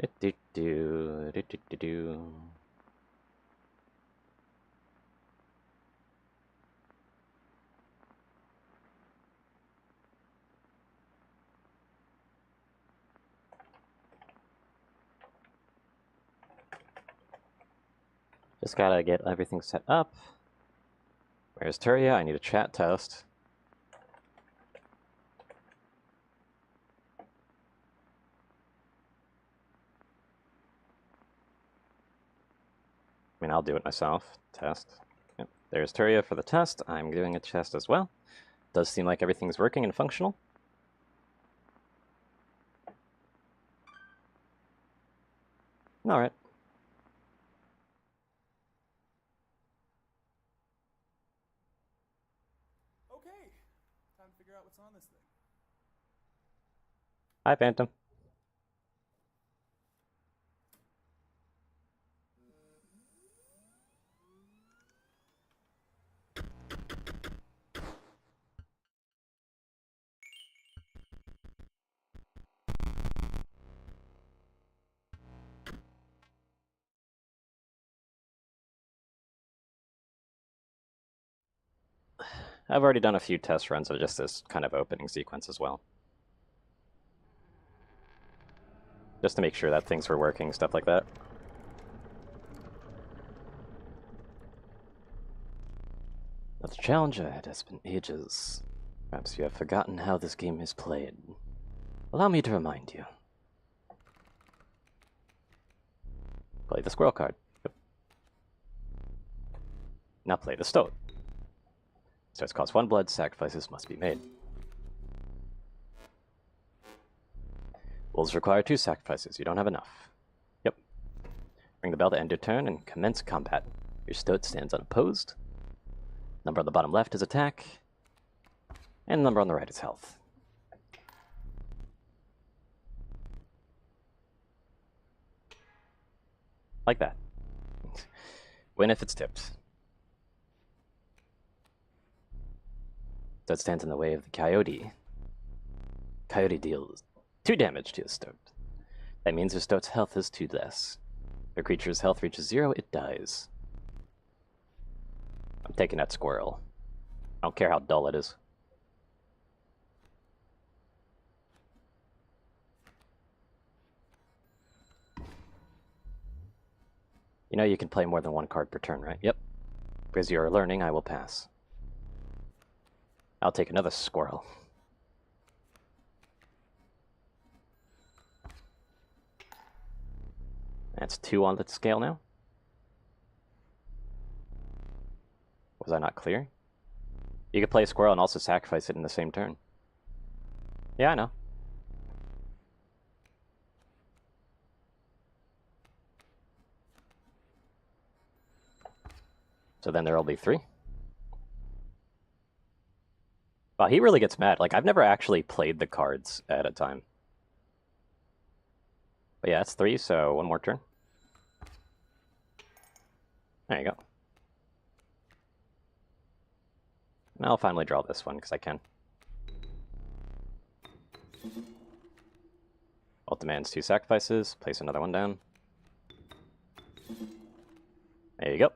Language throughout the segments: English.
Do-do-do, do-do-do-do. Just gotta get everything set up. Where's Turia? I need a chat test. I mean, I'll do it myself. Test. Yep. There's Turia for the test. I'm doing a test as well. Does seem like everything's working and functional. Alright. Okay, time to figure out what's on this thing. Hi, Phantom. I've already done a few test runs of just this kind of opening sequence as well. Just to make sure that things were working, stuff like that. But the challenge ahead has been ages. Perhaps you have forgotten how this game is played. Allow me to remind you. Play the squirrel card. Yep. Now play the stoat. Stoats cost 1 blood, sacrifices must be made. Wolves require 2 sacrifices, you don't have enough. Yep. Ring the bell to end your turn and commence combat. Your stoat stands unopposed. Number on the bottom left is attack, and the number on the right is health. Like that. Win if it's tipped. Stoat stands in the way of the coyote. Coyote deals 2 damage to his stoat. That means your stoat's health is 2 less. If a creature's health reaches 0, it dies. I'm taking that squirrel. I don't care how dull it is. You know you can play more than 1 card per turn, right? Yep. Because you are learning, I will pass. I'll take another squirrel. That's 2 on the scale now. Was I not clear? You could play a squirrel and also sacrifice it in the same turn. Yeah, I know. So then there will be 3. Wow, he really gets mad. Like, I've never actually played the cards at a time. But yeah, that's 3, so 1 more turn. There you go. And I'll finally draw this one, because I can. Ult demands 2 sacrifices. Place another one down. There you go.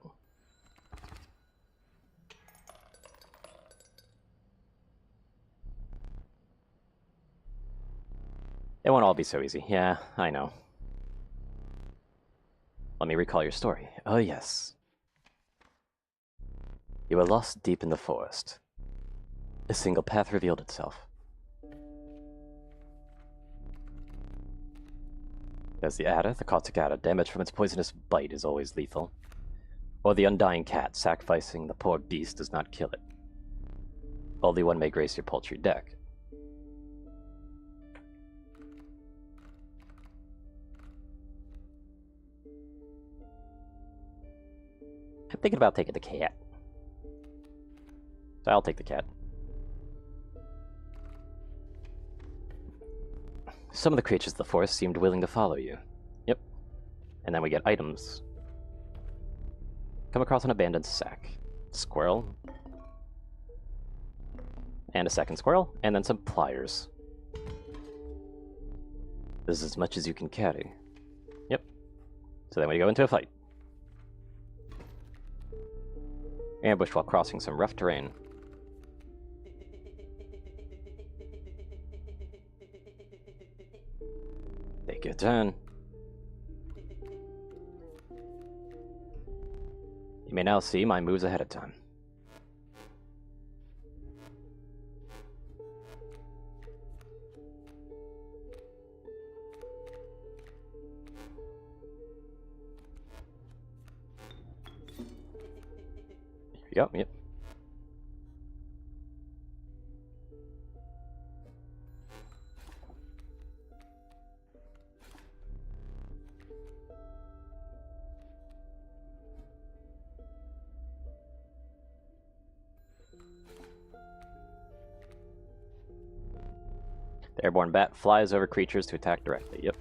It won't all be so easy. Yeah, I know. Let me recall your story. Oh, yes. You were lost deep in the forest. A single path revealed itself. There's the adder, the caustic adder. Damage from its poisonous bite is always lethal. Or the undying cat. Sacrificing the poor beast does not kill it. Only one may grace your paltry deck. I'm thinking about taking the cat. So I'll take the cat. Some of the creatures of the forest seemed willing to follow you. Yep. And then we get items. Come across an abandoned sack. Squirrel. And a second squirrel. And then some pliers. This is as much as you can carry. So then we go into a fight. Ambush while crossing some rough terrain. Take your turn. You may now see my moves ahead of time. Here we go, yep. The airborne bat flies over creatures to attack directly, yep.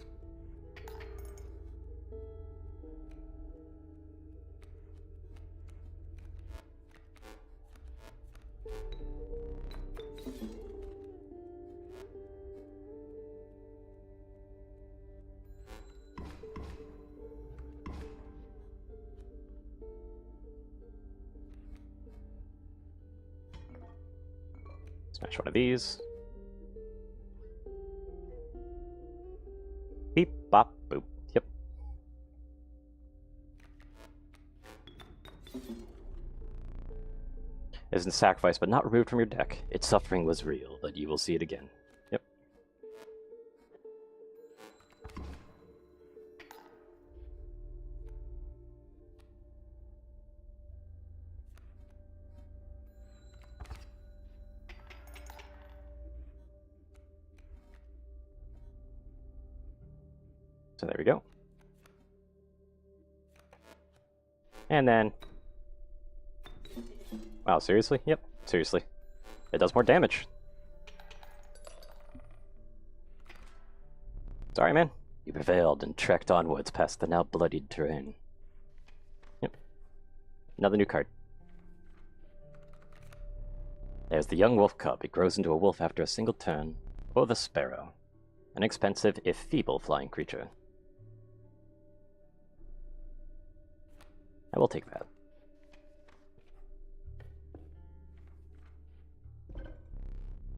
Smash one of these. Beep, bop, boop. Yep. It isn't sacrificed, but not removed from your deck. Its suffering was real, but you will see it again. Yep. So there we go. And then... Wow, seriously? Yep, seriously. It does more damage. Sorry, man. You prevailed and trekked onwards past the now bloodied terrain. Yep. Another new card. There's the young wolf cub. It grows into a wolf after a single turn. Or the sparrow. An expensive, if feeble, flying creature. I will take that.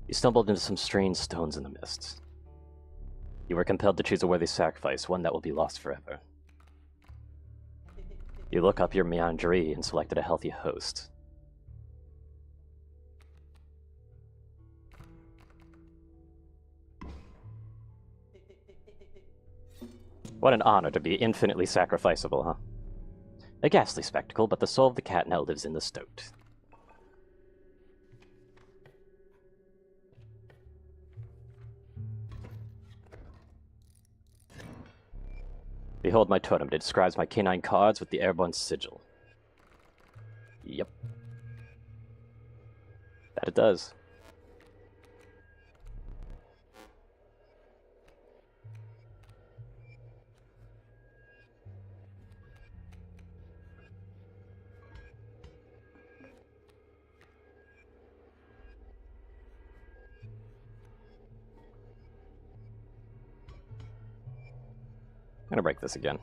You stumbled into some strange stones in the mist. You were compelled to choose a worthy sacrifice, one that will be lost forever. You look up your menagerie and selected a healthy host. What an honor to be infinitely sacrificable, huh? A ghastly spectacle, but the soul of the cat now lives in the stoat. Behold my totem. It describes my canine cards with the airborne sigil. Yep. That it does. I'm gonna break this again.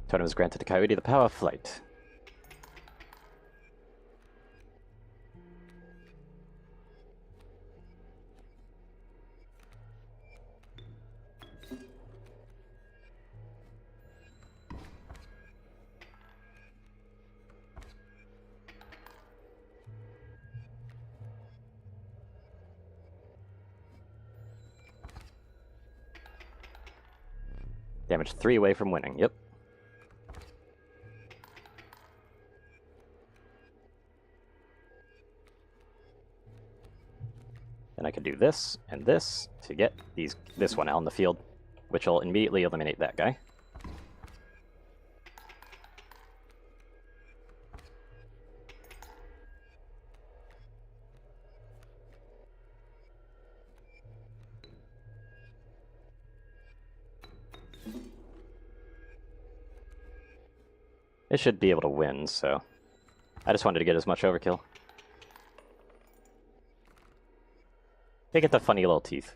Totem is granted to Coyote the power of flight. Damage 3 away from winning, yep. Then I can do this and this to get this one out in the field, which will immediately eliminate that guy. It should be able to win, so I just wanted to get as much overkill. They get the funny little teeth.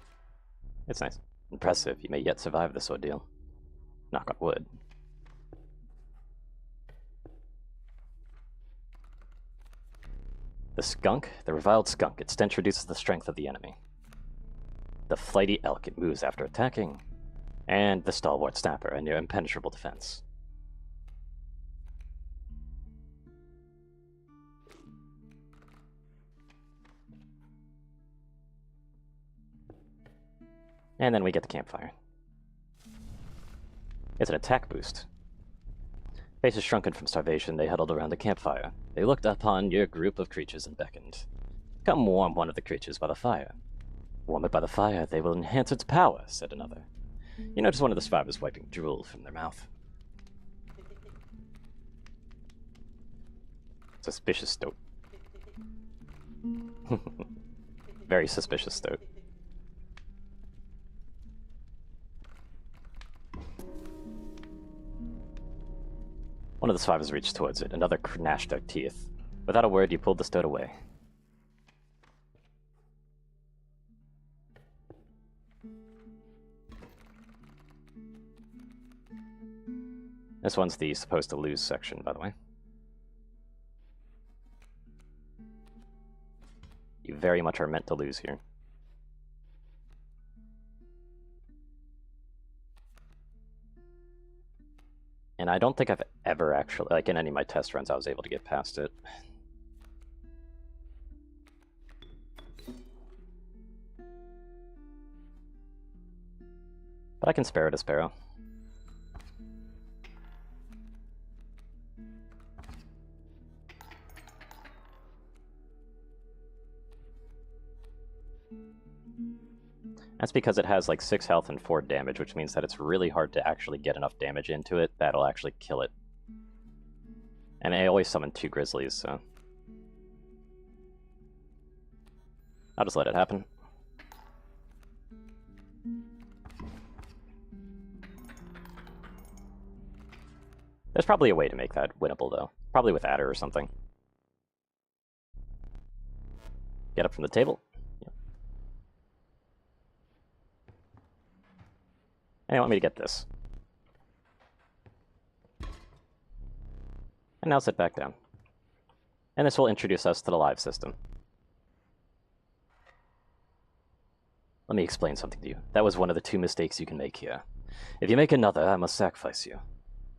It's nice. Impressive. You may yet survive this ordeal. Knock on wood. The skunk, the reviled skunk, its stench reduces the strength of the enemy. The flighty elk, it moves after attacking. And the stalwart snapper, a near impenetrable defense. And then we get the campfire. It's an attack boost. Faces shrunken from starvation, they huddled around the campfire. They looked upon your group of creatures and beckoned. Come warm one of the creatures by the fire. Warm it by the fire, they will enhance its power, said another. You notice one of the survivors wiping drool from their mouth. Suspicious stoat. Very suspicious stoat. One of the survivors reached towards it, another gnashed their teeth. Without a word, you pulled the stoat away. This one's the supposed to lose section, by the way. You very much are meant to lose here. And I don't think I've ever actually, like in any of my test runs, I was able to get past it. But I can spare it a sparrow. That's because it has like 6 health and 4 damage, which means that it's really hard to actually get enough damage into it that'll actually kill it. And I always summon 2 grizzlies, so I'll just let it happen. There's probably a way to make that winnable, though. Probably with adder or something. Get up from the table. And you want me to get this. And now sit back down. And this will introduce us to the live system. Let me explain something to you. That was one of the 2 mistakes you can make here. If you make another, I must sacrifice you.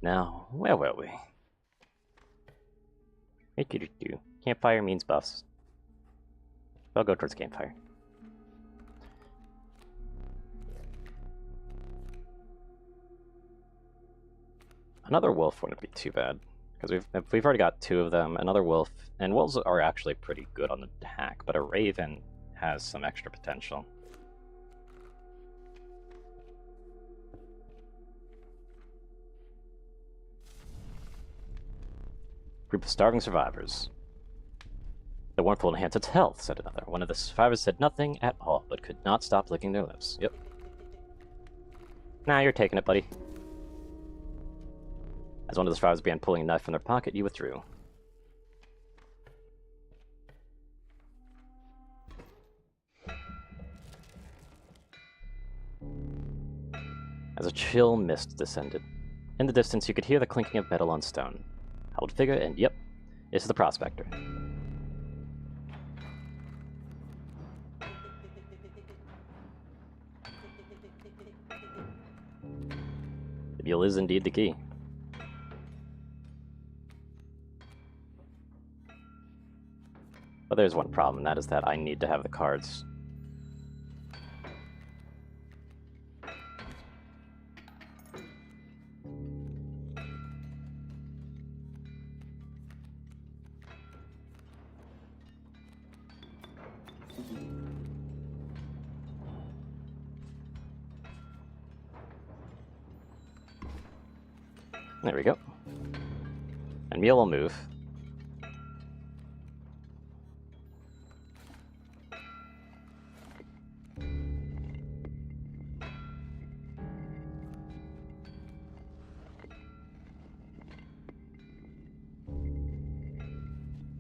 Now, where were we? Campfire means buffs. I'll go towards campfire. Another wolf wouldn't be too bad, because we've already got 2 of them. Another wolf, and wolves are actually pretty good on the attack, but a raven has some extra potential. Group of starving survivors. The warmth will enhance its health, said another. One of the survivors said nothing at all, but could not stop licking their lips. Yep. Nah, you're taking it, buddy. As one of the survivors began pulling a knife from their pocket, you withdrew. As a chill mist descended. In the distance, you could hear the clinking of metal on stone. Held figure, and yep, it's the prospector. The mule is indeed the key. But there's one problem, and that is that I need to have the cards. There we go. And Mule will move.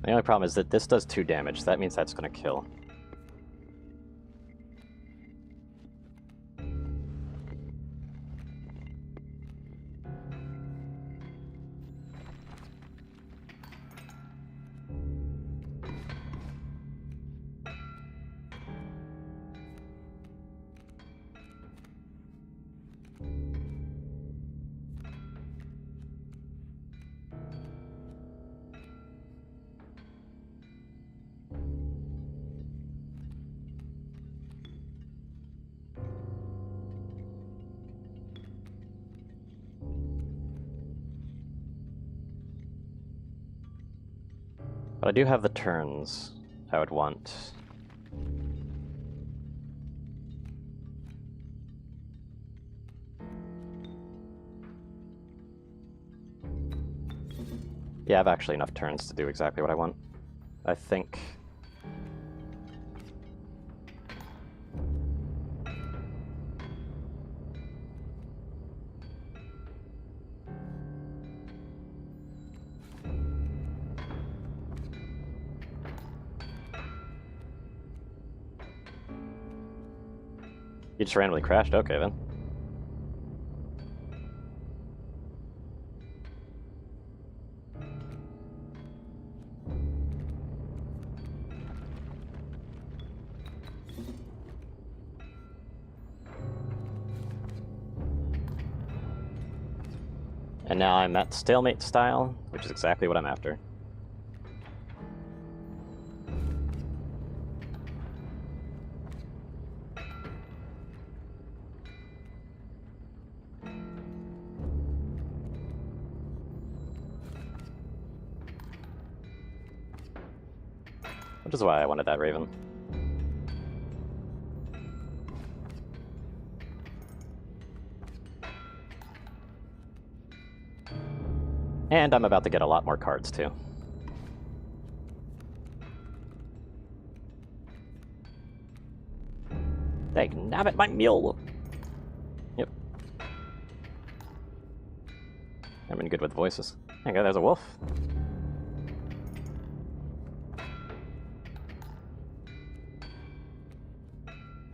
The only problem is that this does 2 damage, so that means that's going to kill. But I do have the turns I would want. Yeah, I have actually enough turns to do exactly what I want. I think. You just randomly crashed? Okay, then. And now I'm at stalemate style, which is exactly what I'm after. Which is why I wanted that Raven. And I'm about to get a lot more cards, too. Dang, my mule! Yep. I've been good with voices. There you go, there's a wolf.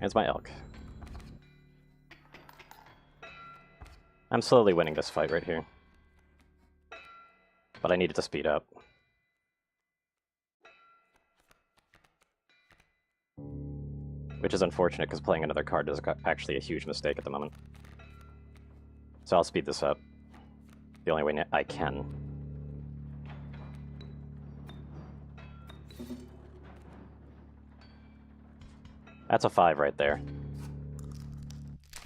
There's my elk. I'm slowly winning this fight right here. But I needed to speed up. Which is unfortunate, because playing another card is actually a huge mistake at the moment. So I'll speed this up. The only way I can. That's a 5 right there.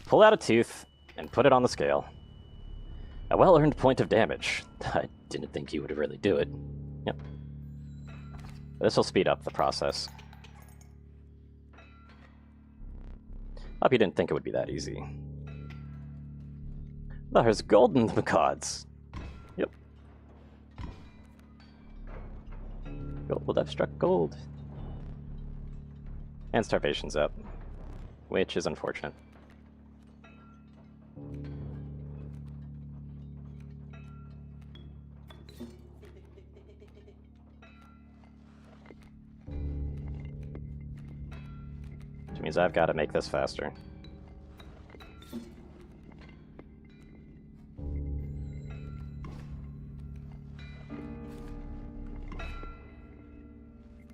Pull out a tooth and put it on the scale. A well-earned point of damage. I didn't think you would really do it. Yep. This will speed up the process. Hope you didn't think it would be that easy. There's gold in the cards. Yep. Gold, I've struck gold. And starvation's up, which is unfortunate. Which means I've got to make this faster.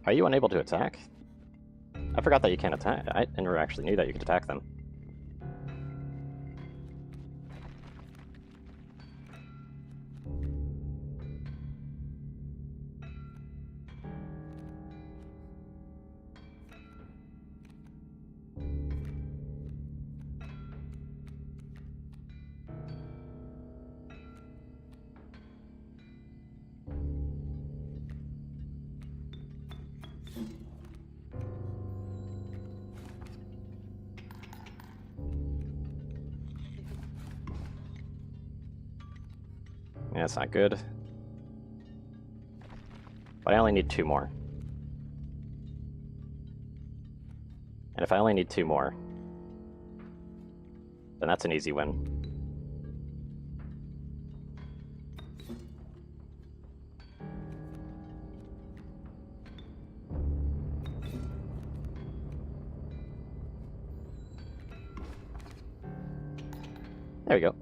Are you unable to attack? I forgot that you can't attack. I never actually knew that you could attack them. Yeah, that's not good. But I only need 2 more. And if I only need 2 more, then that's an easy win. There you go.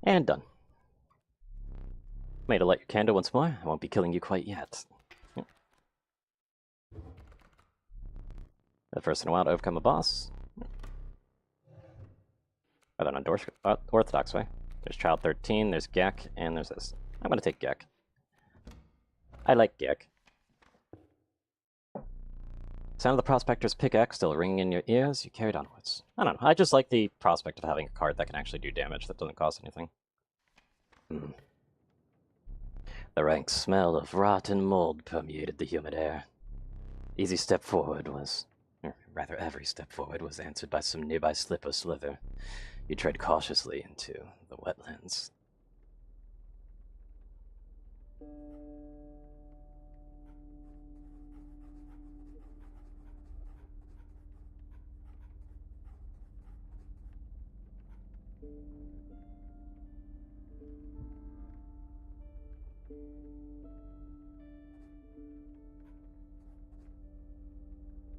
And done. May to light your candle once more. I won't be killing you quite yet. Yep. The first in a while to overcome a boss. Rather than an orthodox way. There's Child 13, there's Gek, and there's this. I'm gonna take Gek. I like Gek. Sound of the Prospector's pickaxe still ringing in your ears, you carried onwards. I don't know, I just like the prospect of having a card that can actually do damage that doesn't cost anything. The rank smell of rotten mold permeated the humid air. Easy step forward was, or rather every step forward was answered by some nearby slip or slither. You tread cautiously into the wetlands.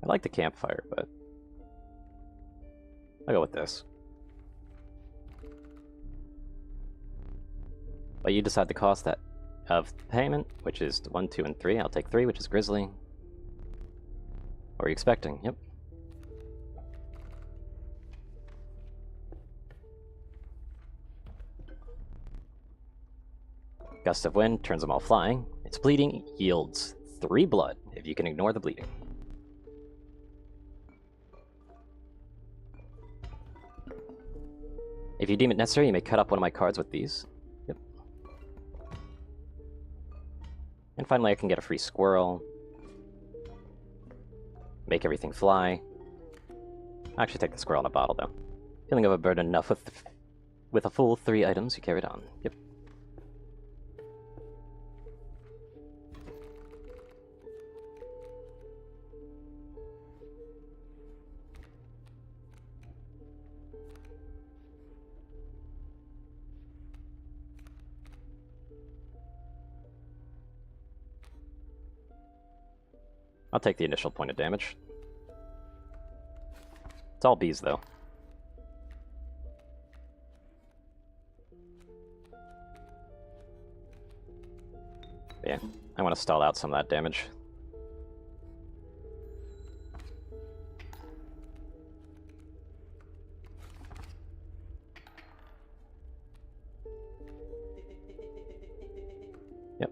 I like the campfire, but I'll go with this. But you decide the cost of payment, which is 1, 2, and 3. I'll take 3, which is Grizzly. What are you expecting? Yep. Gust of wind turns them all flying. Its bleeding yields 3 blood if you can ignore the bleeding. If you deem it necessary, you may cut up one of my cards with these. Yep. And finally, I can get a free squirrel. Make everything fly. I'll actually take the squirrel in a bottle, though. Feeling overburdened enough with a full 3 items, you carried on. Yep. I'll take the initial point of damage. It's all bees, though. Yeah, I want to stall out some of that damage. Yep.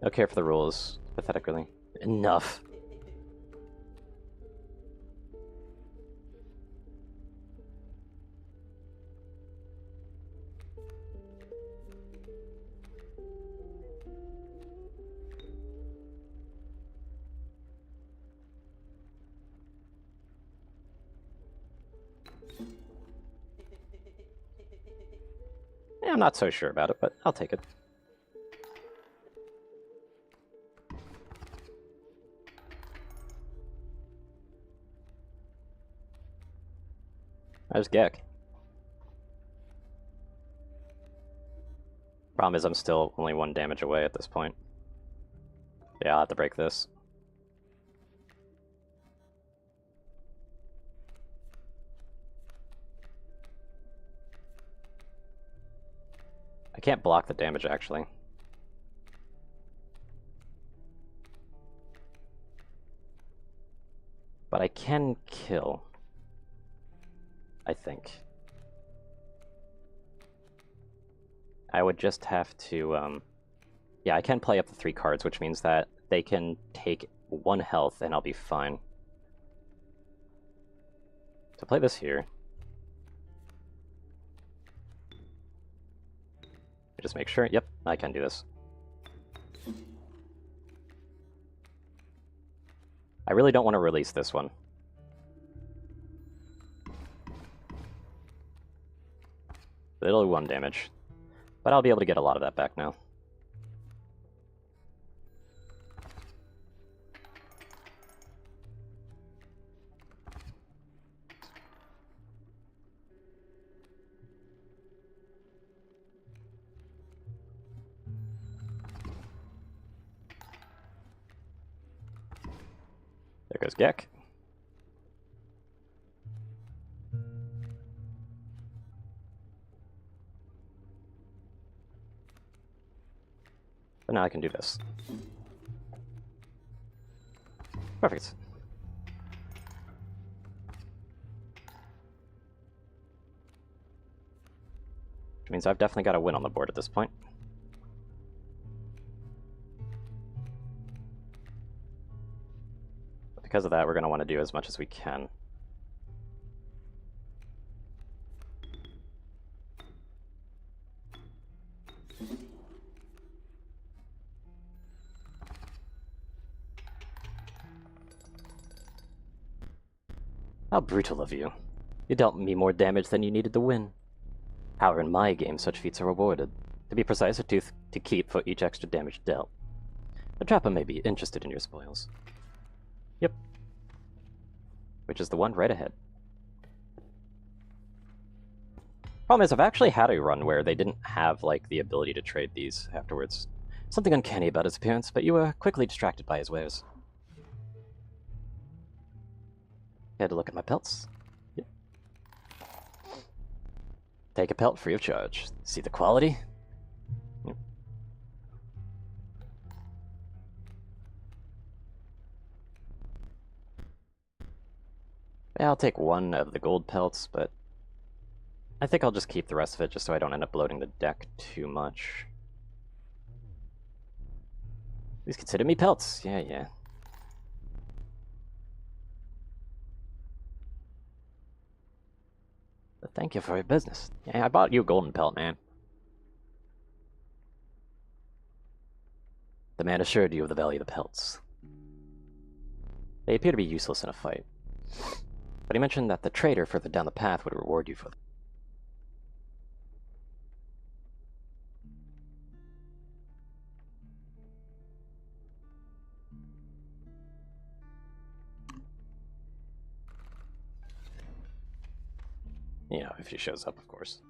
No care for the rules, pathetically. Enough. Yeah, I'm not so sure about it, but I'll take it. There's Gek. Problem is I'm still only 1 damage away at this point. Yeah, I'll have to break this. I can't block the damage, actually. But I can kill. I think. I would just have to, yeah, I can play up to 3 cards, which means that they can take 1 health and I'll be fine. So play this here. Just make sure, yep, I can do this. I really don't want to release this one. It'll do 1 damage. But I'll be able to get a lot of that back now. There goes Gek. But now I can do this. Perfect. Which means I've definitely got a win on the board at this point. But because of that, we're going to want to do as much as we can. How brutal of you. You dealt me more damage than you needed to win. However, in my game, such feats are rewarded. To be precise, a tooth to keep for each extra damage dealt. The trapper may be interested in your spoils. Yep. Which is the one right ahead. Problem is, I've actually had a run where they didn't have, like, the ability to trade these afterwards. Something uncanny about his appearance, but you were quickly distracted by his wares. Had a look at my pelts. Yep. Take a pelt free of charge. See the quality? Yep. Yeah, I'll take one of the gold pelts, but I think I'll just keep the rest of it just so I don't end up bloating the deck too much. Please consider me pelts. Yeah. But thank you for your business. Yeah, I bought you a golden pelt, man. The man assured you of the value of the pelts. They appear to be useless in a fight. But he mentioned that the trader further down the path would reward you for them. You know, if she shows up, of course.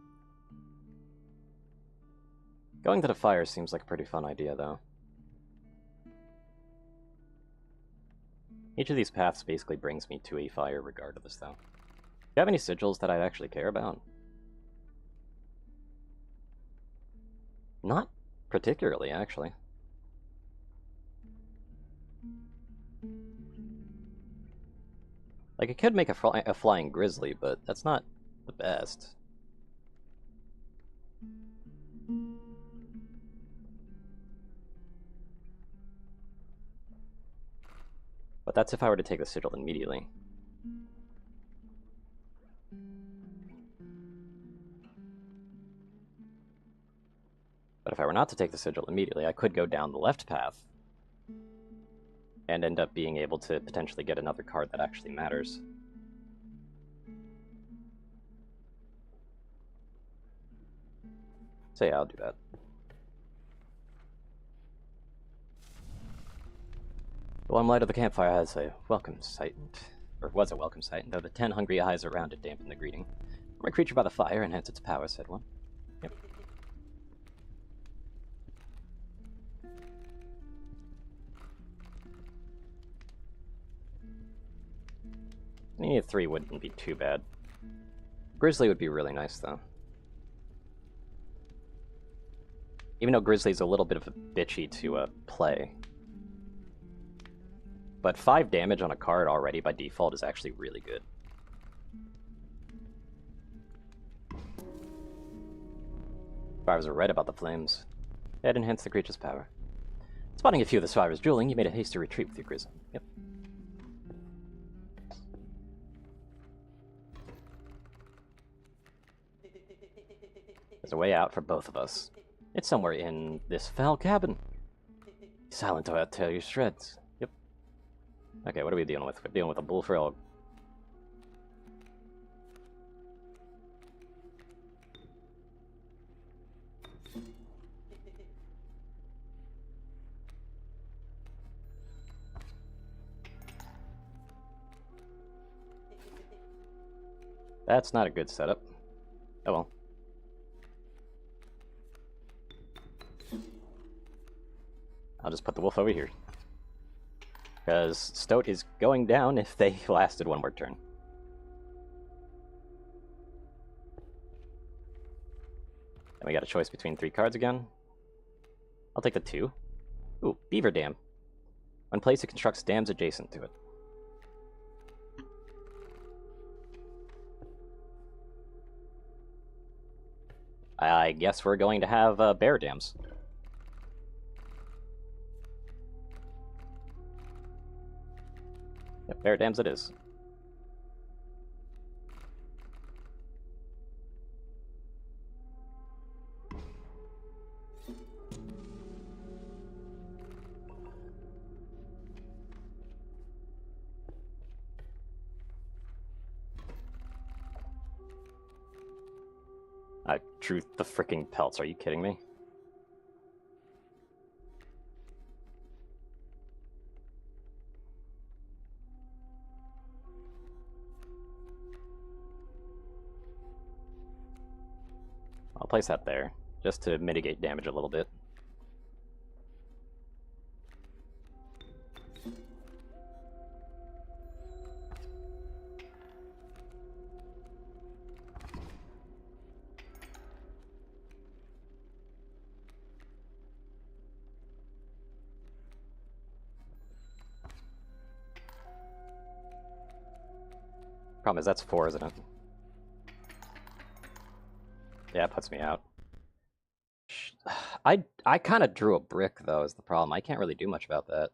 Going to the fire seems like a pretty fun idea, though. Each of these paths basically brings me to a fire regardless, though. Do you have any sigils that I'd actually care about? Not particularly, actually. Like, I could make a flying grizzly, but that's not the best. But that's if I were to take the sigil immediately. But if I were not to take the sigil immediately, I could go down the left path and end up being able to potentially get another card that actually matters. So yeah, I'll do that. The warm light of the campfire has a welcome sight, or was a welcome sight, though the 10 hungry eyes around it dampened the greeting. From a creature by the fire, enhance its power, said one. Yep. Any of 3 wouldn't be too bad. Grizzly would be really nice, though. Even though Grizzly's a little bit of a bitchy to play. But 5 damage on a card already by default is actually really good. Survivors are right about the flames. That enhanced the creature's power. Spotting a few of the survivors dueling, you made a hasty retreat with your Grizzly. Yep. There's a way out for both of us. It's somewhere in this foul cabin. Silent or I'll tear you shreds. Yep. Okay, what are we dealing with? We're dealing with a bullfrog. That's not a good setup. Oh well. I'll just put the wolf over here. Because Stoat is going down if they lasted one more turn. And we got a choice between 3 cards again. I'll take the 2. Ooh, Beaver Dam. When placed, it constructs dams adjacent to it. I guess we're going to have bear dams. Yep, bear dams it is. I drew the freaking pelts, are you kidding me? I'll place that there, just to mitigate damage a little bit. Problem is, that's 4, isn't it? Yeah, it puts me out. I kind of drew a brick, though, is the problem. I can't really do much about that.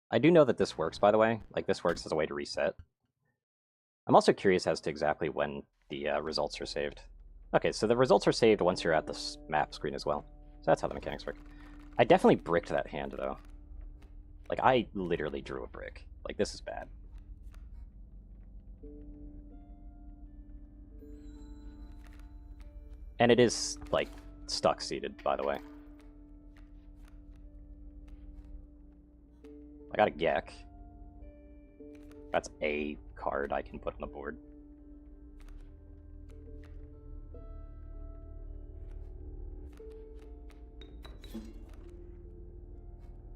I do know that this works, by the way. Like, this works as a way to reset. I'm also curious as to exactly when the results are saved. Okay, so the results are saved once you're at the map screen as well. So that's how the mechanics work. I definitely bricked that hand, though. Like, I literally drew a brick. Like, this is bad. And it is, like, stuck seated, by the way. I got a Gek. That's a card I can put on the board.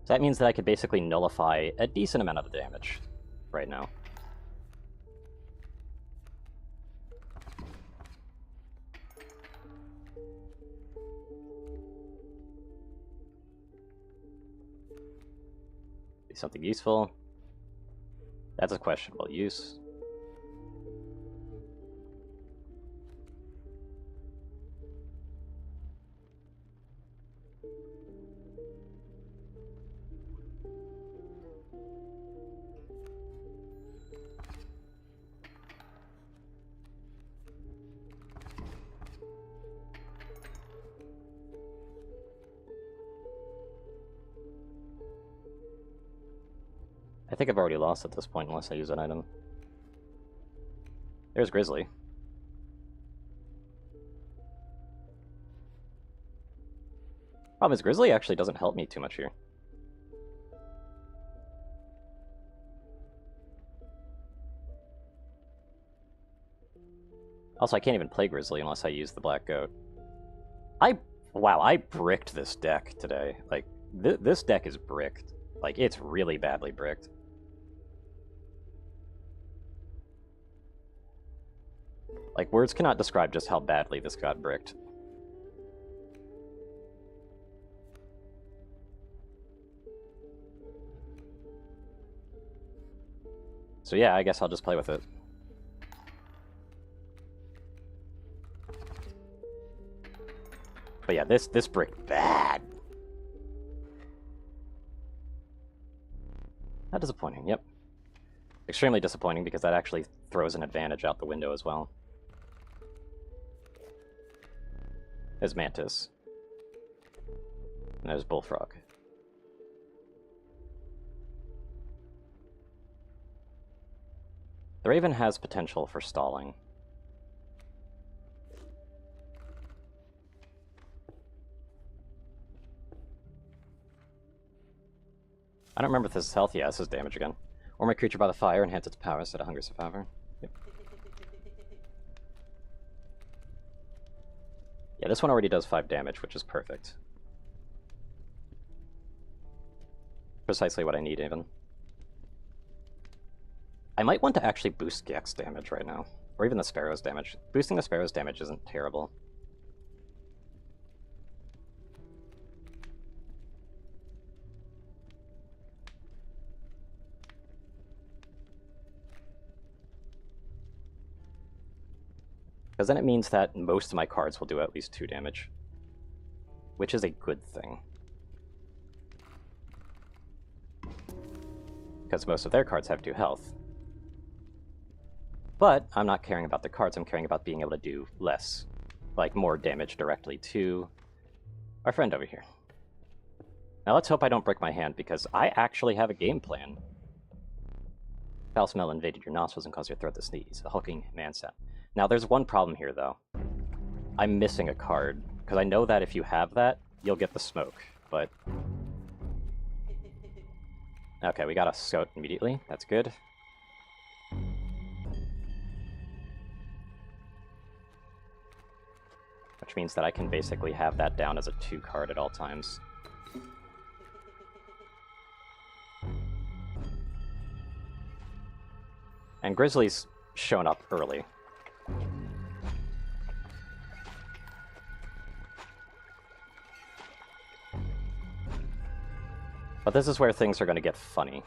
So that means that I could basically nullify a decent amount of the damage right now. Be something useful. That's a questionable use. I think I've already lost at this point unless I use an item. There's Grizzly. Problem is, Grizzly actually doesn't help me too much here. Also, I can't even play Grizzly unless I use the Black Goat. Wow, I bricked this deck today. Like, this deck is bricked. Like, it's really badly bricked. Like, words cannot describe just how badly this got bricked. So yeah, I guess I'll just play with it. But yeah, this bricked bad. How disappointing, yep. Extremely disappointing because that actually throws an advantage out the window as well. There's Mantis. And there's Bullfrog. The Raven has potential for stalling. I don't remember if this is health. Yeah, this is damage again. Or my creature by the fire enhance its power instead of Hungry Survivor. Yep. Yeah, this one already does 5 damage, which is perfect. Precisely what I need, even. I might want to actually boost Gek's damage right now. Or even the Sparrow's damage. Boosting the Sparrow's damage isn't terrible. Because then it means that most of my cards will do at least 2 damage. Which is a good thing. Because most of their cards have 2 health. But I'm not caring about the cards, I'm caring about being able to do less. Like, more damage directly to our friend over here. Now let's hope I don't break my hand, because I actually have a game plan. Foul smell invaded your nostrils and caused your throat to sneeze. A hulking man sound. Now there's one problem here, though. I'm missing a card, because I know that if you have that, you'll get the smoke, but... Okay, we got a scout immediately. That's good. Which means that I can basically have that down as a 2 card at all times. And Grizzly's shown up early. But this is where things are going to get funny.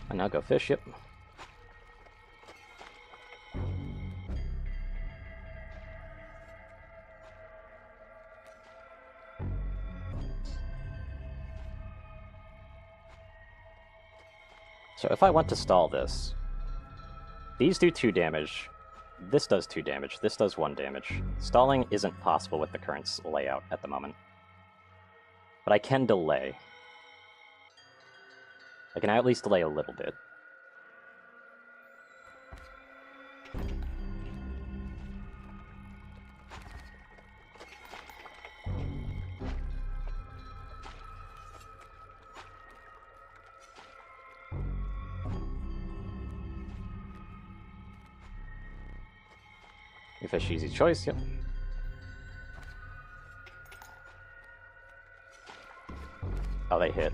And now go fish, yep. So if I want to stall this, these do 2 damage, this does 2 damage, this does 1 damage. Stalling isn't possible with the current layout at the moment. But I can delay. I can at least delay a little bit. You fish easy choice, yep. Oh, they hit.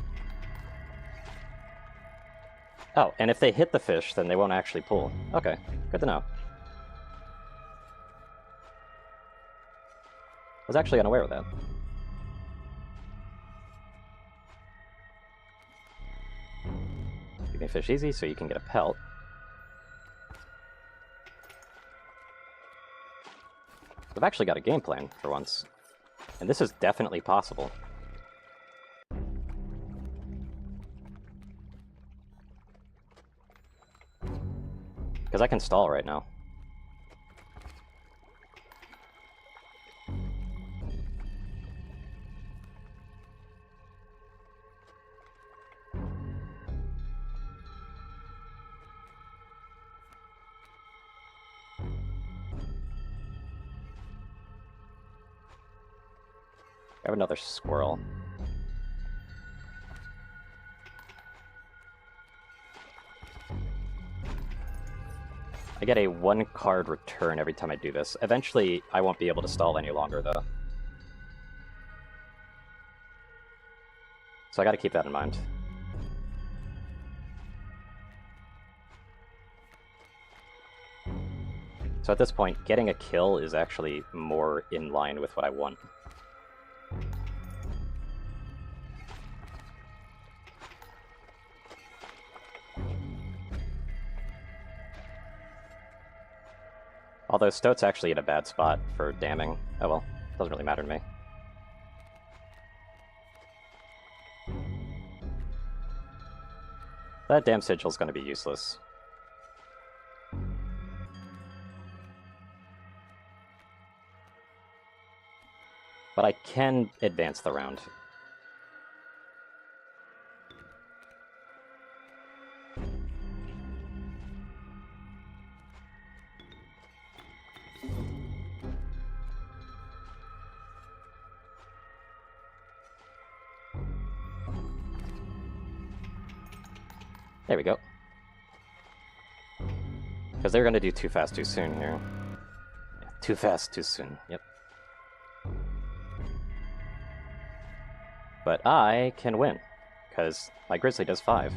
Oh, and if they hit the fish, then they won't actually pull. Okay, good to know. I was actually unaware of that. You can fish easy, so you can get a pelt. I've actually got a game plan for once, and this is definitely possible. Because I can stall right now. I have another squirrel. I get a 1-card return every time I do this. Eventually, I won't be able to stall any longer, though. So I gotta keep that in mind. So at this point, getting a kill is actually more in line with what I want. Although Stoat's actually in a bad spot for damming. Oh well, doesn't really matter to me. That damn sigil's gonna be useless. But I can advance the round. There we go. Because they're going to do too fast, too soon here. Yeah, too fast, too soon, yep. But I can win, because my Grizzly does 5.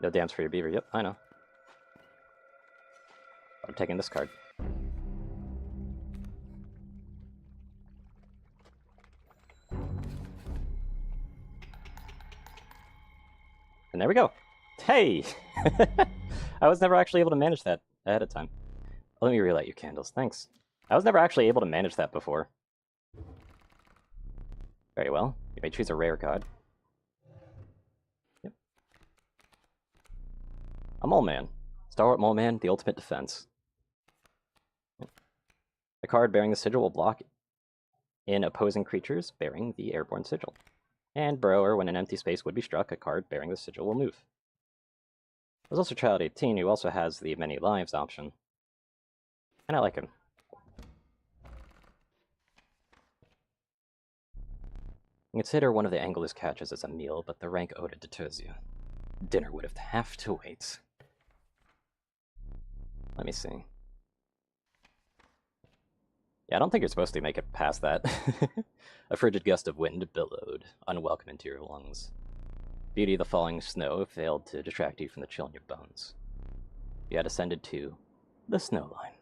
No dams for your beaver. Yep, I know. I'm taking this card. And there we go. Hey! I was never actually able to manage that ahead of time. Let me relight your candles. Thanks. I was never actually able to manage that before. Very well. You may choose a rare card. Yep. A Mole Man. Stalwart Mole Man, the ultimate defense. Yep. The card bearing the sigil will block in opposing creatures bearing the airborne sigil. And Burrower, when an empty space would be struck, a card bearing the sigil will move. There's also Child 18, who also has the Many Lives option. And I like him. Consider one of the Angler's catches as a meal, but the rank owed it deters you. Dinner would have to wait. Let me see. Yeah, I don't think you're supposed to make it past that. A frigid gust of wind billowed, unwelcome into your lungs. Beauty of the falling snow failed to distract you from the chill in your bones. You had ascended to the snow line.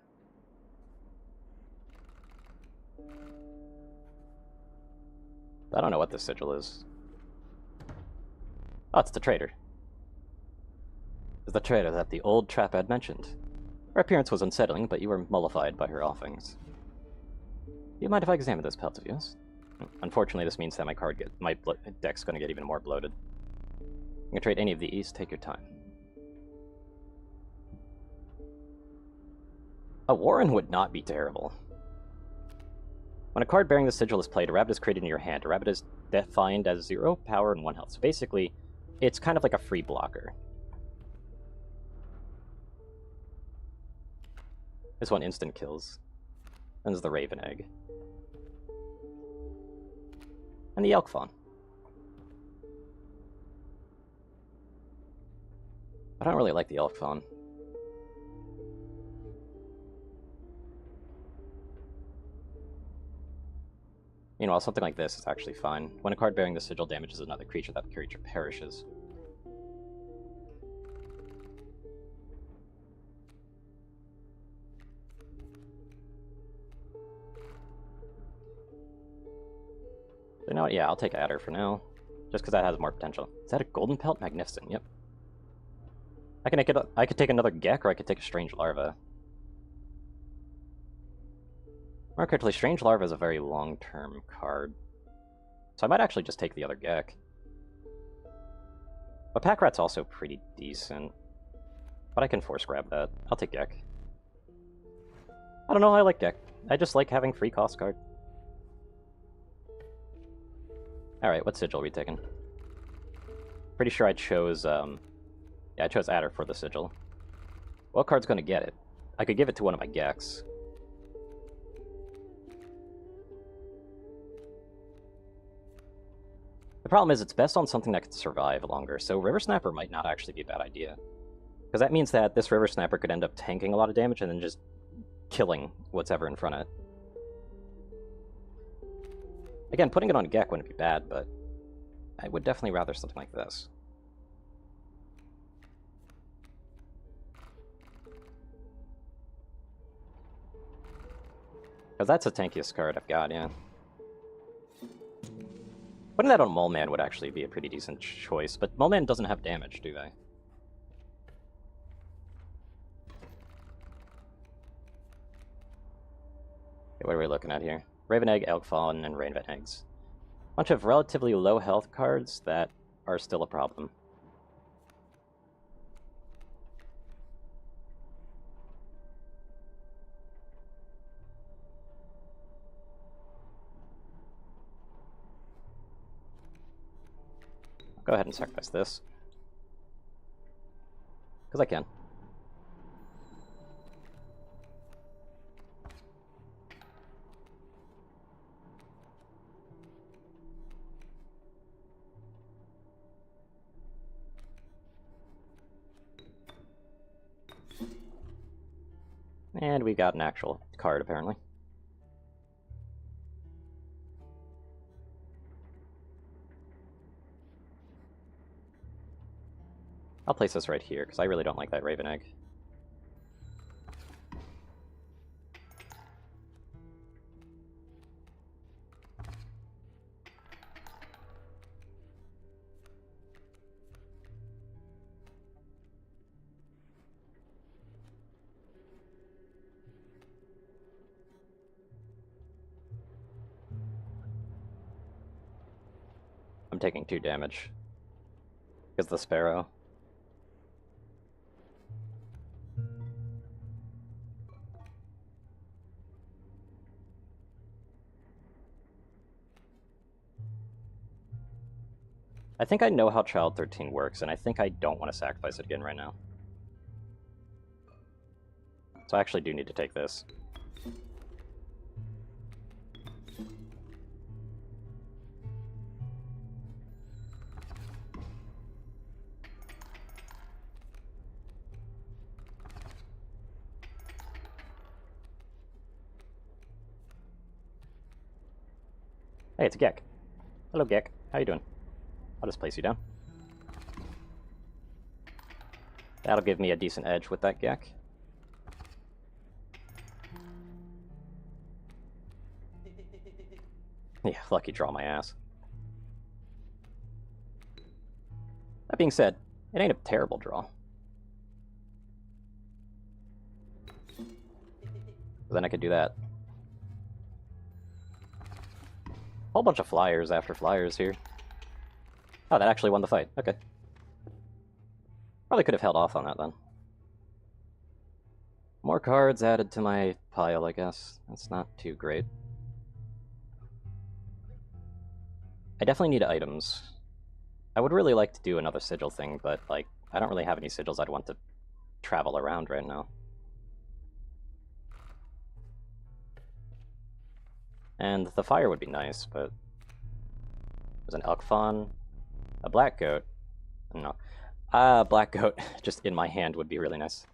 I don't know what this sigil is. Oh, it's the traitor. It's the traitor that the old trap had mentioned. Her appearance was unsettling, but you were mollified by her offings. Do you mind if I examine those pelts of yours? Unfortunately, this means that my deck's going to get even more bloated. You can trade any of these. Take your time. A Warren would not be terrible. When a card bearing the sigil is played, a rabbit is created in your hand. A rabbit is defined as 0 power and 1 health. So basically, it's kind of like a free blocker. This one instant kills. Then there's the Raven Egg. And the Elk Fawn. I don't really like the Elk Fawn. Meanwhile, something like this is actually fine. When a card bearing the sigil damages another creature, that creature perishes. You know what? Yeah, I'll take Adder for now. Just because that has more potential. Is that a golden pelt? Magnificent, yep. I could take another Gek, or I could take a Strange Larva. More correctly, Strange Larva is a very long-term card. So I might actually just take the other Gek. But Pack Rat's also pretty decent. But I can force grab that. I'll take Gek. I don't know, I like Gek. I just like having free cost card. Alright, what sigil are we taking? Pretty sure I chose, yeah, I chose Adder for the sigil. What card's gonna get it? I could give it to one of my Geks. The problem is it's best on something that could survive longer, so River Snapper might not actually be a bad idea. Because that means that this River Snapper could end up tanking a lot of damage and then just killing what's ever in front of it. Again, putting it on a Gek wouldn't be bad, but I would definitely rather something like this. Because that's the tankiest card I've got, yeah. Putting that on Mole Man would actually be a pretty decent choice, but Mole Man doesn't have damage, do they? Okay, what are we looking at here? Raven Egg, Elk Fawn, and Raven Eggs. Bunch of relatively low health cards that are still a problem. Go ahead and sacrifice this. Because I can. And we got an actual card, apparently. I'll place this right here, because I really don't like that Raven Egg. I'm taking 2 damage. Because the Sparrow. I think I know how Child 13 works, and I think I don't want to sacrifice it again right now. So I actually do need to take this. Hey, it's Gek. Hello, Gek. How you doing? I'll just place you down. That'll give me a decent edge with that Gek. Yeah, lucky draw my ass. That being said, it ain't a terrible draw. Then I could do that. Whole bunch of flyers after flyers here. Oh, that actually won the fight. Okay. Probably could have held off on that then. More cards added to my pile, I guess. That's not too great. I definitely need items. I would really like to do another sigil thing, but, like, I don't really have any sigils I'd want to travel around right now. And the fire would be nice, but there's an elk fawn, a black goat. No. Black goat just in my hand would be really nice.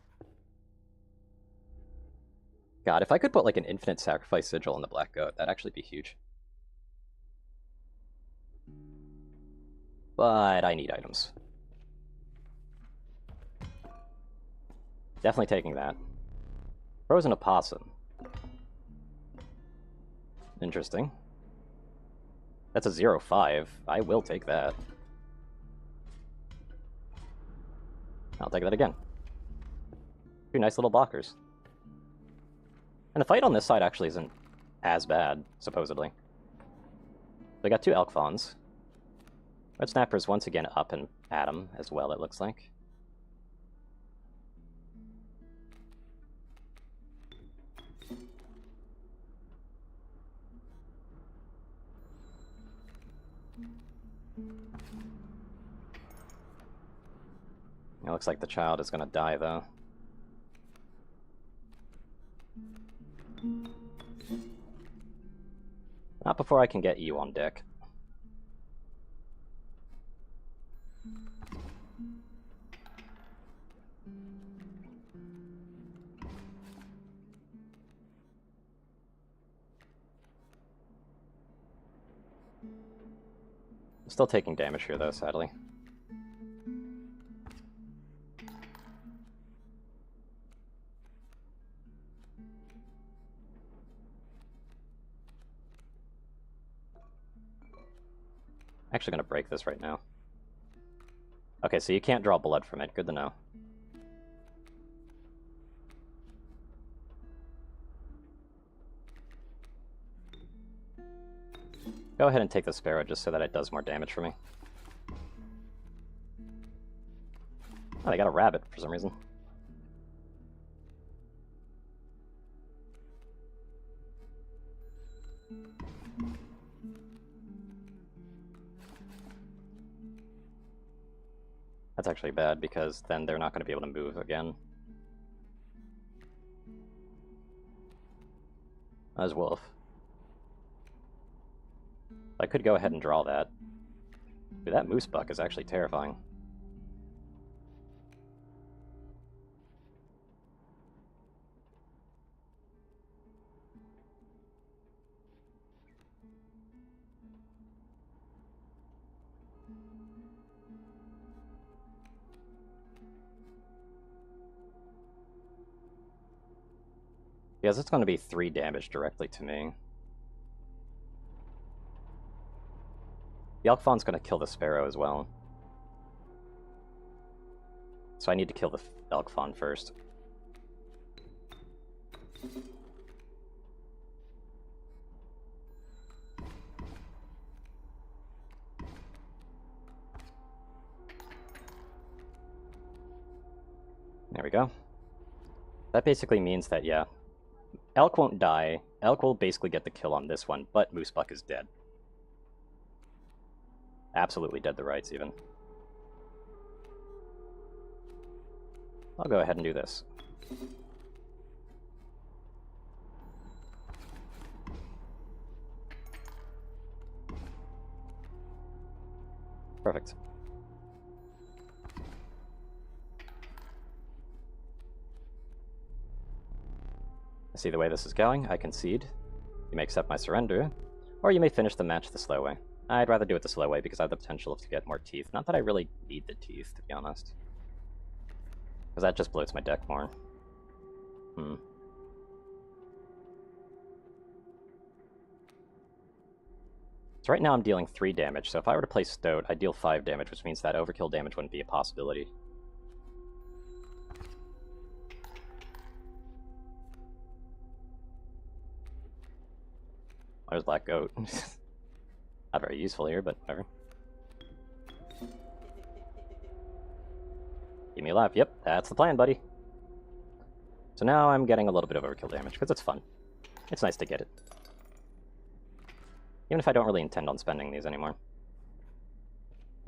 God, if I could put like an infinite sacrifice sigil on the black goat, that'd actually be huge. But I need items. Definitely taking that. Frozen opossum. Interesting. That's a 0-5. I will take that. I'll take that again. 2 nice little blockers. And the fight on this side actually isn't as bad, supposedly. We got 2 elk fawns. Red Snapper's once again up and at him as well, it looks like. It looks like the child is going to die, though. Not before I can get you on deck. I'm still taking damage here, though, sadly. Actually gonna break this right now. Okay, so you can't draw blood from it. Good to know. Go ahead and take the Sparrow just so that it does more damage for me. Oh, they got a rabbit for some reason. That's actually bad, because then they're not going to be able to move again. As wolf. I could go ahead and draw that. Dude, that moose buck is actually terrifying. Because it's going to be 3 damage directly to me. The Elk Fawn's going to kill the Sparrow as well. So I need to kill the Elk Fawn first. There we go. That basically means that, yeah, Elk won't die. Elk will basically get the kill on this one, but Moosebuck is dead. Absolutely dead to rights, even. I'll go ahead and do this. Perfect. I see the way this is going. I concede. You may accept my surrender, or you may finish the match the slow way. I'd rather do it the slow way because I have the potential to get more teeth. Not that I really need the teeth, to be honest. Because that just bloats my deck more. So right now I'm dealing 3 damage, so if I were to play Stoat, I'd deal 5 damage, which means that overkill damage wouldn't be a possibility. There's Black Goat. Not very useful here, but whatever. Keep me alive. Yep, that's the plan, buddy. So now I'm getting a little bit of overkill damage, because it's fun. It's nice to get it. Even if I don't really intend on spending these anymore.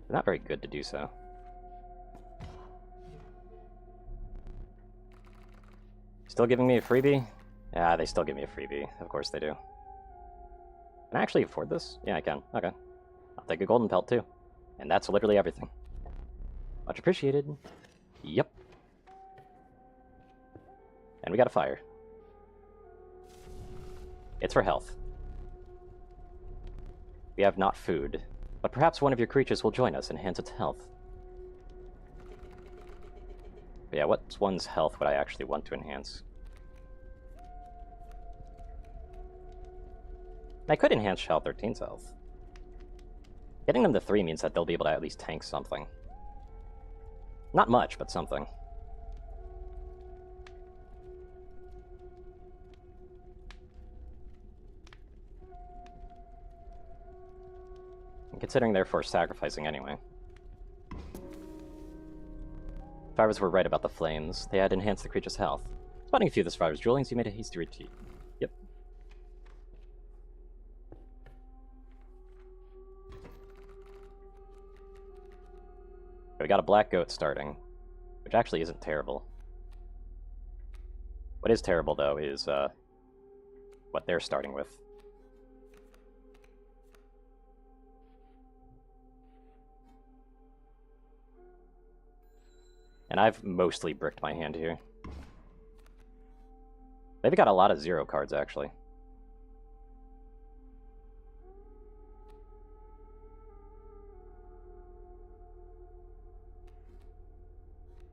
They're not very good to do so. Still giving me a freebie? Yeah, they still give me a freebie. Of course they do. Can I actually afford this? Yeah, I can. Okay. I'll take a golden pelt, too. And that's literally everything. Much appreciated. Yep. And we got a fire. It's for health. We have not food, but perhaps one of your creatures will join us and enhance its health. But yeah, what's one's health would I actually want to enhance? I could enhance Shao 13's health. Getting them to 3 means that they'll be able to at least tank something. Not much, but something. And considering therefore sacrificing anyway. Survivors were right about the flames. They had enhanced the creature's health. Spotting a few of the survivors' drillings, you made a hasty retreat. Yep. We got a Black Goat starting, which actually isn't terrible. What is terrible, though, is what they're starting with. And I've mostly bricked my hand here. They've got a lot of 0 cards, actually.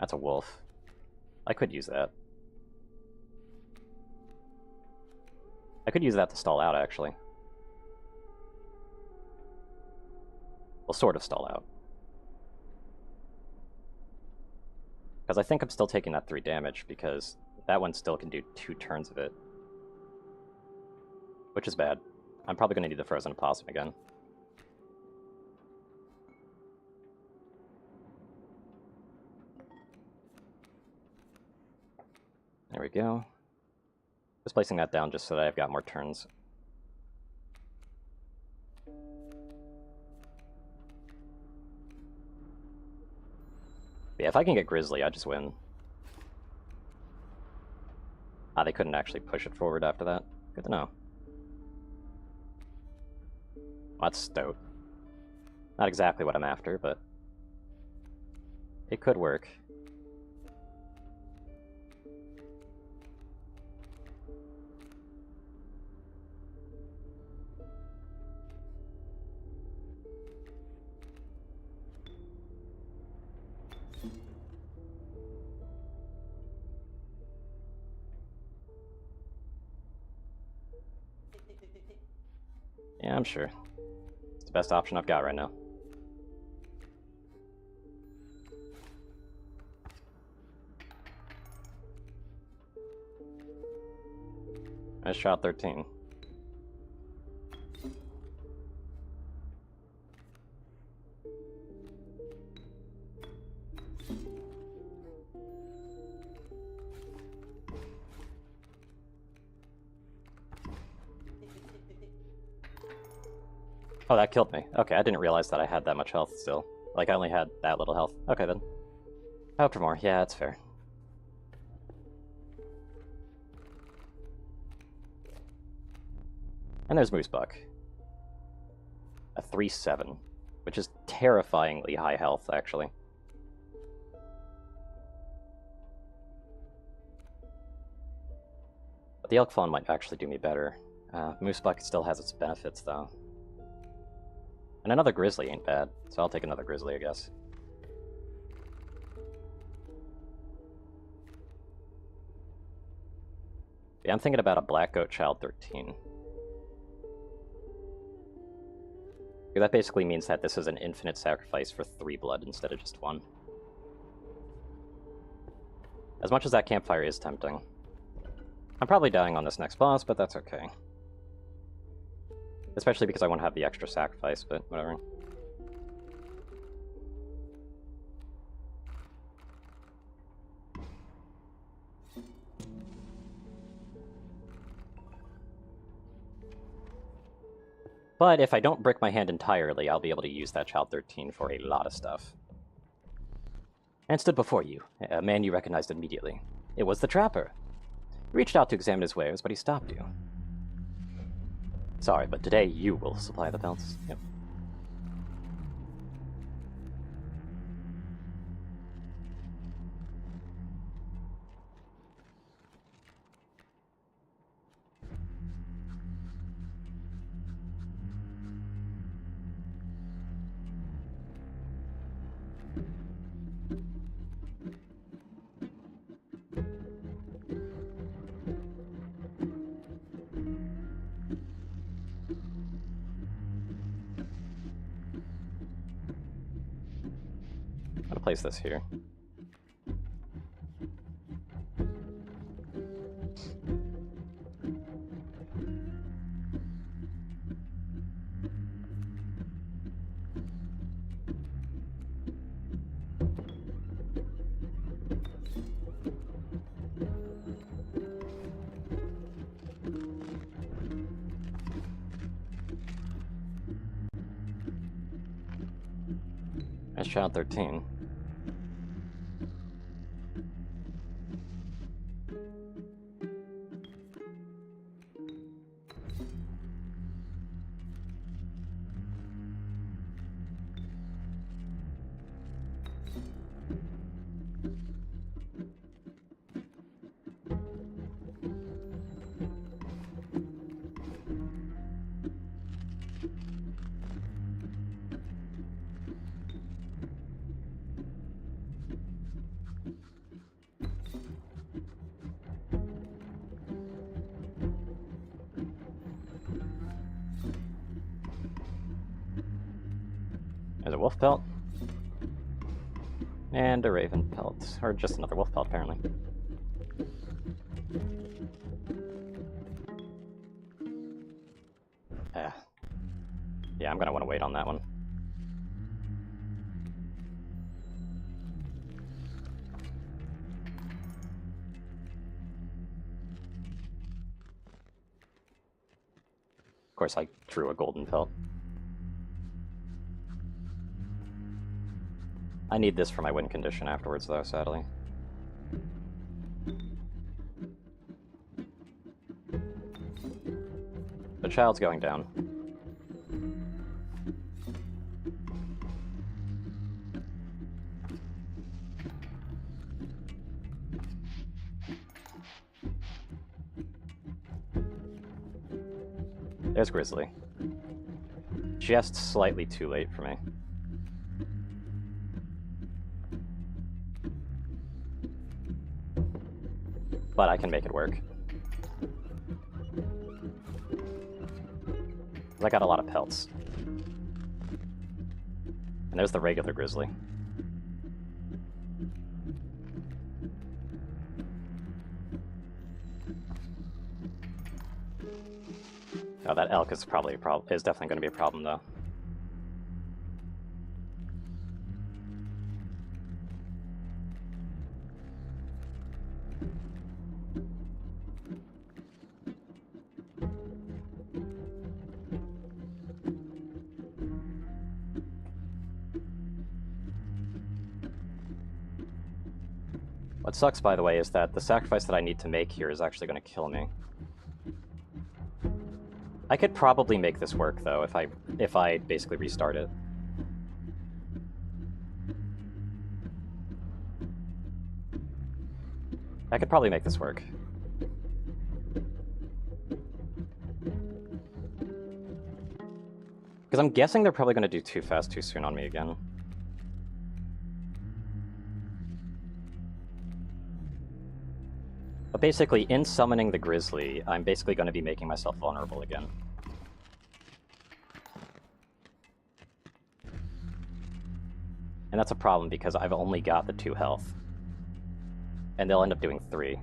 That's a wolf. I could use that. I could use that to stall out, actually. Well, sort of stall out. Because I think I'm still taking that 3 damage, because that one still can do 2 turns of it. Which is bad. I'm probably going to need the Frozen Opossum again. There we go. Just placing that down just so that I've got more turns. Yeah, if I can get Grizzly, I just win. Ah, they couldn't actually push it forward after that. Good to know. Well, that's Stoat. Not exactly what I'm after, but it could work. Yeah, I'm sure. It's the best option I've got right now. I shot 13. Oh, that killed me. Okay, I didn't realize that I had that much health still. Like, I only had that little health. Okay, then. I hope for more. Yeah, that's fair. And there's Moosebuck. A 3-7, which is terrifyingly high health, actually. But the Elk Fawn might actually do me better. Moosebuck still has its benefits, though. And another Grizzly ain't bad, so I'll take another Grizzly, I guess. Yeah, I'm thinking about a Black Goat Child 13. That basically means that this is an infinite sacrifice for 3 blood instead of just 1. As much as that campfire is tempting. I'm probably dying on this next boss, but that's okay. Especially because I want to have the extra sacrifice, but whatever. But if I don't brick my hand entirely, I'll be able to use that Child 13 for a lot of stuff. And stood before you, a man you recognized immediately. It was the Trapper. You reached out to examine his wares, but he stopped you. Sorry, but today you will supply the pelts. Yep. I'm gonna place this here. That's Child 13. There's a wolf pelt. And a raven pelt. Or just another wolf pelt, apparently. Yeah, I'm gonna want to wait on that one. Of course, I drew a golden pelt. I need this for my win condition afterwards, though, sadly. The child's going down. There's Grizzly. Just slightly too late for me. But I can make it work. 'Cause I got a lot of pelts. And there's the regular grizzly. Oh, that elk is probably a problem. Is definitely going to be a problem, though. What sucks, by the way, is that the sacrifice that I need to make here is actually going to kill me. I could probably make this work, though, if I basically restart it. I could probably make this work. Because I'm guessing they're probably going to do too fast too soon on me again. But basically, in summoning the grizzly, I'm basically going to be making myself vulnerable again. And that's a problem because I've only got the 2 health. And they'll end up doing 3.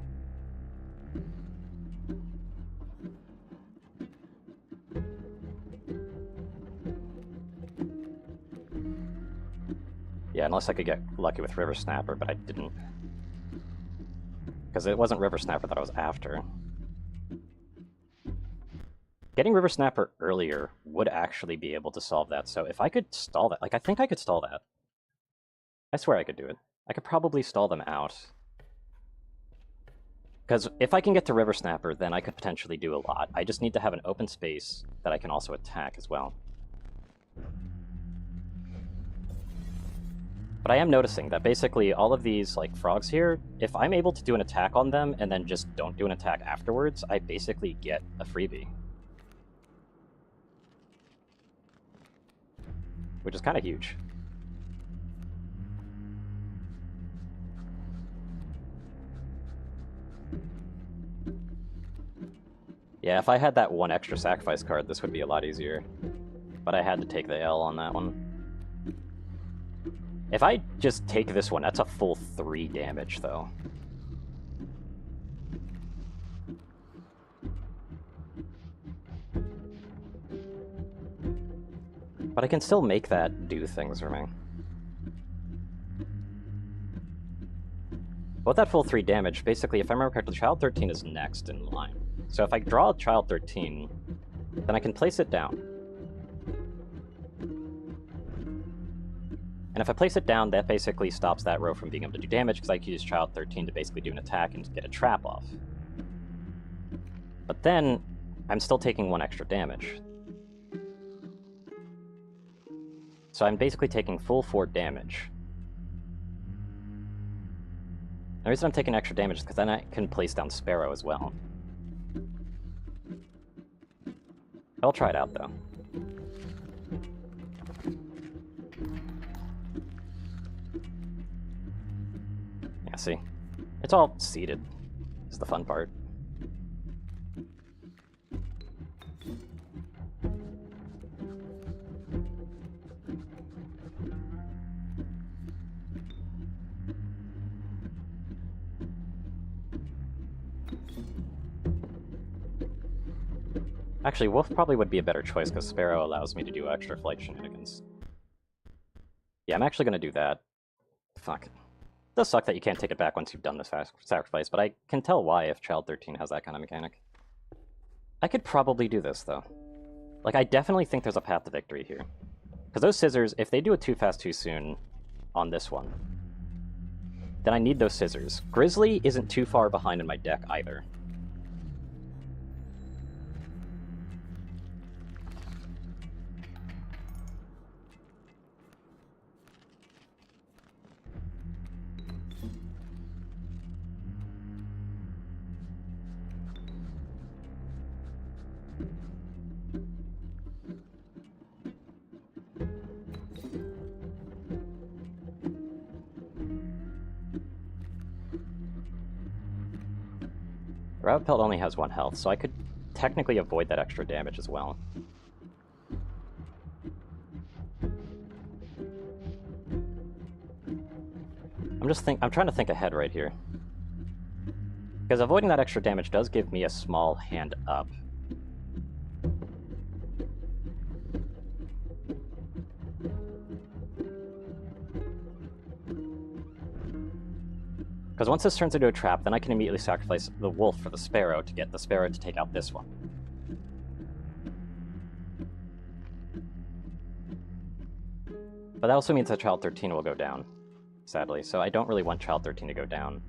Yeah, unless I could get lucky with River Snapper, but I didn't. Because it wasn't River Snapper that I was after. Getting River Snapper earlier would actually be able to solve that, so if I could stall that, like, I think I could stall that. I swear I could do it. I could probably stall them out. Because if I can get to River Snapper, then I could potentially do a lot. I just need to have an open space that I can also attack as well. But I am noticing that basically all of these, like, frogs here, if I'm able to do an attack on them and then just don't do an attack afterwards, I basically get a freebie. Which is kind of huge. Yeah, if I had that 1 extra sacrifice card, this would be a lot easier. But I had to take the L on that one. If I just take this one, that's a full 3 damage, though. But I can still make that do things for me. But with that full 3 damage, basically, if I remember correctly, Child 13 is next in line. So if I draw Child 13, then I can place it down. And if I place it down, that basically stops that row from being able to do damage, because I can use Child 13 to basically do an attack and get a trap off. But then, I'm still taking 1 extra damage. So I'm basically taking full 4 damage. The reason I'm taking extra damage is because then I can place down Sparrow as well. I'll try it out, though. Yeah, see? It's all seated, is the fun part. Actually, Wolf probably would be a better choice, because Sparrow allows me to do extra flight shenanigans. Yeah, I'm actually going to do that. Fuck. It does suck that you can't take it back once you've done this sacrifice, but I can tell why if Child 13 has that kind of mechanic. I could probably do this, though. Like, I definitely think there's a path to victory here. Because those scissors, if they do it too fast too soon on this one, then I need those scissors. Grizzly isn't too far behind in my deck either. Rabbit Pelt only has 1 health, so I could technically avoid that extra damage as well. I'm trying to think ahead right here. Because avoiding that extra damage does give me a small hand up. Because once this turns into a trap, then I can immediately sacrifice the wolf for the sparrow to get the sparrow to take out this one. But that also means that Child 13 will go down, sadly, so I don't really want Child 13 to go down.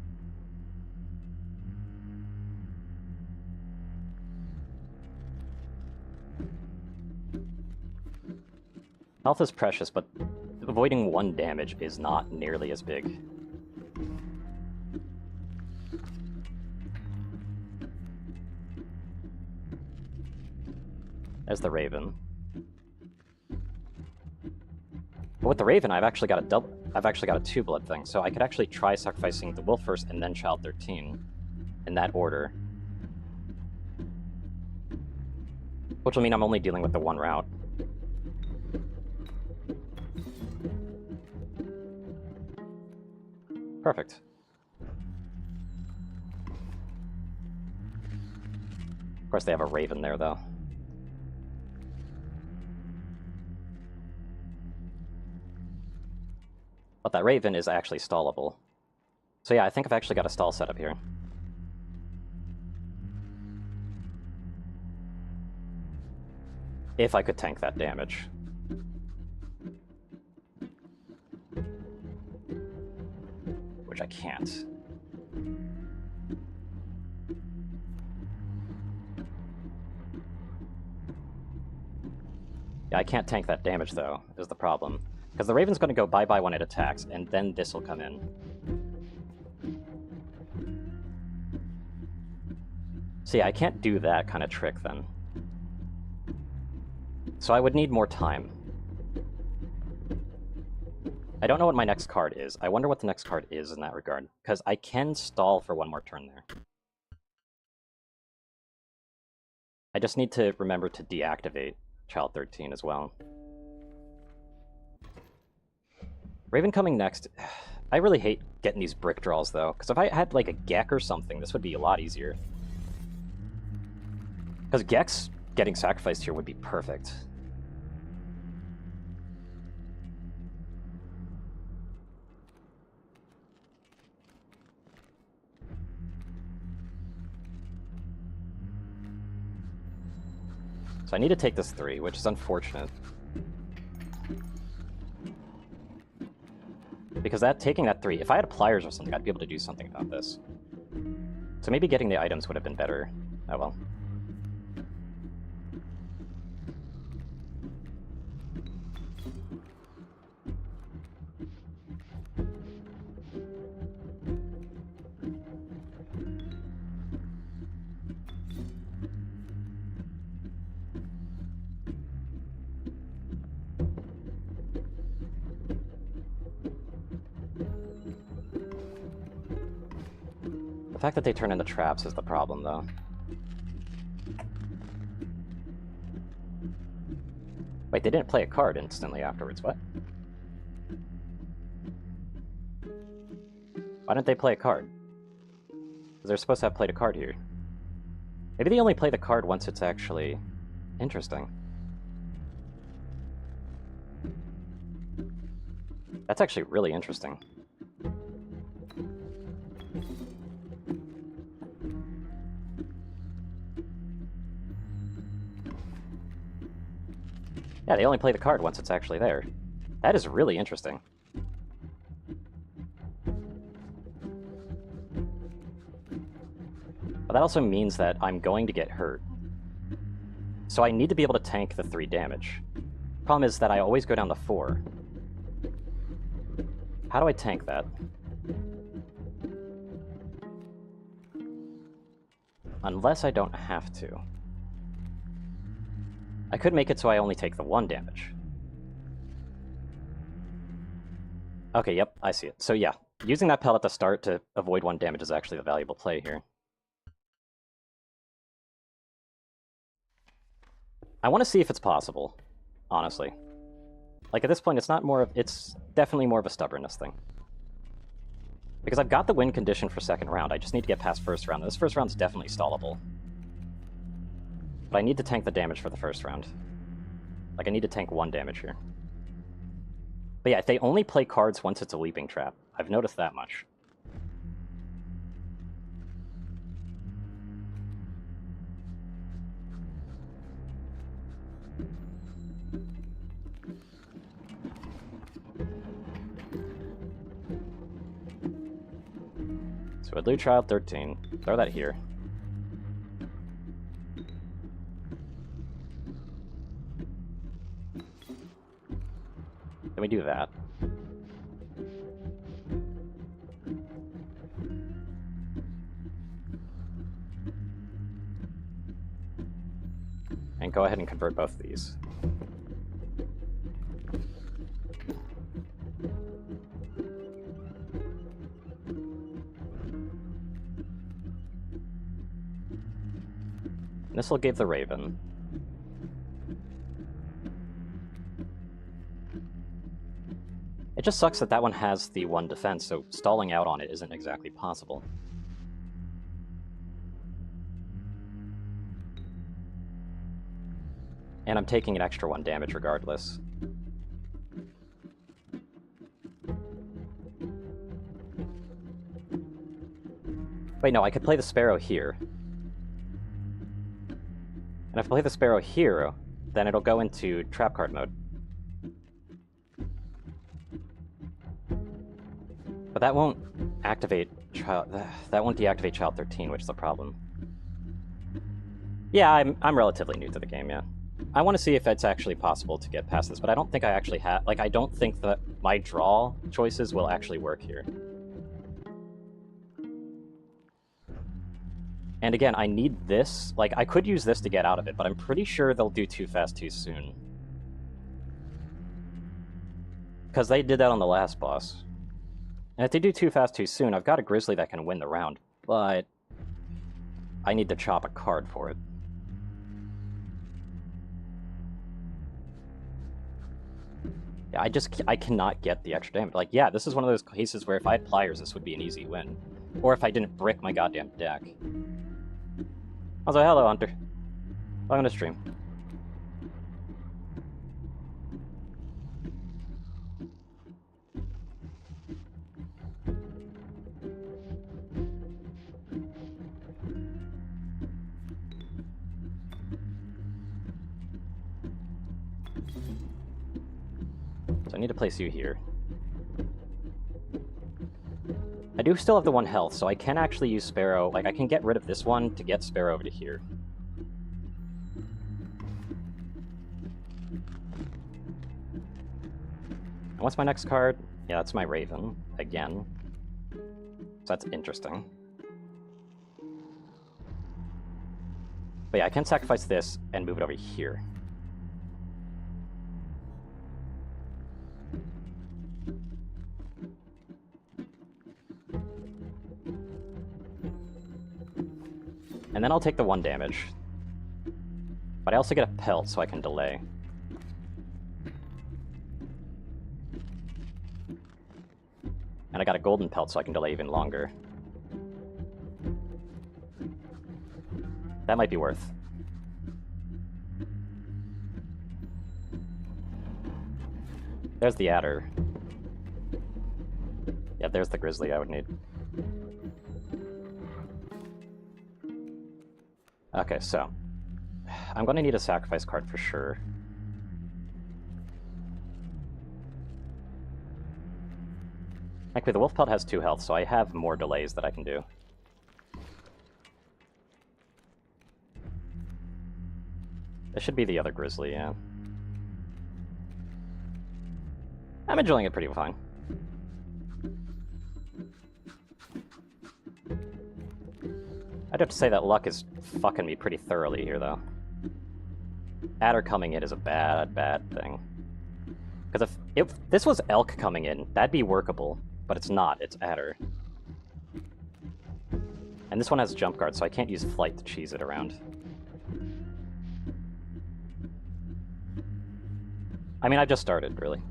Health is precious, but avoiding 1 damage is not nearly as big. There's the Raven. But with the Raven, I've actually got a 2-blood thing, so I could actually try sacrificing the wolf first and then Child 13 in that order. Which will mean I'm only dealing with the 1 route. Perfect. Of course, they have a Raven there, though. But that Raven is actually stallable. So yeah, I think I've actually got a stall set up here. If I could tank that damage. Which I can't. Yeah, I can't tank that damage, though, is the problem. Because the Raven's going to go bye-bye when it attacks, and then this will come in. So yeah, I can't do that kind of trick, then. So I would need more time. I don't know what my next card is. I wonder what the next card is in that regard, because I can stall for 1 more turn there. I just need to remember to deactivate Child 13 as well. Raven coming next. I really hate getting these brick draws, though, because if I had, like, a Gek or something, this would be a lot easier. Because Gek's getting sacrificed here would be perfect. So I need to take this 3, which is unfortunate. Because taking that 3, if I had pliers or something, I'd be able to do something about this. So maybe getting the items would have been better. Oh well. The fact that they turn into traps is the problem, though. Wait, they didn't play a card instantly afterwards, what? Why didn't they play a card? Because they're supposed to have played a card here. Maybe they only play the card once it's actually interesting. That's actually really interesting. Yeah, they only play the card once it's actually there. That is really interesting. But that also means that I'm going to get hurt. So I need to be able to tank the 3 damage. Problem is that I always go down to 4. How do I tank that? Unless I don't have to. I could make it so I only take the 1 damage. Okay, yep, I see it. So yeah, using that pellet to start to avoid 1 damage is actually a valuable play here. I want to see if it's possible, honestly. Like, at this point, it's definitely more of a stubbornness thing. Because I've got the win condition for second round, I just need to get past first round. This first round's definitely stallable. But I need to tank the damage for the first round. Like, I need to tank 1 damage here. But yeah, if they only play cards once it's a leaping trap, I've noticed that much. So a Blue Child 13. Throw that here. Then we do that. And go ahead and convert both of these. This will give the Raven. It just sucks that that one has the 1 defense, so stalling out on it isn't exactly possible. And I'm taking an extra 1 damage regardless. Wait, no, I could play the Sparrow here. And if I play the Sparrow here, then it'll go into trap card mode. But that won't activate that won't deactivate Child 13, which is a problem. Yeah, I'm relatively new to the game, yeah. I want to see if it's actually possible to get past this, but I don't think I actually have... Like, I don't think that my draw choices will actually work here. And again, I need this. Like, I could use this to get out of it, but I'm pretty sure they'll do Too Fast, Too Soon. Because they did that on the last boss. And if they do Too Fast, Too Soon, I've got a Grizzly that can win the round, but I need to chop a card for it. Yeah, I cannot get the extra damage. Like, yeah, this is one of those cases where if I had Pliers, this would be an easy win. Or if I didn't brick my goddamn deck. Also, hello, Hunter. Welcome to stream. So I need to place you here. I do still have the 1 health, so I can actually use Sparrow. Like, I can get rid of this one to get Sparrow over to here. And what's my next card? Yeah, that's my Raven, again. So that's interesting. But yeah, I can sacrifice this and move it over here. And then I'll take the 1 damage. But I also get a pelt, so I can delay. And I got a golden pelt, so I can delay even longer. That might be worth. There's the adder. Yeah, there's the Grizzly I would need. Okay, so I'm going to need a sacrifice card for sure. Actually, the Wolf Pelt has 2 health, so I have more delays that I can do. This should be the other Grizzly, yeah. I'm enjoying it pretty fine. I'd have to say that luck is fucking me pretty thoroughly here, though. Adder coming in is a bad, bad thing. Because if this was Elk coming in, that'd be workable. But it's not, it's Adder. And this one has jump guard, so I can't use Flight to cheese it around. I mean, I've just started, really.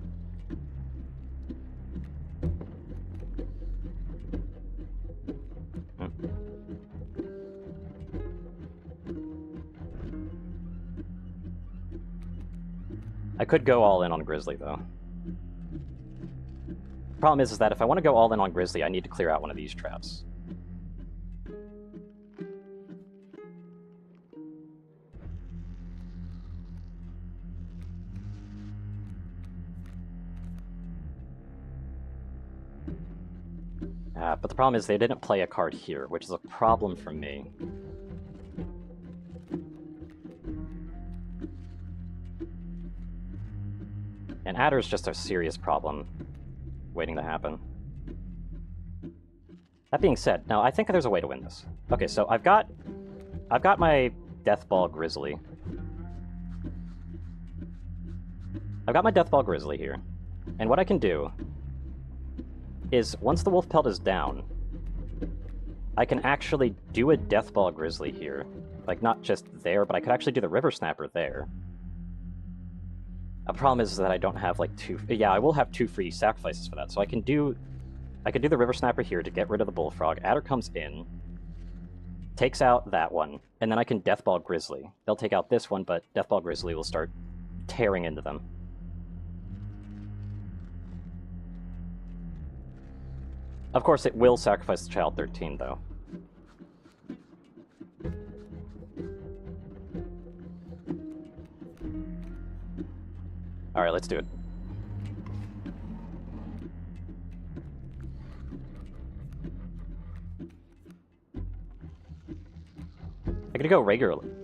could go all in on Grizzly, though. Problem is that if I want to go all in on Grizzly, I need to clear out one of these traps. But the problem is they didn't play a card here, which is a problem for me. And Adder is just a serious problem waiting to happen. That being said, now I think there's a way to win this. Okay, so I've got my Deathball Grizzly. I've got my Deathball Grizzly here. And what I can do is, once the Wolf Pelt is down, I can actually do a Deathball Grizzly here. Like, not just there, but I could actually do the River Snapper there. A problem is that I don't have, like, two... Yeah, I will have 2 free sacrifices for that, so I can do the River Snapper here to get rid of the Bullfrog. Adder comes in, takes out that one, and then I can Deathball Grizzly. They'll take out this one, but Deathball Grizzly will start tearing into them. Of course, it will sacrifice the Child 13, though. Alright, let's do it.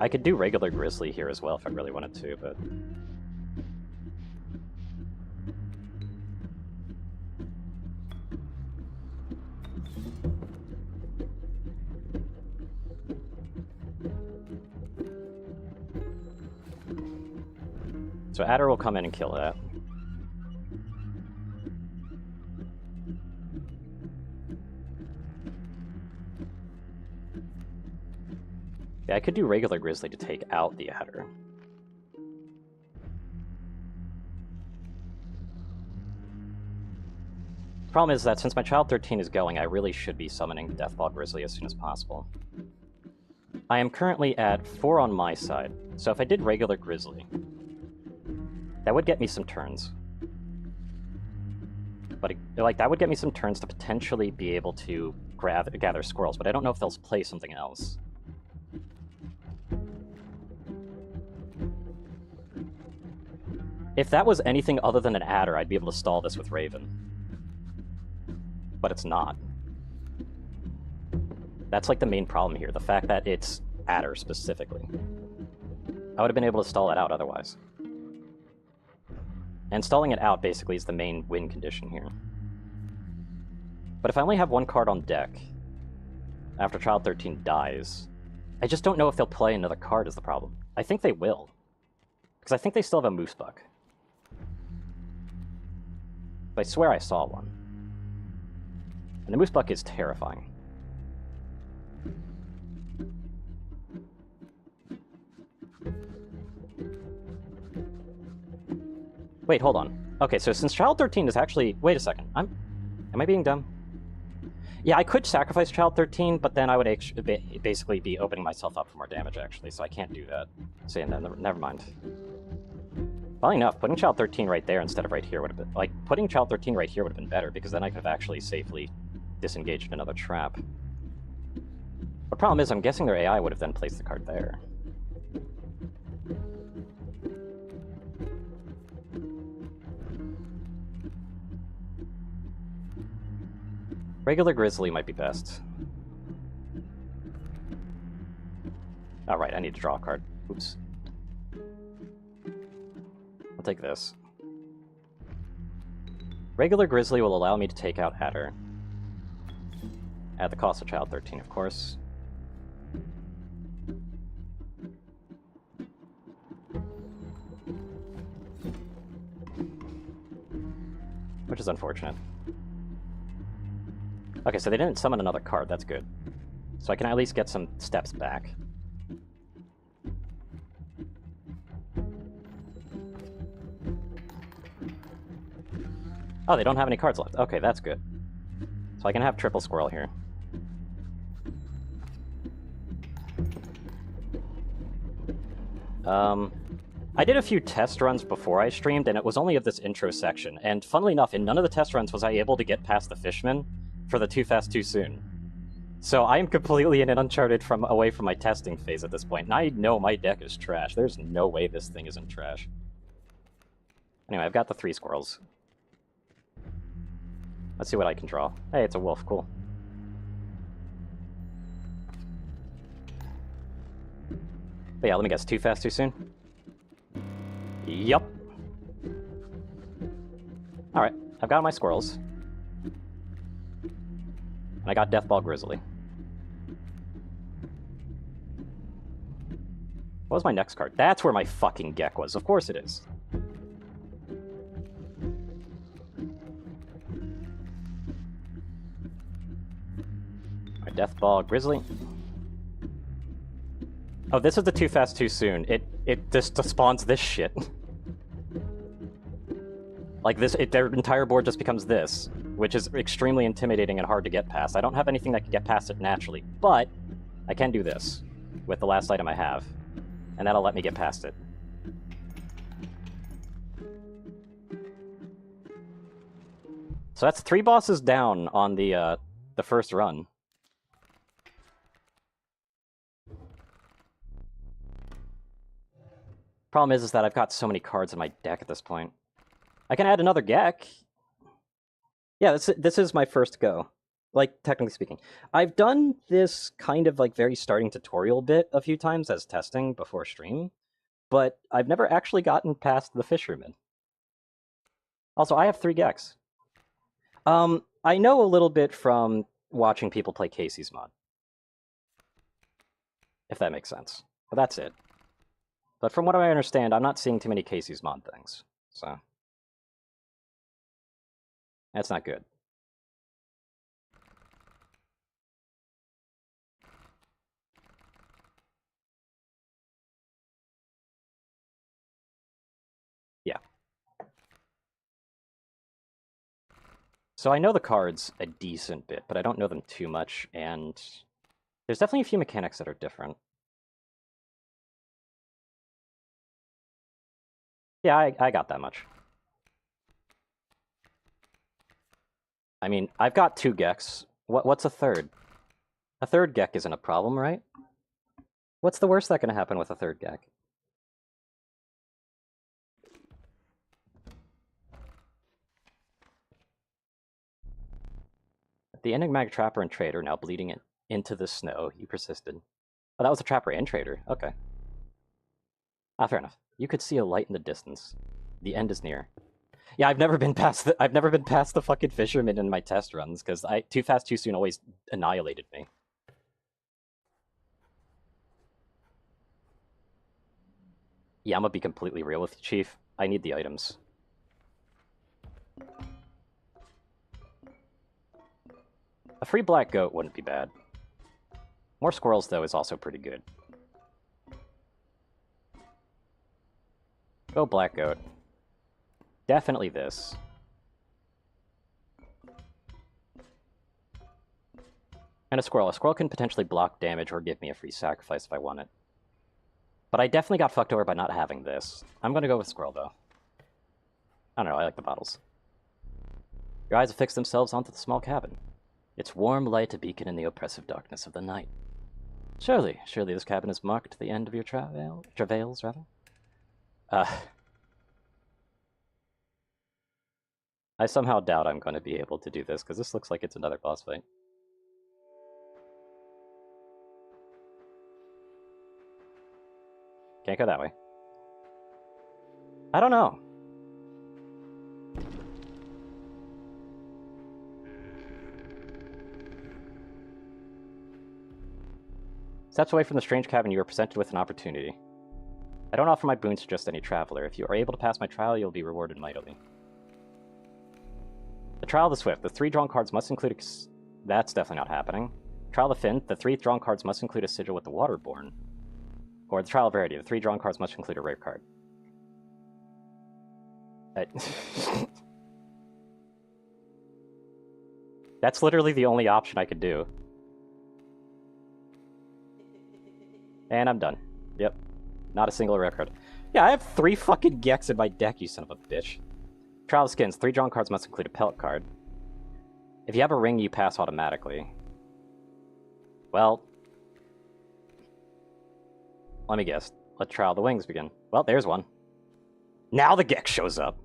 I could do regular Grizzly here as well if I really wanted to, but... So Adder will come in and kill that. Yeah, I could do regular Grizzly to take out the Adder. Problem is that since my Child 13 is going, I really should be summoning Deathball Grizzly as soon as possible. I am currently at 4 on my side, so if I did regular Grizzly, that would get me some turns. But, like, that would get me some turns to potentially be able to gather squirrels, but I don't know if they'll play something else. If that was anything other than an Adder, I'd be able to stall this with Raven. But it's not. That's, like, the main problem here, the fact that it's Adder, specifically. I would have been able to stall it out otherwise. And stalling it out, basically, is the main win condition here. But if I only have 1 card on deck, after Child 13 dies, I just don't know if they'll play another card is the problem. I think they will. Because I think they still have a Moose Buck. But I swear I saw one. And the Moose Buck is terrifying. Wait, hold on. Okay, so since Child 13 is actually... Wait a second. Am I being dumb? Yeah, I could sacrifice Child 13, but then I would basically be opening myself up for more damage, actually, so I can't do that. So yeah, never mind. Funnily enough, putting Child 13 right there instead of right here would have been... Like, putting Child 13 right here would have been better, because then I could have actually safely disengaged another trap. The problem is, I'm guessing their AI would have then placed the card there. Regular Grizzly might be best. Alright, I need to draw a card. Oops. I'll take this. Regular Grizzly will allow me to take out Adder. At the cost of Child 13, of course. Which is unfortunate. Okay, so they didn't summon another card, that's good. So I can at least get some steps back. Oh, they don't have any cards left. Okay, that's good. So I can have triple squirrel here. I did a few test runs before I streamed, and it was only of this intro section. And funnily enough, in none of the test runs was I able to get past the Fishman for the Too Fast Too Soon. So I am completely in an uncharted away from my testing phase at this point, and I know my deck is trash. There's no way this thing isn't trash. Anyway, I've got the 3 squirrels. Let's see what I can draw. Hey, it's a wolf. Cool. But yeah, let me guess. Too Fast Too Soon? Yup. Alright, I've got my squirrels. And I got Deathball Grizzly. What was my next card? That's where my fucking Gek was. Of course it is. My Deathball Grizzly. Oh, this is the Too Fast Too Soon. It just spawns this shit. Like this, their entire board just becomes this, which is extremely intimidating and hard to get past. I don't have anything that can get past it naturally, but I can do this with the last item I have, and that'll let me get past it. So that's 3 bosses down on the first run. Problem is that I've got so many cards in my deck at this point. I can add another Gek. Yeah, this is my first go. Like, technically speaking. I've done this kind of, like, very starting tutorial bit a few times as testing before stream, but I've never actually gotten past the Fisherman. Also, I have 3 Geks. I know a little bit from watching people play Casey's mod. If that makes sense. But that's it. But from what I understand, I'm not seeing too many Casey's mod things, so that's not good. Yeah. So I know the cards a decent bit, but I don't know them too much, and there's definitely a few mechanics that are different. Yeah, I got that much. I mean, I've got 2 Geks. What's a third? A third Gek isn't a problem, right? What's the worst that can happen with a third Gek? The enigmatic trapper and trader now bleeding into the snow. You persisted. Oh, that was a trapper and trader. Okay. Ah, fair enough. You could see a light in the distance. The end is near. Yeah, I've never been past the fucking Fisherman in my test runs, because Too Fast Too Soon always annihilated me. Yeah, I'm gonna be completely real with you, Chief. I need the items. A free black goat wouldn't be bad. More squirrels, though, is also pretty good. Go black goat. Definitely this. And a squirrel. A squirrel can potentially block damage or give me a free sacrifice if I want it. But I definitely got fucked over by not having this. I'm gonna go with squirrel, though. I don't know, I like the bottles. Your eyes affix themselves onto the small cabin. Its warm light a beacon in the oppressive darkness of the night. Surely this cabin is marked the end of your travails, rather? I somehow doubt I'm going to be able to do this, because this looks like it's another boss fight. Can't go that way. I don't know. Steps away from the strange cabin, you are presented with an opportunity. I don't offer my boons to just any traveler. If you are able to pass my trial, you'll be rewarded mightily. The Trial of the Swift. The 3 drawn cards must include That's definitely not happening. Trial of the Finn. The 3 drawn cards must include a sigil with the Waterborn. Or the Trial of Rarity. The 3 drawn cards must include a rare card. That's literally the only option I could do. And I'm done. Yep. Not a single rare card. Yeah, I have 3 fucking Geks in my deck, you son of a bitch. Trial of Skins. 3 drawn cards must include a pellet card. If you have a ring, you pass automatically. Well... let me guess. Let Trial of the Wings begin. Well, there's one. Now the Gex shows up.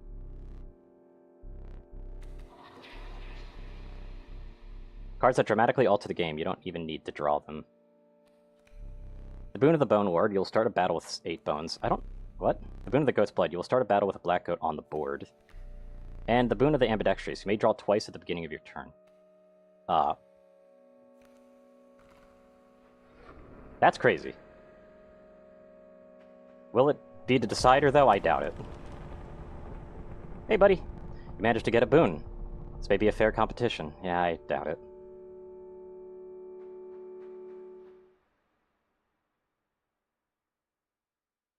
Cards that dramatically alter the game. You don't even need to draw them. The Boon of the Bone Ward. You'll start a battle with 8 bones. I don't... what? The Boon of the Goat's Blood. You will start a battle with a black goat on the board. And the Boon of the Ambidextrous. You may draw twice at the beginning of your turn. That's crazy. Will it be the decider, though? I doubt it. Hey, buddy. You managed to get a boon. This may be a fair competition. Yeah, I doubt it.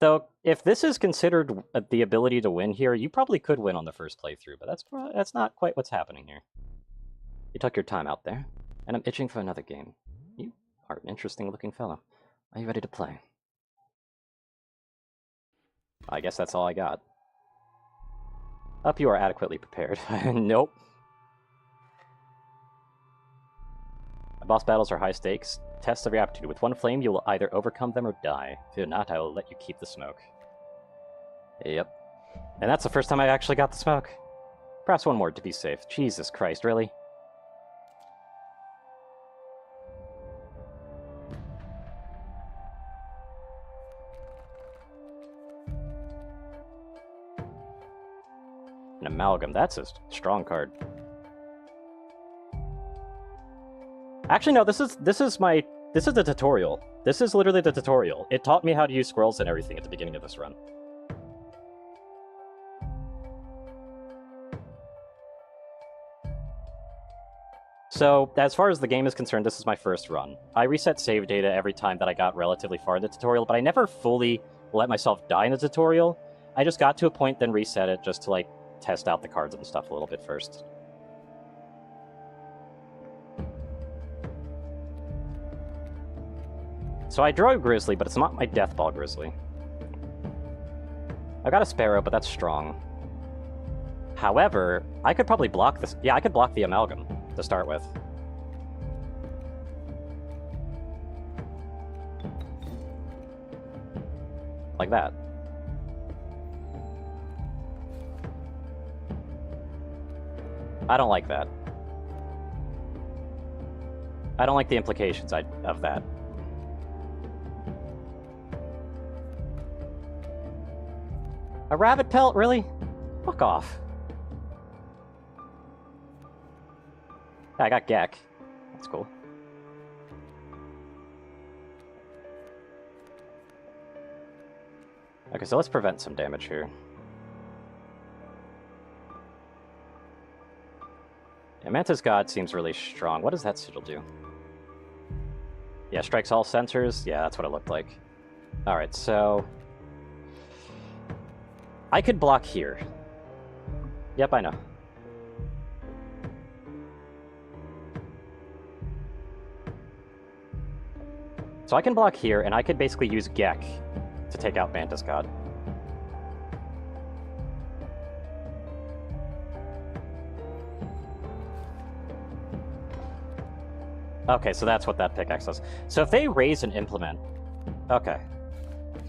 So, if this is considered the ability to win here, you probably could win on the first playthrough, but that's not quite what's happening here. You took your time out there, and I'm itching for another game. You are an interesting-looking fellow. Are you ready to play? I guess that's all I got. Up, you are adequately prepared. Nope. Boss battles are high stakes. Tests of your aptitude. With one flame, you will either overcome them or die. Fear not, I will let you keep the smoke. Yep. And that's the first time I actually got the smoke. Perhaps one more to be safe. Jesus Christ, really? An amalgam. That's a strong card. Actually, no, this is the tutorial. This is literally the tutorial. It taught me how to use squirrels and everything at the beginning of this run. So, as far as the game is concerned, this is my first run. I reset save data every time that I got relatively far in the tutorial, but I never fully let myself die in the tutorial. I just got to a point, then reset it just to, like, test out the cards and stuff a little bit first. So I drew a Grizzly, but it's not my Death Ball Grizzly. I got a Sparrow, but that's strong. However, I could probably block this. Yeah, I could block the Amalgam to start with. Like that. I don't like that. I don't like the implications of that. A rabbit pelt? Really? Fuck off. Yeah, I got Gek. That's cool. Okay, so let's prevent some damage here. Yeah, Manta's God seems really strong. What does that sigil do? Yeah, strikes all sensors. Yeah, that's what it looked like. Alright, so... I could block here. Yep, I know. So I can block here, and I could basically use Gek to take out Mantis God. Okay, so that's what that pickaxe does. So if they raise an implement... Okay.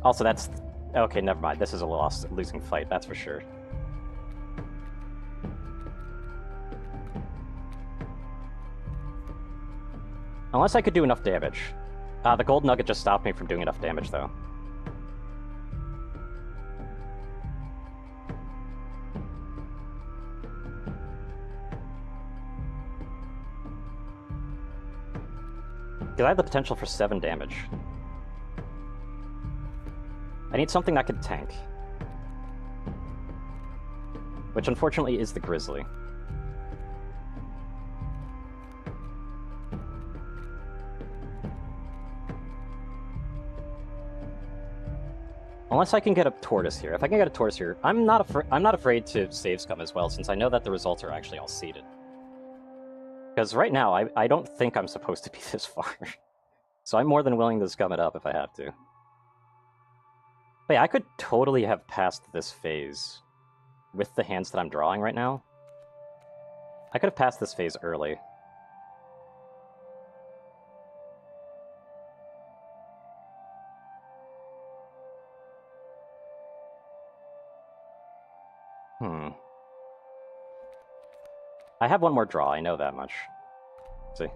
Also, that's... Okay, never mind. This is a losing fight, that's for sure. Unless I could do enough damage. The gold nugget just stopped me from doing enough damage, though. Because I have the potential for 7 damage. I need something that could tank. Which unfortunately is the Grizzly. Unless I can get a Tortoise here. If I can get a Tortoise here, I'm not afraid to save scum as well, since I know that the results are actually all seeded. Because right now, I don't think I'm supposed to be this far. So I'm more than willing to scum it up if I have to. Wait, I could totally have passed this phase with the hands that I'm drawing right now. I could have passed this phase early. I have one more draw, I know that much. See?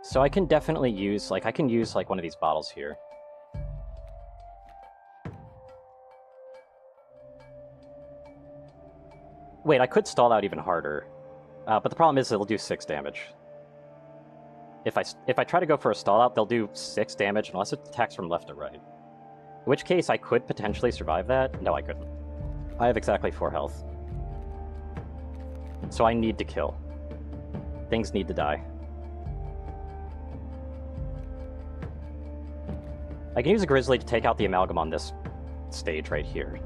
So I can definitely use, like, I can use, like, one of these bottles here. Wait, I could stall out even harder. But the problem is it'll do 6 damage. If I try to go for a stall out, they'll do 6 damage unless it attacks from left to right. In which case, I could potentially survive that. No, I couldn't. I have exactly 4 health. So I need to kill. Things need to die. I can use a Grizzly to take out the Amalgam on this stage right here.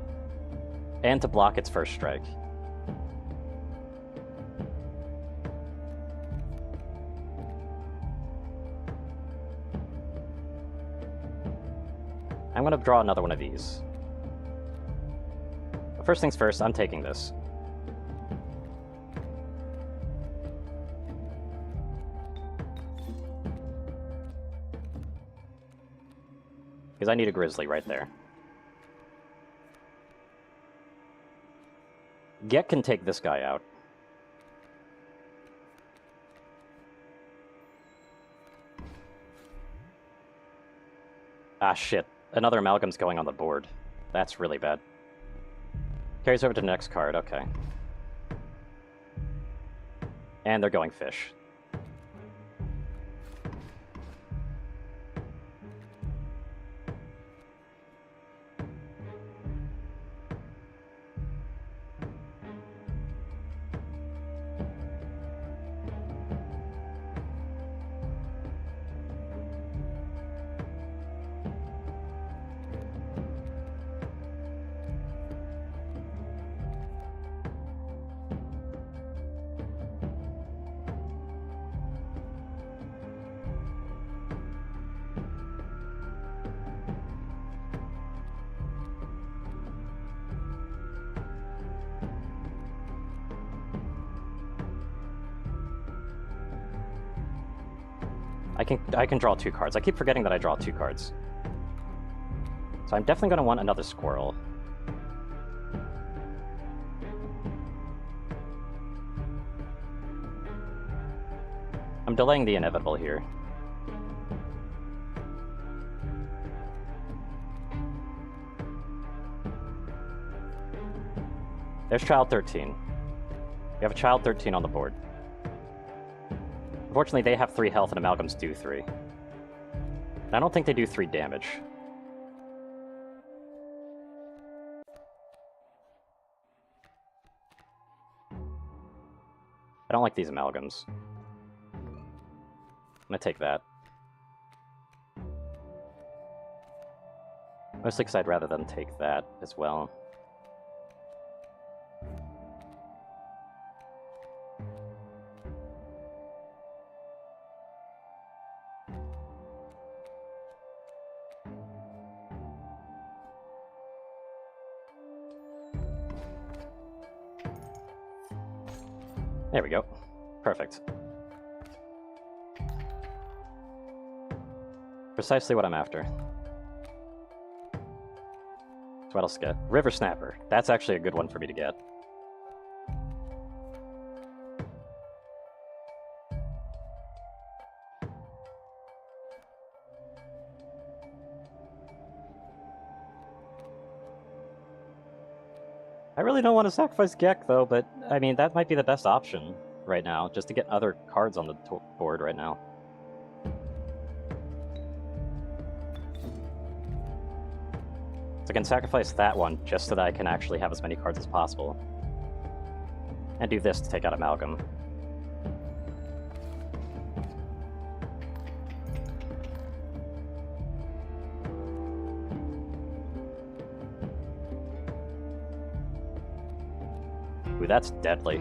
And to block its first strike. I'm going to draw another one of these. But first things first, I'm taking this. Because I need a Grizzly right there. Gek can take this guy out. Ah, shit. Another Amalgam's going on the board. That's really bad. Carries over to the next card, okay. And they're going fish. I can draw 2 cards. I keep forgetting that I draw 2 cards. So I'm definitely going to want another squirrel. I'm delaying the inevitable here. There's Child 13. We have a Child 13 on the board. Unfortunately, they have 3 health and Amalgams do 3. And I don't think they do 3 damage. I don't like these Amalgams. I'm gonna take that. Mostly because I'd rather them take that as well. There we go. Perfect. Precisely what I'm after. So what else get? River Snapper. That's actually a good one for me to get. I really don't want to sacrifice Gek, though, but, I mean, that might be the best option right now, just to get other cards on the board right now. So I can sacrifice that one, just so that I can actually have as many cards as possible. And do this to take out Amalgam. Ooh, that's deadly.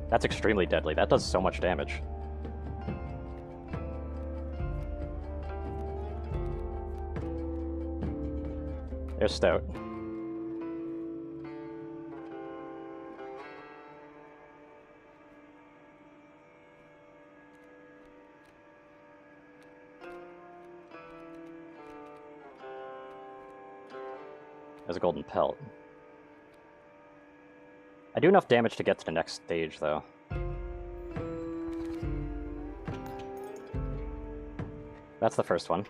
That's extremely deadly. That does so much damage. There's Stout. There's a golden pelt. I do enough damage to get to the next stage, though. That's the first one.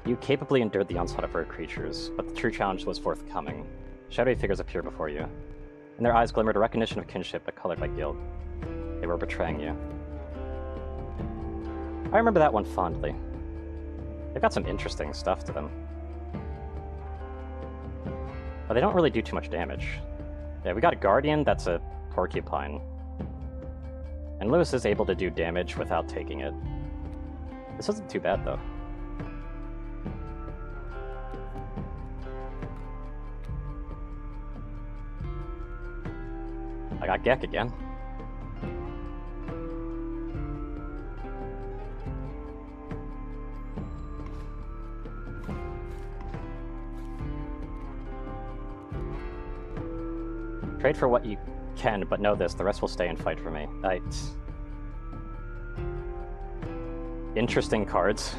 You capably endured the onslaught of bird creatures, but the true challenge was forthcoming. Shadowy figures appear before you. In their eyes glimmered a recognition of kinship, but colored by guilt. They were betraying you. I remember that one fondly. They've got some interesting stuff to them. But they don't really do too much damage. Yeah, we got a Guardian that's a Porcupine. And Lewis is able to do damage without taking it. This isn't too bad, though. I got Gek again. Trade for what you can, but know this, the rest will stay and fight for me. Interesting cards.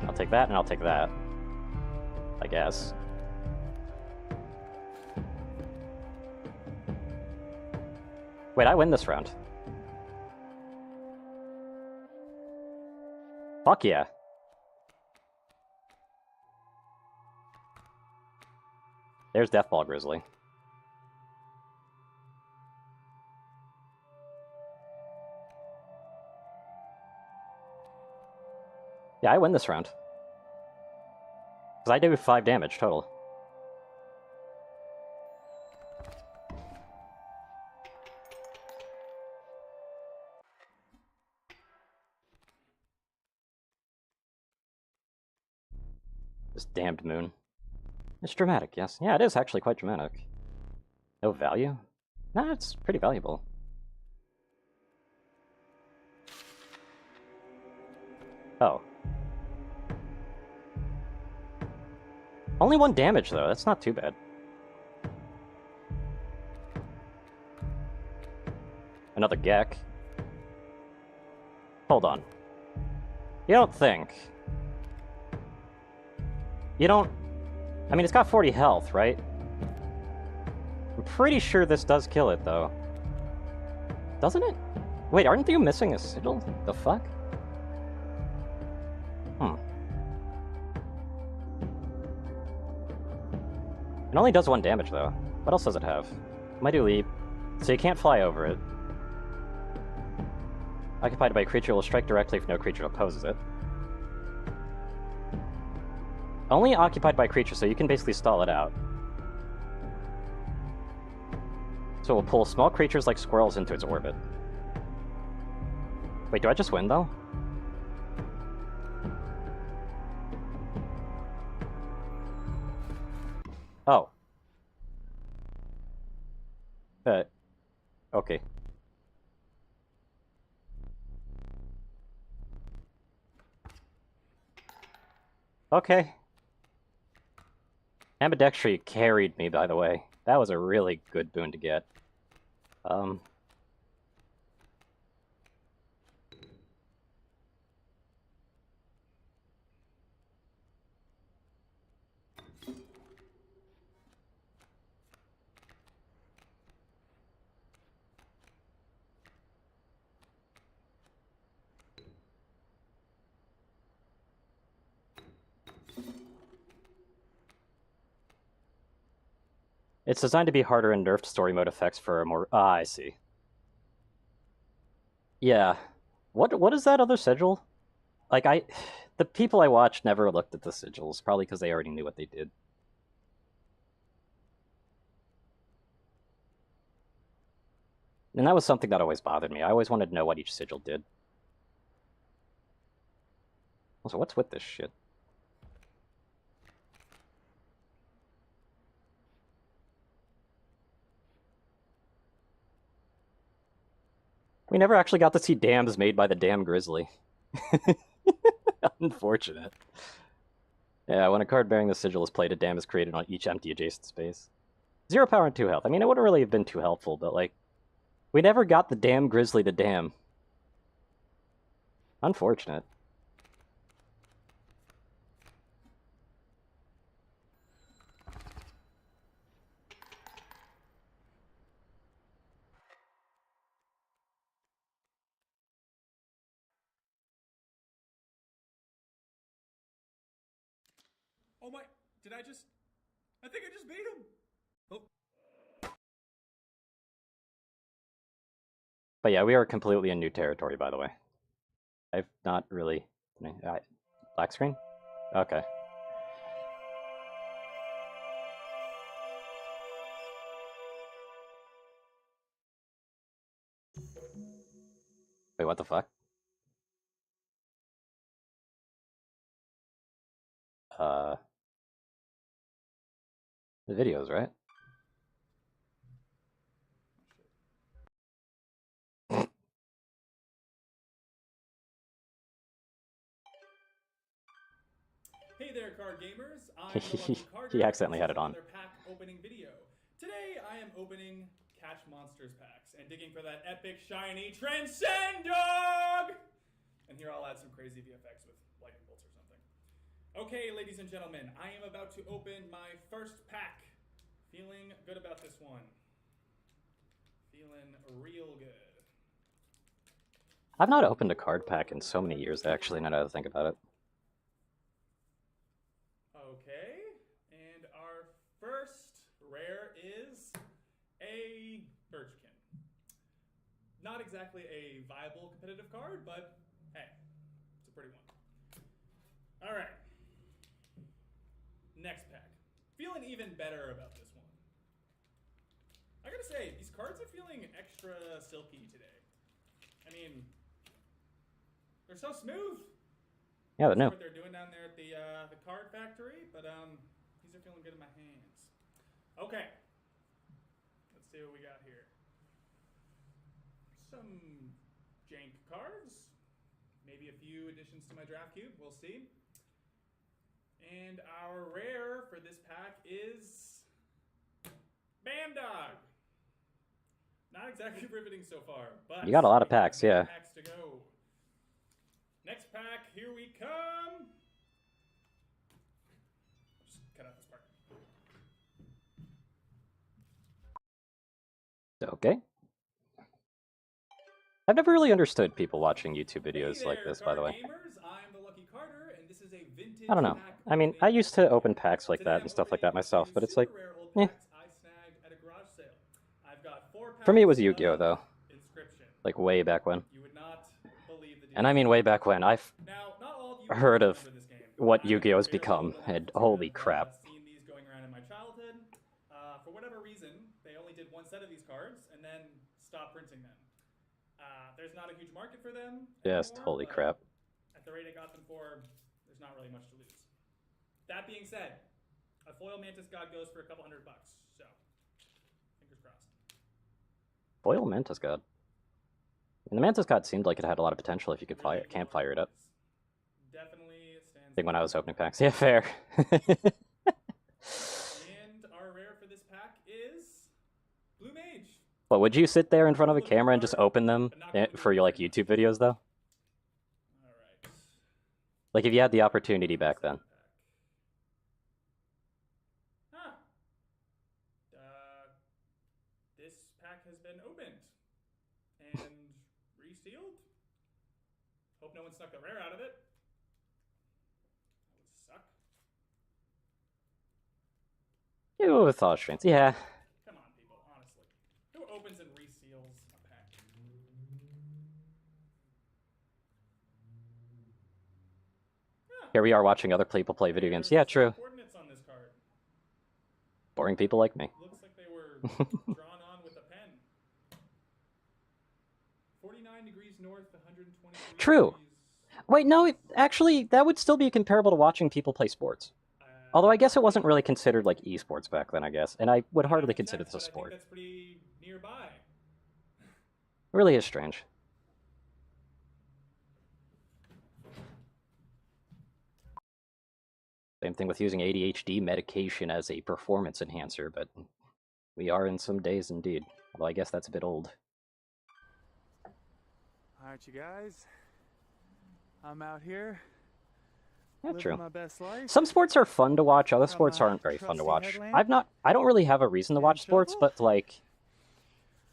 I'll take that, and I'll take that. I guess. Wait, I win this round. Fuck yeah. There's Deathball Grizzly. Yeah, I win this round. Because I do 5 damage total. This damned moon. It's dramatic, yes. Yeah, it is actually quite dramatic. No value? Nah, it's pretty valuable. Oh. Only 1 damage, though. That's not too bad. Another Gek. Hold on. You don't think... You don't... I mean, it's got 40 health, right? I'm pretty sure this does kill it, though. Doesn't it? Wait, aren't you missing a sigil? The fuck? It only does 1 damage, though. What else does it have? Mighty Leap. So you can't fly over it. Occupied by a creature will strike directly if no creature opposes it. Only occupied by a creature, so you can basically stall it out. So it will pull small creatures like squirrels into its orbit. Wait, do I just win, though? Oh. Okay. Okay. Ambidextry carried me, by the way. That was a really good boon to get. It's designed to be harder and nerfed story mode effects for a more... Ah, I see. Yeah. What is that other sigil? Like, the people I watched never looked at the sigils, probably because they already knew what they did. And that was something that always bothered me. I always wanted to know what each sigil did. Also, what's with this shit? We never actually got to see dams made by the damn Grizzly. Unfortunate. Yeah, when a card bearing the sigil is played, a dam is created on each empty adjacent space. 0 power and 2 health. I mean, it wouldn't really have been too helpful, but, like, we never got the damn Grizzly to dam. Unfortunate. Oh my, I think I just beat him. Oh. But yeah, we are completely in new territory, by the way. I've not really... black screen? Okay. Wait, what the fuck? The videos, right? Hey there, card gamers. I'm the Lucky Carter. He accidentally had This it is on. another pack opening video. Today I am opening Catch Monsters packs and digging for that epic shiny Transcend Dog. And here I'll add some crazy VFX with lightning bolts or something. Okay, ladies and gentlemen, I am about to open my first pack. Feeling good about this one. Feeling real good. I've not opened a card pack in so many years, actually, now that I think about it. Okay, and our first rare is a Birchkin. Not exactly a viable competitive card, but hey, it's a pretty one. All right, next pack. Feeling even better about this one. I gotta say, these cards are feeling extra silky today. I mean, they're so smooth. Yeah, they're new. What they're doing down there at the card factory, but these are feeling good in my hands. Okay, let's see what we got here. Some jank cards, maybe a few additions to my draft cube. We'll see. And our rare for this pack is Bandog. Not exactly riveting so far, but You got a lot of packs, yeah. Packs to go. Next pack, here we come. Just cut out this part. Okay. I've never really understood people watching YouTube videos like this, by the way. Gamers, I'm the Lucky Carter, and this is a vintage I don't know. I mean, I used to open packs like that and stuff like that myself, but it's like, eh. I snagged at a garage sale. I've got 4 packs. For me, it was Yu-Gi-Oh, though. Inscryption. Like, way back when. You would not believe the deal. And I mean way back when. I've Now, not all of you heard of remember this game. what I'm Yu-Gi-Oh has very become, old enough and to holy have, crap. Seen these going around in my childhood. For whatever reason, they only did one set of these cards and then stopped printing them. There's not a huge market for them Just anymore, holy but crap. at the rate I got them for, there's not really much to lose. That being said, a foil Mantis God goes for a couple $100, so fingers crossed. Foil Mantis God. And the Mantis God seemed like it had a lot of potential if you could Really campfire it up. Definitely stands. I think when I was opening packs. Yeah, fair. And our rare for this pack is Blue Mage. But would you sit there in front of a camera and just open them for your, like, YouTube videos, though? Alright. Like, if you had the opportunity back then. Huh. This pack has been opened. And resealed. Hope no one snuck the rare out of it. That would suck. Yeah, with thought strings. Yeah. Come on, people, honestly. Who opens and reseals a pack? Here we are watching other people play video games. Yeah, true. Coordinates on this card. Boring people like me. Looks like they were drawn on with a pen. degrees north, 123 True. degrees. Wait, no, actually, that would still be comparable to watching people play sports. Although I guess it wasn't really considered like esports back then, I guess, and I would hardly consider this a but I think sport. that's pretty nearby. It really is strange. Same thing with using ADHD medication as a performance enhancer, but we are in some days indeed. Although I guess that's a bit old. Alright, you guys. I'm out here. Yeah, living true. my best life. Some sports are fun to watch, other From sports a aren't very fun to trusty watch. headlamp I don't really have a reason to watch and sports, shovel? but like,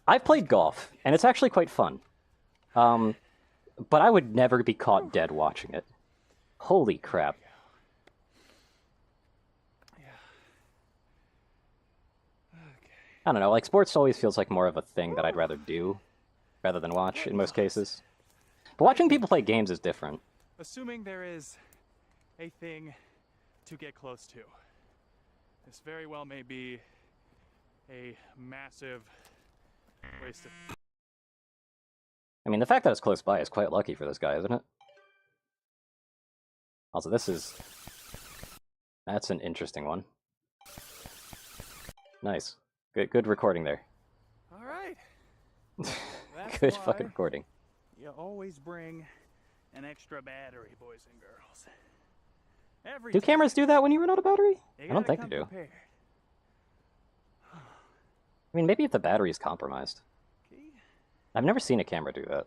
I've played golf, and it's actually quite fun. But I would never be caught dead watching it. Holy crap. I don't know, like, sports always feels like more of a thing that I'd rather do, rather than watch, in most cases. But watching people play games is different. Assuming there is a thing to get close to. This very well may be a massive waste of... I mean, the fact that it's close by is quite lucky for this guy, isn't it? Also, that's an interesting one. Nice. Good recording there. Alright. Good fucking recording. You always bring an extra battery, boys and girls. Every Do cameras do that when you run out of battery? You I don't gotta think come they do. prepared. I mean, maybe if the battery is compromised. Okay. I've never seen a camera do that.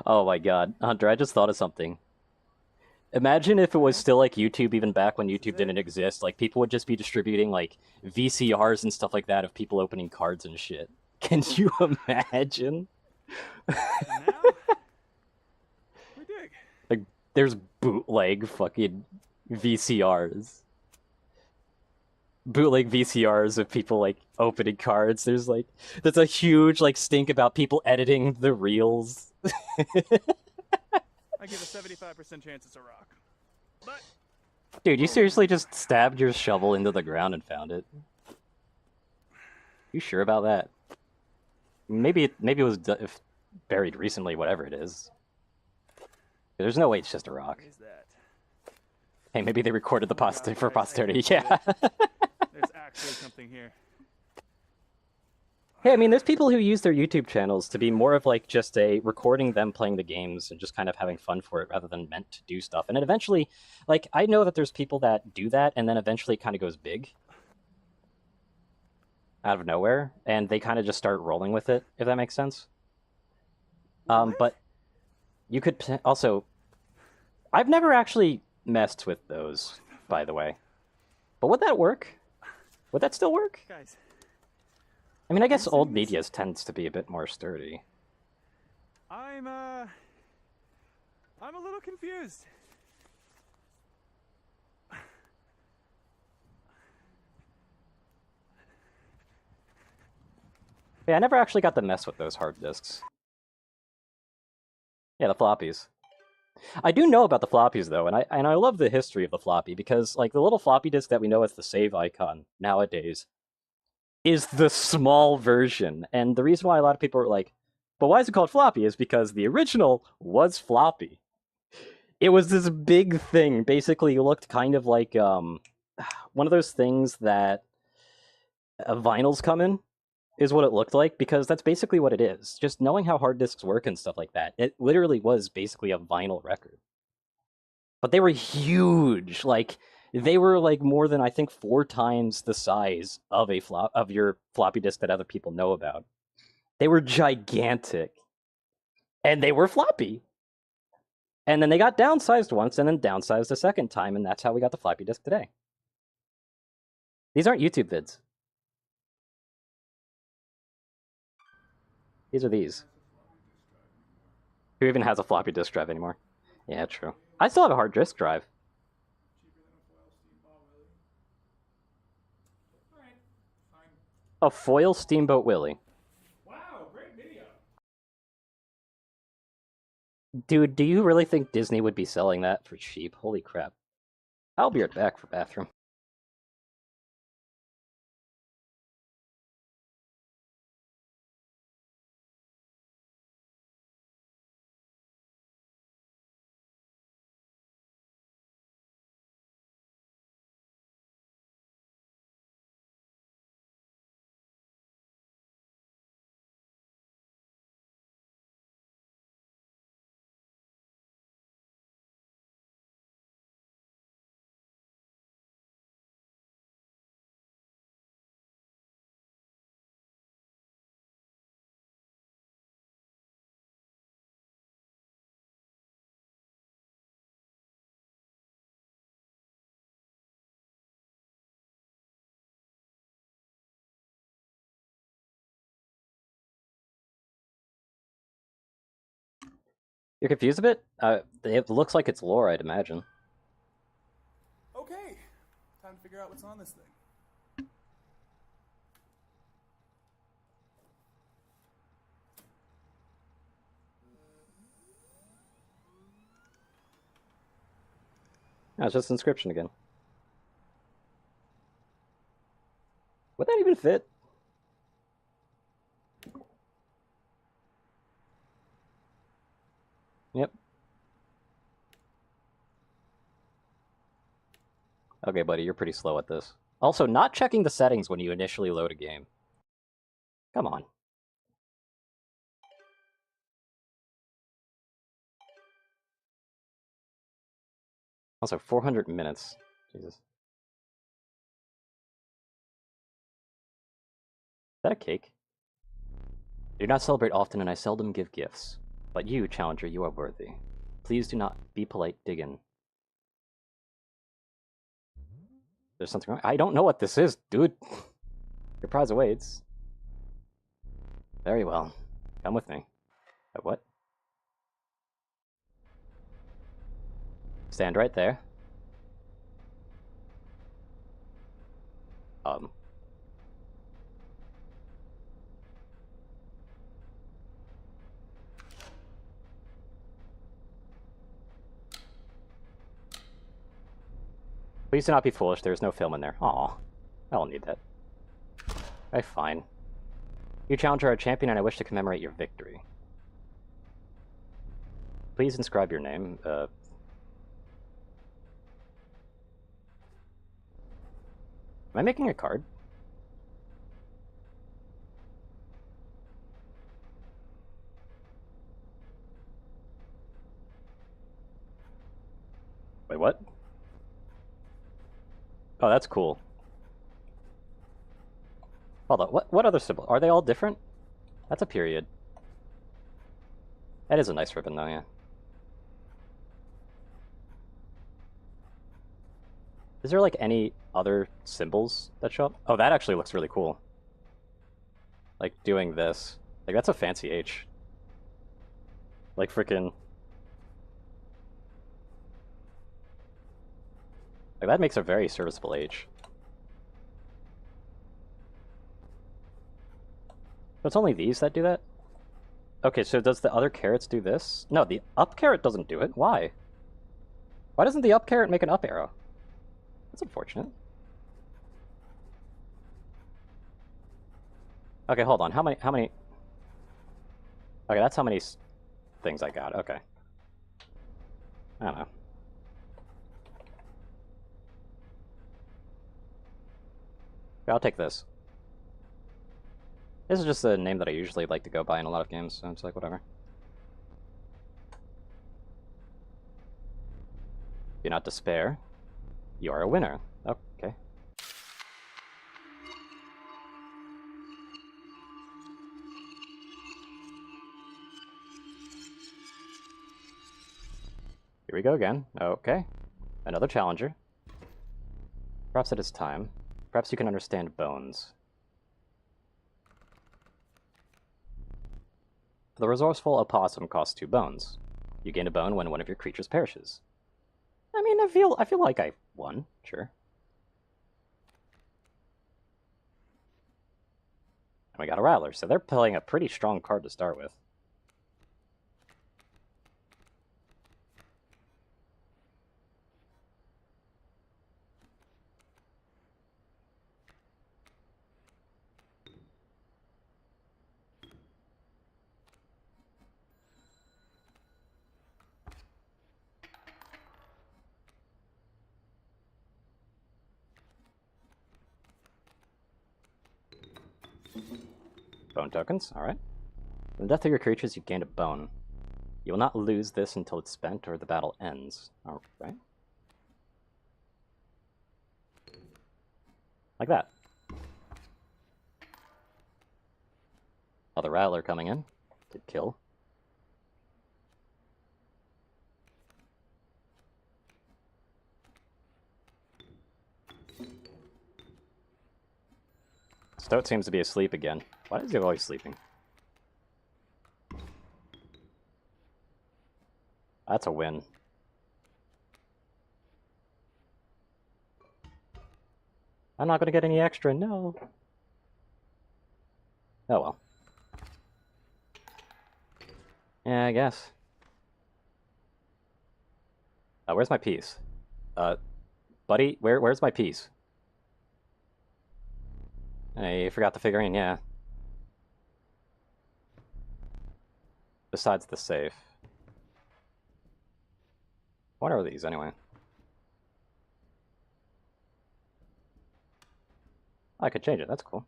Oh my god, Hunter, I just thought of something. Imagine if it was still like YouTube even back when YouTube didn't exist. Like, people would just be distributing like VCRs and stuff like that of people opening cards and shit. Can you imagine? And now, we dig. Like, there's bootleg fucking VCRs. Bootleg VCRs of people like opening cards. There's a huge like stink about people editing the reels. I give a 75% chance it's a rock. But Dude, you seriously just stabbed your shovel into the ground and found it? You sure about that? Maybe it was buried recently, whatever it is. There's no way it's just a rock. what is that? Hey, maybe they recorded the Oh my God, for guys, I posterity. can Yeah. There's actually something here. Hey, I mean, there's people who use their YouTube channels to be more of like just a recording them playing the games and just kind of having fun for it rather than meant to do stuff. And it eventually, like, I know that there's people that do that and then eventually it kind of goes big out of nowhere, and they kind of just start rolling with it, if that makes sense. But you could also... I've never actually messed with those, by the way. But would that work? Would that still work? Guys, I mean, I guess you old seeing this? media tends to be a bit more sturdy. I'm a little confused. Yeah, I never actually got to mess with those hard disks. Yeah, the floppies. I do know about the floppies though, and I love the history of the floppy because like the little floppy disk that we know as the save icon nowadays is the small version. And the reason why a lot of people are like, but why is it called floppy is because the original was floppy. It was this big thing. Basically, it looked kind of like one of those things that vinyls come in, is what it looked like, because that's basically what it is. Just knowing how hard disks work and stuff like that, it literally was basically a vinyl record. But they were huge. Like, they were like more than, I think, 4 times the size of your floppy disk that other people know about. They were gigantic. And they were floppy. And then they got downsized once and then downsized a second time, and that's how we got the floppy disk today. These aren't YouTube vids. These are these. Who even has a floppy disk drive anymore? Yeah, true. I still have a hard disk drive. A foil Steamboat Willie. Wow, great video. Dude, do you really think Disney would be selling that for cheap? Holy crap. I'll be right back for bathroom. You're confused a bit? It looks like it's lore, I'd imagine. Okay, time to figure out what's on this thing. No, it's just Inscryption again. Would that even fit? Yep. Okay, buddy, you're pretty slow at this. Also, not checking the settings when you initially load a game. Come on. Also, 400 minutes. Jesus. Is that a cake? I do not celebrate often, and I seldom give gifts. But you, Challenger, you are worthy. Please do not be polite, dig in. There's something wrong. I don't know what this is, dude. Your prize awaits. Very well. Come with me. What? Stand right there. Please do not be foolish. There's no film in there. Aw. I don't need that. Okay, fine. You, Challenger, are a champion, and I wish to commemorate your victory. Please inscribe your name. Am I making a card? Wait, what? Oh, that's cool. Hold on, what other symbol? Are they all different? That's a period. That is a nice ribbon, though, yeah. Is there, like, any other symbols that show up? Oh, that actually looks really cool. Like, doing this. Like, that's a fancy H. Like, frickin'... Like, that makes a very serviceable H. So it's only these that do that? Okay, so does the other carrots do this? No, the up carrot doesn't do it. Why? Why doesn't the up carrot make an up arrow? That's unfortunate. Okay, hold on. How many... Okay, that's how many things I got. Okay. I don't know. Okay, I'll take this. This is just a name that I usually like to go by in a lot of games, so it's like, whatever. Do not despair. You are a winner. Okay. Here we go again. Okay. Another challenger. Perhaps it is time. Perhaps you can understand bones. The resourceful opossum costs 2 bones. You gain a bone when one of your creatures perishes. I mean, I feel like I won, sure. And we got a Rattler, so they're playing a pretty strong card to start with. Bone tokens, alright. On the death of your creatures, you've gained a bone. You will not lose this until it's spent or the battle ends. Alright. Like that. Another Rattler coming in. Did kill. Stoat seems to be asleep again. Why is he always sleeping? That's a win. I'm not gonna get any extra, no. Oh well. Yeah, I guess. Where's my piece? Buddy, where's my piece? I forgot the figurine, yeah. Besides the safe. What are these, anyway? I could change it, that's cool.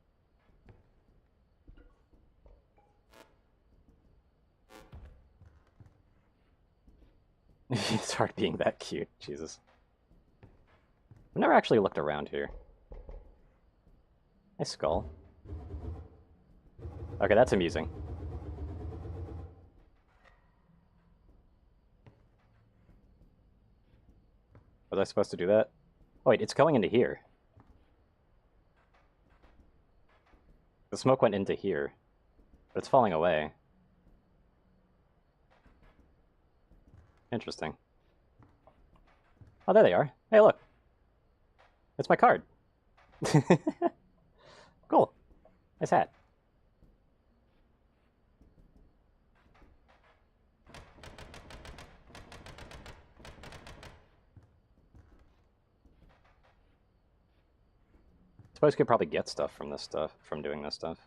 It's hard being that cute, Jesus. I've never actually looked around here. Nice skull. Okay, that's amusing. Was I supposed to do that? Oh wait, it's going into here. The smoke went into here, but it's falling away. Interesting. Oh, there they are. Hey, look. It's my card. Cool. Nice hat. Suppose you could probably get stuff from this stuff, from doing this stuff.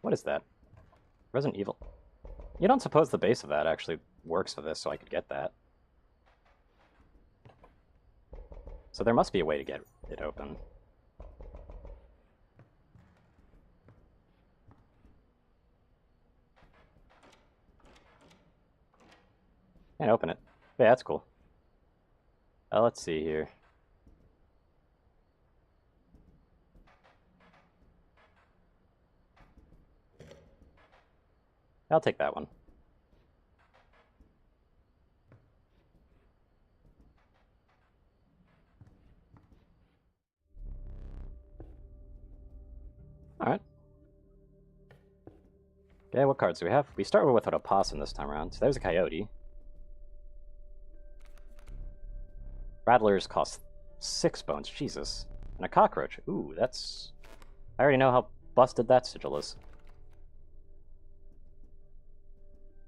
What is that? Resident Evil. You don't suppose the base of that actually works for this, so I could get that. So there must be a way to get it open. Can't open it. Yeah, that's cool. Let's see here. I'll take that one. Alright. Okay, what cards do we have? We start with an opossum this time around. So there's a coyote. Rattlers cost 6 bones, Jesus. And a cockroach. Ooh, that's... I already know how busted that sigil is.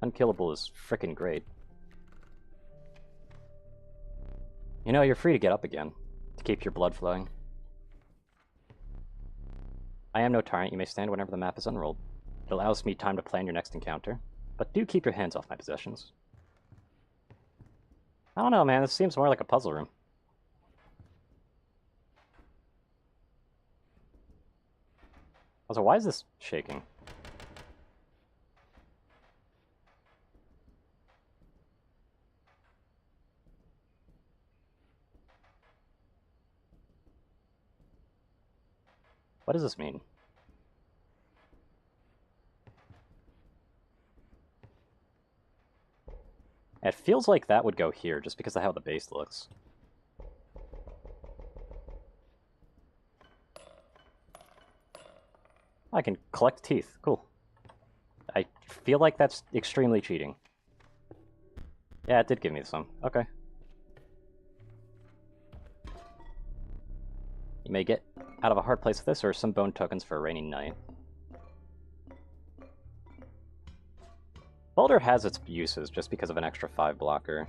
Unkillable is frickin' great. You know, you're free to get up again, to keep your blood flowing. I am no tyrant, you may stand whenever the map is unrolled. It allows me time to plan your next encounter, but do keep your hands off my possessions. I don't know, man, this seems more like a puzzle room. Also, why is this shaking? What does this mean? It feels like that would go here, just because of how the base looks. I can collect teeth. Cool. I feel like that's extremely cheating. Yeah, it did give me some. Okay. You may get out of a hard place with this, or some bone tokens for a rainy night. Boulder has its uses just because of an extra 5 blocker.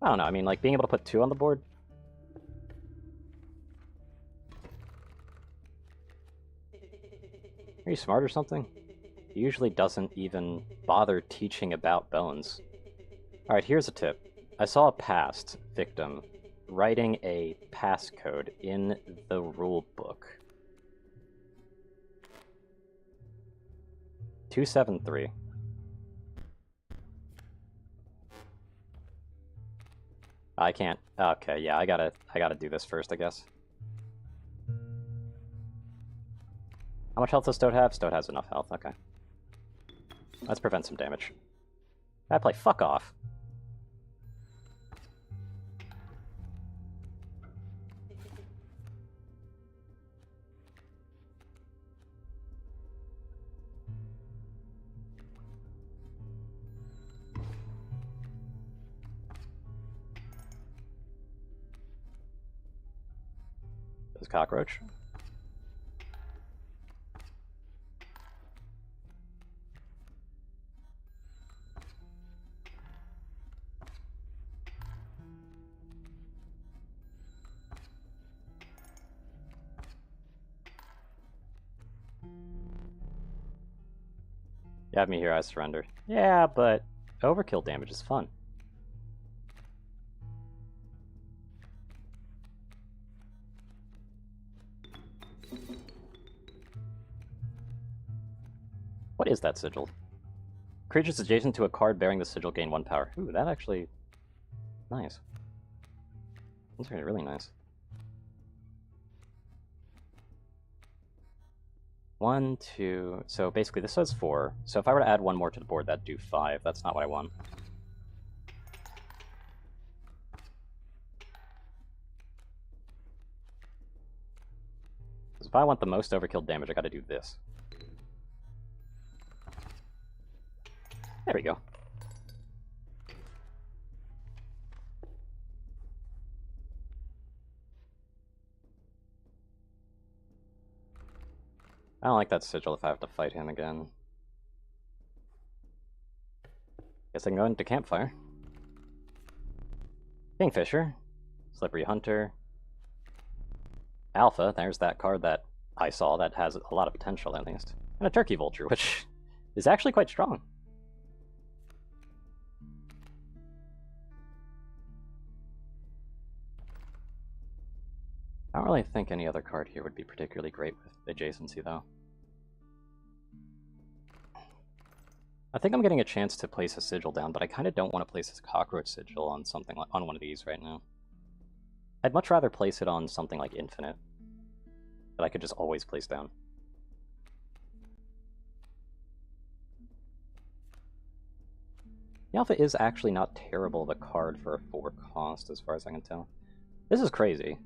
I don't know, I mean, like, being able to put 2 on the board? Are you smart or something? He usually doesn't even bother teaching about bones. Alright, here's a tip. I saw a past victim writing a passcode in the rule book. 273. I can't. Okay, yeah, I gotta do this first, I guess. How much health does Stoat have? Stoat has enough health, okay. Let's prevent some damage. Bad play, fuck off. cockroach. You have me here, I surrender. Yeah, but overkill damage is fun. What is that sigil? Creatures adjacent to a card bearing the sigil gain 1 power. Ooh, that actually... nice. That's really, really nice. 1, 2... So basically this says 4. So if I were to add 1 more to the board, that'd do 5. That's not what I want. Because if I want the most overkill damage, I gotta do this. There we go. I don't like that sigil if I have to fight him again. Guess I can go into Campfire. Kingfisher. Slippery Hunter. Alpha, there's that card that I saw that has a lot of potential at least. And a Turkey Vulture, which is actually quite strong. I don't really think any other card here would be particularly great with adjacency, though. I think I'm getting a chance to place a sigil down, but I kind of don't want to place this cockroach sigil on something like, on one of these right now. I'd much rather place it on something like Infinite, that I could just always place down. The Alpha is actually not terrible of a card for a 4 cost, as far as I can tell. This is crazy.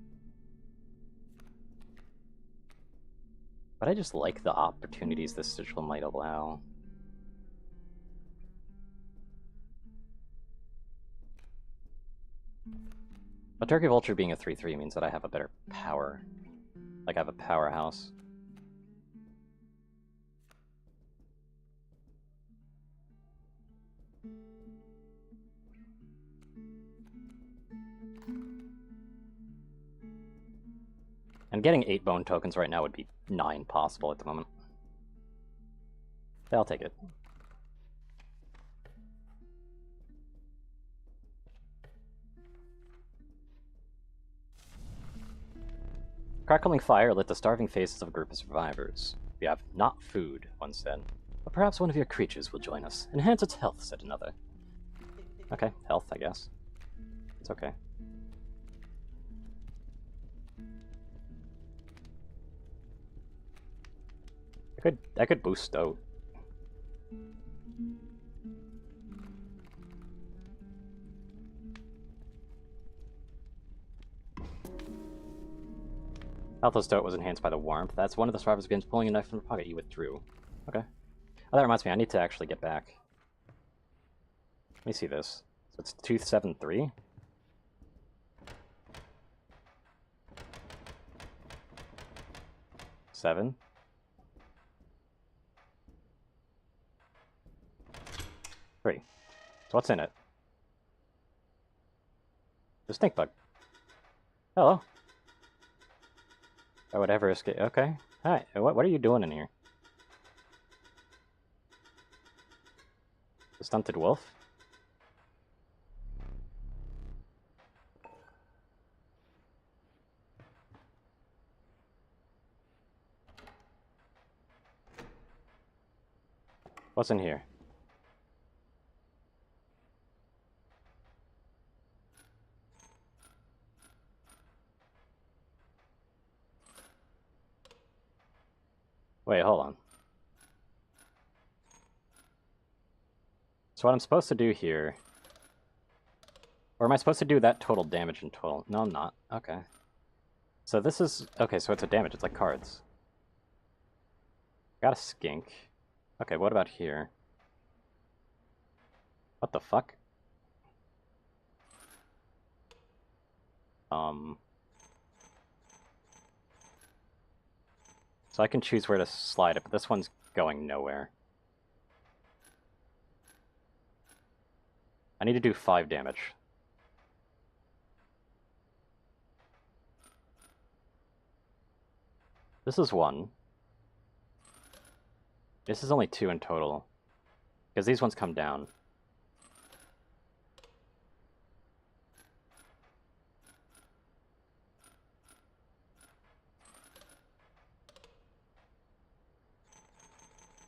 But I just like the opportunities this sigil might allow. A Turkey Vulture being a 3/3 means that I have a better power. Like, I have a powerhouse. And getting 8 bone tokens right now would be 9 possible at the moment. Yeah, I'll take it. Crackling fire lit the starving faces of a group of survivors. We have not food, one said. But perhaps one of your creatures will join us. Enhance its health, said another. Okay, health, I guess. It's okay. I could boost Stoat. Health of Stoat was enhanced by the warmth. That's one of the survivors begins pulling a knife from her pocket. You withdrew. Okay. Oh, that reminds me. I need to actually get back. Let me see this. So it's 273. Seven. Three. So what's in it? The stink bug. Hello. Or whatever escape. Okay. Hi. What are you doing in here? The stunted wolf? What's in here? Wait, hold on. So what I'm supposed to do here... Or am I supposed to do that total damage in total? No, I'm not. Okay. So this is... Okay, so it's a damage. It's like cards. Got a skink. Okay, what about here? What the fuck? So I can choose where to slide it, but this one's going nowhere. I need to do 5 damage. This is 1. This is only 2 in total. Because these ones come down.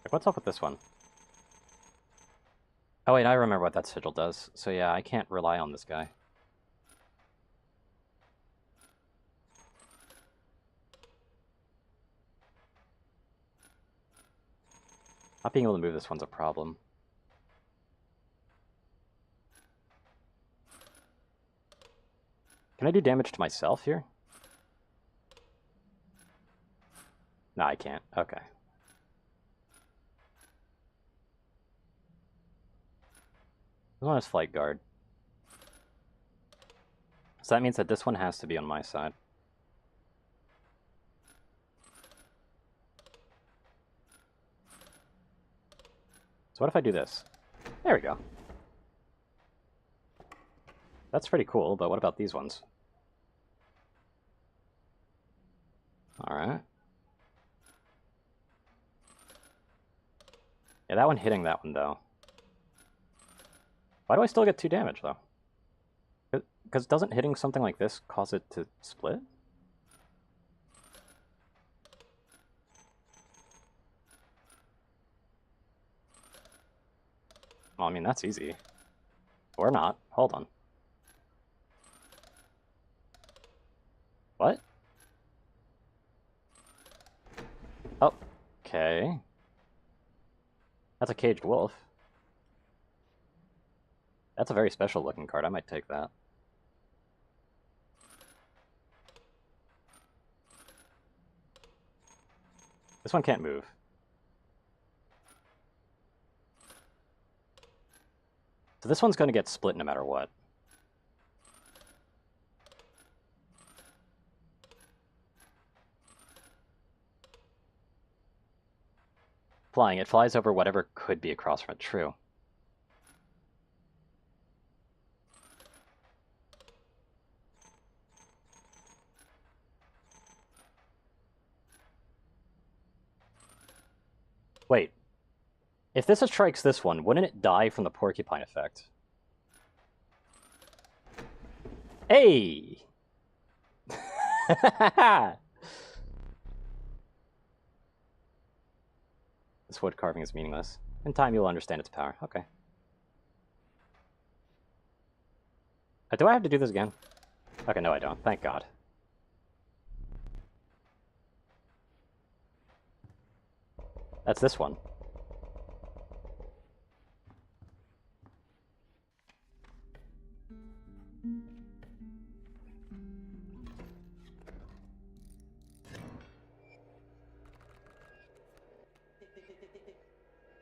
Like, what's up with this one? Oh wait, I remember what that sigil does. So yeah, I can't rely on this guy. Not being able to move this one's a problem. Can I do damage to myself here? No, I can't. Okay. This one has Flight Guard. So that means that this one has to be on my side. So what if I do this? There we go. That's pretty cool, but what about these ones? Alright. Yeah, that one hitting that one, though. Why do I still get 2 damage, though? Because doesn't hitting something like this cause it to split? Well, I mean, that's easy. Or not. Hold on. What? Oh, okay. That's a caged wolf. That's a very special looking card. I might take that. This one can't move. So this one's going to get split no matter what. Flying. It flies over whatever could be across from it. True. Wait. If this strikes this one, wouldn't it die from the porcupine effect? Hey! This wood carving is meaningless. In time, you'll understand its power. Okay. Do I have to do this again? Okay, no I don't. Thank God. That's this one.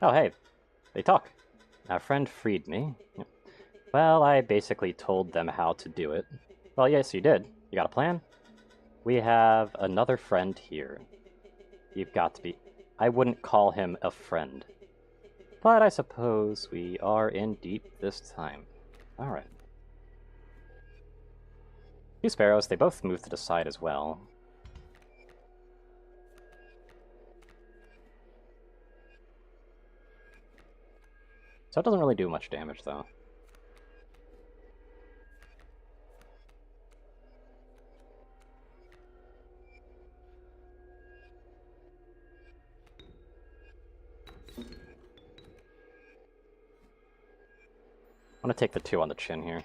Oh, hey. They talk. Our friend freed me. Well, I basically told them how to do it. Well, yes, you did. You got a plan? We have another friend here. You've got to be... I wouldn't call him a friend. But I suppose we are in deep this time. Alright. 2 sparrows, they both move to the side as well. So it doesn't really do much damage, though. I'm gonna take the 2 on the chin here.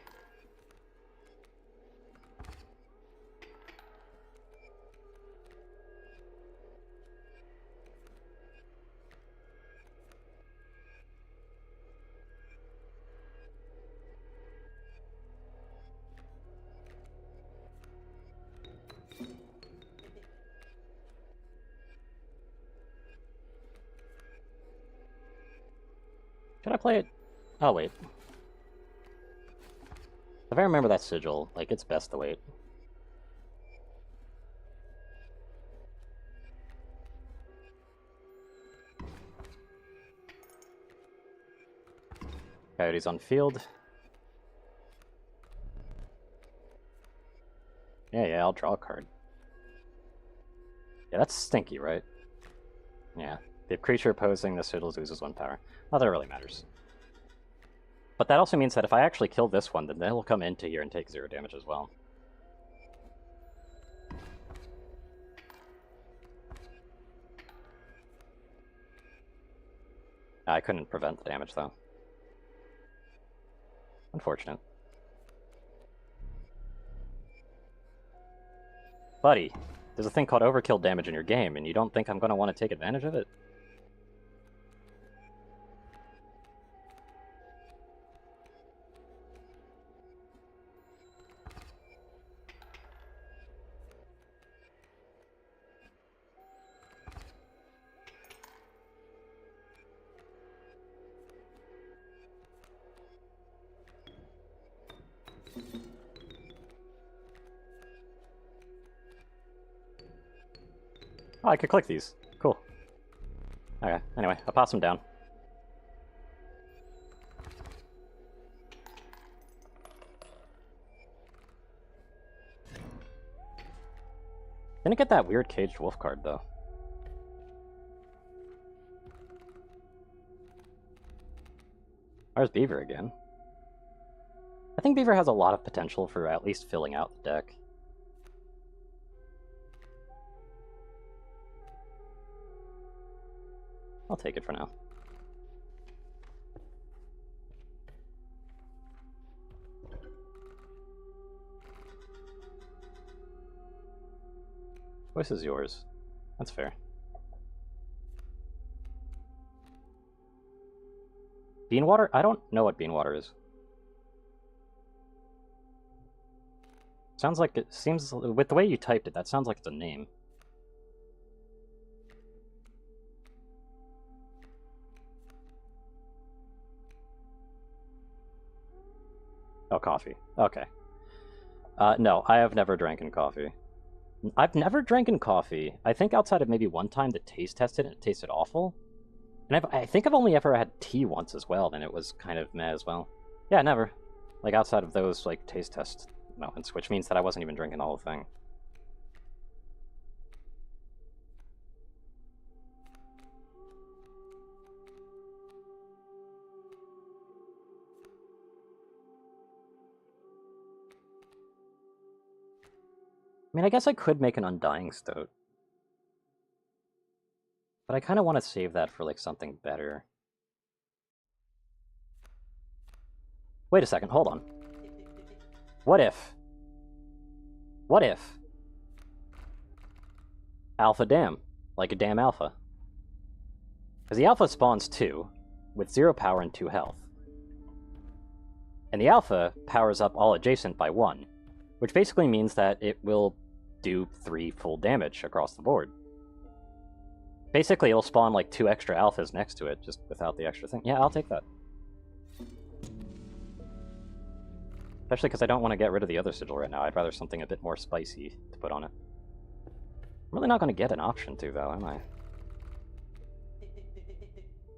Should I play it? Oh, wait. If I remember that sigil, like, it's best to wait. Coyote's on field. Yeah, I'll draw a card. Yeah, that's stinky, right? Yeah. The creature opposing this fiddle loses 1 power. Not that it really matters. But that also means that if I actually kill this one, then they'll come into here and take 0 damage as well. I couldn't prevent the damage, though. Unfortunate. Buddy, there's a thing called overkill damage in your game, and you don't think I'm going to want to take advantage of it? Oh, I could click these. Cool. Okay, anyway, I'll pass them down. Didn't get that weird caged wolf card, though. There's Beaver again. I think Beaver has a lot of potential for at least filling out the deck. I'll take it for now. Choice is yours. That's fair. Beanwater? I don't know what Beanwater is. Sounds like it seems, with the way you typed it, that sounds like it's a name. Oh, coffee. Okay. No, I have never drank coffee. I've never drank coffee. I think outside of maybe one time the taste tested it, it tasted awful. And I think I've only ever had tea once as well, and it was kind of meh as well. Yeah, never. Like, outside of those, like, taste test moments, which means that I wasn't even drinking the whole thing. I mean, I guess I could make an Undying Stoat. But I kind of want to save that for, like, something better. Wait a second, hold on. What if? What if? Alpha Dam. Like a Dam Alpha. Because the Alpha spawns 2, with 0 power and 2 health. And the Alpha powers up all adjacent by 1, which basically means that it will do 3 full damage across the board. Basically, it'll spawn like 2 extra alphas next to it, just without the extra thing. Yeah, I'll take that. Especially because I don't want to get rid of the other sigil right now. I'd rather something a bit more spicy to put on it. I'm really not going to get an option to, though, am I?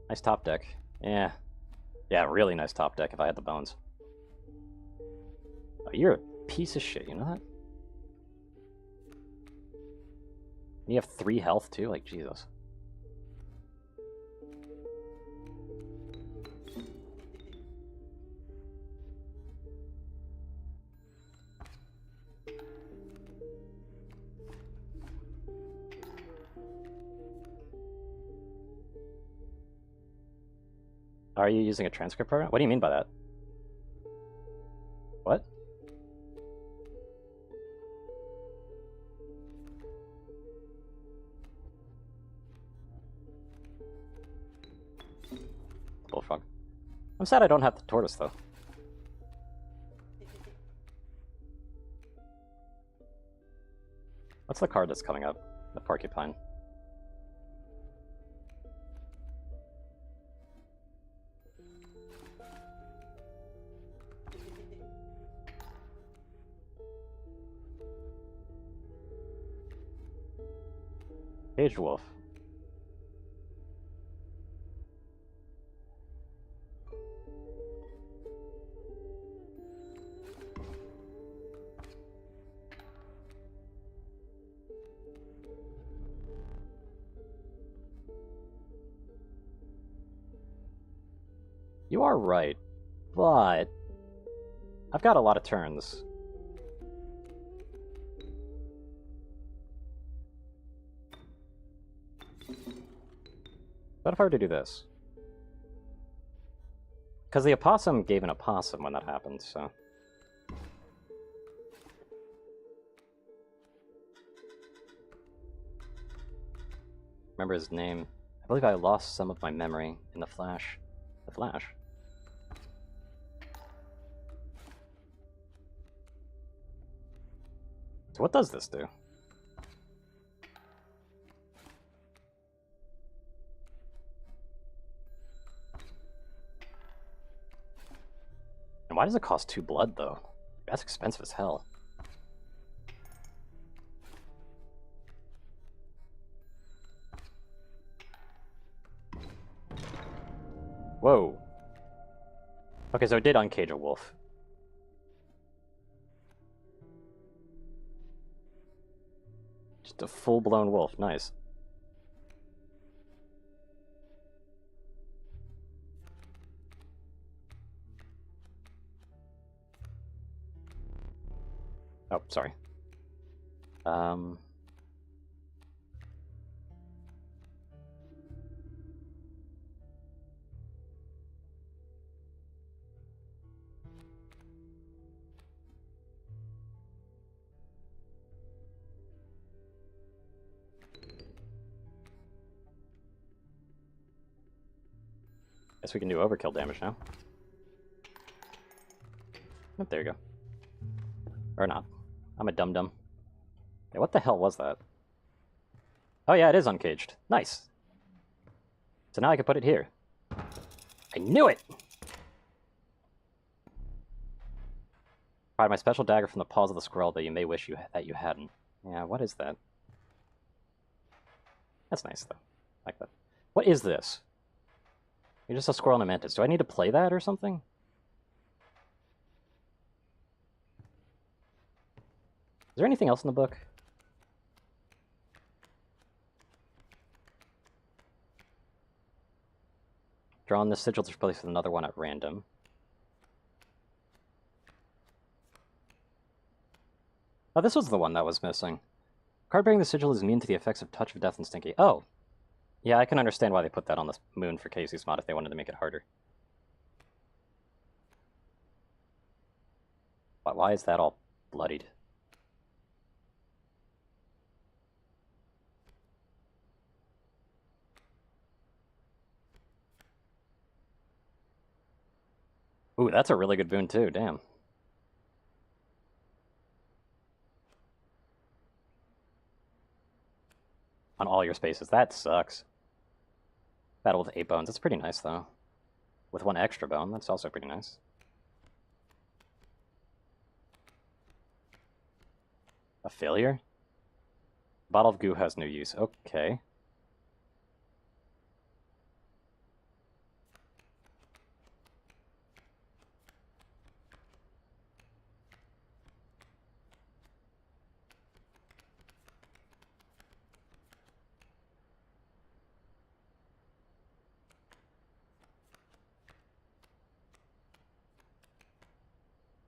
Nice top deck. Yeah. Yeah, really nice top deck if I had the bones. Oh, you're a piece of shit, you know that? And you have 3 health, too? Like, Jesus. Are you using a transcript program? What do you mean by that? What? Bullfrog. I'm sad I don't have the tortoise, though. What's the card that's coming up? The porcupine. Caged wolf. You are right, but I've got a lot of turns. What if I were to do this? Because the opossum gave an opossum when that happened, so... Remember his name. I believe I lost some of my memory in the Flash. The Flash? So what does this do? And why does it cost 2 blood, though? That's expensive as hell. Whoa. Okay, so it did uncage a wolf. Just a full-blown wolf. Nice. Oh, sorry. Guess we can do overkill damage now. Oh, there you go. Or not. I'm a dum-dum. Yeah, what the hell was that? Oh yeah, it is uncaged. Nice. So now I can put it here. I knew it! Provide my special dagger from the paws of the squirrel that you may wish that you hadn't. Yeah, what is that? That's nice, though. I like that. What is this? You're just a squirrel and a mantis. Do I need to play that or something? Is there anything else in the book? Draw on this sigil to replace with another one at random. Oh, this was the one that was missing. Card bearing the sigil is immune to the effects of Touch of Death and Stinky. Oh! Yeah, I can understand why they put that on the moon for Casey's mod if they wanted to make it harder. Why is that all bloodied? Ooh, that's a really good boon too, damn. On all your spaces, that sucks. Battle with 8 bones, that's pretty nice though. With 1 extra bone, that's also pretty nice. A failure? Bottle of goo has no use, okay.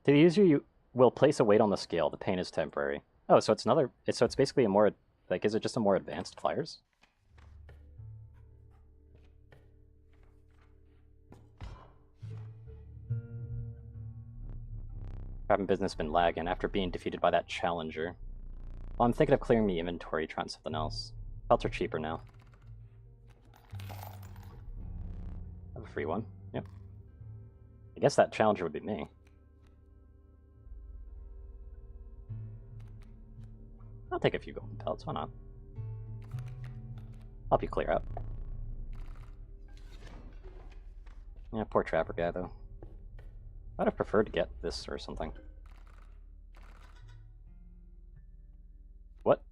To the user, you will place a weight on the scale. The pain is temporary. Oh, so it's another... So it's basically a more... Like, is it just a more advanced pliers? Having business been lagging after being defeated by that challenger. Well, I'm thinking of clearing the inventory, trying something else. Pelts are cheaper now. I have a free one. Yep. I guess that challenger would be me. I'll take a few golden pelts, why not? Help you clear up. Yeah, poor trapper guy, though. I'd have preferred to get this or something. What?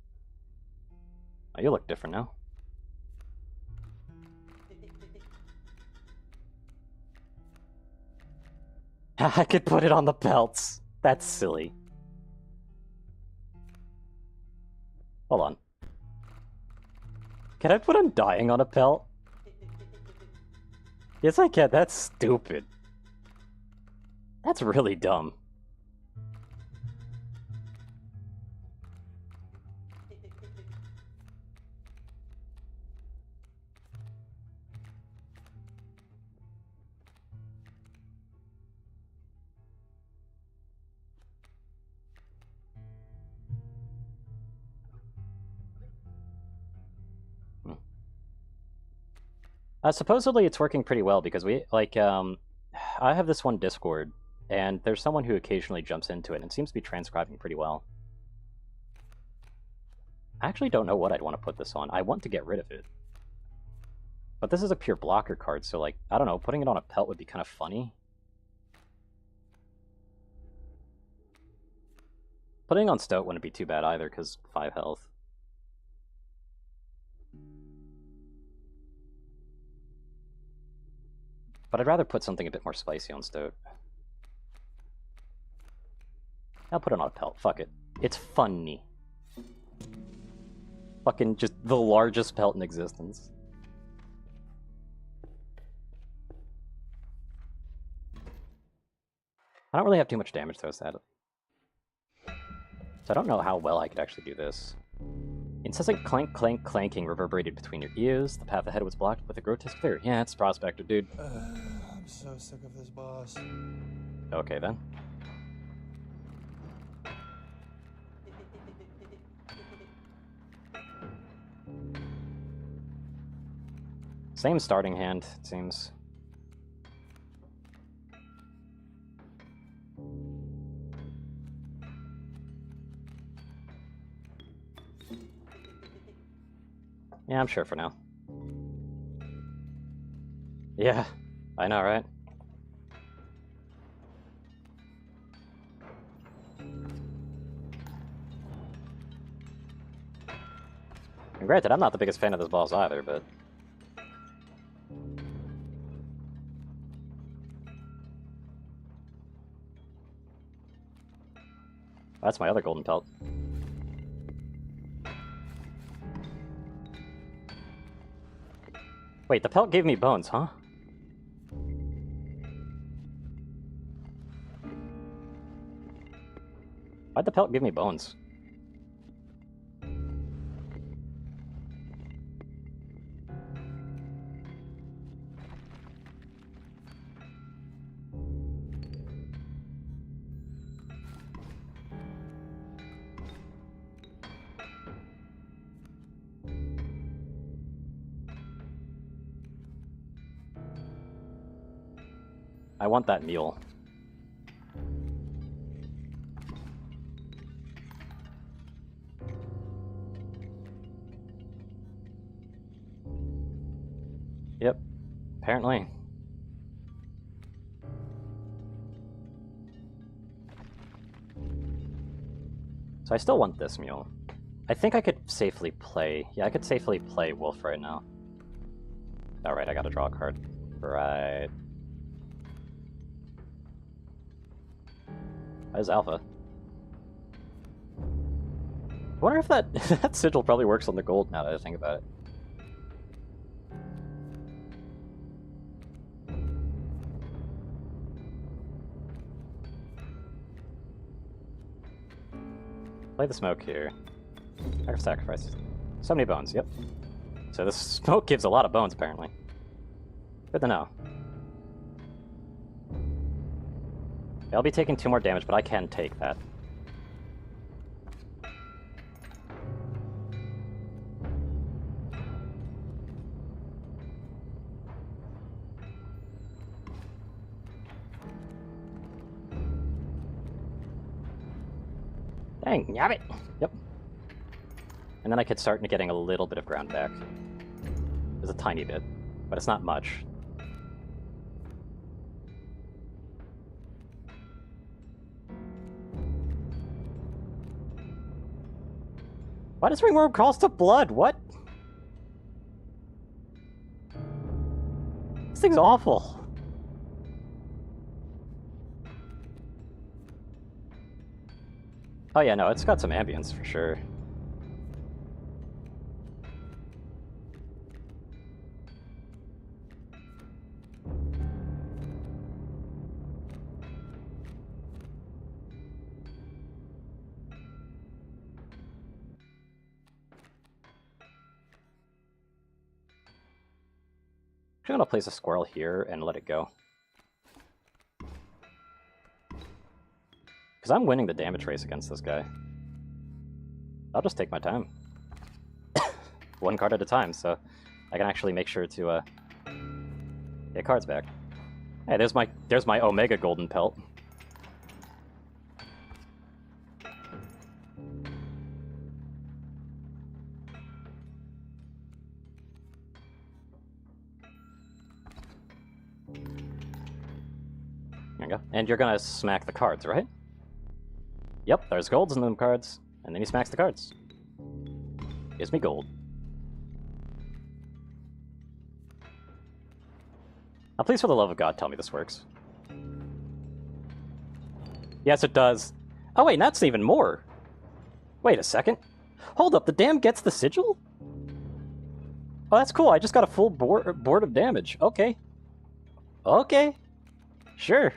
Oh, you look different now. I could put it on the pelts. That's silly. Hold on. Can I put Undying on a pelt? Yes, I can. That's stupid. That's really dumb. Supposedly it's working pretty well because I have this one Discord, and there's someone who occasionally jumps into it and it seems to be transcribing pretty well. I actually don't know what I'd want to put this on. I want to get rid of it. But this is a pure blocker card, so like, I don't know, putting it on a pelt would be kind of funny. Putting it on Stoat wouldn't be too bad either, because 5 health. But I'd rather put something a bit more spicy on Stoat. I'll put it on a pelt, fuck it. It's funny. Fucking just the largest pelt in existence. I don't really have too much damage though, sadly. So I don't know how well I could actually do this. Incessant clank, clank, clanking reverberated between your ears. The path ahead was blocked with a grotesque fear. Yeah, it's Prospector, dude. I'm so sick of this boss. Okay, then. Same starting hand, it seems. Yeah, I'm sure for now. Yeah, I know, right? And granted, I'm not the biggest fan of this boss either, but... That's my other golden pelt. Wait, the pelt gave me bones, huh? Why'd the pelt give me bones? I want that mule. Yep, apparently. So I still want this mule. I think I could safely play... Yeah, I could safely play Wolf right now. Alright, I gotta draw a card. Right. That is Alpha. I wonder if that, that sigil probably works on the gold now that I think about it. Play the smoke here. I have sacrifice. So many bones, yep. So this smoke gives a lot of bones, apparently. Good to know. I'll be taking 2 more damage, but I can take that. Dang, yabbit! Yep. And then I could start getting a little bit of ground back. There's a tiny bit, but it's not much. Why does Ringworm calls to blood? What? This thing's awful. Oh yeah, no, it's got some ambience for sure. Actually, I'm gonna place a squirrel here and let it go. Because I'm winning the damage race against this guy. I'll just take my time. One card at a time, so I can actually make sure to get cards back. Hey, there's my Omega Golden Pelt. There you go. And you're gonna smack the cards, right? Yep, there's golds in them cards. And then he smacks the cards. Gives me gold. Now please, for the love of God, tell me this works. Yes, it does. Oh wait, that's even more. Wait a second. Hold up, the dam gets the sigil? Oh, that's cool. I just got a full board of damage. Okay. Okay. Sure.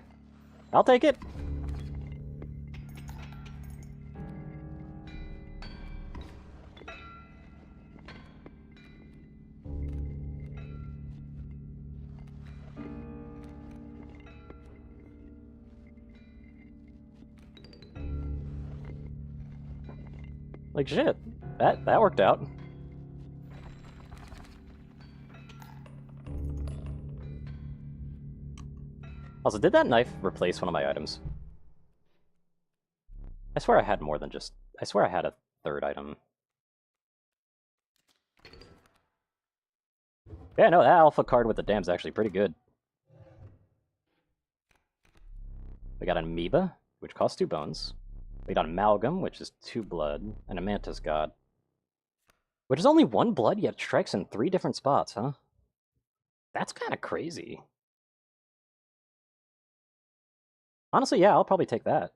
I'll take it. Like shit. That worked out. Also, did that knife replace one of my items? I swear I had more than just... I swear I had a third item. Yeah, no, that alpha card with the dam's actually pretty good. We got an amoeba, which costs 2 bones. We got amalgam, which is 2 blood, and a mantis god, which is only 1 blood, yet strikes in 3 different spots, huh? That's kind of crazy. Honestly, yeah, I'll probably take that.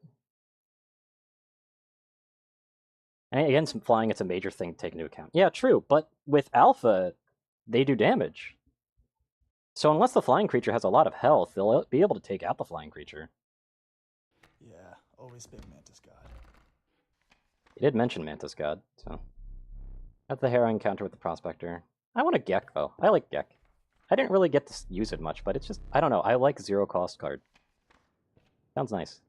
And again, flying, it's a major thing to take into account. Yeah, true, but with alpha, they do damage. So unless the flying creature has a lot of health, they'll be able to take out the flying creature. Yeah, always big mantis god. He did mention mantis god, so... That's the hair I encounter with the prospector. I want a Gek, though. I like Gek. I didn't really get to use it much, but it's just... I don't know, I like 0-cost card. Sounds nice.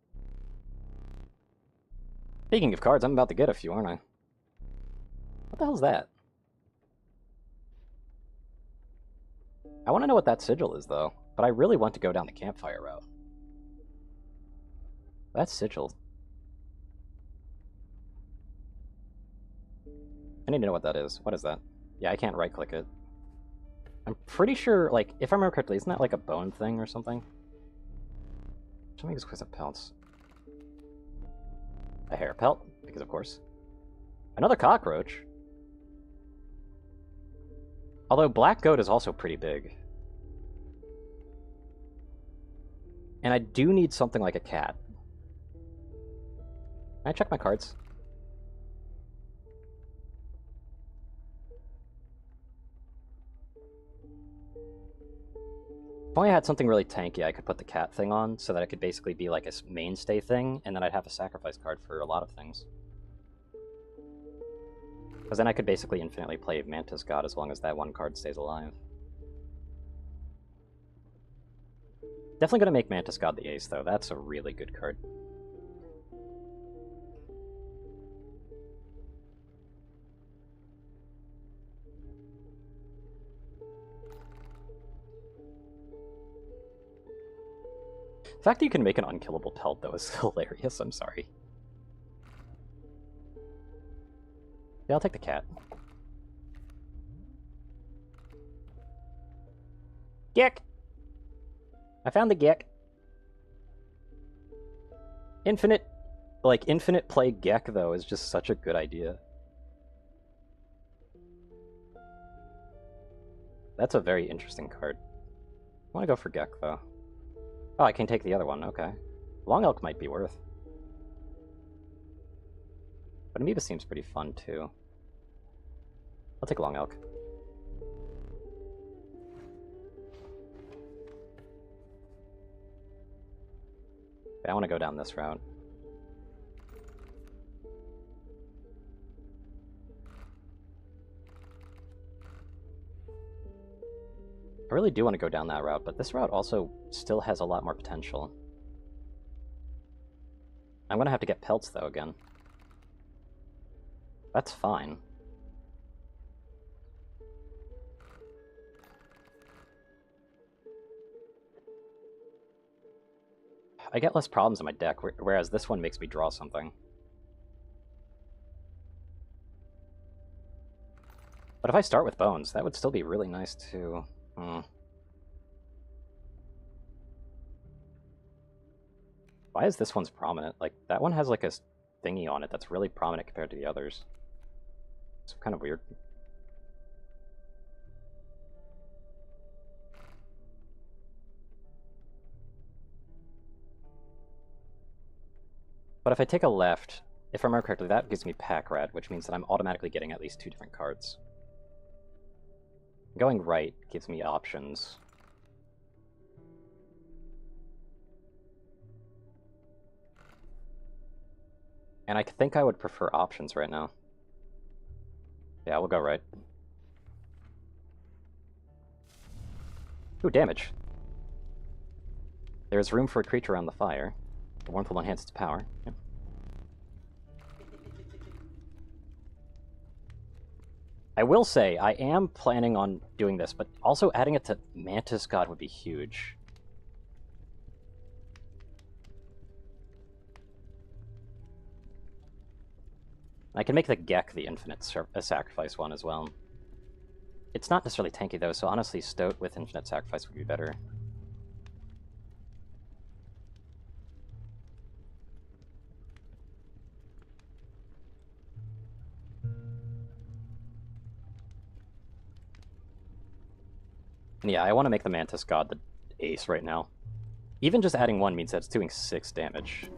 Speaking of cards, I'm about to get a few, aren't I? What the hell's that? I want to know what that sigil is, though. But I really want to go down the campfire route. That's sigil. I need to know what that is. What is that? Yeah, I can't right-click it. I'm pretty sure, like, if I remember correctly, isn't that like a bone thing or something? Show me exquisite pelts. A hair pelt, because of course. Another cockroach. Although black goat is also pretty big. And I do need something like a cat. Can I check my cards? If only I had something really tanky, I could put the cat thing on, so that it could basically be like a mainstay thing, and then I'd have a sacrifice card for a lot of things. Because then I could basically infinitely play Mantis God as long as that one card stays alive. Definitely gonna make Mantis God the ace, though. That's a really good card. The fact that you can make an unkillable pelt, though, is hilarious. I'm sorry. Yeah, I'll take the cat. Gek! I found the Gek. Infinite play Gek, though, is just such a good idea. That's a very interesting card. I want to go for Gek, though. Oh, I can take the other one, okay. Long Elk might be worth. But Amoeba seems pretty fun, too. I'll take Long Elk. Okay, I want to go down this route. I really do want to go down that route, but this route also still has a lot more potential. I'm gonna have to get pelts, though, again. That's fine. I get less problems in my deck, whereas this one makes me draw something. But if I start with bones, that would still be really nice, too. Why is this one's prominent? Like, that one has, like, a thingy on it that's really prominent compared to the others. It's kind of weird. But if I take a left, if I remember correctly, that gives me Pack Rat, which means that I'm automatically getting at least 2 different cards. Going right gives me options. And I think I would prefer options right now. Yeah, we'll go right. Ooh, damage. There is room for a creature on the fire. The warmth will enhance its power. Yep. I will say, I am planning on doing this, but also adding it to Mantis God would be huge. I can make the Gek the infinite sacrifice one as well. It's not necessarily tanky though, so honestly Stoat with infinite sacrifice would be better. And yeah, I want to make the Mantis God the ace right now. Even just adding 1 means that it's doing 6 damage.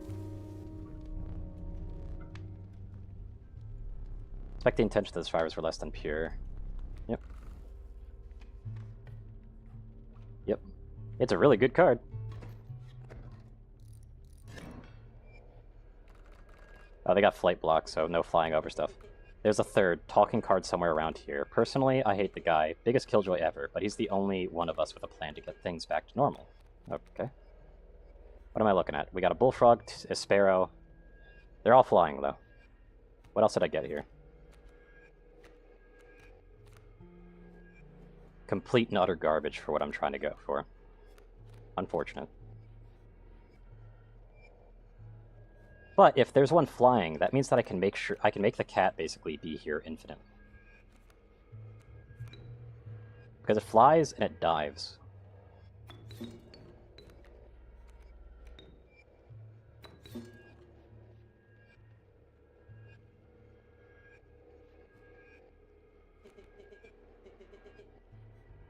Expect the intention of the survivors were less than pure. Yep. Yep. It's a really good card. Oh, they got flight block, so no flying over stuff. There's a third talking card somewhere around here. Personally, I hate the guy. Biggest killjoy ever, but he's the only one of us with a plan to get things back to normal. Okay. What am I looking at? We got a bullfrog, a sparrow. They're all flying, though. What else did I get here? Complete and utter garbage for what I'm trying to go for. Unfortunate. But if there's one flying, that means that I can make the cat basically be here infinite. Because it flies and it dives.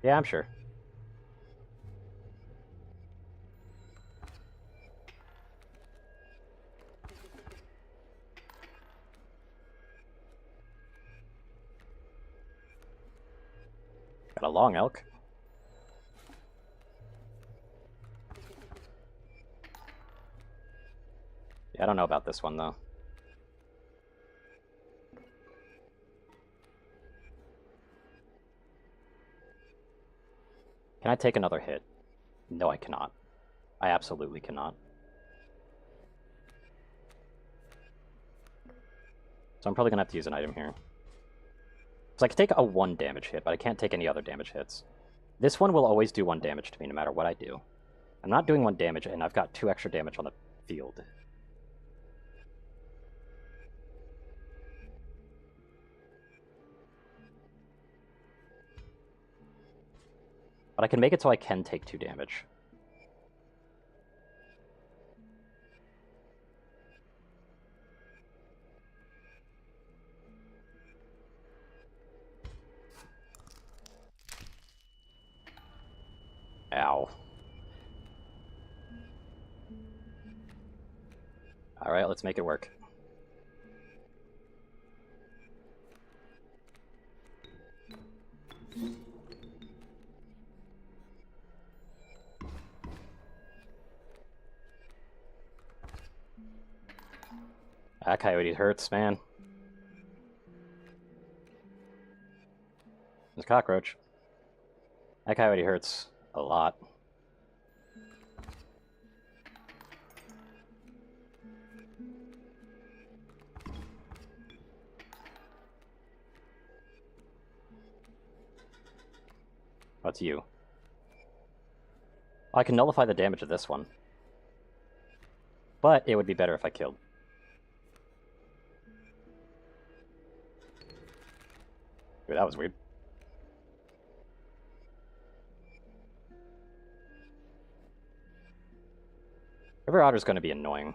Yeah, I'm sure. Got a long elk. Yeah, I don't know about this one, though. Can I take another hit? No, I cannot. I absolutely cannot. So I'm probably going to have to use an item here. So I can take a 1 damage hit, but I can't take any other damage hits. This one will always do 1 damage to me no matter what I do. I'm not doing 1 damage, and I've got 2 extra damage on the field. But I can make it so I can take 2 damage. Ow. Alright, let's make it work. That coyote hurts, man. There's a cockroach. That guy already hurts a lot. What's you? I can nullify the damage of this one. But it would be better if I killed. Ooh, that was weird. River Otter's going to be annoying.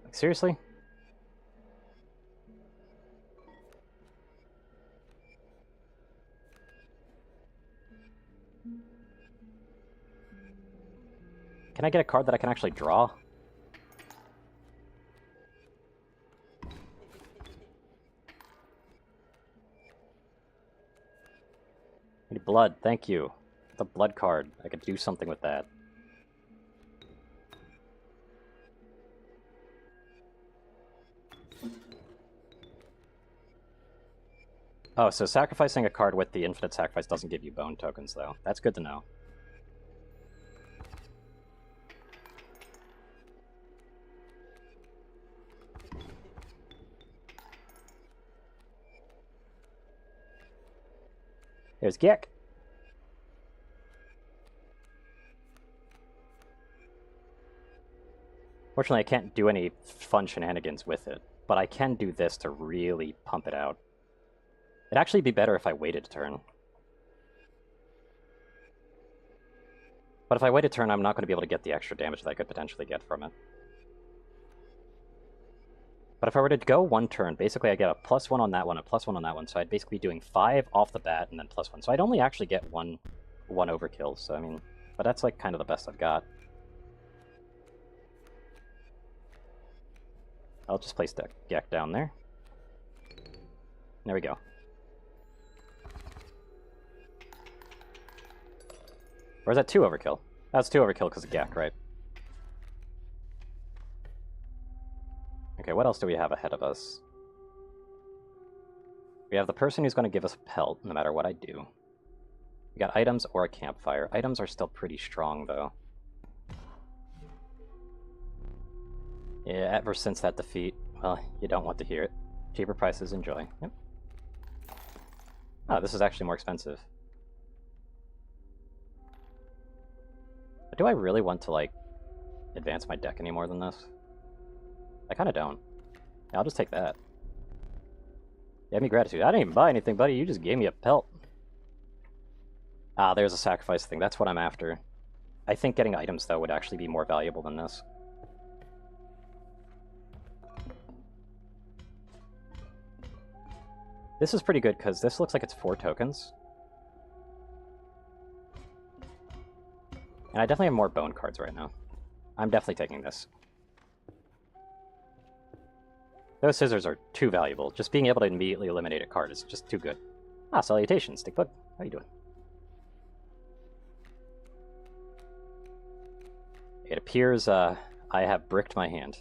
Like, seriously? Can I get a card that I can actually draw? Need blood, thank you. The blood card. I could do something with that. Oh, so sacrificing a card with the infinite sacrifice doesn't give you bone tokens, though. That's good to know. There's Gek. Fortunately, I can't do any fun shenanigans with it, but I can do this to really pump it out. It'd actually be better if I waited a turn. But if I wait a turn, I'm not going to be able to get the extra damage that I could potentially get from it. But if I were to go one turn, basically I get a +1 on that one, a +1 on that one, so I'd basically be doing 5 off the bat and then +1. So I'd only actually get one overkill, so I mean, but that's like kind of the best I've got. I'll just place the Gek down there. There we go. Or is that 2 overkill? That's 2 overkill because of Gek, right? Okay, what else do we have ahead of us? We have the person who's going to give us a pelt, no matter what I do. We got items or a campfire. Items are still pretty strong, though. Yeah, ever since that defeat, well, you don't want to hear it. Cheaper prices, enjoy. Yep. Oh, this is actually more expensive. But do I really want to, like, advance my deck any more than this? I kind of don't. Yeah, I'll just take that. Give me gratitude. I didn't even buy anything, buddy. You just gave me a pelt. Ah, there's a sacrifice thing. That's what I'm after. I think getting items, though, would actually be more valuable than this. This is pretty good, because this looks like it's 4 tokens. And I definitely have more bone cards right now. I'm definitely taking this. Those scissors are too valuable. Just being able to immediately eliminate a card is just too good. Ah, salutations, Stickbug. How you doing? It appears I have bricked my hand.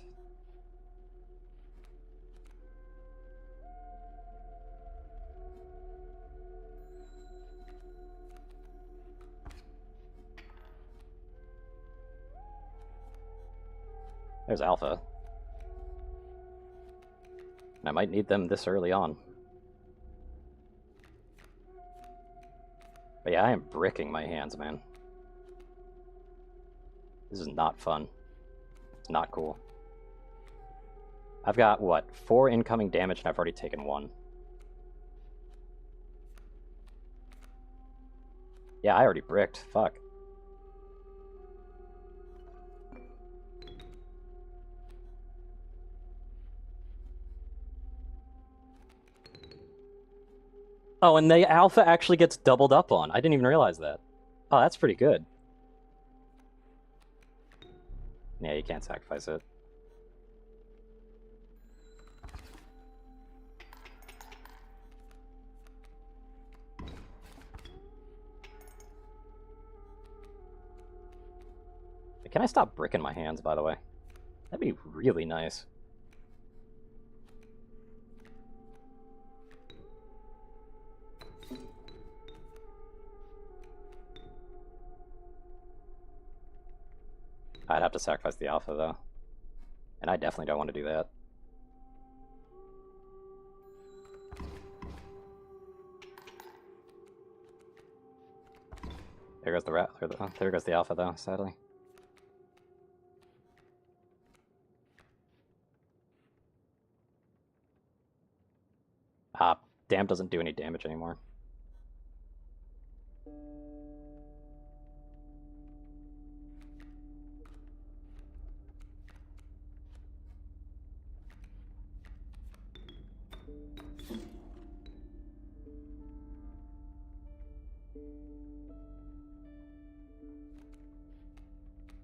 There's Alpha. I might need them this early on. But yeah, I am bricking my hands, man. This is not fun. It's not cool. I've got, what, 4 incoming damage and I've already taken 1. Yeah, I already bricked. Fuck. Oh, and the alpha actually gets doubled up on. I didn't even realize that. Oh, that's pretty good. Yeah, you can't sacrifice it. Can I stop brick in my hands, by the way? That'd be really nice. I'd have to sacrifice the alpha, though. And I definitely don't want to do that. There goes the rat. There goes the alpha, though, sadly. Ah, Dam doesn't do any damage anymore.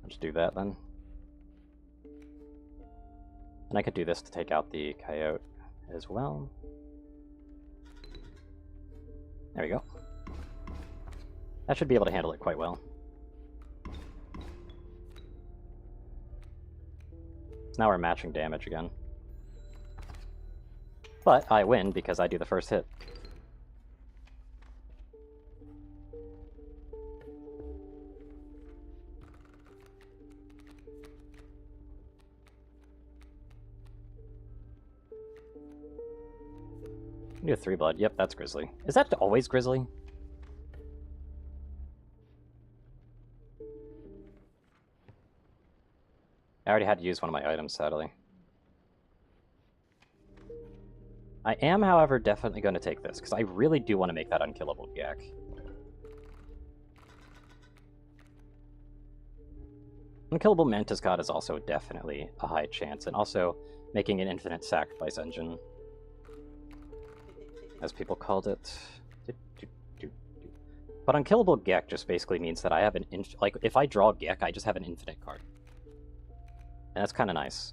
Let's do that then. And I could do this to take out the coyote as well. There we go. That should be able to handle it quite well. So now we're matching damage again. But I win because I do the first hit. Do a 3-blood. Yep, that's Grizzly. Is that always Grizzly? I already had to use one of my items, sadly. I am, however, definitely going to take this, because I really do want to make that unkillable Gek. Unkillable Mantis God is also definitely a high chance, and also making an infinite sacrifice engine, as people called it. But unkillable Gek just basically means that I have an like, if I draw Gek, I just have an infinite card. And that's kind of nice.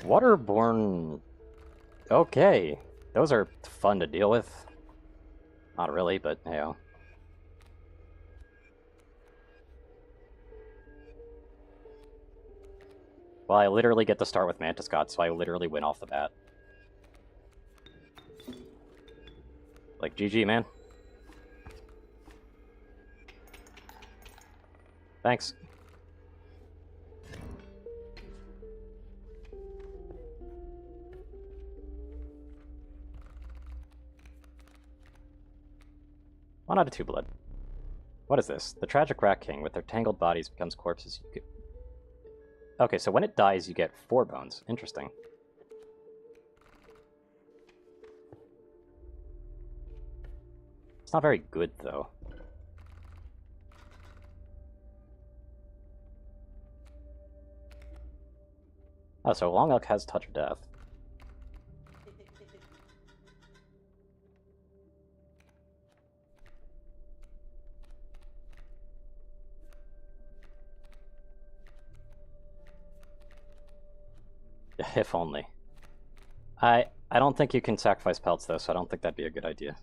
Waterborne... Okay. Those are fun to deal with. Not really, but hey-oh. Well, I literally get to start with Mantis God, so I literally win off the bat. Like, GG, man. Thanks. One out of 2 blood. What is this? The tragic Rat King, with their tangled bodies, becomes corpses. Okay, so when it dies, you get 4 bones. Interesting. It's not very good, though. Oh, so Long Elk has Touch of Death. If only. I don't think you can sacrifice pelts, though, so I don't think that'd be a good idea.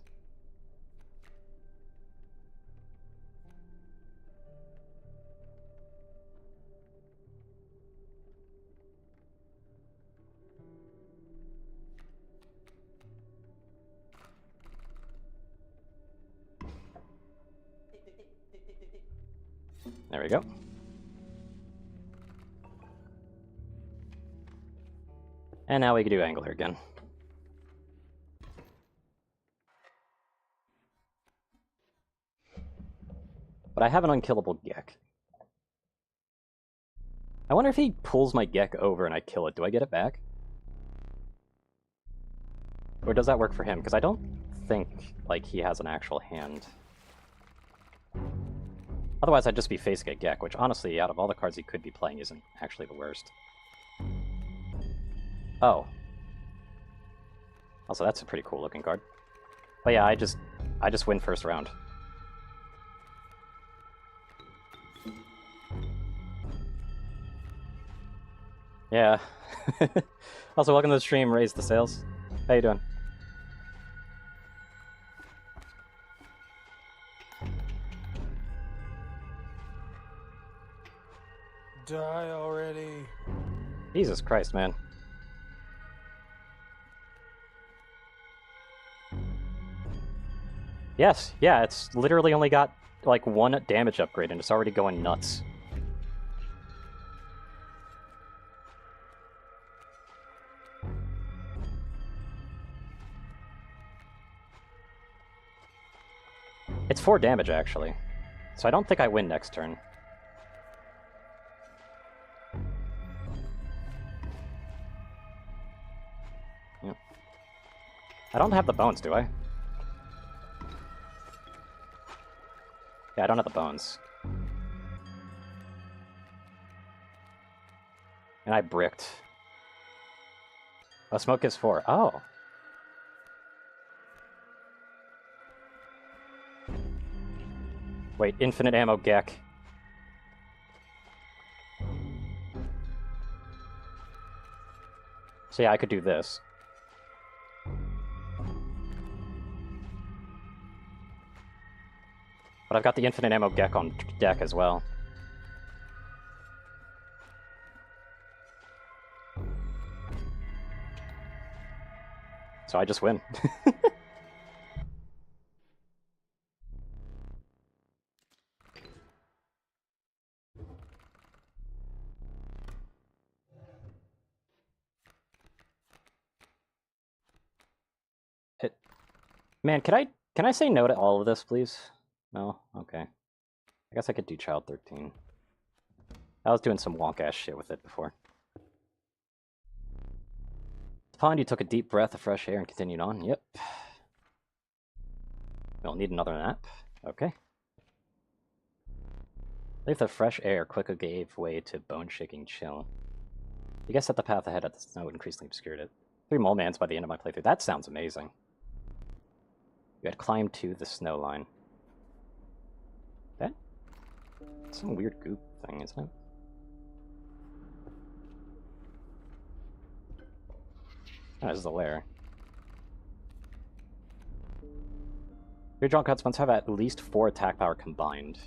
There we go. And now we can do Angler again. But I have an unkillable Gek. I wonder if he pulls my Gek over and I kill it. Do I get it back? Or does that work for him? Because I don't think, like, he has an actual hand. Otherwise, I'd just be facing a Gek, which honestly, out of all the cards he could be playing, isn't actually the worst. Oh. Also, that's a pretty cool looking card. But yeah, I just win first round. Yeah. Also, welcome to the stream, Raise the Sales. How you doing? Die already. Jesus Christ, man. Yes, yeah, it's literally only got like 1 damage upgrade and it's already going nuts. It's 4 damage, actually. So I don't think I win next turn. Yep. I don't have the bones, do I? Yeah, I don't have the bones. And I bricked. Oh, smoke gives 4. Oh. Wait, infinite ammo Gek. So yeah, I could do this. But I've got the infinite ammo Gek on deck as well. So I just win. Man, can I say no to all of this, please? No? Okay. I guess I could do Child 13. I was doing some wonk-ass shit with it before. Pond, you took a deep breath of fresh air and continued on. Yep. We'll need another nap. Okay. Leave the fresh air quickly gave way to bone-shaking chill. You guessed that the path ahead at the snow increasingly obscured it. 3 mole mans by the end of my playthrough. That sounds amazing. You had climbed to the snow line. That's some weird goop thing, isn't it? Oh, this is the lair. Your drawn cards must have at least 4 attack power combined.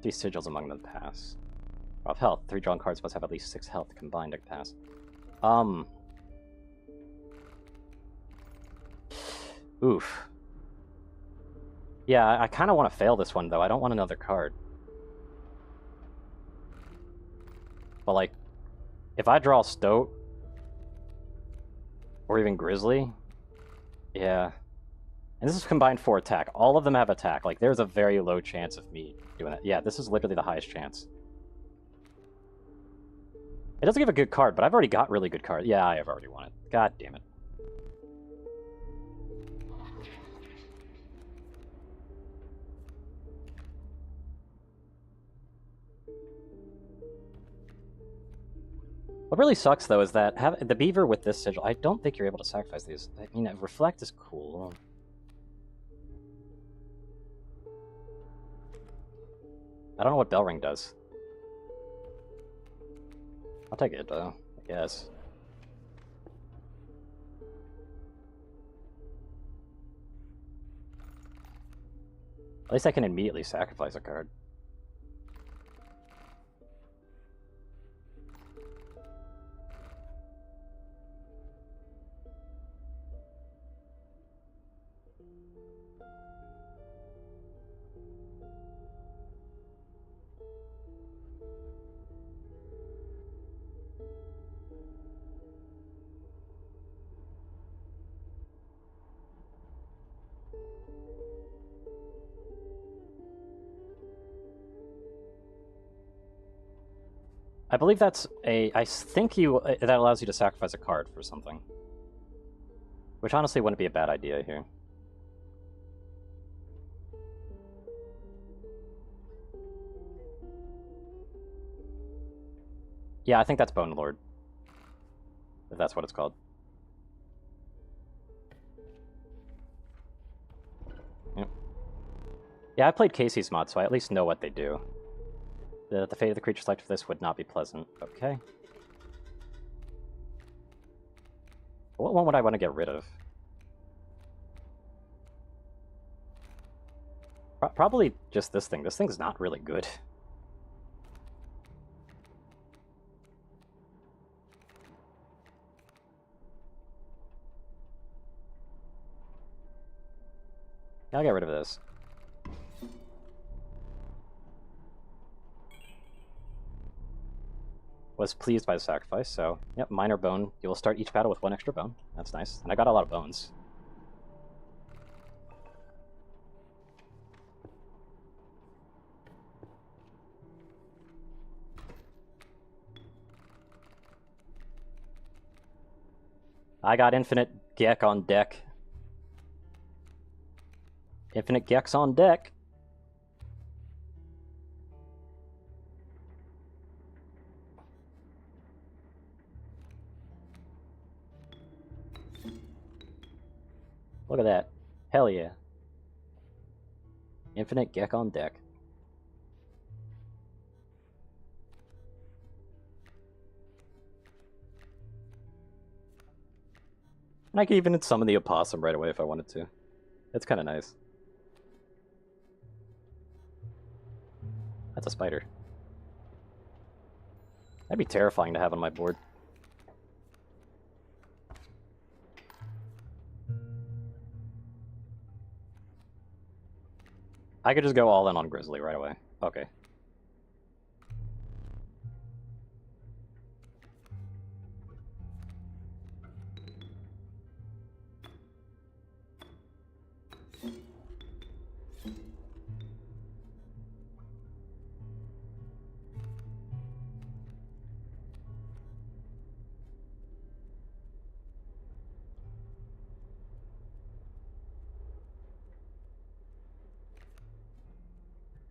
These sigils among them pass. Of health, 3 drawn cards must have at least 6 health combined to pass. Oof. Yeah, I kind of want to fail this one, though. I don't want another card. But, like, if I draw Stoat, or even Grizzly, yeah. And this is combined 4 attack. All of them have attack. Like, there's a very low chance of me doing that. Yeah, this is literally the highest chance. It doesn't give a good card, but I've already got really good cards. Yeah, I have already won it. God damn it. What really sucks, though, is that the beaver with this sigil, I don't think you're able to sacrifice these. I mean, Reflect is cool. I don't know what Bell Ring does. I'll take it, though, I guess. At least I can immediately sacrifice a card. I believe that's I think that allows you to sacrifice a card for something. Which honestly wouldn't be a bad idea here. Yeah, I think that's Bone Lord. If that's what it's called. Yep. Yeah, I played Casey's mod, so I at least know what they do. The fate of the creature selected for this would not be pleasant. Okay. What one would I want to get rid of? Probably just this thing. This thing's not really good. I'll get rid of this. Was pleased by the sacrifice, so yep, minor bone. You will start each battle with 1 extra bone. That's nice. And I got a lot of bones. I got infinite Gek on deck. Infinite Geks on deck. Look at that. Hell yeah. Infinite Gek on deck. And I can even summon the opossum right away if I wanted to. It's kind of nice. That's a spider. That'd be terrifying to have on my board. I could just go all in on Grizzly right away. Okay.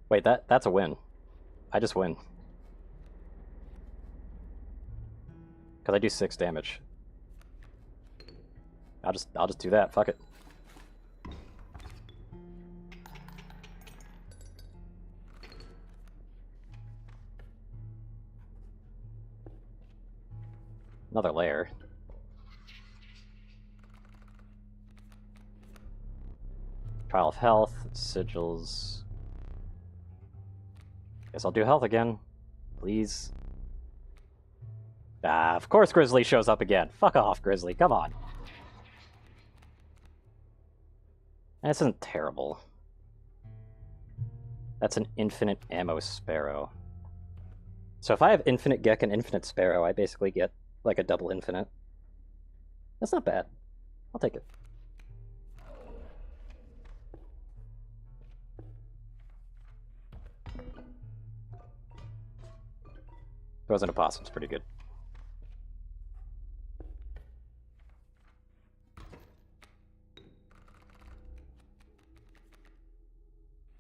Wait, that's a win. I just win. Because I do 6 damage. I'll just do that, fuck it. Another layer. Trial of Health, Sigils. Guess I'll do health again. Please. Ah, of course Grizzly shows up again. Fuck off, Grizzly. Come on. This isn't terrible. That's an infinite ammo sparrow. So if I have infinite Gek and infinite sparrow, I basically get like a double infinite. That's not bad. I'll take it. Throws an opossum's pretty good.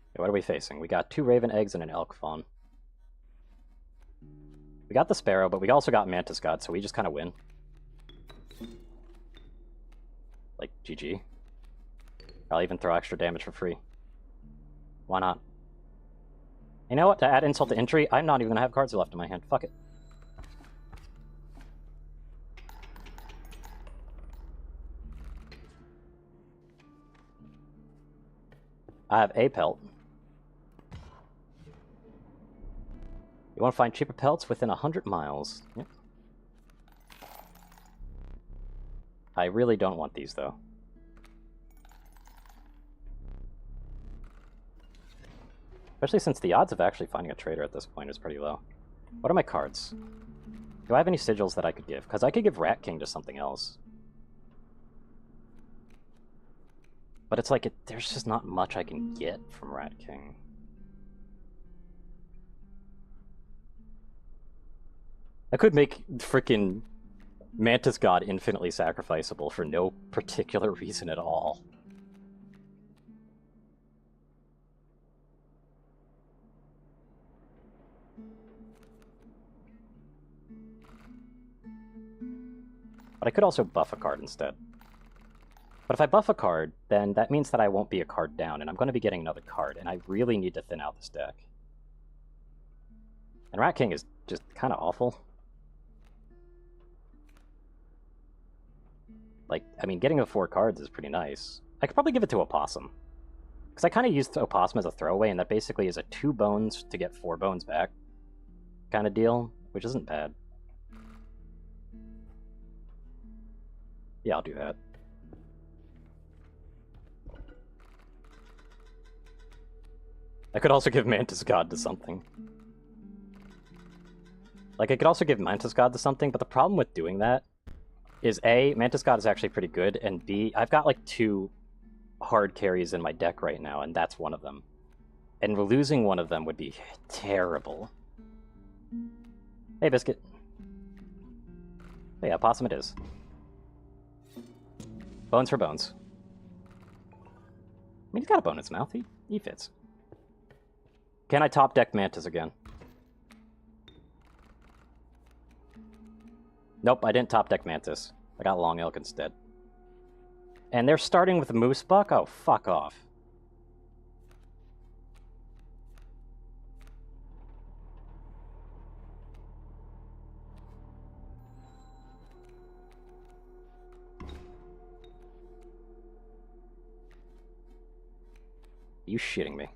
Okay, what are we facing? We got 2 raven eggs and an elk fawn. We got the sparrow, but we also got mantis god, so we just kind of win. Like, GG. I'll even throw extra damage for free. Why not? You know what? To add insult to injury, I'm not even gonna have cards left in my hand. Fuck it. I have a pelt. You want to find cheaper pelts within 100 miles. Yep. I really don't want these, though. Especially since the odds of actually finding a trader at this point is pretty low. What are my cards? Do I have any sigils that I could give? Because I could give Rat King to something else. But it's like, there's just not much I can get from Rat King. I could make frickin' Mantis God infinitely sacrificable for no particular reason at all. But I could also buff a card instead. But if I buff a card, then that means that I won't be a card down, and I'm going to be getting another card, and I really need to thin out this deck. And Rat King is just kind of awful. Like, I mean, getting the 4 cards is pretty nice. I could probably give it to Opossum. Because I kind of used Opossum as a throwaway, and that basically is a 2 bones to get 4 bones back kind of deal, which isn't bad. Yeah, I'll do that. I could also give Mantis God to something. Like, I could also give Mantis God to something, but the problem with doing that is A, Mantis God is actually pretty good, and B, I've got like 2 hard carries in my deck right now, and that's one of them. And losing one of them would be terrible. Hey, Biscuit. Hey, yeah, Possum it is. Bones for bones. I mean, he's got a bone in his mouth. He fits. Can I top deck Mantis again? Nope, I didn't top deck Mantis. I got Long Elk instead. And they're starting with Moose Buck? Oh, fuck off. Are you shitting me?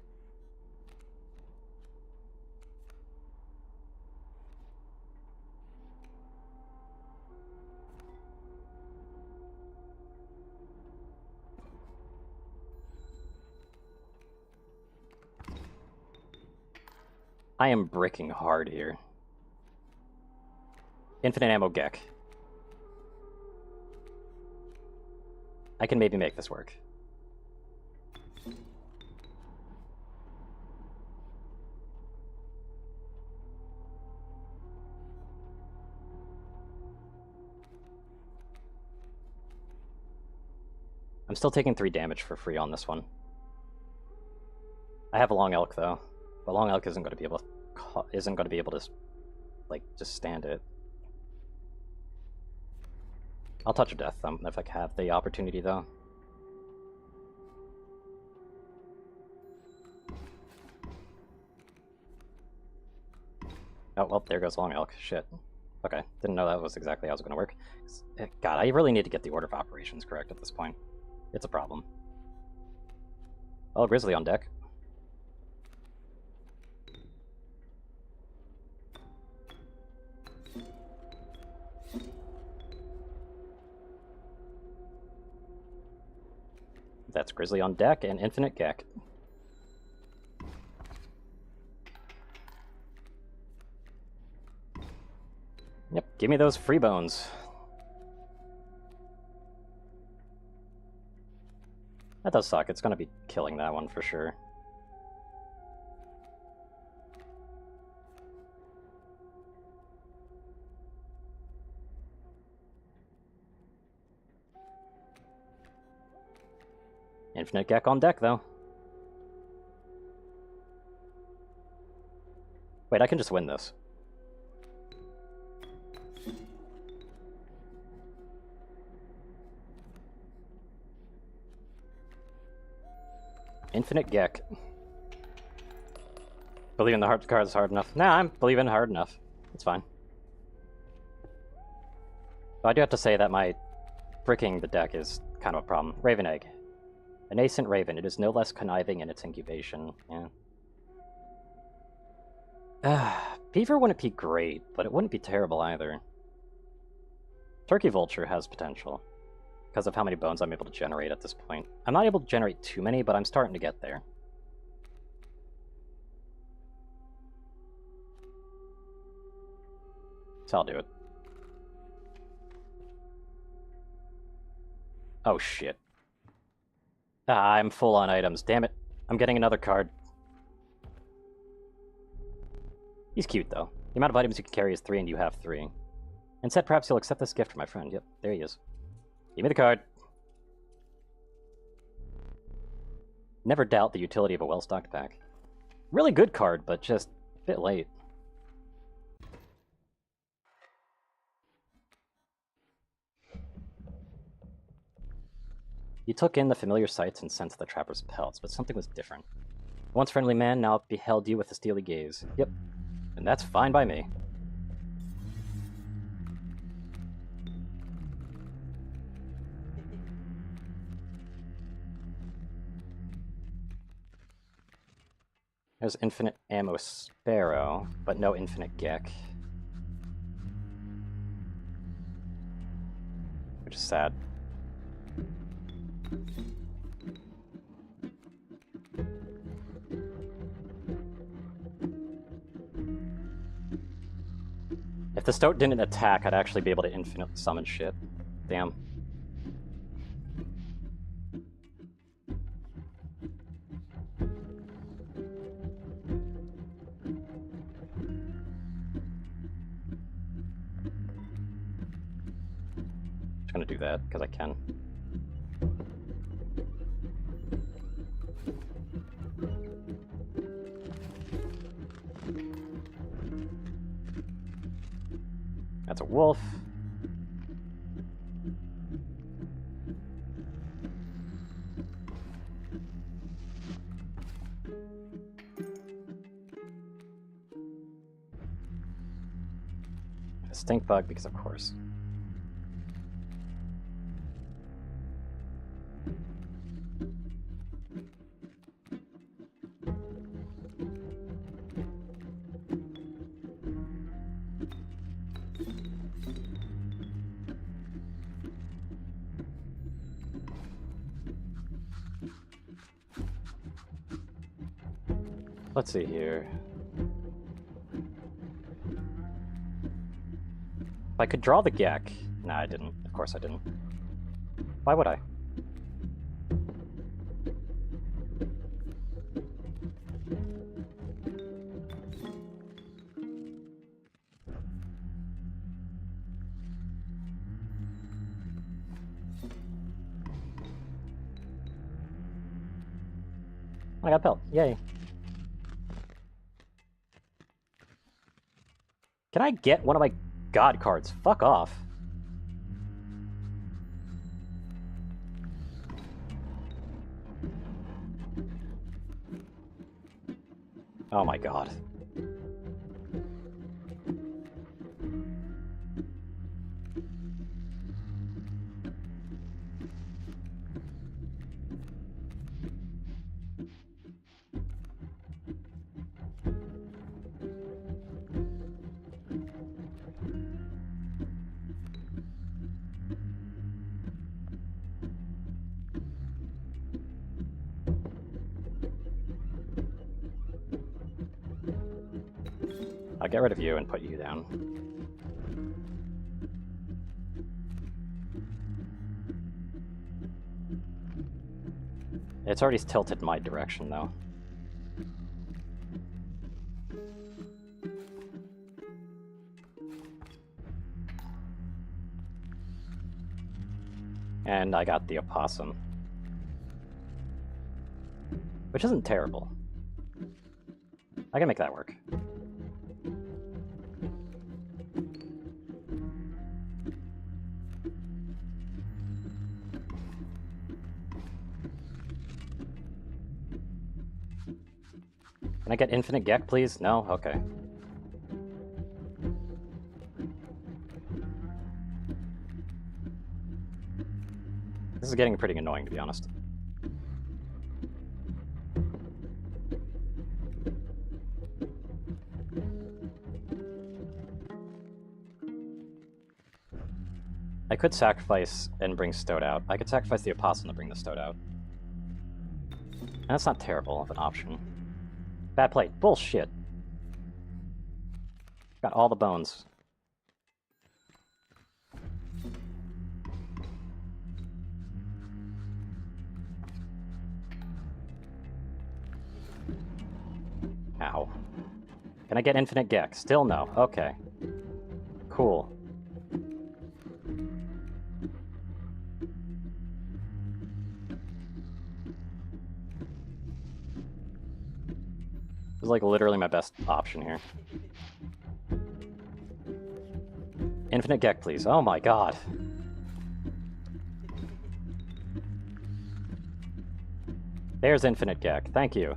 I am bricking hard here. Infinite Ammo Gek. I can maybe make this work. I'm still taking 3 damage for free on this one. I have a Long Elk though, but Long Elk isn't going to be able to like just stand it. I'll touch a death if I have the opportunity though. Oh well, there goes Long Elk. Shit. Okay, didn't know that was exactly how it was going to work. God, I really need to get the order of operations correct at this point. It's a problem. Oh, Grizzly on deck. That's Grizzly on deck and Infinite Gek. Yep, give me those free bones. That does suck. It's going to be killing that one for sure. Infinite Gek on deck, though. Wait, I can just win this. Infinite Gek. Believing the hard card is hard enough. Nah, I'm believing hard enough. It's fine. But I do have to say that my bricking the deck is kind of a problem. Raven Egg. A nascent raven. It is no less conniving in its incubation. Yeah. Beaver wouldn't be great, but it wouldn't be terrible either. Turkey Vulture has potential because of how many bones I'm able to generate at this point. I'm not able to generate too many, but I'm starting to get there. So I'll do it. Oh shit. Ah, I'm full on items. Damn it. I'm getting another card. He's cute though. The amount of items you can carry is 3 and you have 3. And said perhaps you'll accept this gift from my friend. Yep, there he is. Give me the card. Never doubt the utility of a well-stocked pack. Really good card, but just a bit late. You took in the familiar sights and sensed the trapper's pelts, but something was different. The once friendly man now beheld you with a steely gaze. Yep. And that's fine by me. There's infinite ammo sparrow, but no infinite Gek. Which is sad. If the Stoat didn't attack, I'd actually be able to infinite summon shit. Damn. Just gonna do that, because I can. That's a wolf. A stink bug, because of course. Let's see here. If I could draw the Gek... Nah, I didn't. Of course I didn't. Why would I? I got a pelt. Yay. Can I get one of my god cards? Fuck off. Oh my god. I'll get rid of you and put you down. It's already tilted my direction, though. And I got the opossum. Which isn't terrible. I can make that work. Can I get infinite Gek, please? No? Okay. This is getting pretty annoying, to be honest. I could sacrifice and bring Stoat out. I could sacrifice the opossum to bring the Stoat out. And that's not terrible of an option. Bad play. Bullshit. Got all the bones. Ow. Can I get infinite Gek? Still no. Okay. Cool. This is like literally my best option here. Infinite Gek, please. Oh my god. There's infinite Gek. Thank you.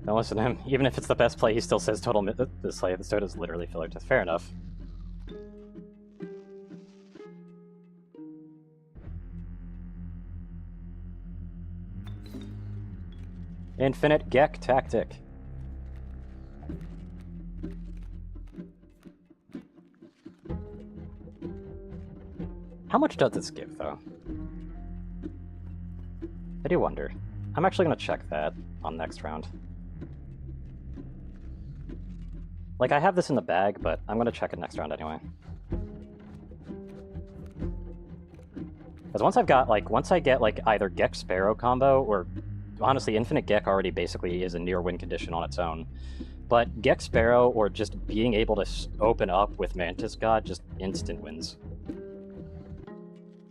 Don't listen to him. Even if it's the best play, he still says total display. The start is literally filler test. Fair enough. Infinite Gek tactic. How much does this give, though? I do wonder. I'm actually going to check that on next round. Like, I have this in the bag, but I'm going to check it next round anyway. Because once I get, like, either Gek Sparrow combo, or, honestly, Infinite Gek already basically is a near win condition on its own. But Gek Sparrow, or just being able to open up with Mantis God, just instant wins.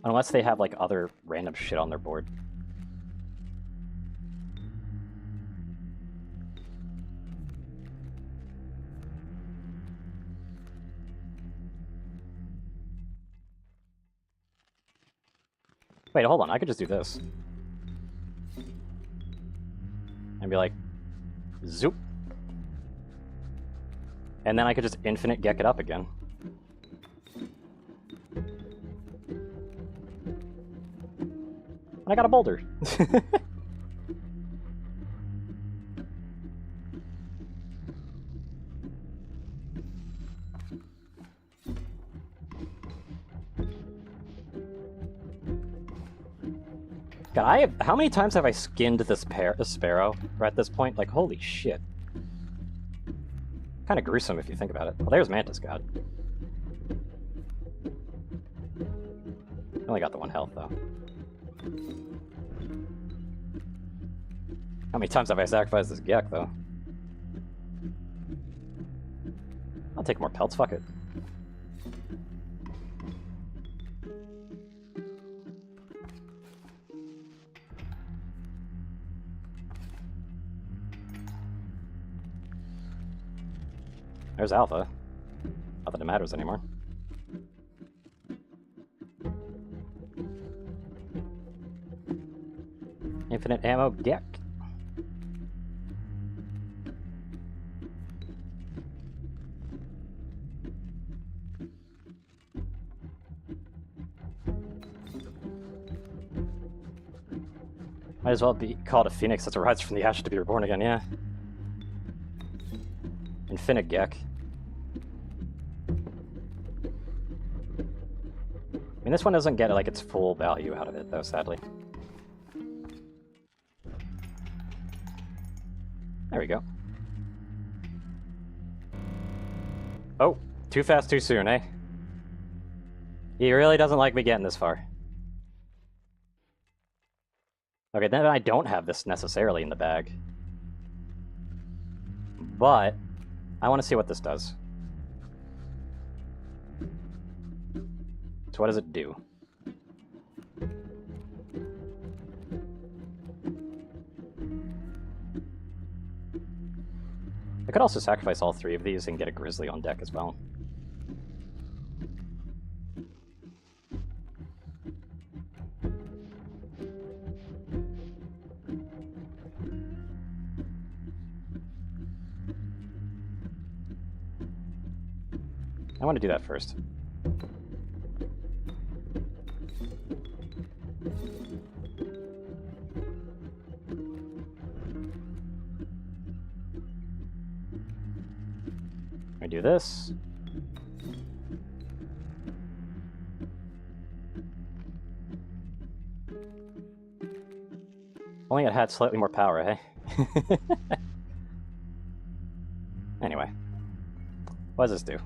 Unless they have, like, other random shit on their board. Wait, hold on, I could just do this. And be like, zoop. And then I could just infinite Gek it up again. And I got a boulder. God, how many times have I skinned this sparrow at this point? Like, holy shit. Kind of gruesome if you think about it. Well, there's Mantis God. Only got the 1 health, though. How many times have I sacrificed this Gek, though? I'll take more pelts, fuck it. There's Alpha. Not that it matters anymore. Infinite ammo Gek. Might as well be called a phoenix that's arises from the ashes to be reborn again, yeah. Infinite Gek. I mean, this one doesn't get like its full value out of it, though, sadly. There we go. Oh, too fast, too soon, eh? He really doesn't like me getting this far. Okay, then I don't have this necessarily in the bag. But I want to see what this does. So what does it do? I could also sacrifice all 3 of these and get a Grizzly on deck as well. I want to do that first. I do this. Only it had slightly more power, hey? Anyway. What does this do?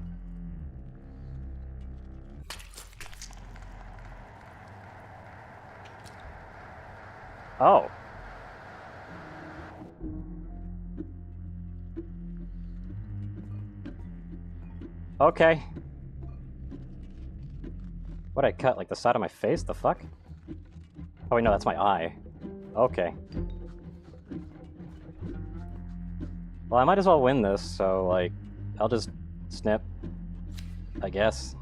Oh. Okay. What'd I cut? Like the side of my face? The fuck? Oh wait, no, that's my eye. Okay. Well, I might as well win this, so, like, I'll just snip, I guess.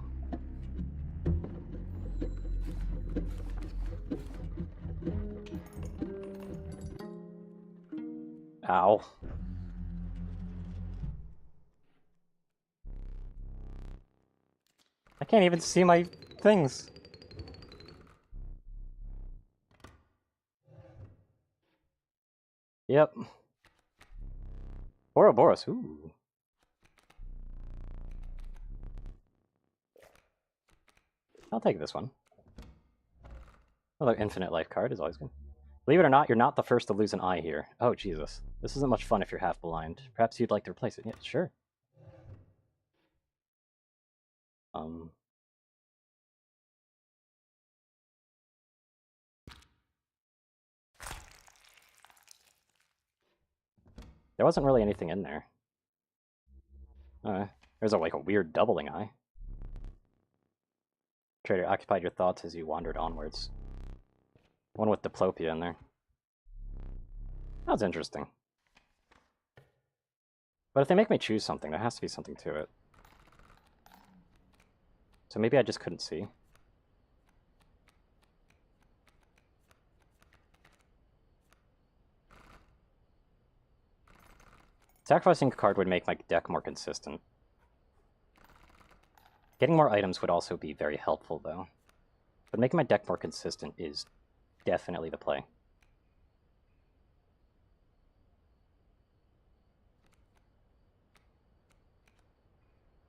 Ow. I can't even see my things. Yep. Ouroboros, ooh. I'll take this one. Another infinite life card is always good. Believe it or not, you're not the first to lose an eye here. Oh, Jesus. This isn't much fun if you're half blind. Perhaps you'd like to replace it. Yeah, sure. There wasn't really anything in there. There's like a weird doubling eye. Trader occupied your thoughts as you wandered onwards. One with diplopia in there. That was interesting. But if they make me choose something, there has to be something to it. So maybe I just couldn't see. Sacrificing a card would make my deck more consistent. Getting more items would also be very helpful, though. But making my deck more consistent is definitely the play.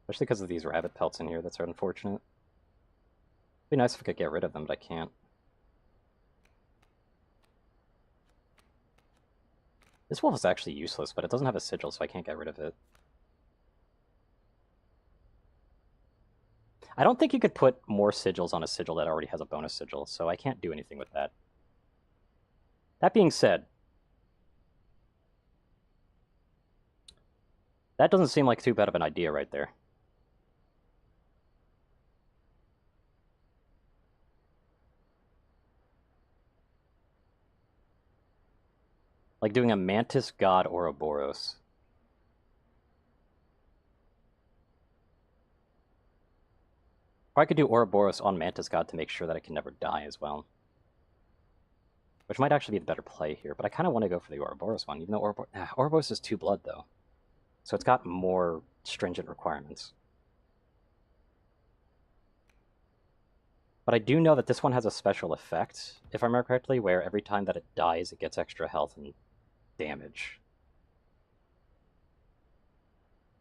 Especially because of these rabbit pelts in here, that's unfortunate. It'd be nice if I could get rid of them, but I can't. This wolf is actually useless, but it doesn't have a sigil, so I can't get rid of it. I don't think you could put more sigils on a sigil that already has a bonus sigil, so I can't do anything with that. That being said, that doesn't seem like too bad of an idea right there. Like doing a Mantis God Ouroboros. Or I could do Ouroboros on Mantis God to make sure that I can never die as well. Which might actually be the better play here, but I kind of want to go for the Ouroboros one, even though Ouroboros is 2 blood, though. So it's got more stringent requirements. But I do know that this one has a special effect, if I remember correctly, where every time that it dies, it gets extra health and damage.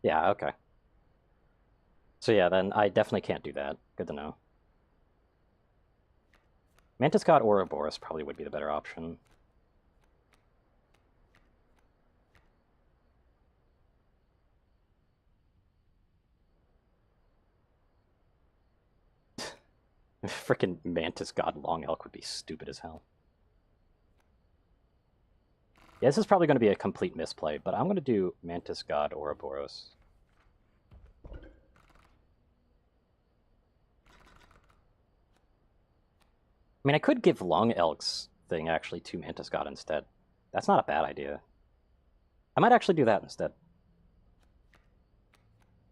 Yeah, okay. So yeah, then I definitely can't do that. Good to know. Mantis God Ouroboros probably would be the better option. Frickin' Mantis God Long Elk would be stupid as hell. Yeah, this is probably going to be a complete misplay, but I'm going to do Mantis God Ouroboros. I mean, I could give Long Elk's thing actually to Mantis God instead. That's not a bad idea. I might actually do that instead.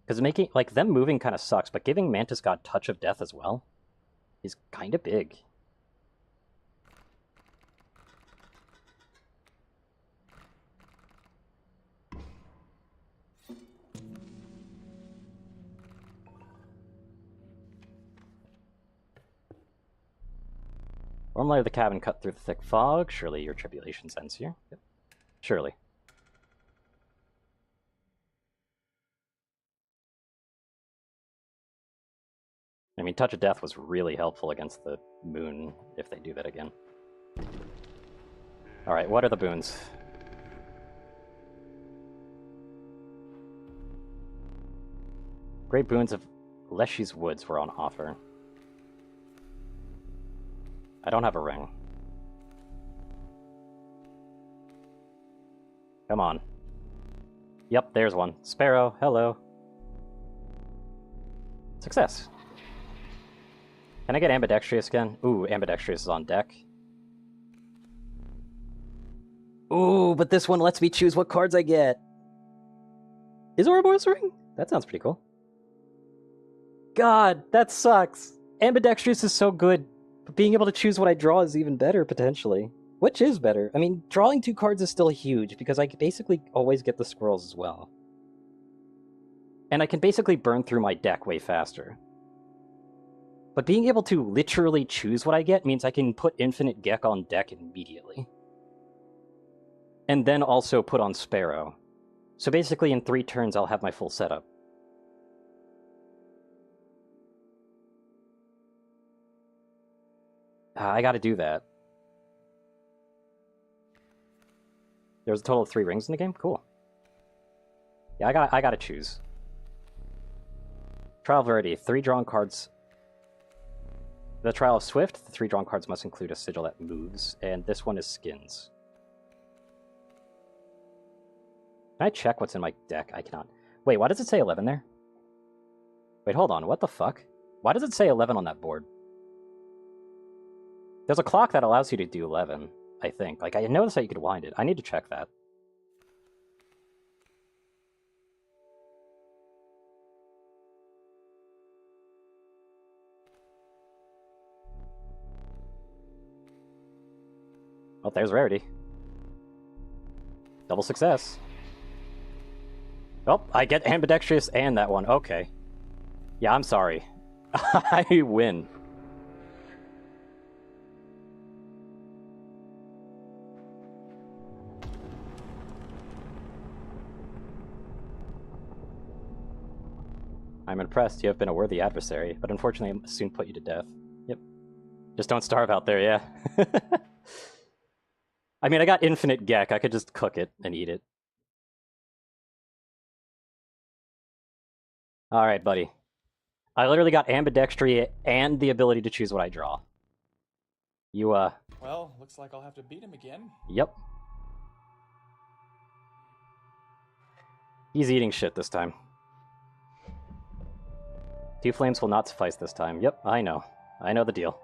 Because making, like, them moving kind of sucks, but giving Mantis God Touch of Death as well is kind of big. Warm light of the cabin cut through the thick fog. Surely your tribulations ends here. Yep. Surely. I mean, Touch of Death was really helpful against the moon, if they do that again. Alright, what are the boons? Great boons of Leshy's Woods were on offer. I don't have a ring. Come on. Yep, there's one. Sparrow, hello. Success. Can I get Ambidextrous again? Ooh, Ambidextrous is on deck. Ooh, but this one lets me choose what cards I get. Is Ouroboros ring? That sounds pretty cool. God, that sucks. Ambidextrous is so good, but being able to choose what I draw is even better, potentially. Which is better? I mean, drawing 2 cards is still huge, because I basically always get the squirrels as well. And I can basically burn through my deck way faster. But being able to literally choose what I get means I can put Infinite Gek on deck immediately. And then also put on Sparrow. So basically in 3 turns I'll have my full setup. I gotta do that. There's a total of 3 rings in the game? Cool. Yeah, I gotta choose. Trial of Verity, 3 drawn cards. The Trial of Swift, the 3 drawn cards must include a sigil that moves, and this one is skins. Can I check what's in my deck? I cannot. Wait, why does it say 11 there? Wait, hold on, what the fuck? Why does it say 11 on that board? There's a clock that allows you to do 11, I think. Like, I noticed that you could wind it. I need to check that. Oh, there's Rarity. Double success. Oh, I get Ambidextrous and that one. Okay. Yeah, I'm sorry. I win. I'm impressed. You have been a worthy adversary, but unfortunately I soon put you to death. Yep. Just don't starve out there, yeah. I mean, I got Infinite Gek. I could just cook it and eat it. Alright, buddy. I literally got Ambidextry and the ability to choose what I draw. You, Well, looks like I'll have to beat him again. Yep. He's eating shit this time. 2 flames will not suffice this time. Yep, I know. I know the deal.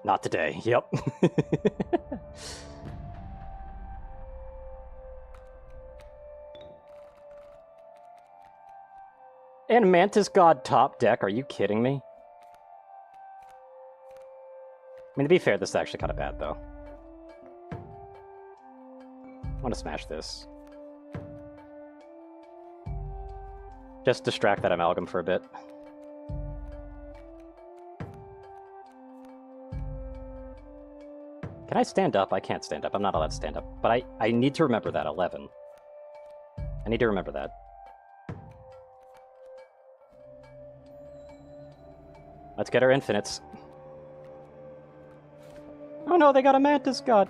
Not today. Yep. And Mantis God top deck, are you kidding me? I mean, to be fair, this is actually kind of bad, though. I want to smash this. Just distract that Amalgam for a bit. Can I stand up? I can't stand up. I'm not allowed to stand up. But I need to remember that, 11. I need to remember that. Let's get our infinites. Oh no, they got a Mantis God!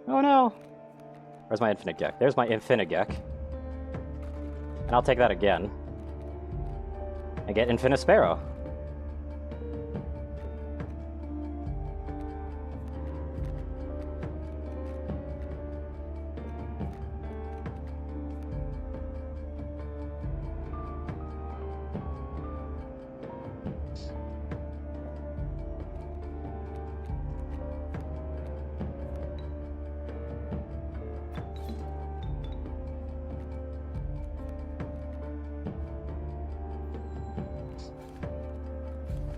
Oh no! Where's my Infinite Gek? There's my Infinite Gek. And I'll take that again. And get Infinite Sparrow.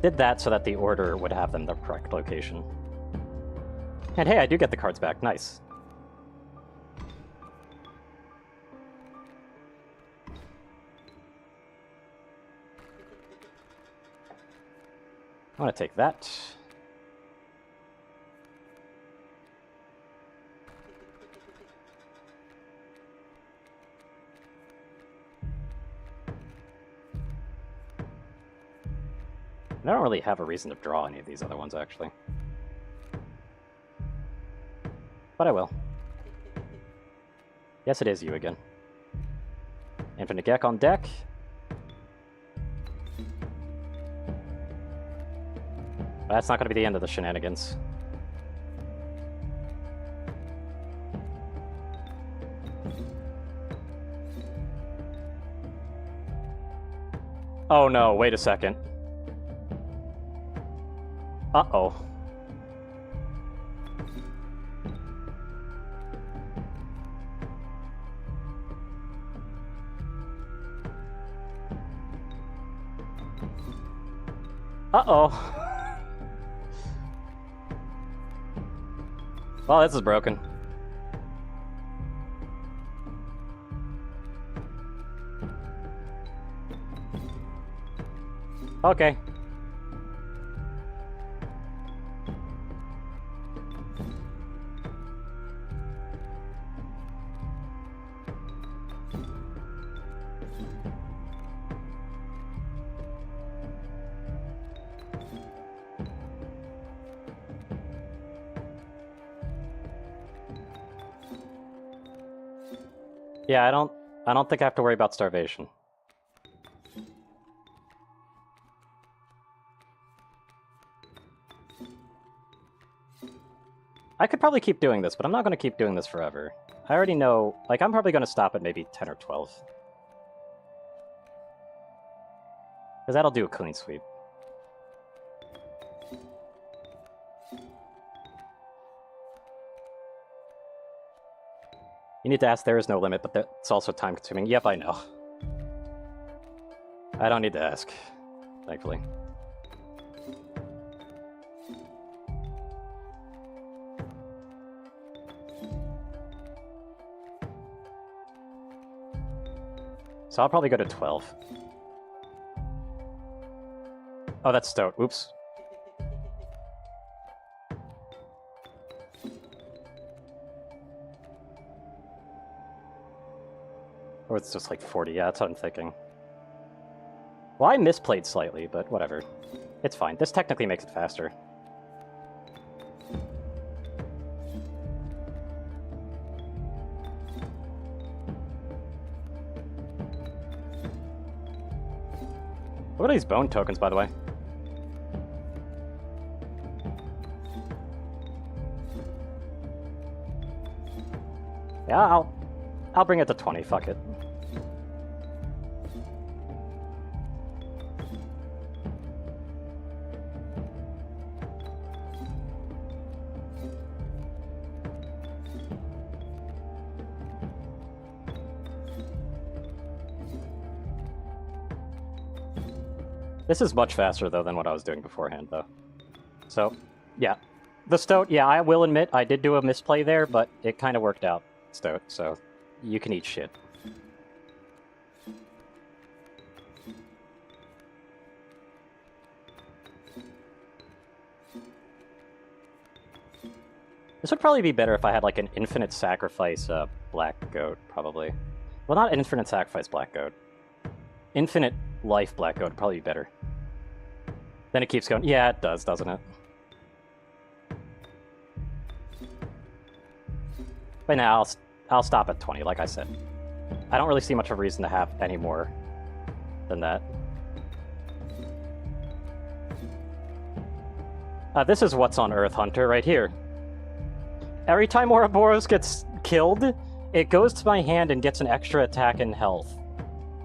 Did that so that the order would have them the correct location. And hey, I do get the cards back. Nice. I want to take that. I don't really have a reason to draw any of these other ones, actually. But I will. Yes, it is you again. Infinite Gek on deck. But that's not going to be the end of the shenanigans. Oh no, wait a second. Uh-oh. Uh-oh. Well, this is broken. Okay. Yeah, I don't think I have to worry about starvation. I could probably keep doing this, but I'm not going to keep doing this forever. I already know, like, I'm probably going to stop at maybe 10 or 12. Because that'll do a clean sweep. You need to ask, there is no limit, but that's also time consuming. Yep, I know. I don't need to ask, thankfully. So I'll probably go to 12. Oh, that's Stoat. Oops. Or it's just like 40. Yeah, that's what I'm thinking. Well, I misplayed slightly, but whatever. It's fine. This technically makes it faster. What are these bone tokens, by the way? Yeah, I'll bring it to 20. Fuck it. This is much faster, though, than what I was doing beforehand, though. So, yeah. The Stoat, yeah, I will admit, I did do a misplay there, but it kind of worked out, Stoat, so you can eat shit. This would probably be better if I had, like, an infinite sacrifice black goat, probably. Well, not infinite sacrifice black goat. Infinite life black goat would probably be better. Then it keeps going. Yeah, it does, doesn't it? But now I'll stop at 20, like I said. I don't really see much of a reason to have any more than that. This is what's on Earth, Hunter, right here. Every time Ouroboros gets killed, it goes to my hand and gets an extra attack and health.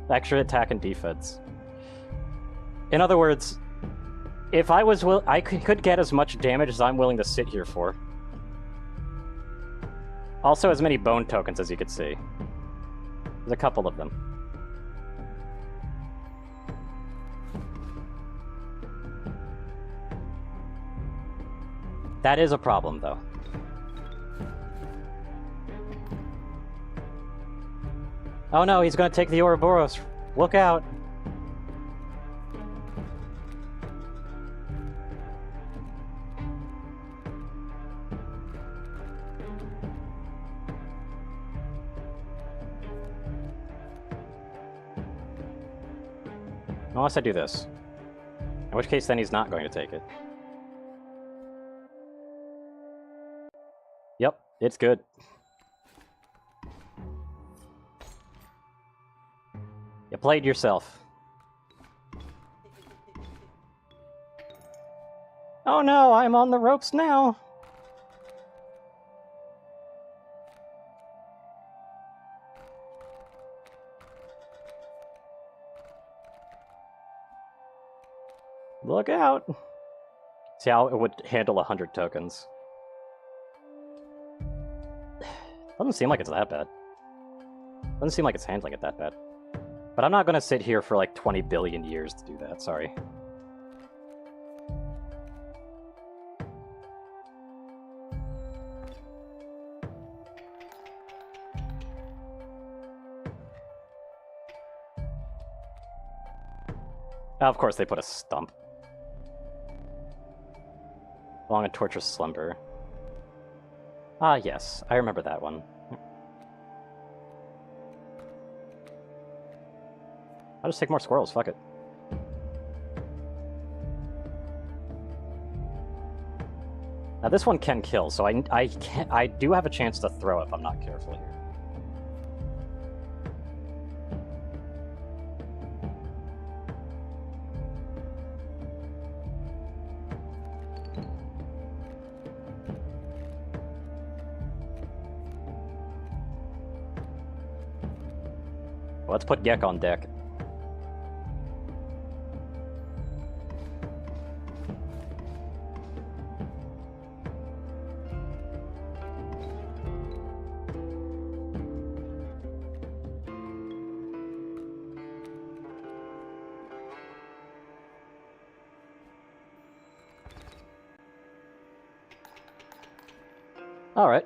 Extra attack and defense. In other words, if I was I could get as much damage as I'm willing to sit here for. Also as many bone tokens as you could see. There's a couple of them. That is a problem, though. Oh no, he's gonna take the Ouroboros. Look out. Unless I do this. In which case, then he's not going to take it. Yep, it's good. You played yourself. Oh no, I'm on the ropes now! Look out! See how it would handle 100 tokens. Doesn't seem like it's that bad. Doesn't seem like it's handling it that bad. But I'm not gonna sit here for like 20 billion years to do that, sorry. Of course, they put a stump. Long and torturous slumber. Ah, yes, I remember that one. I'll just take more squirrels, fuck it. Now this one can kill, so I do have a chance to throw if I'm not careful here. Let's put Gek on deck. Alright.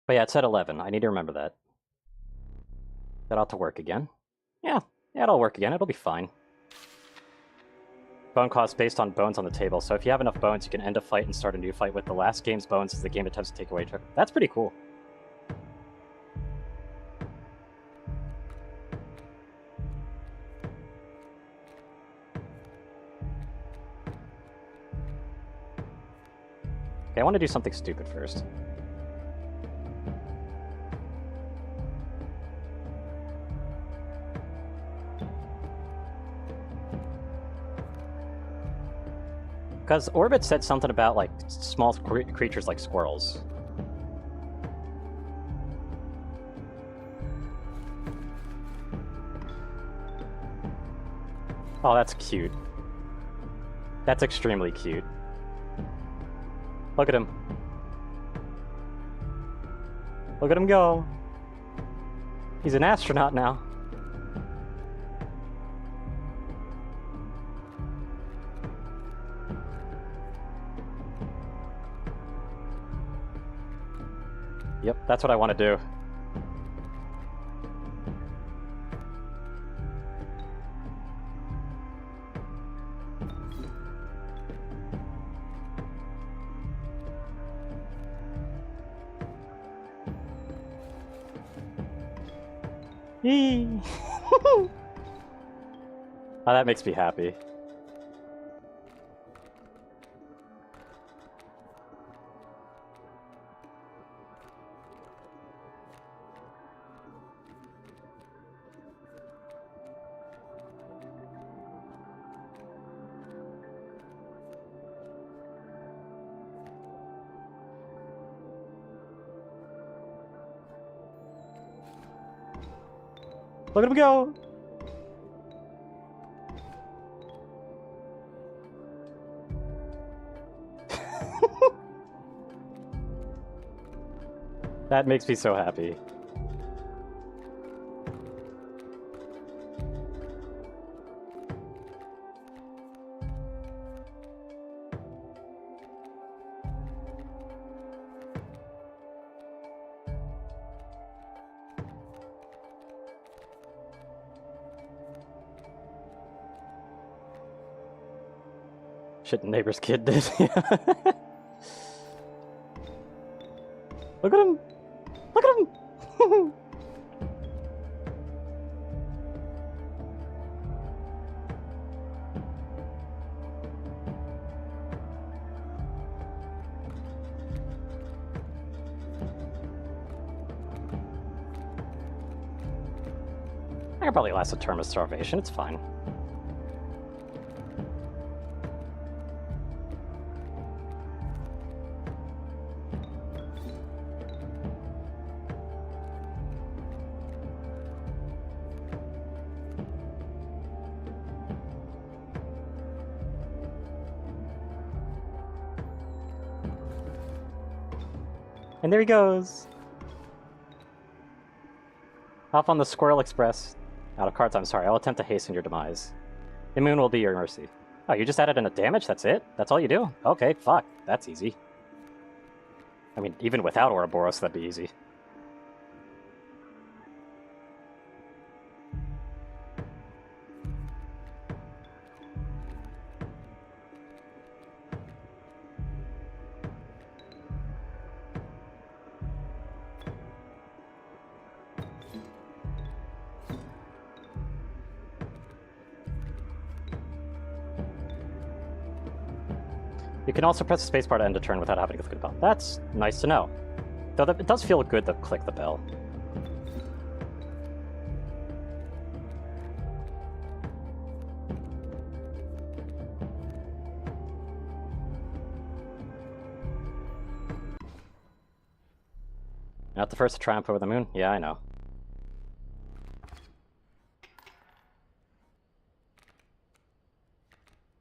But yeah, it's at 11. I need to remember that. That ought to work again. Yeah, it'll work again. It'll be fine. Bone cost based on bones on the table. So if you have enough bones, you can end a fight and start a new fight with the last game's bones as the game attempts to take away. That's pretty cool. Okay, I want to do something stupid first. Because Orbit said something about, like, small creatures like squirrels. Oh, that's cute. That's extremely cute. Look at him. Look at him go. He's an astronaut now. Yep, that's what I want to do. Yee! Oh, that makes me happy. Look at him go! That makes me so happy. Shit, the neighbor's kid did. Look at him! Look at him! I can probably last a term of starvation, it's fine. And there he goes! Off on the Squirrel Express. Out of cards, I'm sorry. I'll attempt to hasten your demise. The moon will be your mercy. Oh, you just added in a damage? That's it? That's all you do? Okay, fuck. That's easy. I mean, even without Ouroboros, that'd be easy. You can also press the spacebar to end a turn without having to click the bell. That's nice to know. Though it does feel good to click the bell. Not the first to triumph over the moon? Yeah, I know.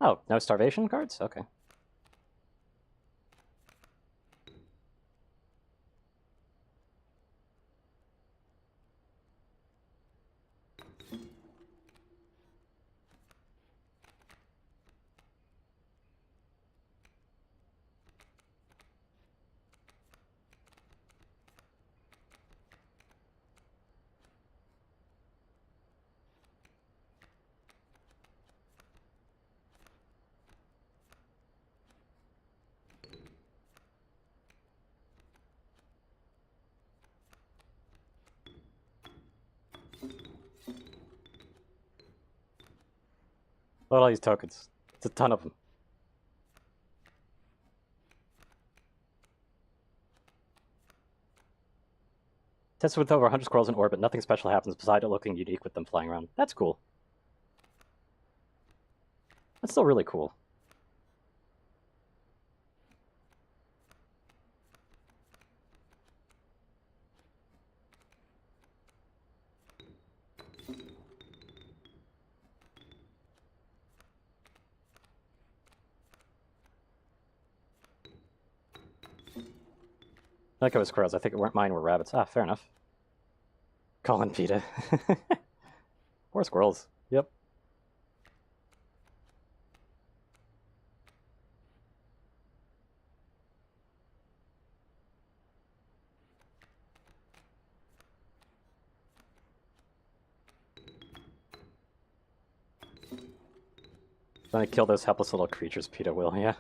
Oh, no starvation cards? Okay. Look at all these tokens. It's a ton of them. Tested with over 100 squirrels in orbit, nothing special happens besides it looking unique with them flying around. That's cool. That's still really cool. I think it was squirrels. I think mine were rabbits. Ah, fair enough. Colin PETA. Poor squirrels. Yep. Then I kill those helpless little creatures, PETA will, yeah.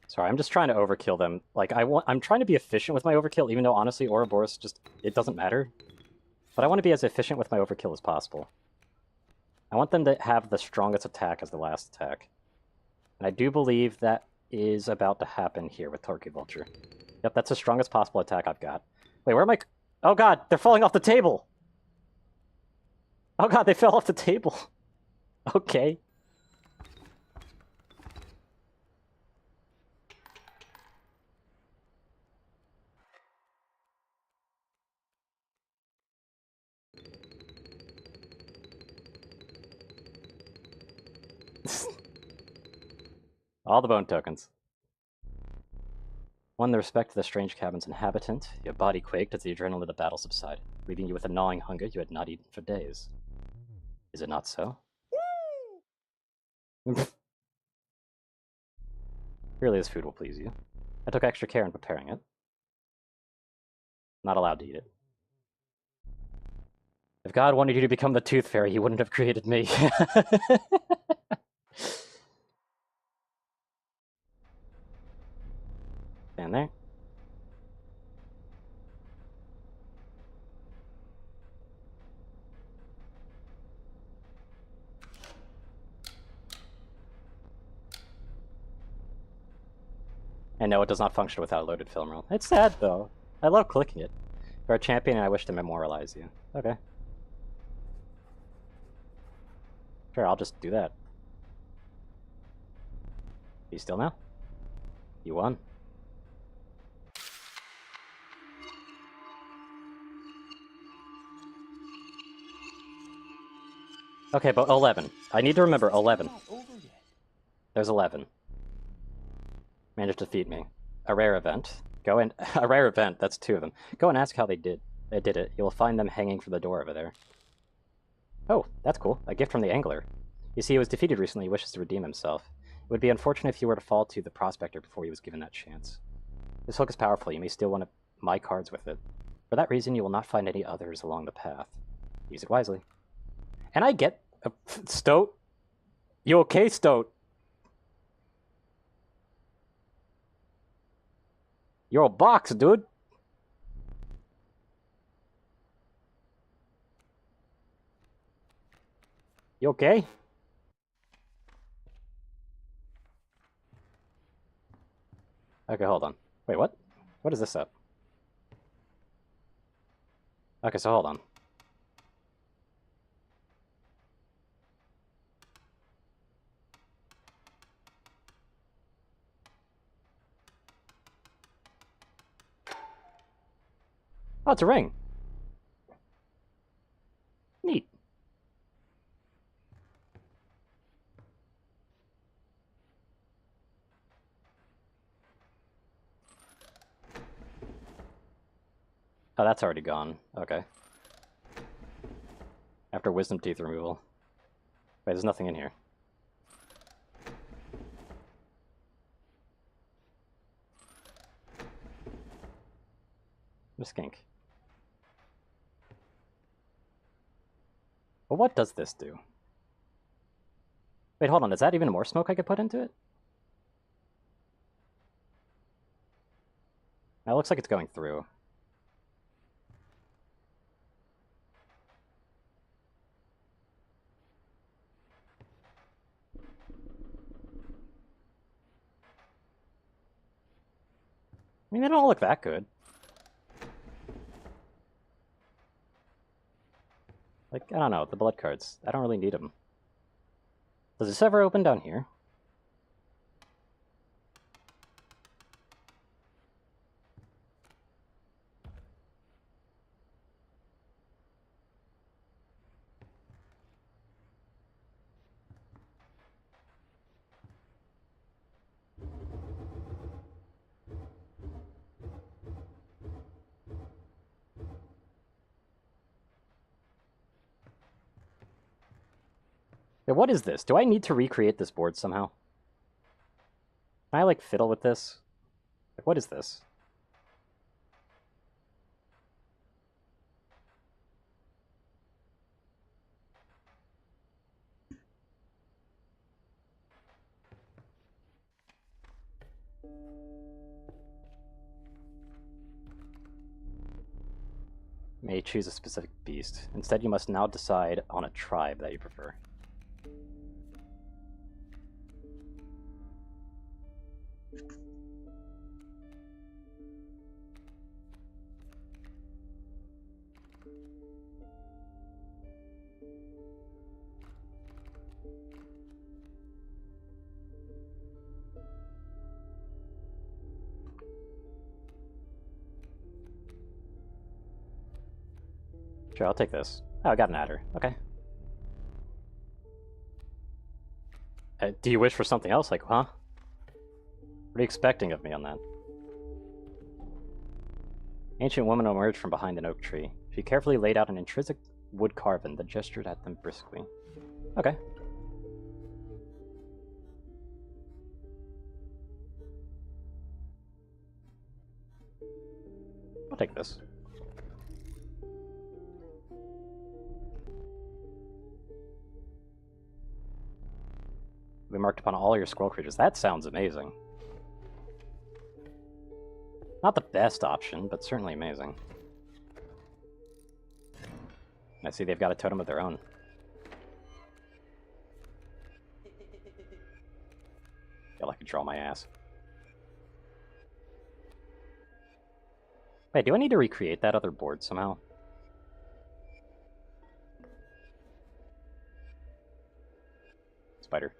Sorry, I'm just trying to overkill them. Like, I'm trying to be efficient with my overkill, even though, honestly, Ouroboros just... It doesn't matter. But I want to be as efficient with my overkill as possible. I want them to have the strongest attack as the last attack. And I do believe that is about to happen here with Turkey Vulture. Yep, that's the strongest possible attack I've got. Wait, where am I... Oh god, they're falling off the table! Oh god, they fell off the table! Okay. All the bone tokens. Won the respect of the strange cabin's inhabitant. Your body quaked as the adrenaline of the battle subsided, leaving you with a gnawing hunger you had not eaten for days. Is it not so? Surely this food will please you. I took extra care in preparing it. Not allowed to eat it. If God wanted you to become the Tooth Fairy, he wouldn't have created me. Stand there. And no, it does not function without a loaded film roll. It's sad, though. I love clicking it. You're a champion and I wish to memorialize you. Okay. Sure, I'll just do that. You still now? You won. Okay, but 11. I need to remember 11. There's 11. Managed to defeat me. A rare event. Go and a rare event. That's 2 of them. Go and ask how they did it. You will find them hanging from the door over there. Oh, that's cool. A gift from the angler. You see, he was defeated recently. He wishes to redeem himself. It would be unfortunate if you were to fall to the prospector before he was given that chance. This hook is powerful. You may steal one of my cards with it. For that reason, you will not find any others along the path. Use it wisely. And I get... Stoat? You okay, Stoat? You're a box, dude. You okay? Okay, hold on. Wait, what? What is this up? Okay, so hold on. Oh, it's a ring. Neat. Oh, that's already gone. Okay. After wisdom teeth removal. Wait, there's nothing in here. Miss Skink. Well, what does this do? Wait, hold on. Is that even more smoke I could put into it? That looks like it's going through. I mean, they don't look that good. Like, I don't know, the blood cards. I don't really need them. Does this ever open down here? Yeah, what is this? Do I need to recreate this board somehow? Can I, like, fiddle with this? Like, what is this? May choose a specific beast. Instead, you must now decide on a tribe that you prefer. Sure, I'll take this. Oh, I got an adder. Okay. Do you wish for something else? Like, huh? What are you expecting of me on that? Ancient woman emerged from behind an oak tree. She carefully laid out an intrinsic wood carving that gestured at them briskly. Okay. I'll take this. We marked upon all your scroll creatures. That sounds amazing. Not the best option, but certainly amazing. I see they've got a totem of their own. Feel I could draw my ass. Wait, do I need to recreate that other board somehow? Spider.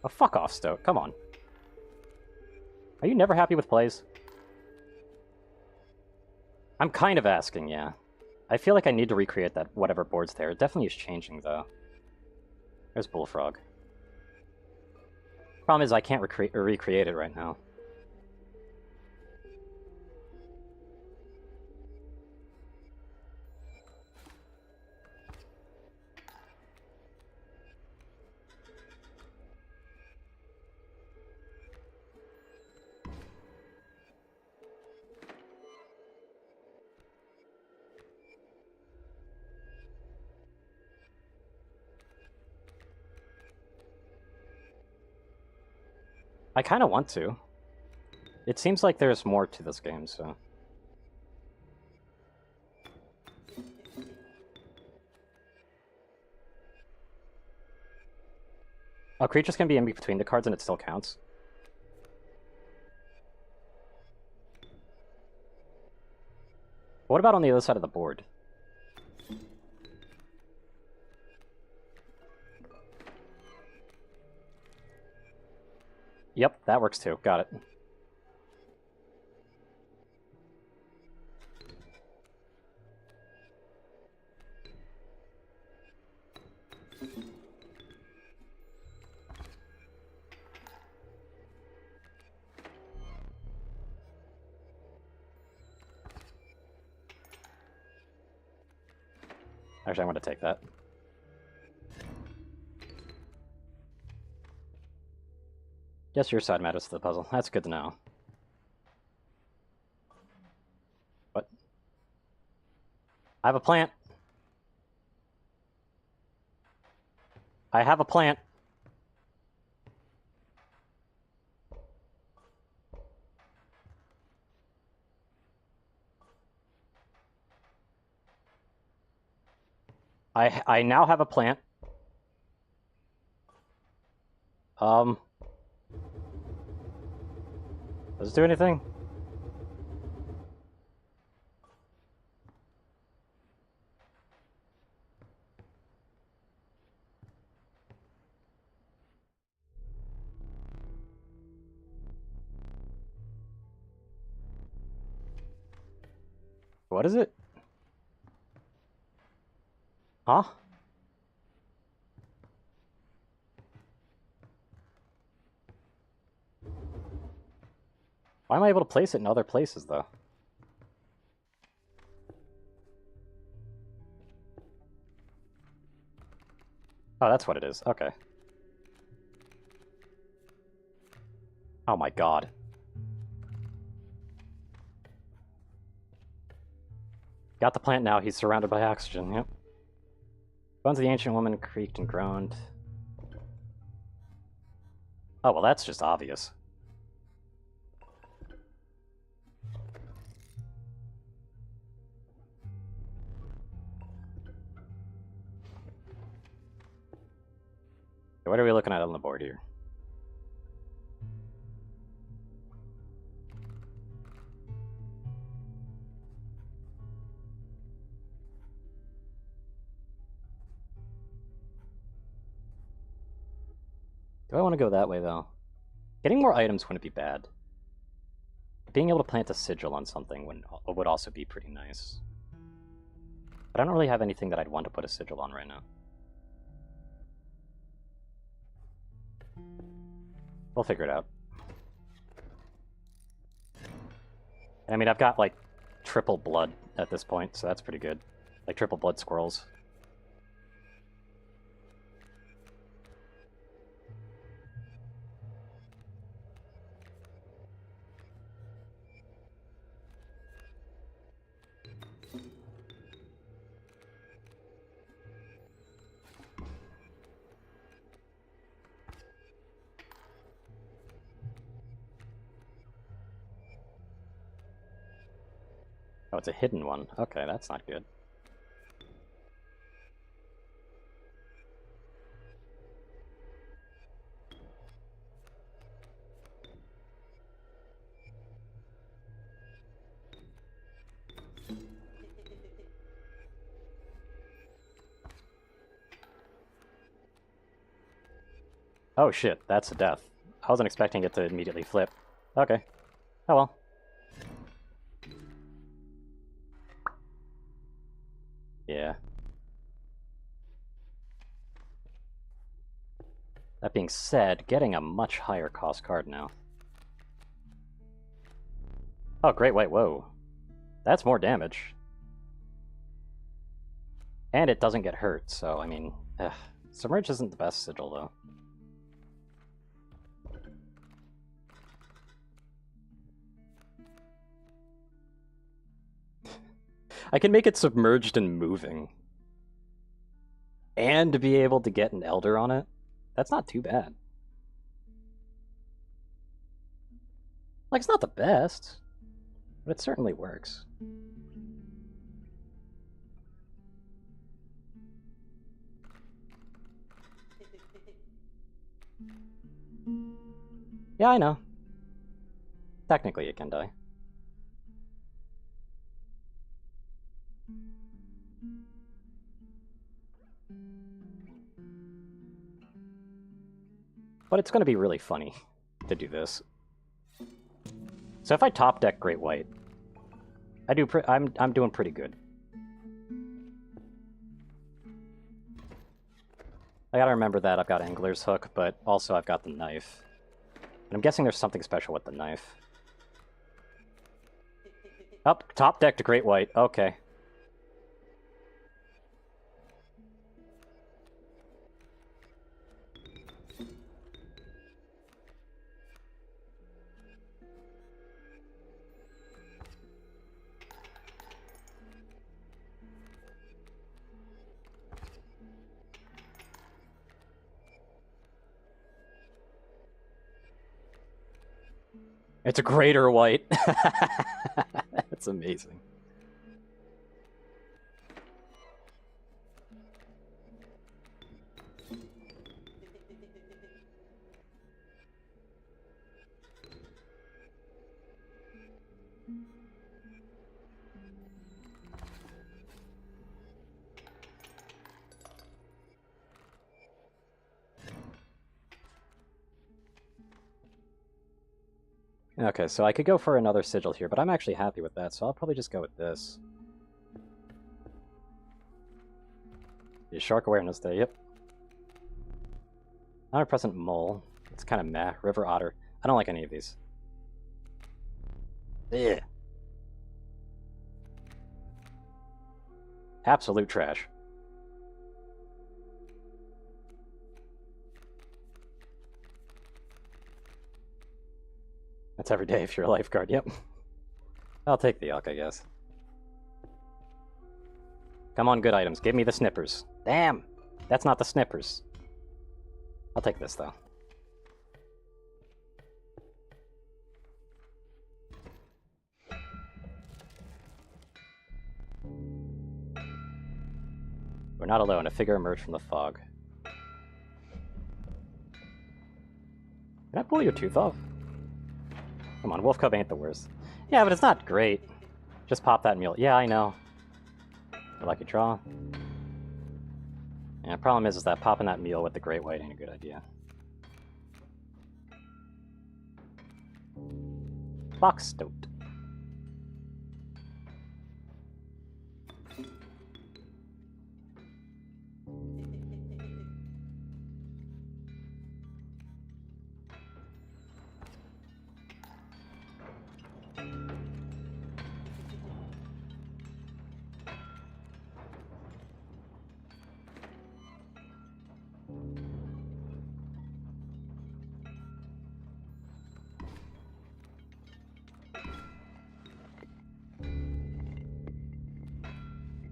Oh, fuck off, Stoke. Come on. Are you never happy with plays? I'm kind of asking, yeah. I feel like I need to recreate that whatever board's there. It definitely is changing, though. There's Bullfrog. Problem is I can't recreate it right now. I kind of want to. It seems like there's more to this game, so... Oh, creatures can be in between the cards and it still counts. What about on the other side of the board? Yep, that works too. Got it. Actually, I'm going to take that. Guess your side matters to the puzzle. That's good to know. What? I have a plant. I have a plant. I now have a plant. Does it do anything? What is it? Huh? Why am I able to place it in other places, though? Oh, that's what it is. Okay. Oh my god. Got the plant now. He's surrounded by oxygen. Yep. Bones of the ancient woman creaked and groaned. Oh, well, that's just obvious. What are we looking at on the board here? Do I want to go that way, though? Getting more items wouldn't be bad. Being able to plant a sigil on something would also be pretty nice. But I don't really have anything that I'd want to put a sigil on right now. We'll figure it out. I mean, I've got, like, triple blood at this point, so that's pretty good. Like, triple blood squirrels. Oh, it's a hidden one. Okay, that's not good. Oh shit, that's a death. I wasn't expecting it to immediately flip. Okay. Oh well. Yeah. That being said, getting a much higher cost card now. Oh, great, wait, whoa. That's more damage. And it doesn't get hurt, so, I mean, Submerge isn't the best sigil, though. I can make it submerged and moving. And to be able to get an Elder on it. That's not too bad. Like, it's not the best, but it certainly works. Yeah, I know. Technically, it can die. But it's going to be really funny to do this. So if I top deck Great White, I'm doing pretty good. I gotta remember that I've got Angler's Hook, but also I've got the knife. And I'm guessing there's something special with the knife. Oh, top deck to Great White. Okay. It's a greater white. That's amazing. Okay, so I could go for another sigil here, but I'm actually happy with that, so I'll probably just go with this. Yeah, Shark Awareness Day, yep. 100% Mole. It's kind of meh. River Otter. I don't like any of these. Ugh. Absolute trash. That's every day if you're a lifeguard, yep. I'll take the elk, I guess. Come on, good items. Give me the snippers. Damn! That's not the snippers. I'll take this, though. We're not alone. A figure emerged from the fog. Can I pull your tooth off? Come on, Wolf Cub ain't the worst. Yeah, but it's not great. Just pop that mule. Yeah, I know. Lucky draw. Yeah, the problem is that popping that mule with the Great White ain't a good idea. Box Stoat.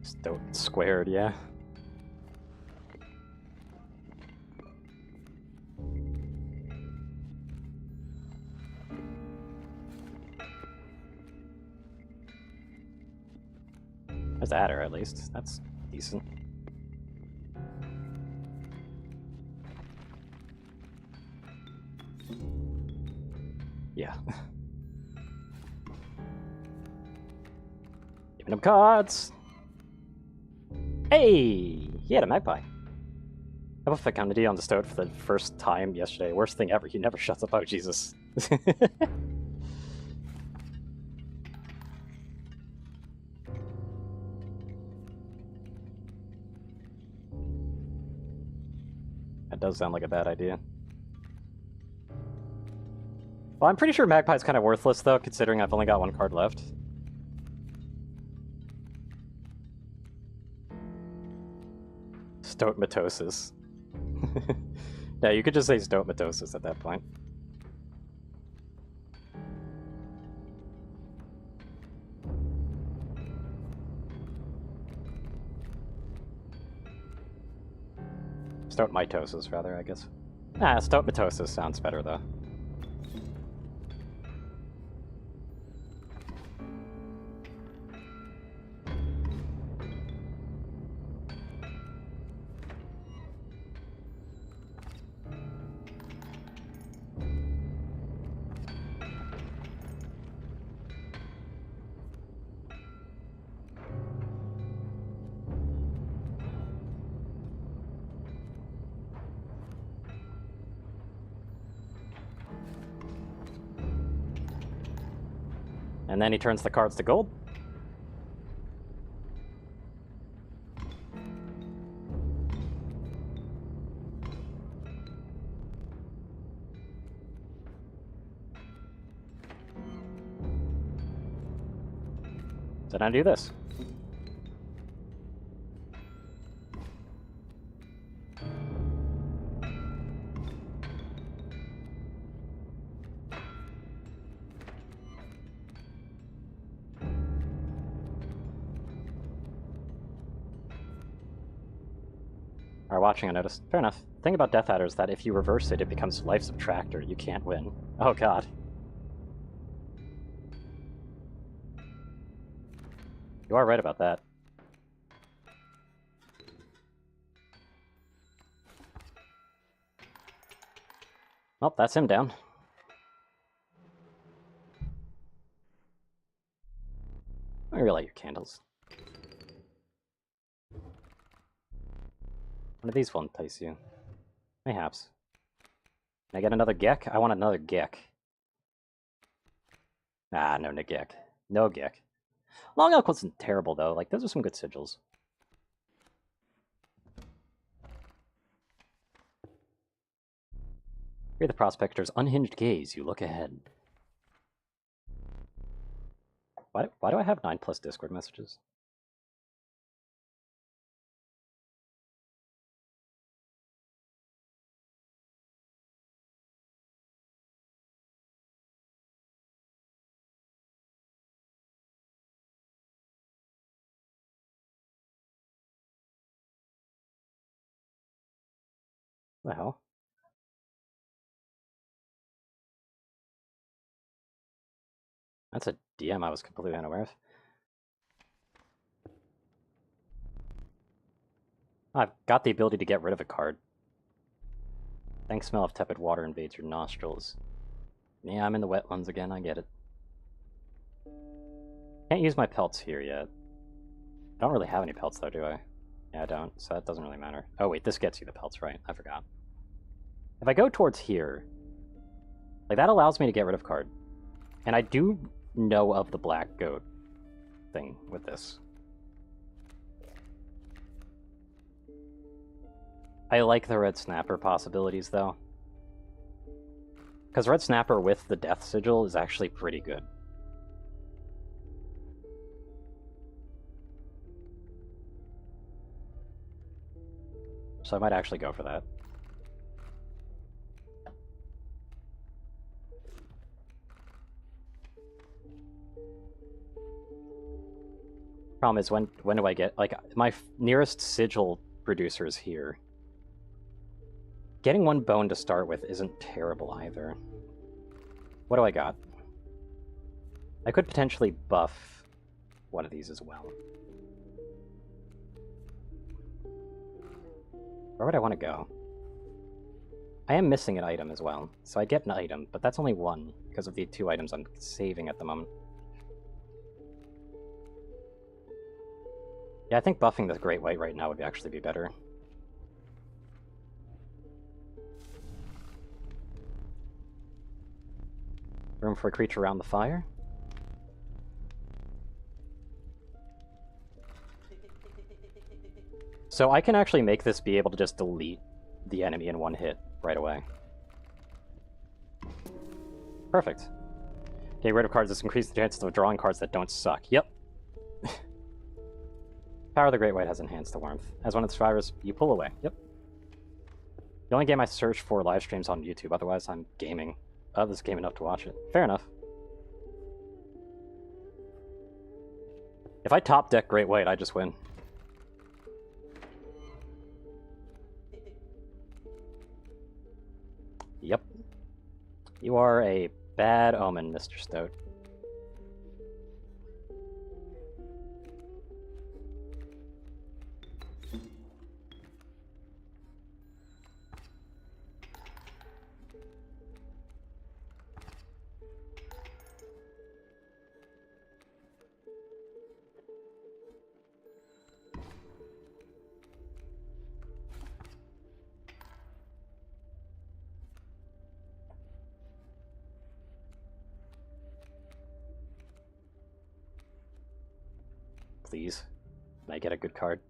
Stoat squared, yeah. There's the adder, at least. That's decent. Yeah. Giving him cards! Hey! He had a magpie. How about if I come to on the Stoat for the first time yesterday? Worst thing ever, he never shuts up. Oh, Jesus. That does sound like a bad idea. Well, I'm pretty sure Magpie's kind of worthless, though, considering I've only got one card left. Stoatmatosis. Yeah, you could just say Stoatmatosis at that point. Stoatmitosis, rather, I guess. Ah, Stoatmatosis sounds better, though. And then he turns the cards to gold. So now do this. Are watching, I noticed. Fair enough. The thing about Death Adder is that if you reverse it, it becomes Life Subtractor. You can't win. Oh god. You are right about that. Well, that's him down. Let me relight your candles. One of these will entice you. Mayhaps. Can I get another Gek? I want another Gek. Ah, no Gek. No Gek. Long Elk wasn't terrible, though. Like, those are some good sigils. Hear the prospector's unhinged gaze. You look ahead. Why do I have 9+ Discord messages? What the hell? That's a DM I was completely unaware of. I've got the ability to get rid of a card. Thanks, smell of tepid water invades your nostrils. Yeah, I'm in the wetlands again, I get it. Can't use my pelts here yet. I don't really have any pelts though, do I? Yeah, I don't, so that doesn't really matter. Oh wait, this gets you the pelts, right? I forgot. If I go towards here, like that allows me to get rid of card. And I do know of the black goat thing with this. I like the red snapper possibilities though. Because red snapper with the death sigil is actually pretty good. So I might actually go for that. Problem is, when do I get, like, my nearest sigil producer is here. Getting one bone to start with isn't terrible either. What do I got? I could potentially buff one of these as well. Where would I want to go? I am missing an item as well, so I get an item, but that's only one because of the 2 items I'm saving at the moment. Yeah, I think buffing the Great White right now would actually be better. Room for a creature around the fire? So I can actually make this be able to just delete the enemy in one hit right away. Perfect. Get rid of cards that increase the chances of drawing cards that don't suck. Yep. Power of the Great White has enhanced the warmth. As one of the survivors, you pull away. Yep. The only game I search for live streams on YouTube, otherwise I'm gaming. Oh, this is game enough to watch it. Fair enough. If I top deck Great White, I just win. Yep. You are a bad omen, Mr. Stout. please. Can I get a good card?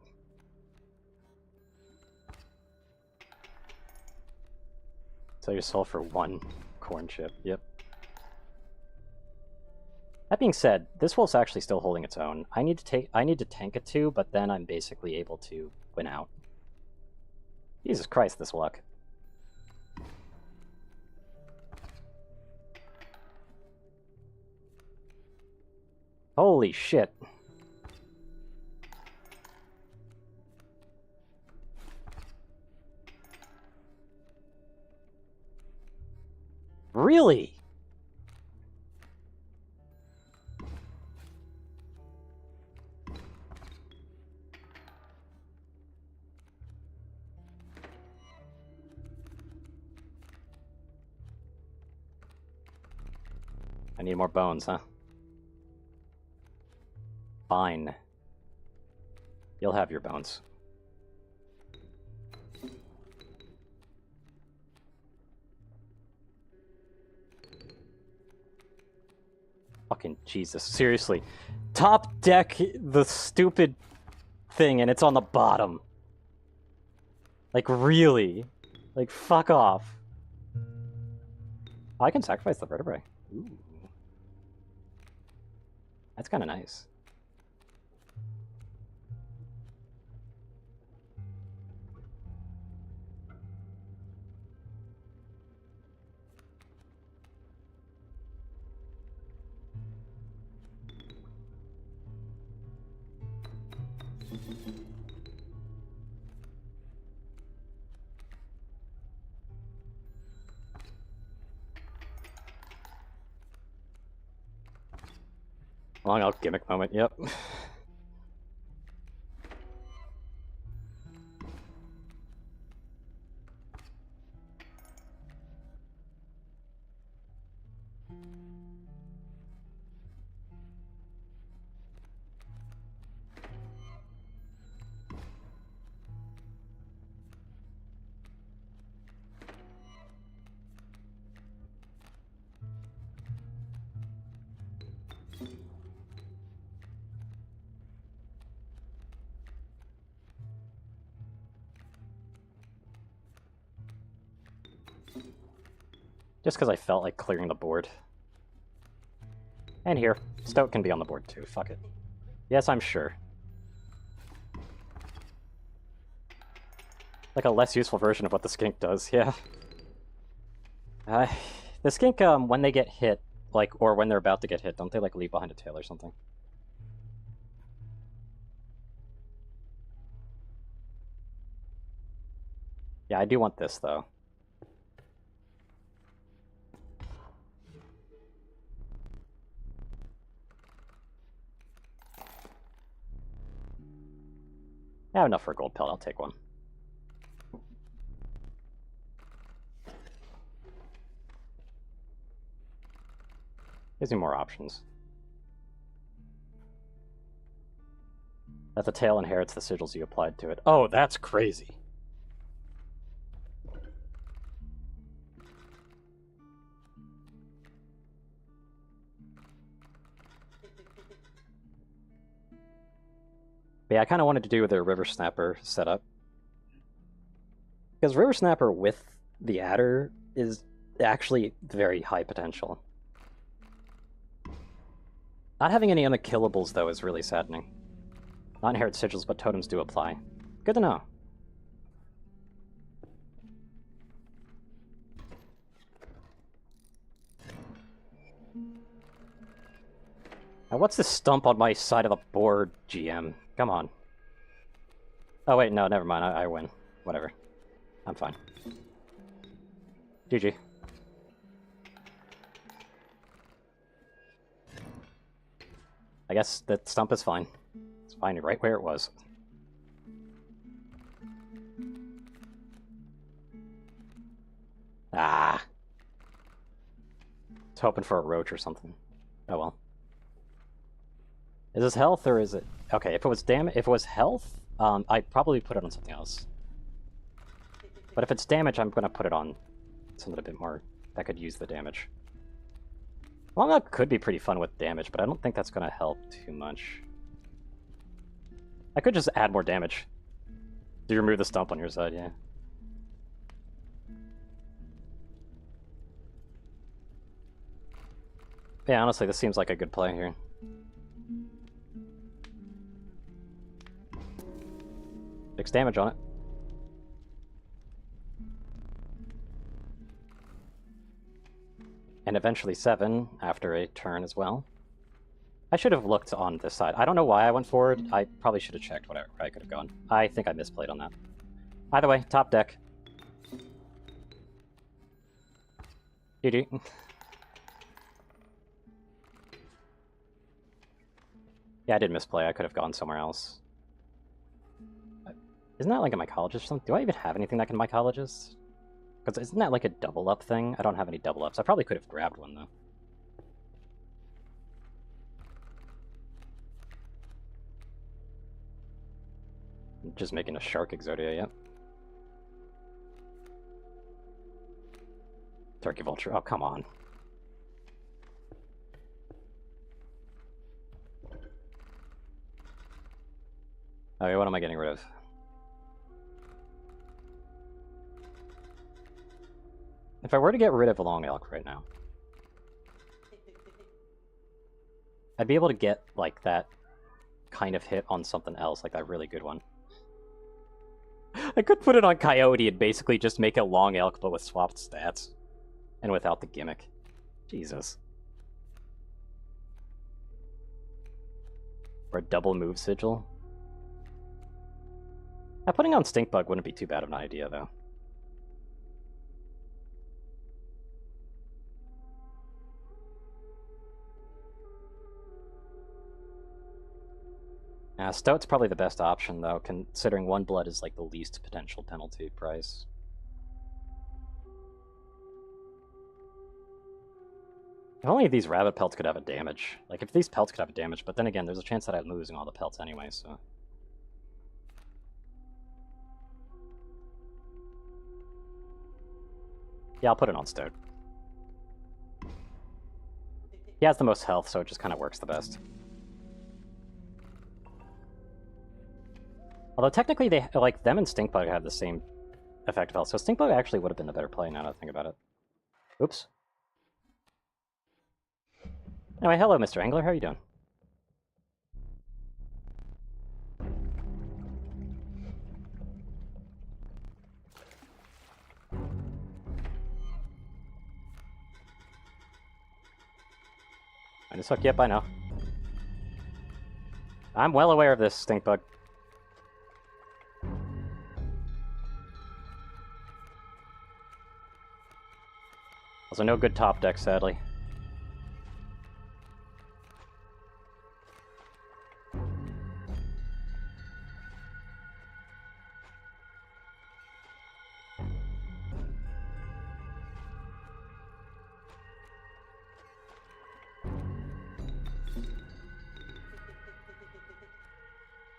Sell your soul for 1 corn chip. Yep. That being said, this wolf's actually still holding its own. I need to tank a 2, but then I'm basically able to win out. Jesus Christ, this luck. Holy shit. Really? I need more bones, huh? Fine. You'll have your bones. Fucking Jesus, seriously. Top deck the stupid thing and it's on the bottom. Like, really? Like, fuck off. I can sacrifice the vertebrae. Ooh. That's kind of nice. Long out gimmick moment, yep. Just because I felt like clearing the board. And here, Stoat can be on the board too, fuck it. Yes, I'm sure. Like a less useful version of what the skink does, yeah. The skink, when they get hit, like, or when they're about to get hit, don't they, like, leave behind a tail or something? Yeah, I do want this, though. I have enough for a gold pellet, I'll take one. Gives me more options. That the tail inherits the sigils you applied to it. Oh, that's crazy. But yeah, I kind of wanted to do the River Snapper setup. Because River Snapper with the adder is actually very high potential. Not having any unkillables, though, is really saddening. Not inherit sigils, but totems do apply. Good to know. Now, what's this stump on my side of the board, GM? Come on. Oh, wait, no, never mind. I win. Whatever. I'm fine. GG. I guess that stump is fine. It's fine right where it was. Ah. I was hoping for a roach or something. Oh well. Is this health or is it... Okay, if it was health, I'd probably put it on something else. But if it's damage, I'm gonna put it on something a bit more that could use the damage. Well, that could be pretty fun with damage, but I don't think that's gonna help too much. I could just add more damage. Do you remove the stump on your side, yeah. Yeah, honestly, this seems like a good play here. Six damage on it. And eventually 7 after a turn as well. I should have looked on this side. I don't know why I went forward. I probably should have checked where I could have gone. I think I misplayed on that. Either way, top deck. GG. Yeah, I did misplay. I could have gone somewhere else. Isn't that like a mycologist or something? Do I even have anything that can mycologist? Because isn't that like a double up thing? I don't have any double ups. I probably could have grabbed one though. Just making a Shark Exodia, yep. Turkey Vulture, oh come on. Okay, what am I getting rid of? If I were to get rid of a Long Elk right now, I'd be able to get, like, that kind of hit on something else, like that really good one. I could put it on Coyote and basically just make a Long Elk, but with swapped stats. And without the gimmick. Jesus. Or a double move sigil. Putting on Stinkbug wouldn't be too bad of an idea, though. Stout's probably the best option, though, considering 1 blood is like the least potential penalty price. If only these rabbit pelts could have a damage. Like, if these pelts could have a damage, but then again, there's a chance that I'm losing all the pelts anyway, so... Yeah, I'll put it on Stout. He has the most health, so it just kind of works the best. Although technically, they like them and Stinkbug have the same effective health, so Stinkbug actually would have been the better play now that I think about it. Oops. Anyway, hello, Mr. Angler. How are you doing? I just hook you up, I know. I'm well aware of this, Stinkbug. Also, no good top deck, sadly.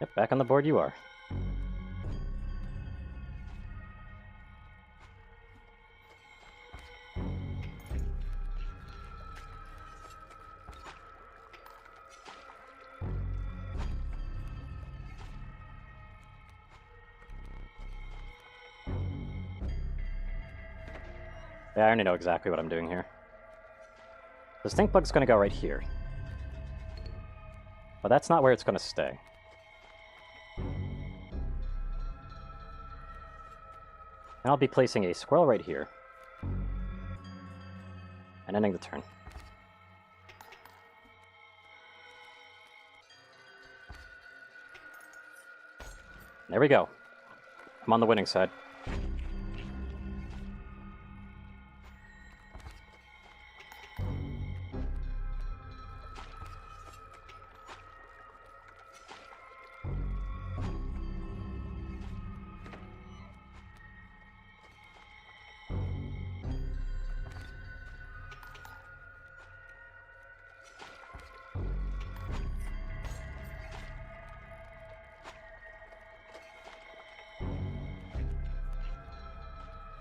Yep, back on the board you are. Yeah, I already know exactly what I'm doing here. The Stinkbug's gonna go right here. But that's not where it's gonna stay. And I'll be placing a squirrel right here. And ending the turn. There we go. I'm on the winning side.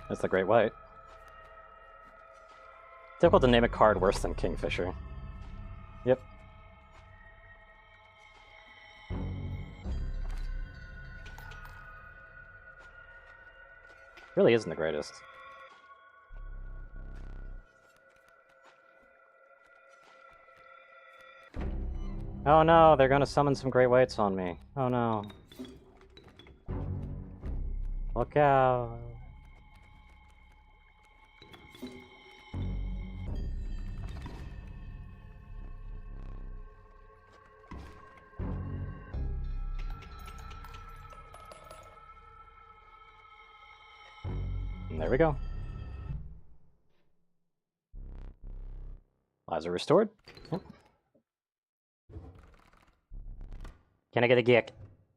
That's the Great White. Difficult to name a card worse than Kingfisher. Yep. Really isn't the greatest. Oh no, they're gonna summon some great whites on me. Oh no. Look out. And there we go. Lives are restored. Yep. Can I get a gick?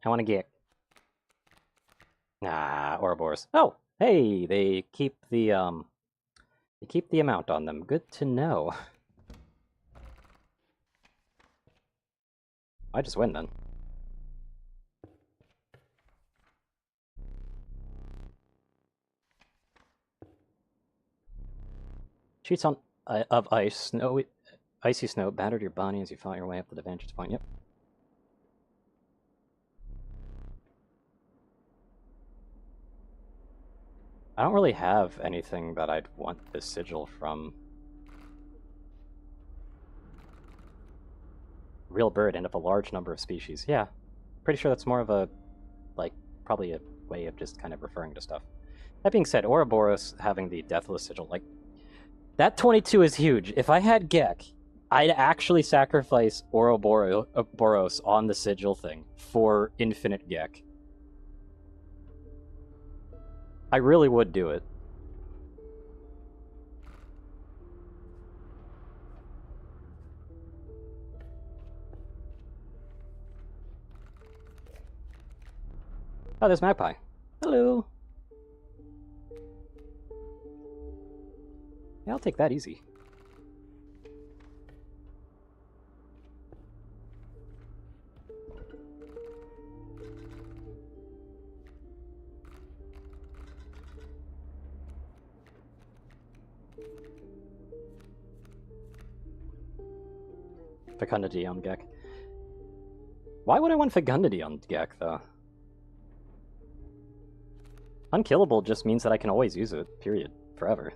I want a gick. Nah, Ouroboros. Oh, hey, they keep the amount on them. Good to know. I just win then. Sheets on of ice, snow, icy snow battered your body as you fought your way up to the vantage point. Yep. I don't really have anything that I'd want this sigil from. Real bird and of a large number of species. Yeah. Pretty sure that's more of a, like, probably a way of just kind of referring to stuff. That being said, Ouroboros having the Deathless Sigil, like, that 22 is huge. If I had Gek, I'd actually sacrifice Ouroboros on the Sigil thing for infinite Gek. I really would do it. Oh, there's Magpie. Hello. Yeah, I'll take that easy. Fecundity on Gek. Why would I want Fecundity on Gek, though? Unkillable just means that I can always use it, period. Forever.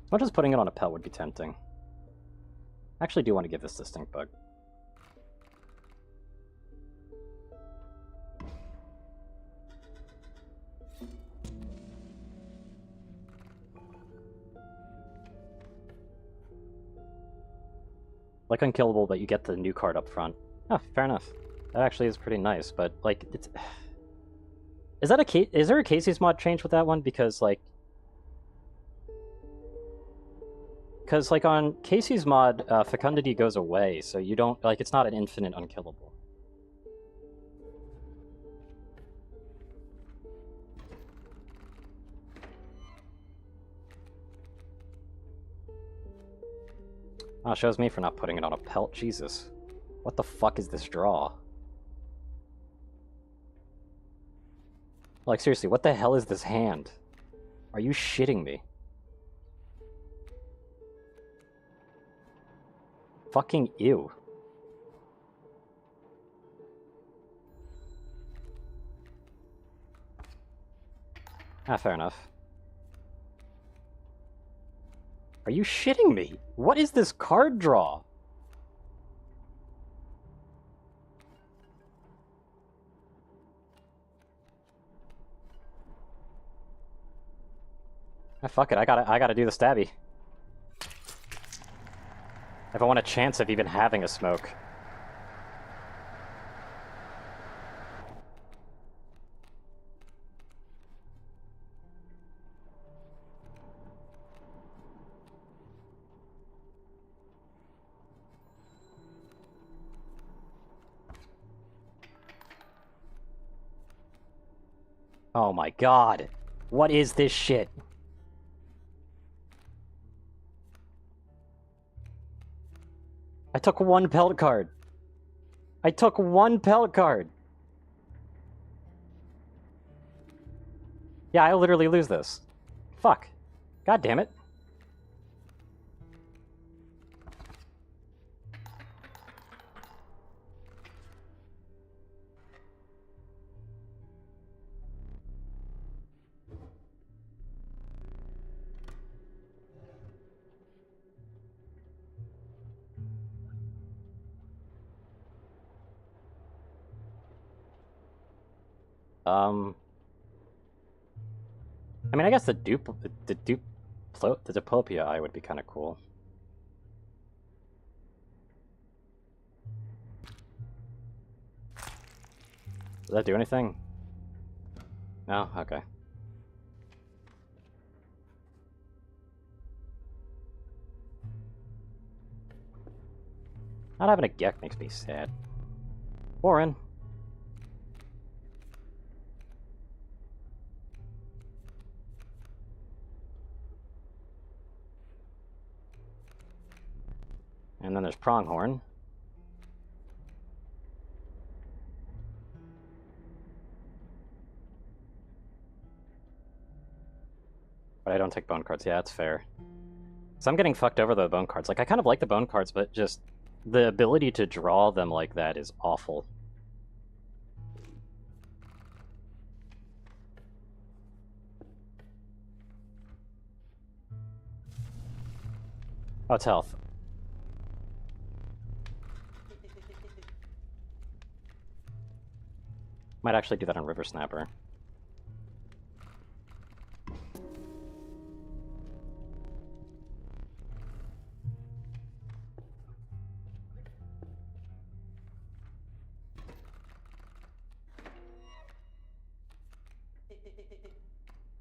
As much as putting it on a pelt would be tempting. I actually do want to give this to Stink Bug. Like Unkillable, but you get the new card up front. Oh, fair enough. That actually is pretty nice, but like it's is there a Casey's mod change with that one? Because like on Casey's mod, Fecundity goes away, so you don't like it's not an infinite unkillable. Oh, shows me for not putting it on a pelt. Jesus. What the fuck is this draw? Like, seriously, what the hell is this hand? Are you shitting me? Fucking ew. Ah, fair enough. Are you shitting me? What is this card draw? Ah, fuck it, I gotta do the stabby. If I want a chance of even having a smoke. Oh my god. What is this shit? I took one pelt card. I took one pelt card. Yeah, I'll literally lose this. Fuck. God damn it. I mean, I guess the diplopia eye would be kind of cool. Does that do anything? No? Okay. Not having a Gek makes me sad. Warren. And then there's Pronghorn. But I don't take bone cards. Yeah, that's fair. So I'm getting fucked over the bone cards. Like, I kind of like the bone cards, but just the ability to draw them like that is awful. Oh, it's health. Might actually do that on River Snapper.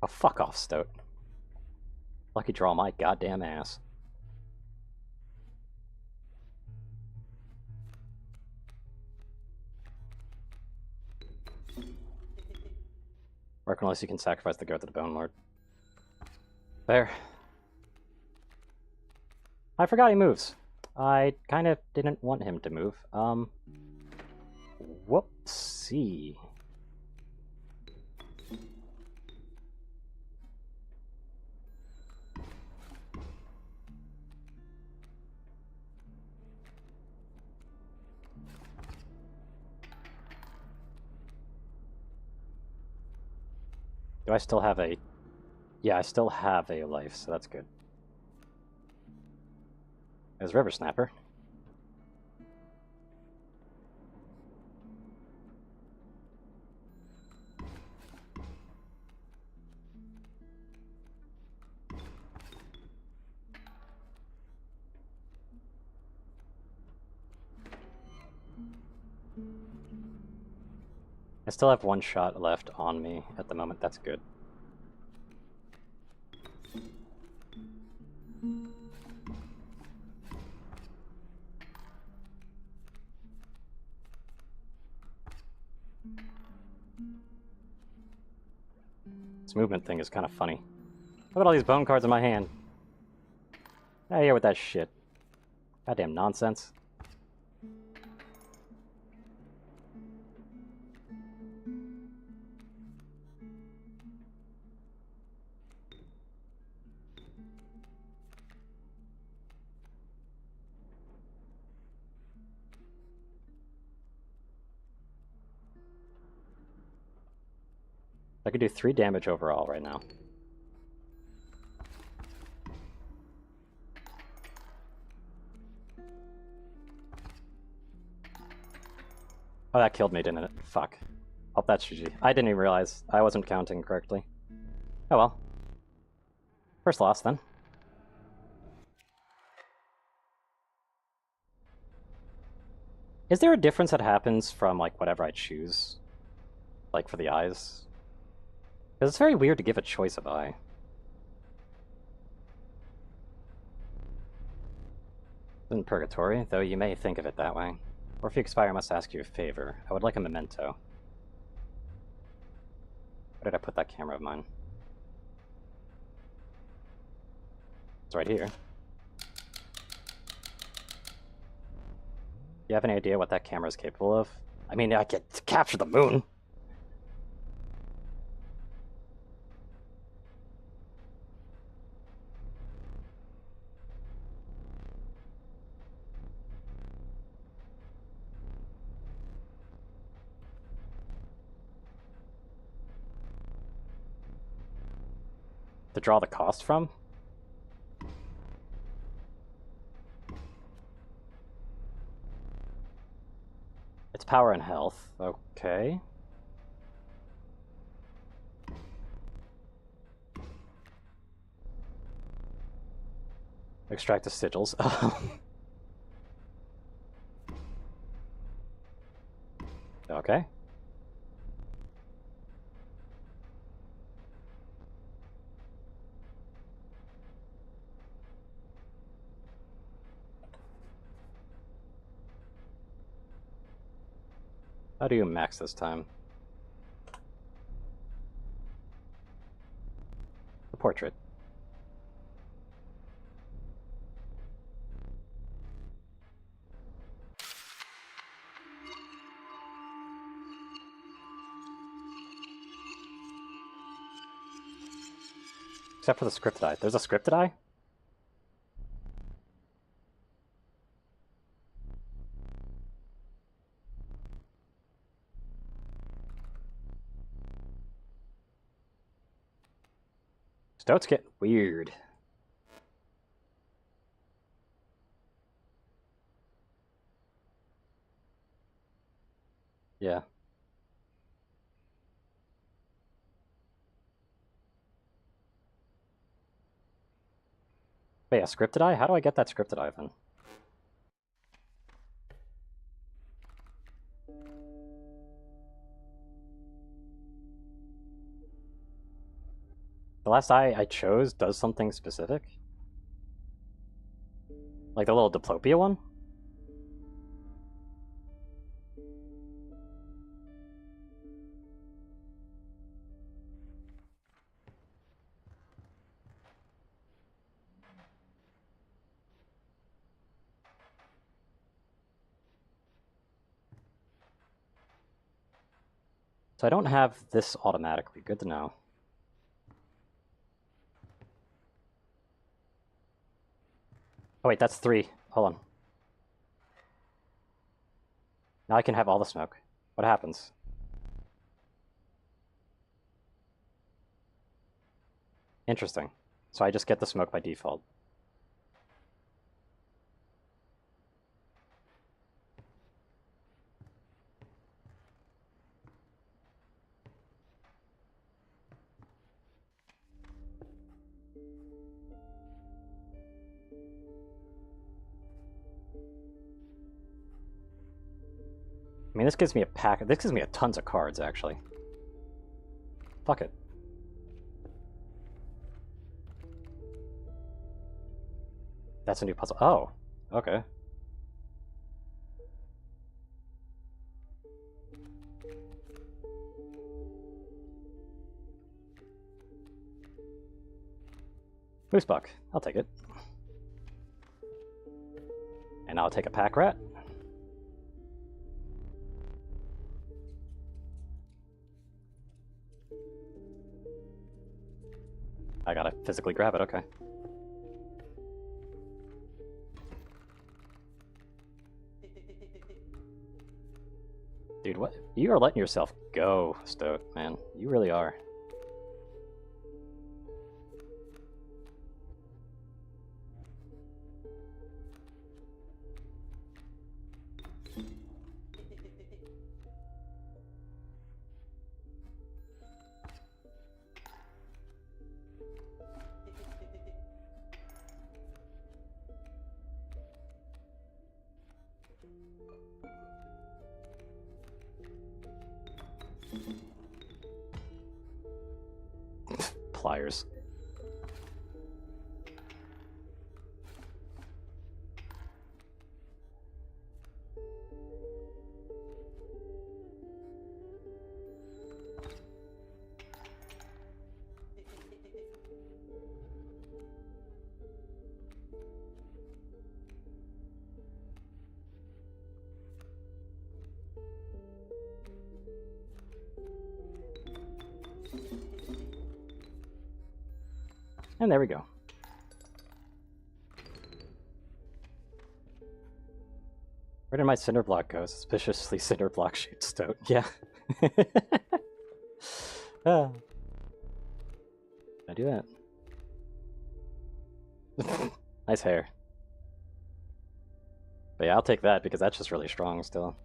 Oh, fuck off, Stoat. Lucky draw my goddamn ass. Work unless you can sacrifice the goat to the Bone Lord. There. I forgot he moves. I kind of didn't want him to move. Whoopsie. Do I still have a... Yeah, I still have a life, so that's good. There's River Snapper. I still have one shot left on me at the moment. That's good. This movement thing is kind of funny. Look at all these bone cards in my hand. Out of here with that shit. Goddamn nonsense. I could do 3 damage overall right now. Oh, that killed me, didn't it? Fuck. Oh, that's GG. I didn't even realize. I wasn't counting correctly. Oh well. First loss, then. Is there a difference that happens from, like, whatever I choose? Like, for the eyes? Because it's very weird to give a choice of eye. In Purgatory, though you may think of it that way. Or if you expire, I must ask you a favor. I would like a memento. Where did I put that camera of mine? It's right here. You have any idea what that camera is capable of? I mean, I could capture the moon! To draw the cost from? It's power and health. Okay. Extract the sigils. Okay. How do you max this time? The portrait. Except for the scripted eye. There's a scripted eye? Stoat's getting weird. Yeah. Wait, a scripted eye? How do I get that scripted eye then? The last eye I chose does something specific? Like the little diplopia one? So I don't have this automatically. Good to know. Oh wait, that's 3. Hold on. Now I can have all the smoke. What happens? Interesting. So I just get the smoke by default. I mean, this gives me a pack. This gives me a tons of cards, actually. Fuck it. That's a new puzzle. Oh, okay. Moose buck. I'll take it. And I'll take a pack rat. I gotta physically grab it, okay. Dude, what? You are letting yourself go, Stoat, man. You really are. Pliers. And there we go. Where did my cinder block go? Suspiciously cinder block shoots Stoat. Yeah. Ah. I do that. Nice hair. But yeah, I'll take that because that's just really strong still.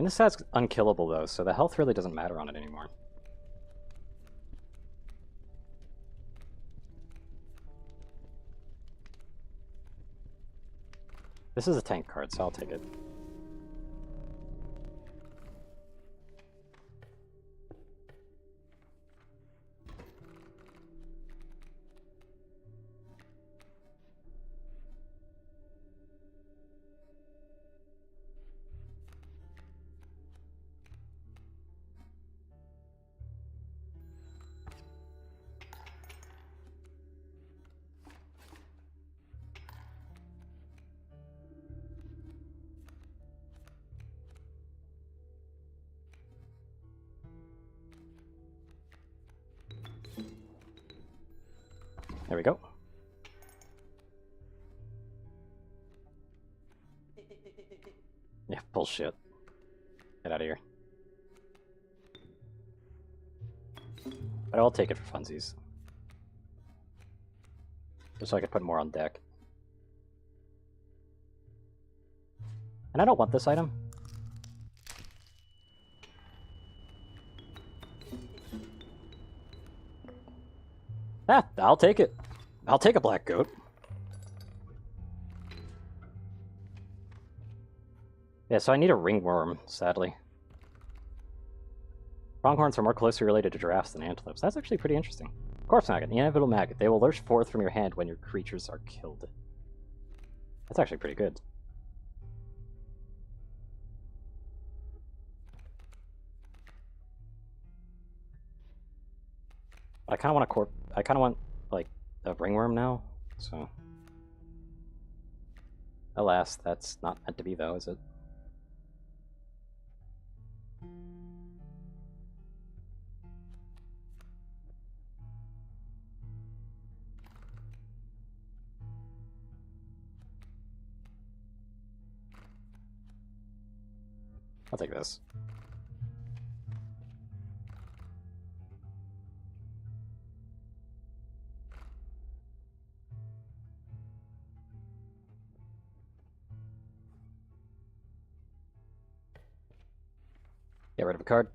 this has unkillable though, so the health really doesn't matter on it anymore. This is a tank card, so I'll take it. There we go. Yeah, bullshit. Get out of here. But I'll take it for funsies. Just so I can put more on deck. And I don't want this item. Ah, I'll take it. I'll take a black goat. Yeah, so I need a ringworm, sadly. Pronghorns are more closely related to giraffes than antelopes. That's actually pretty interesting. Corpse maggot, the inevitable maggot. They will lurch forth from your hand when your creatures are killed. That's actually pretty good. I kind of want I kind of want, like, a ringworm now, so... Alas, that's not meant to be, though, is it? I'll take this. Get rid of a card.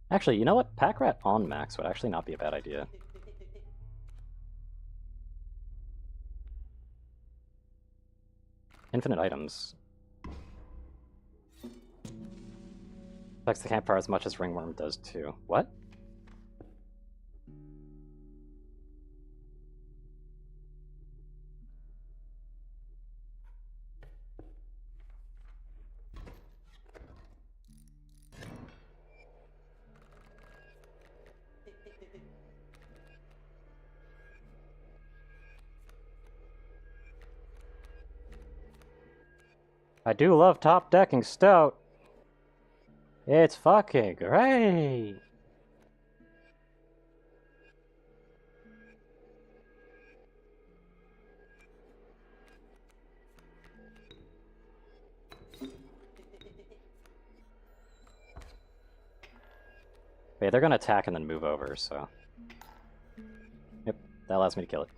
Actually, you know what? Pack Rat on max would actually not be a bad idea. Infinite items. Affects the campfire as much as ringworm does too. What? I do love top decking stout. It's fucking great. Okay, they're gonna attack and then move over, so... Yep, that allows me to kill it.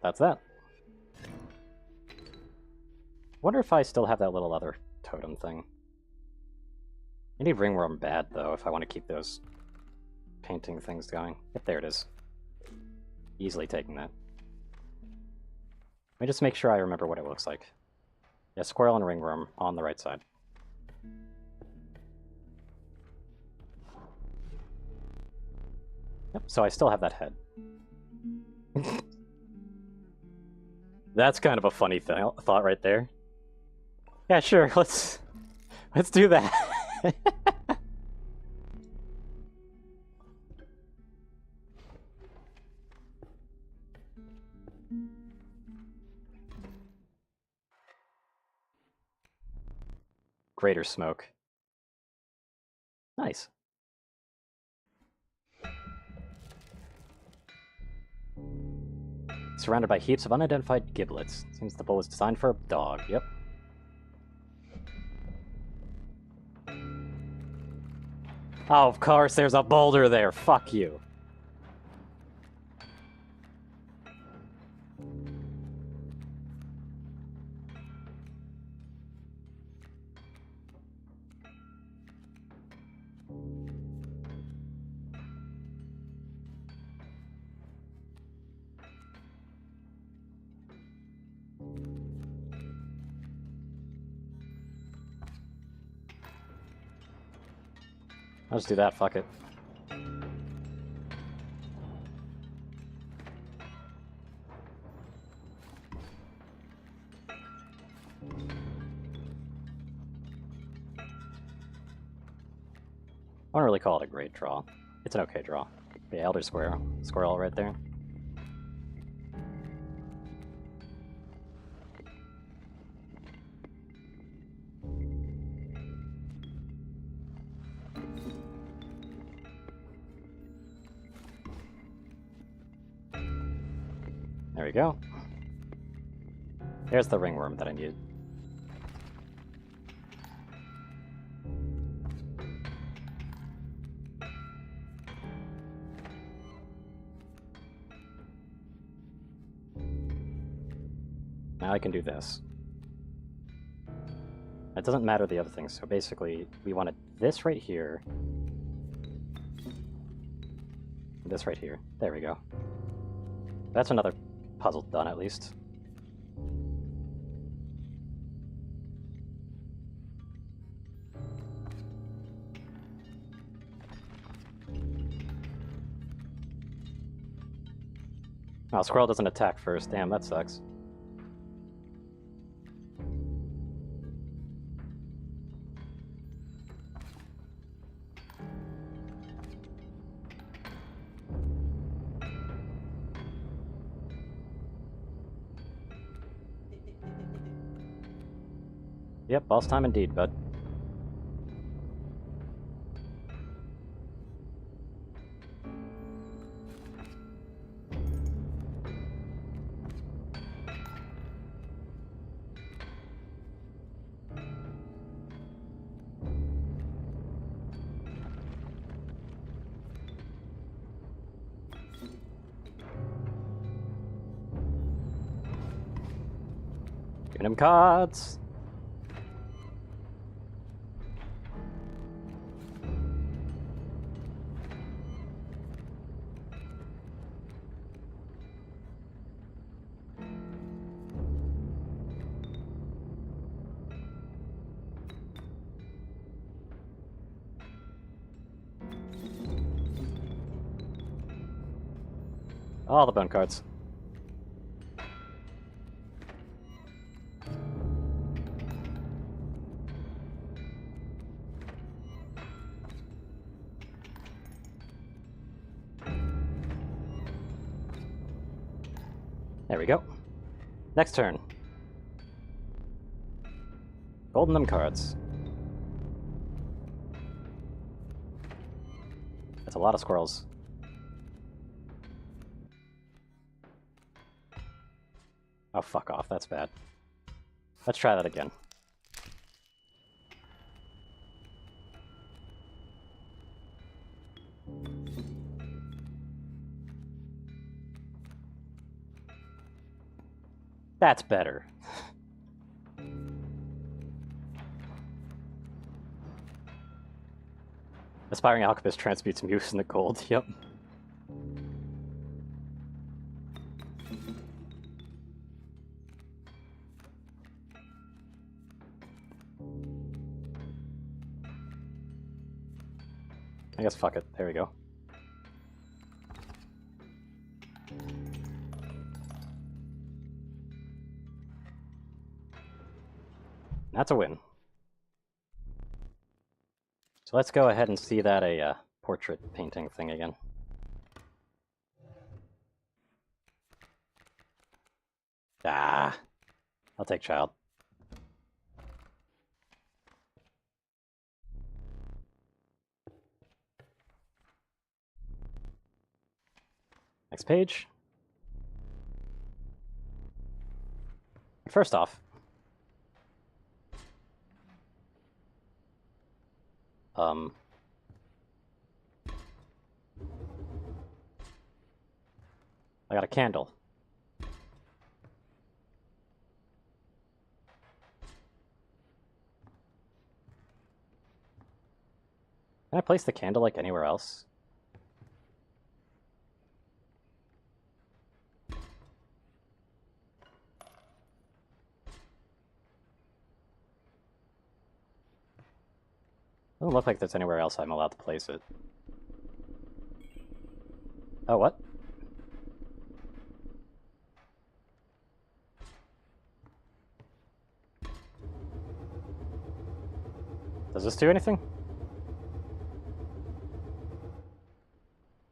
That's that. Wonder if I still have that little other totem thing. I need ringworm bad, though, if I want to keep those painting things going. Yep, there it is. Easily taking that. Let me just make sure I remember what it looks like. Yeah, squirrel and ringworm on the right side. Yep, so I still have that head. That's kind of a funny thought right there. Yeah, sure, let's do that. Greater smoke. Nice. Surrounded by heaps of unidentified giblets. Seems the bowl was designed for a dog. Yep. Oh, of course, there's a boulder there. Fuck you. I'll just do that, fuck it. I wouldn't really call it a great draw. It's an okay draw. The Elder Squirrel right there. There we go. There's the ringworm that I needed. Now I can do this. It doesn't matter the other things, so basically we wanted this right here. This right here. There we go. That's another puzzle done, at least. Oh, squirrel doesn't attack first. Damn, that sucks. Yep, boss time indeed, bud. Giving him cards! All the bone cards. There we go. Next turn. Golden them cards. That's a lot of squirrels. Oh, fuck off. That's bad. Let's try that again. That's better. Aspiring Alchemist transmutes mucus into gold. Yep. I guess fuck it. There we go. That's a win. So let's go ahead and see that portrait painting thing again. Ah, I'll take child. Next page. First off, I got a candle. Can I place the candle like anywhere else? Doesn't look like there's anywhere else I'm allowed to place it. Oh, what? Does this do anything?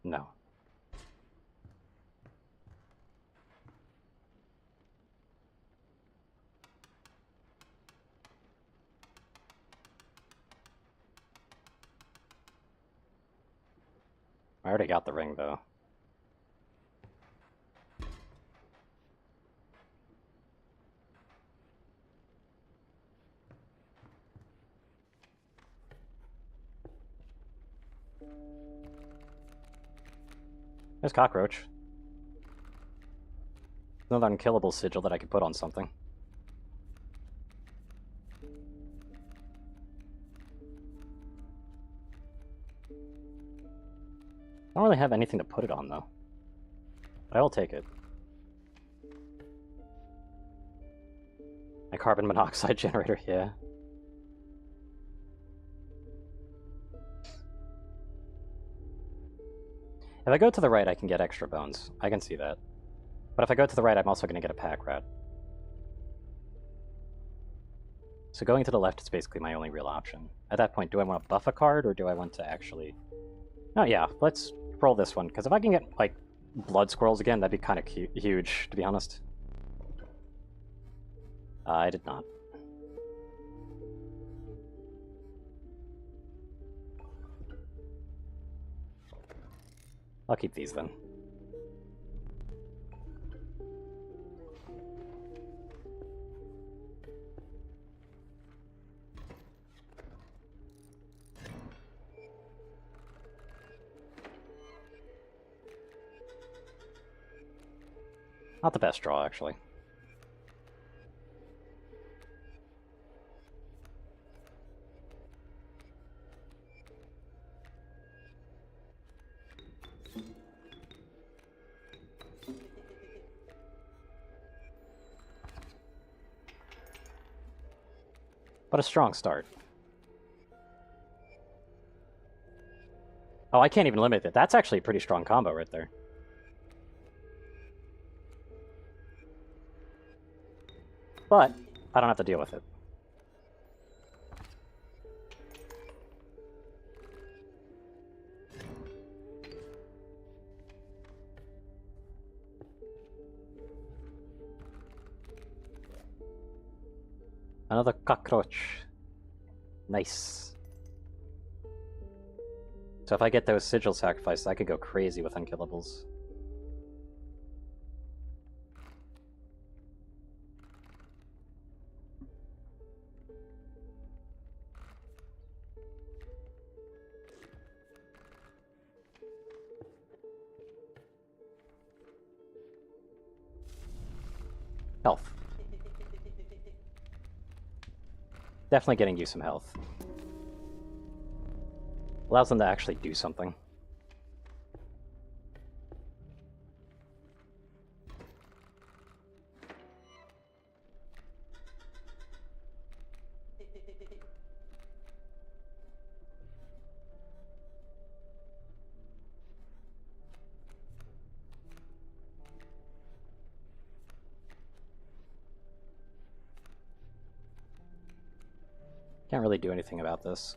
No. I already got the ring, though. There's cockroach. Another unkillable sigil that I could put on something. I don't really have anything to put it on, though. But I will take it. A carbon monoxide generator, yeah. If I go to the right, I can get extra bones. I can see that. But if I go to the right, I'm also going to get a pack rat. So going to the left is basically my only real option. At that point, do I want to buff a card, or do I want to actually... Oh yeah, let's roll this one, because if I can get, like, blood squirrels again, that'd be kind of huge, to be honest. I did not. I'll keep these then. Not the best draw, actually. But a strong start. Oh, I can't even limit it. That's actually a pretty strong combo right there. But I don't have to deal with it. Another cockroach. Nice. So if I get those sigil sacrifices, I could go crazy with unkillables. Health. Definitely getting you some health. Allows them to actually do something. Can't really do anything about this.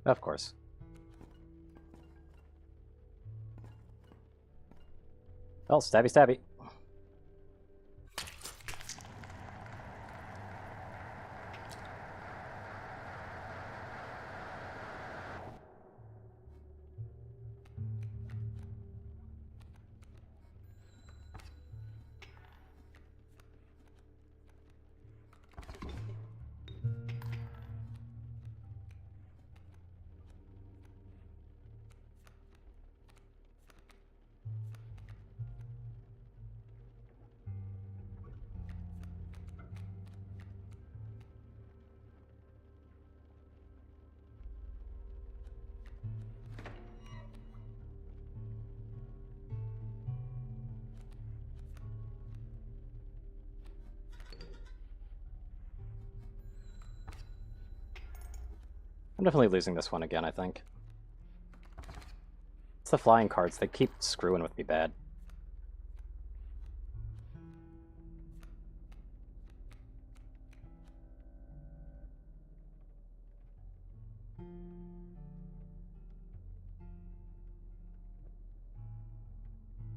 Of course. Oh, stabby stabby. I'm definitely losing this one again, I think. It's the flying cards. They keep screwing with me bad.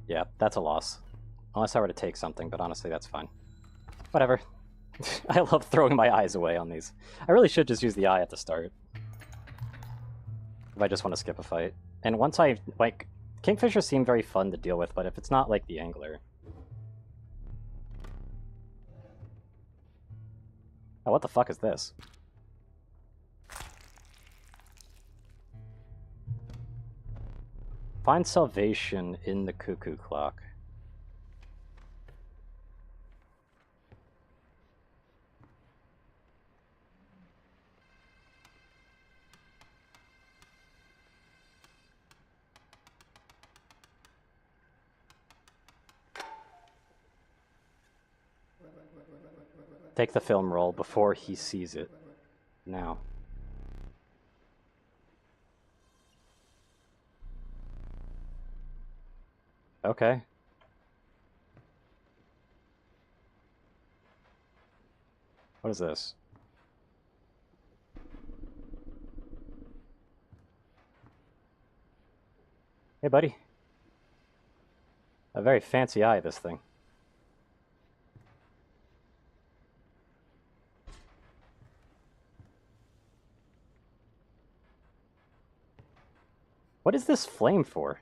Yeah, that's a loss. Unless I were to take something, but honestly, that's fine. Whatever. I love throwing my eyes away on these. I really should just use the eye at the start. If I just want to skip a fight. And once I, like, Kingfishers seem very fun to deal with, but if it's not like the Angler... Oh, what the fuck is this? Find salvation in the cuckoo clock. Take the film roll before he sees it. Now. Okay. What is this? Hey, buddy. A very fancy eye, this thing. What is this flame for?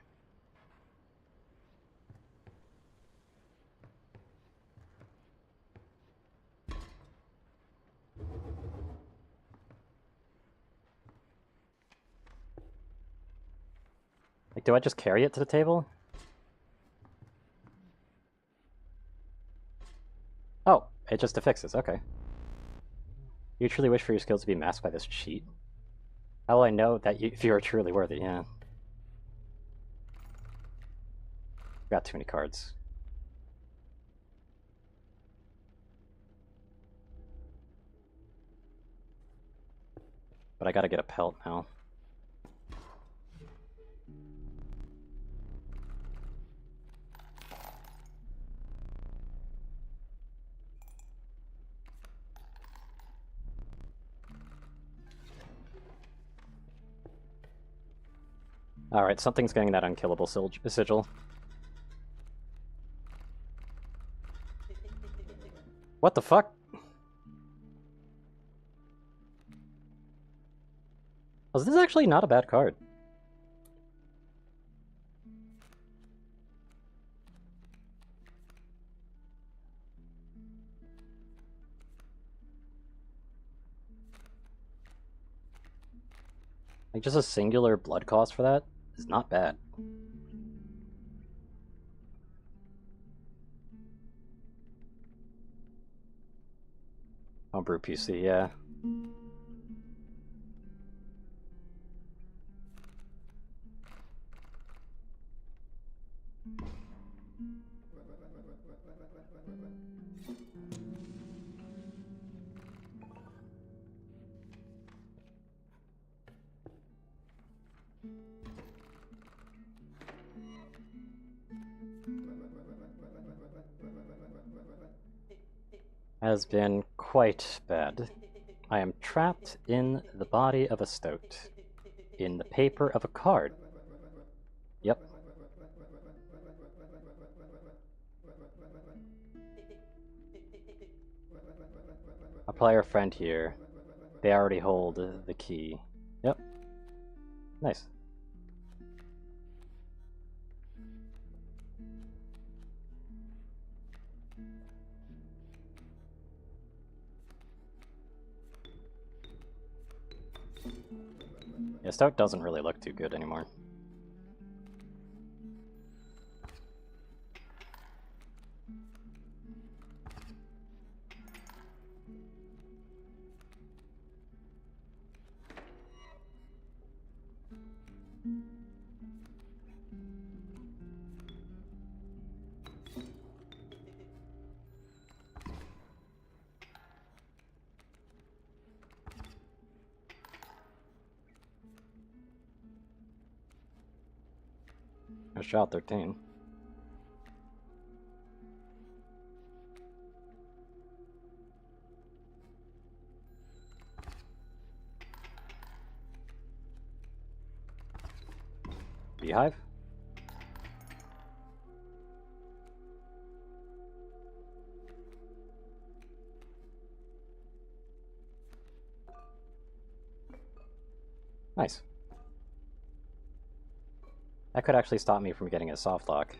Like, do I just carry it to the table? Oh, it just affixes, okay. You truly wish for your skills to be masked by this cheat? How will I know that if you are truly worthy? Yeah. Got too many cards. But I gotta get a pelt now. Alright, something's getting that unkillable sigil. What the fuck? Oh, this is actually not a bad card. Like, just a singular blood cost for that is not bad. Homebrew PC, yeah. has been quite bad. I am trapped in the body of a stoat, in the paper of a card. Yep. I'll play our friend here. They already hold the key. Yep. Nice. Yeah, Stout doesn't really look too good anymore. Nice shot, 13. Beehive? Nice. That could actually stop me from getting a soft lock.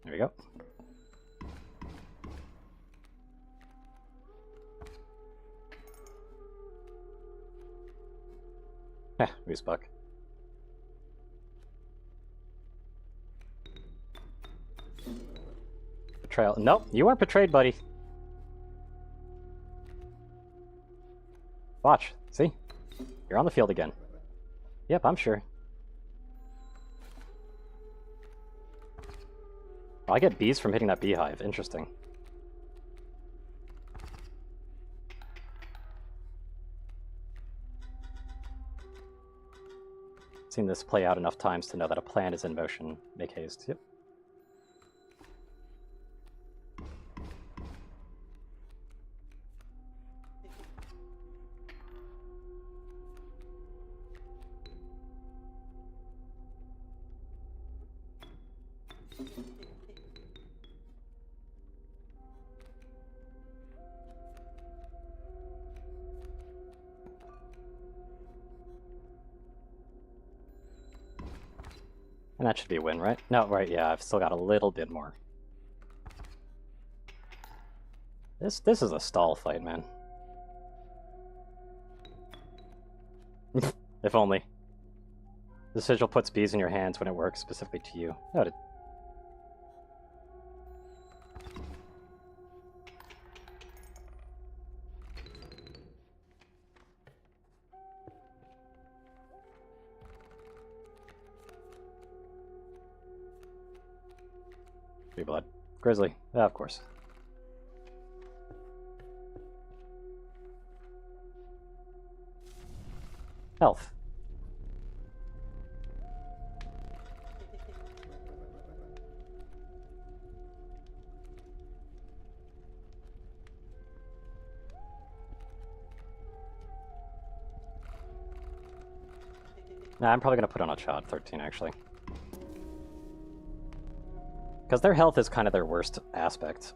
There we go. Heh, moose buck. Betrayal. Nope, you weren't betrayed, buddy. Watch. See? You're on the field again. Yep, I'm sure. Oh, I get bees from hitting that beehive. Interesting. Seen this play out enough times to know that a plan is in motion. Make haste. Yep. And that should be a win, right? No, right, yeah, I've still got a little bit more. This is a stall fight, man. If only. The sigil puts bees in your hands when it works specifically to you. Noted. Three blood. Grizzly. Yeah, of course. Health. Nah, I'm probably gonna put on a Chod 13 actually. Because their health is kind of their worst aspect.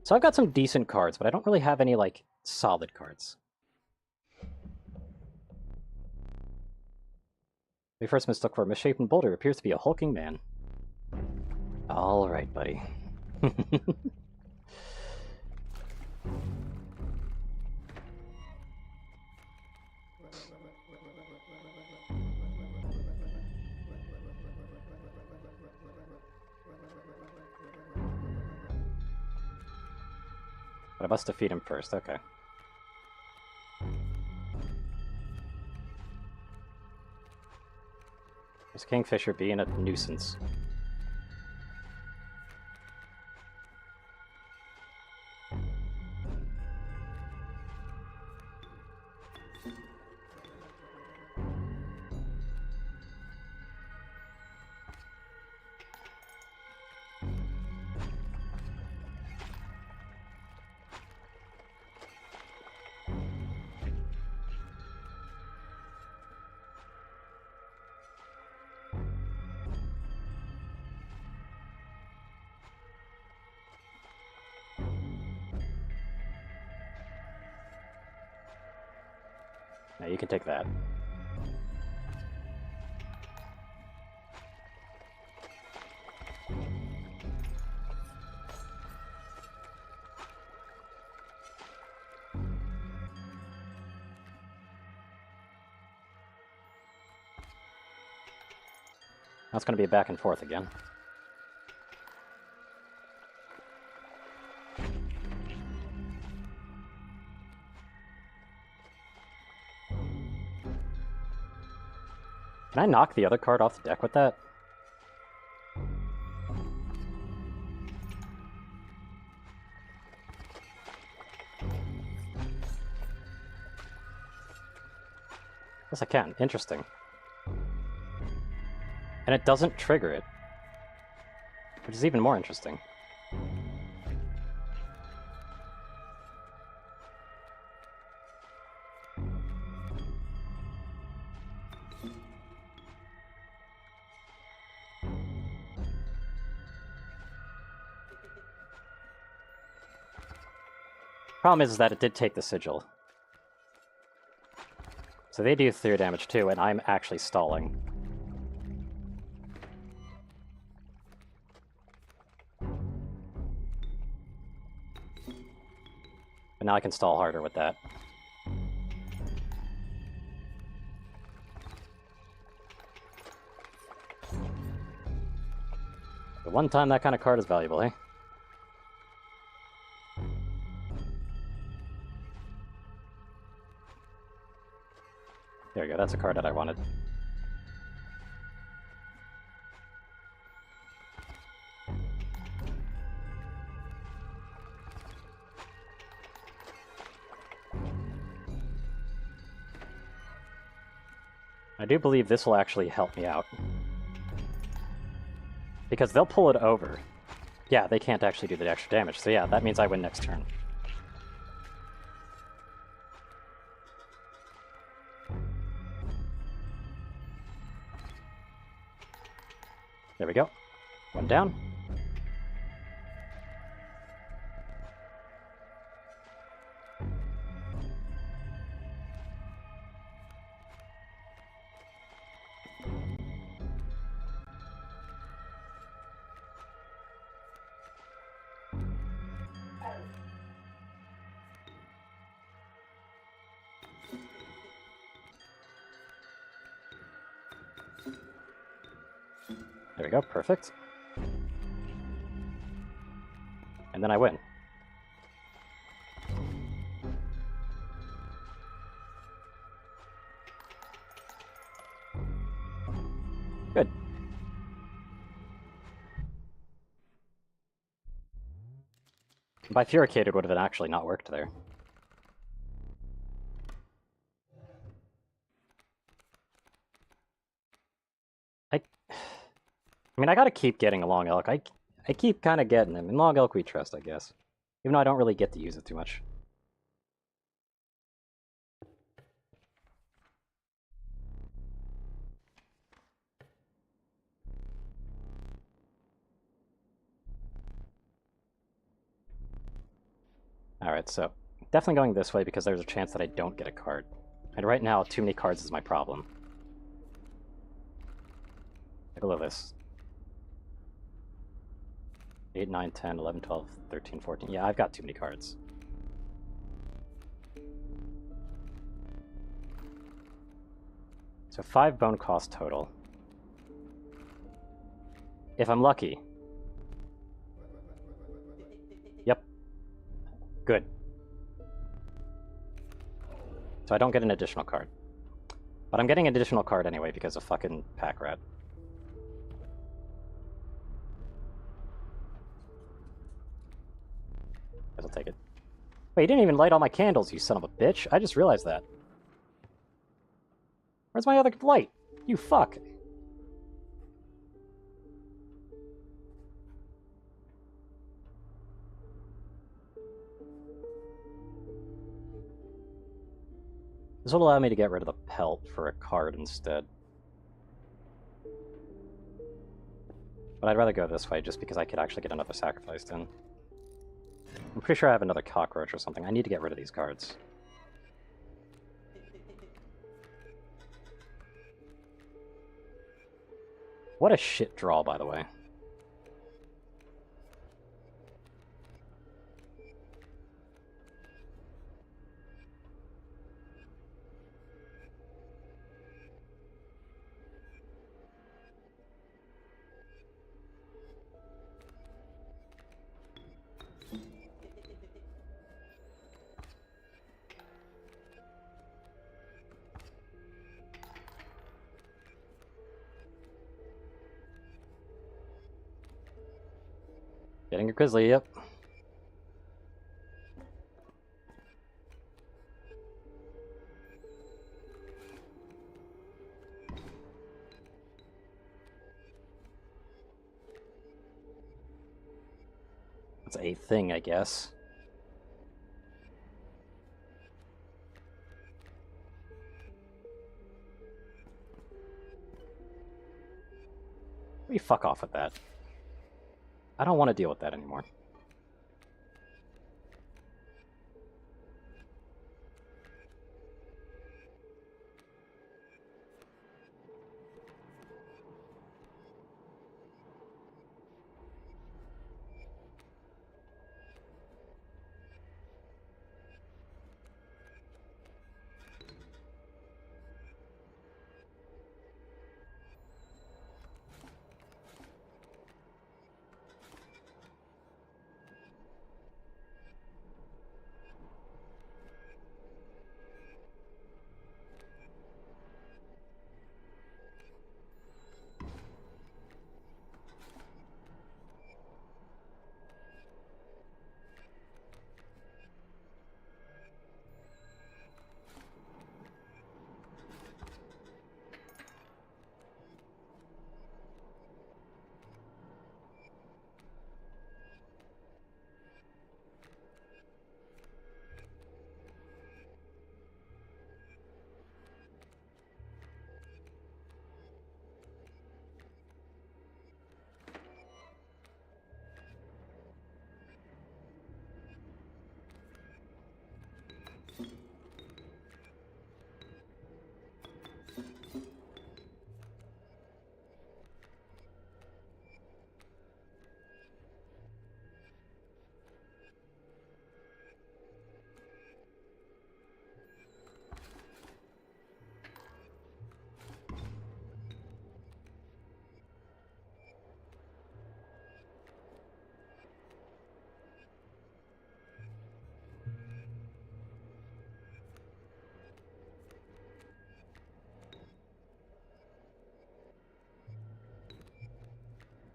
So I've got some decent cards, but I don't really have any, like, solid cards. We first mistook for a misshapen boulder. Appears to be a hulking man. Alright, buddy. But I must defeat him first, okay. This Kingfisher being a nuisance. Yeah, you can take that. That's going to be back and forth again. Can I knock the other card off the deck with that? Yes, I can. Interesting. And it doesn't trigger it, which is even more interesting. Problem is that it did take the sigil. So they do 3 damage too, and I'm actually stalling. But now I can stall harder with that. The one time that kind of card is valuable, eh? There we go, that's a card that I wanted. I do believe this will actually help me out. Because they'll pull it over. Yeah, they can't actually do the extra damage, so yeah, that means I win next turn. There we go. One down. There we go, perfect. And then I win. Good. Bifurcated would have actually not worked there. I mean, I gotta keep getting a Long Elk. I keep kind of getting them. In Long Elk we trust, I guess. Even though I don't really get to use it too much. Alright, so definitely going this way because there's a chance that I don't get a card. And right now, too many cards is my problem. Take a look at this. 8, 9, 10, 11, 12, 13, 14. Yeah, I've got too many cards. So 5 bone cost total. If I'm lucky. Yep. Good. So I don't get an additional card. But I'm getting an additional card anyway because of fucking Pack Rat. I'll take it. Wait, you didn't even light all my candles, you son of a bitch. I just realized that. Where's my other light? You fuck. This will allow me to get rid of the pelt for a card instead. But I'd rather go this way just because I could actually get another sacrificed in. I'm pretty sure I have another cockroach or something. I need to get rid of these cards. What a shit draw, by the way. Getting a grizzly, yep. That's a thing, I guess. We fuck off with that. I don't want to deal with that anymore.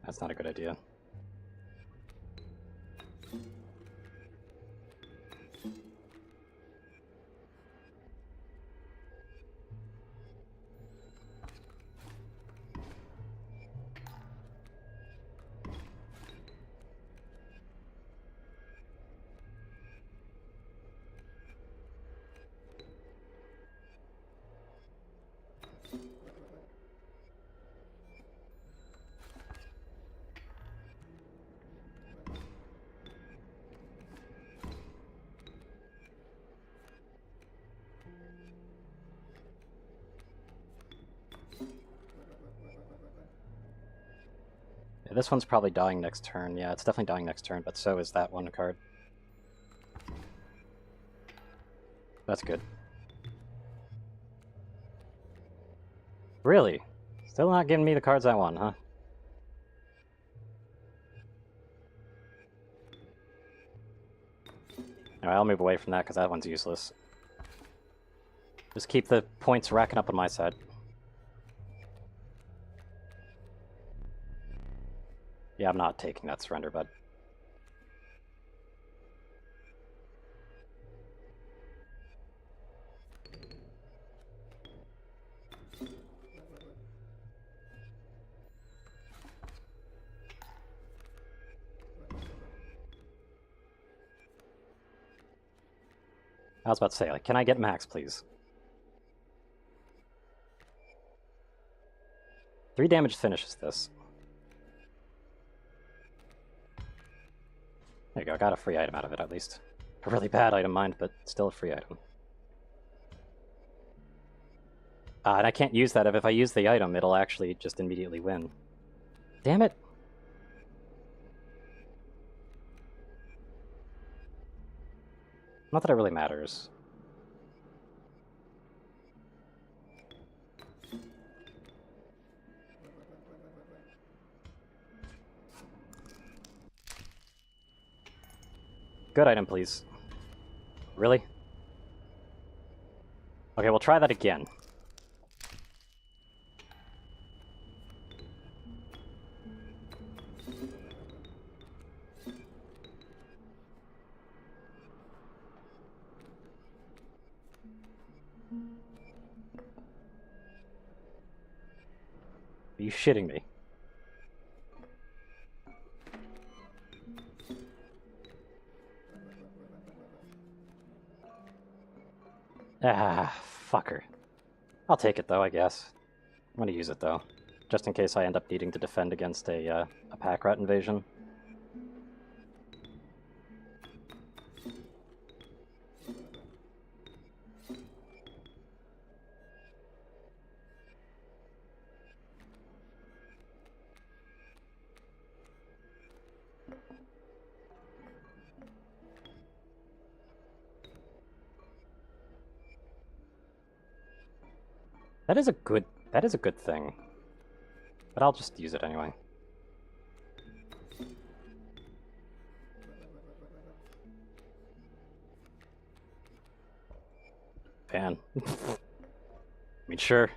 That's not a good idea. Yeah, this one's probably dying next turn. Yeah, it's definitely dying next turn, but so is that one card. That's good. Really? Still not giving me the cards I want, huh? Alright, I'll move away from that because that one's useless. Just keep the points racking up on my side. Yeah, I'm not taking that surrender, bud. I was about to say, like, can I get max, please? 3 damage finishes this. There you go, I got a free item out of it at least. A really bad item, mind, but still a free item. And I can't use that. If I use the item, it'll actually just immediately win. Damn it! Not that it really matters. Good item, please. Really? Okay, we'll try that again. Are you shitting me? Ah, fucker. I'll take it though, I guess. I'm gonna use it though, just in case I end up needing to defend against a pack rat invasion. That is a good thing. But I'll just use it anyway. Pan. I mean, sure.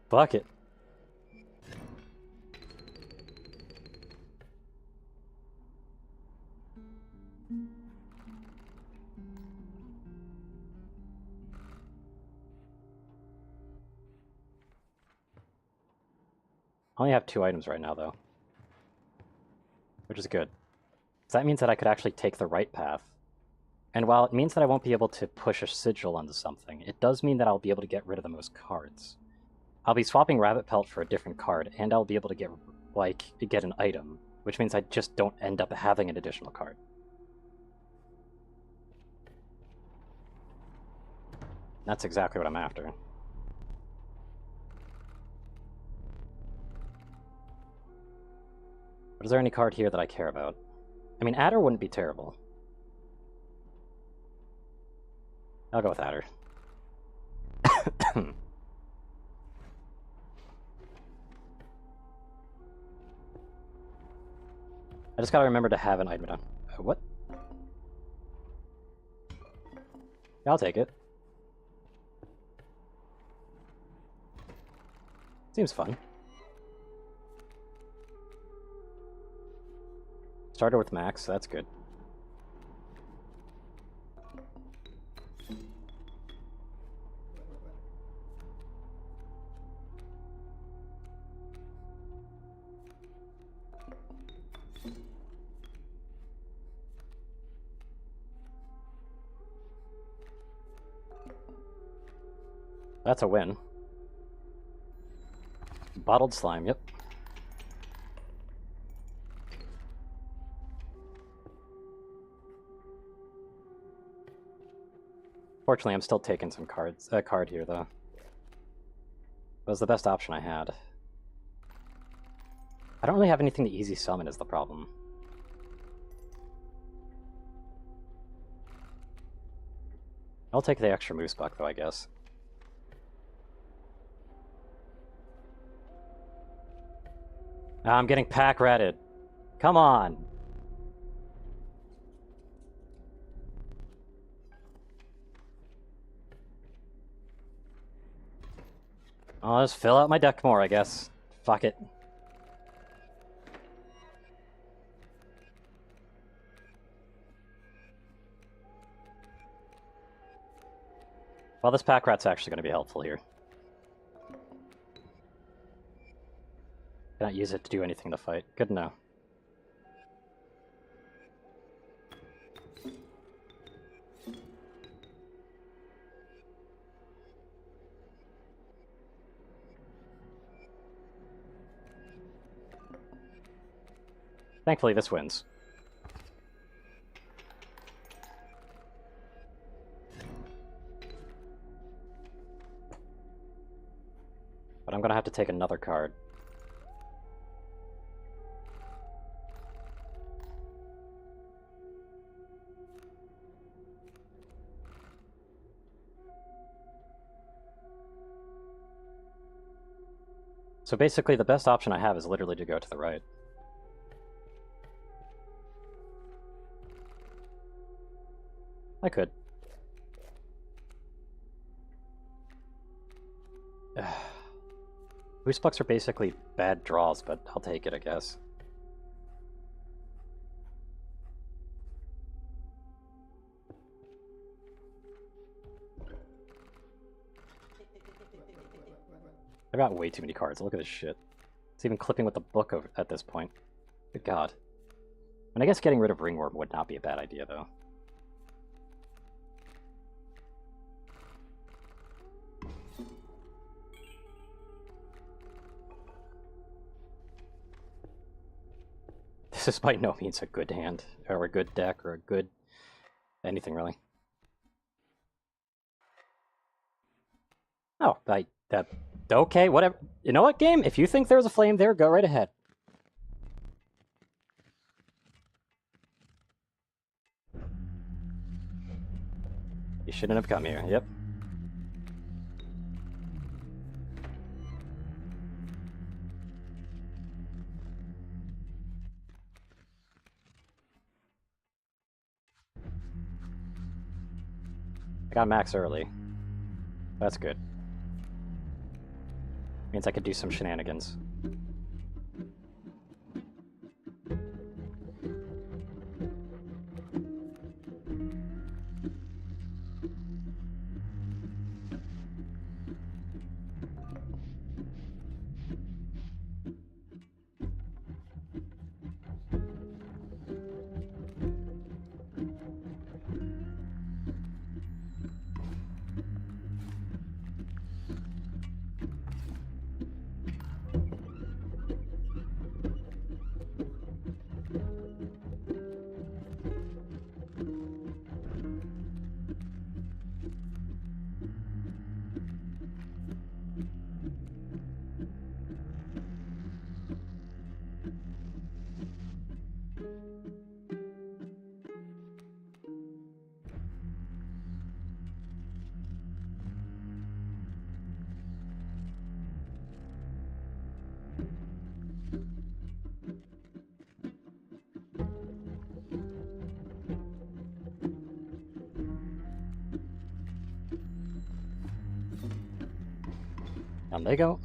Fuck it. I only have 2 items right now, though. Which is good. So that means that I could actually take the right path. And while it means that I won't be able to push a sigil onto something, it does mean that I'll be able to get rid of the most cards. I'll be swapping Rabbit Pelt for a different card, and I'll be able to get an item, which means I just don't end up having an additional card. That's exactly what I'm after. But is there any card here that I care about? I mean, Adder wouldn't be terrible. I'll go with Adder. I just gotta remember to have an item down. What? Yeah, I'll take it. Seems fun. Started with max, so that's good. That's a win. Bottled slime, yep. Fortunately, I'm still taking some cards. A card here, though. It was the best option I had. I don't really have anything to easy summon is the problem. I'll take the extra moose buck, though, I guess. I'm getting pack ratted. Come on. I'll just fill out my deck more, I guess. Fuck it. Well, this pack rat's actually going to be helpful here. Cannot use it to do anything in the fight. Good to know. Thankfully, this wins. I'm gonna have to take another card. So basically, the best option I have is literally to go to the right. I could. Boost pucks are basically bad draws, but I'll take it, I guess. I got way too many cards. Look at this shit. It's even clipping with the book over at this point. Good god. And I guess getting rid of Ringworm would not be a bad idea, though. This is by no means a good hand, or a good deck, or a good anything, really. Oh, okay, whatever. You know what, game? If you think there's a flame there, go right ahead. You shouldn't have come here, yep. I got max early. That's good. Means I could do some shenanigans. Down they go.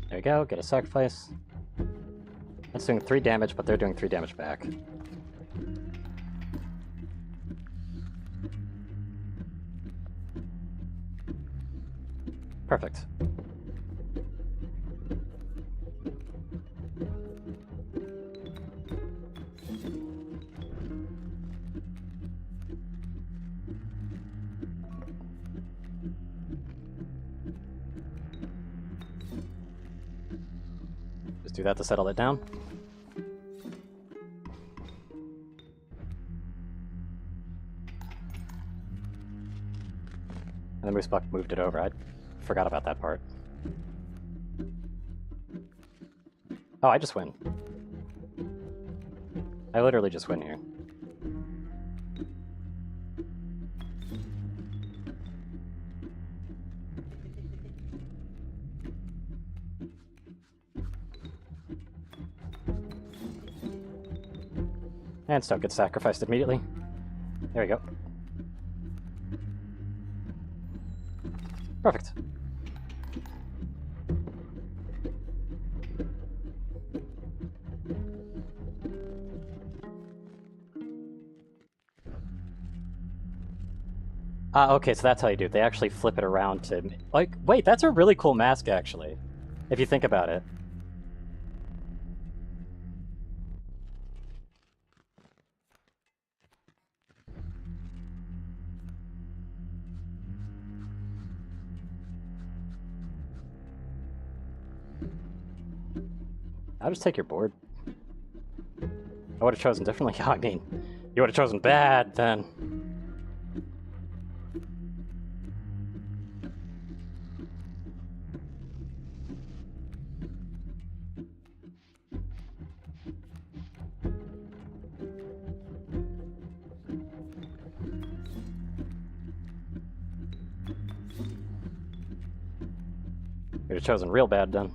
There you go, get a sacrifice. That's doing 3 damage, but they're doing 3 damage back. Perfect. Just do that to settle it down. And then Moose Buck moved it over. I forgot about that part. Oh, I just win. I literally just win here. And Stoke gets sacrificed immediately. There we go. Perfect. Okay, so that's how you do it. They actually flip it around to... Like, wait, that's a really cool mask, actually. If you think about it. I'll just take your board. I would have chosen differently. I mean, you would have chosen bad, then. You'd have chosen real bad, then.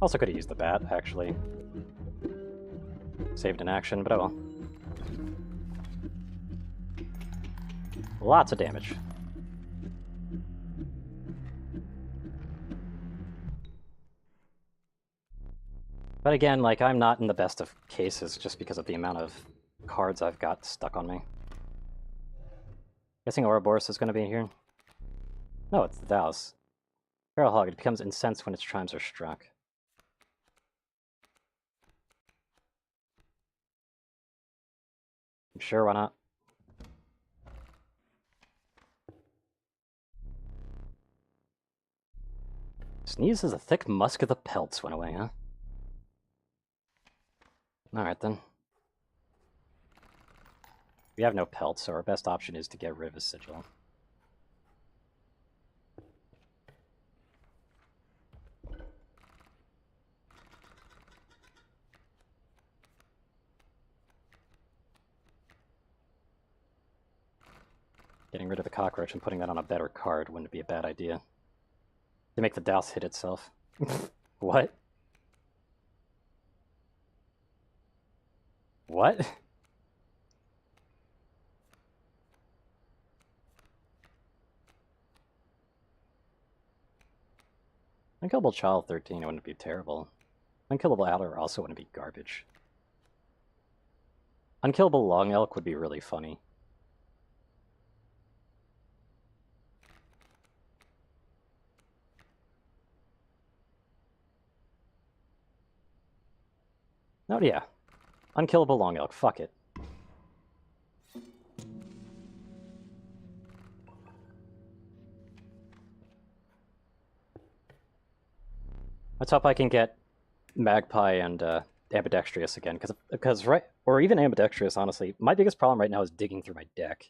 Also could have used the bat, actually. Saved in action, but oh well. Lots of damage. But again, like, I'm not in the best of cases just because of the amount of cards I've got stuck on me. Guessing Ouroboros is going to be here? No, it's the Dallas. Feral Hog, it becomes incensed when its chimes are struck. Sure, why not? Sneeze as a thick musk of the pelts went away, huh? Alright then. We have no pelts, so our best option is to get rid of his sigil. Getting rid of the cockroach and putting that on a better card wouldn't be a bad idea. To make the Douse hit itself. What? What? Unkillable Child 13 wouldn't be terrible. Unkillable Adder also wouldn't be garbage. Unkillable Long Elk would be really funny. Oh yeah. Unkillable Long Elk, fuck it. Let's hope I can get Magpie and Ambidextrous again, because right, or even Ambidextrous, honestly, my biggest problem right now is digging through my deck.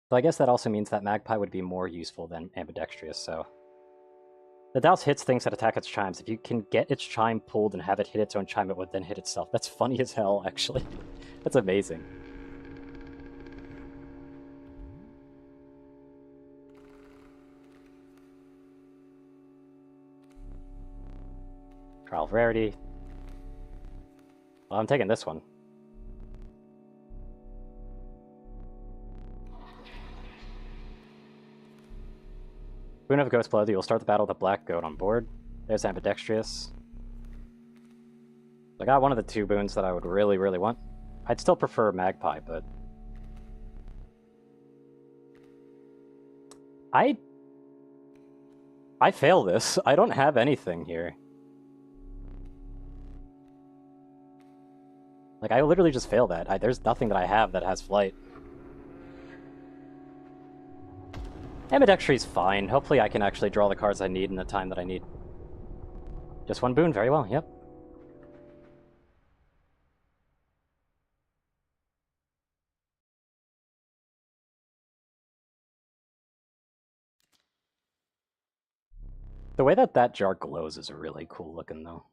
So I guess that also means that Magpie would be more useful than Ambidextrous, so... The Douse hits things that attack its chimes. If you can get its chime pulled and have it hit its own chime, it would then hit itself. That's funny as hell, actually. That's amazing. Trial of Rarity. Well, I'm taking this one. Boon of Ghost Blood, you'll start the battle with a black goat on board. There's Ambidextrous. I got one of the two boons that I would really, really want. I'd still prefer Magpie, but... I fail this. I don't have anything here. Like, I literally just fail that. There's nothing that I have that has flight. Ambidextry's fine. Hopefully I can actually draw the cards I need in the time that I need. Just one boon, very well, yep. The way that that jar glows is really cool looking, though.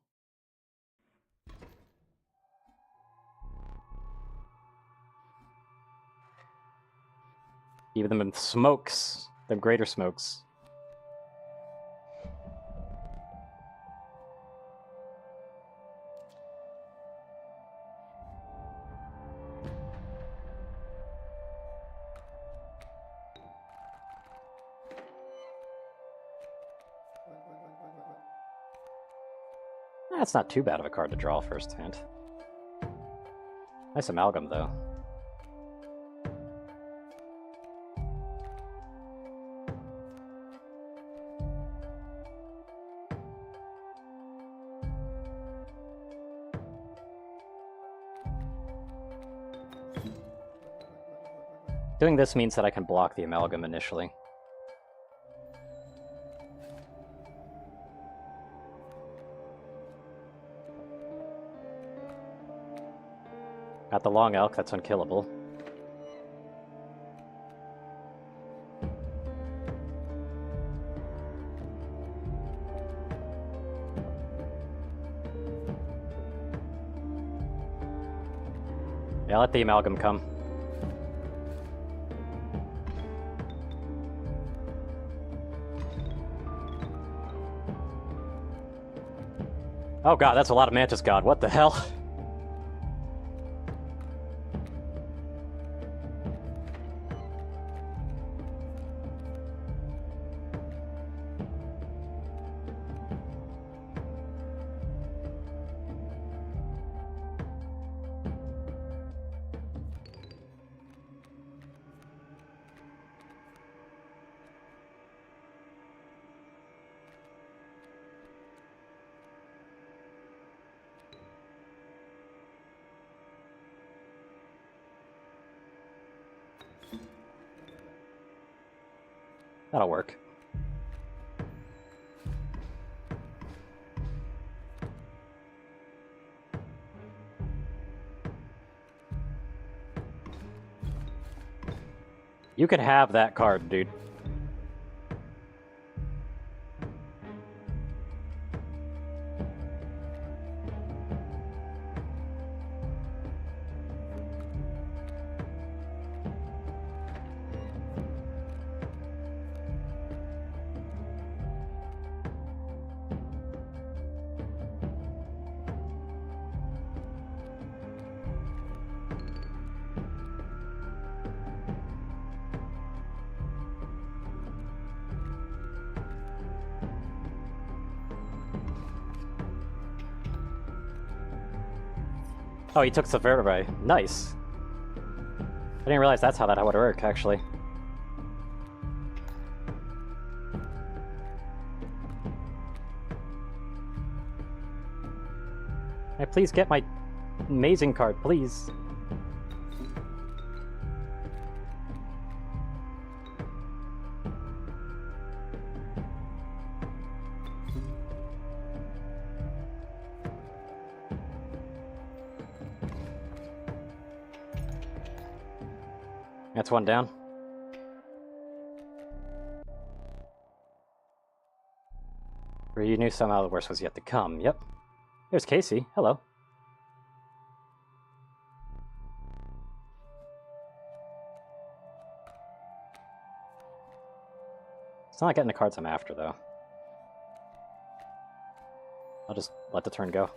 Even them smokes. Them greater smokes. That's not too bad of a card to draw first hand. Nice amalgam, though. Doing this means that I can block the amalgam initially. Got the long elk, that's unkillable. Yeah, let the amalgam come. Oh god, that's a lot of Mantis God, what the hell? That'll work. You could have that card, dude. Oh, he took the vertebrae. Nice. I didn't realize that's how that would work, actually. Can I please get my amazing card, please? That's one down. Or you knew somehow the worst was yet to come. Yep. There's Casey. Hello. It's not getting the cards I'm after, though. I'll just let the turn go.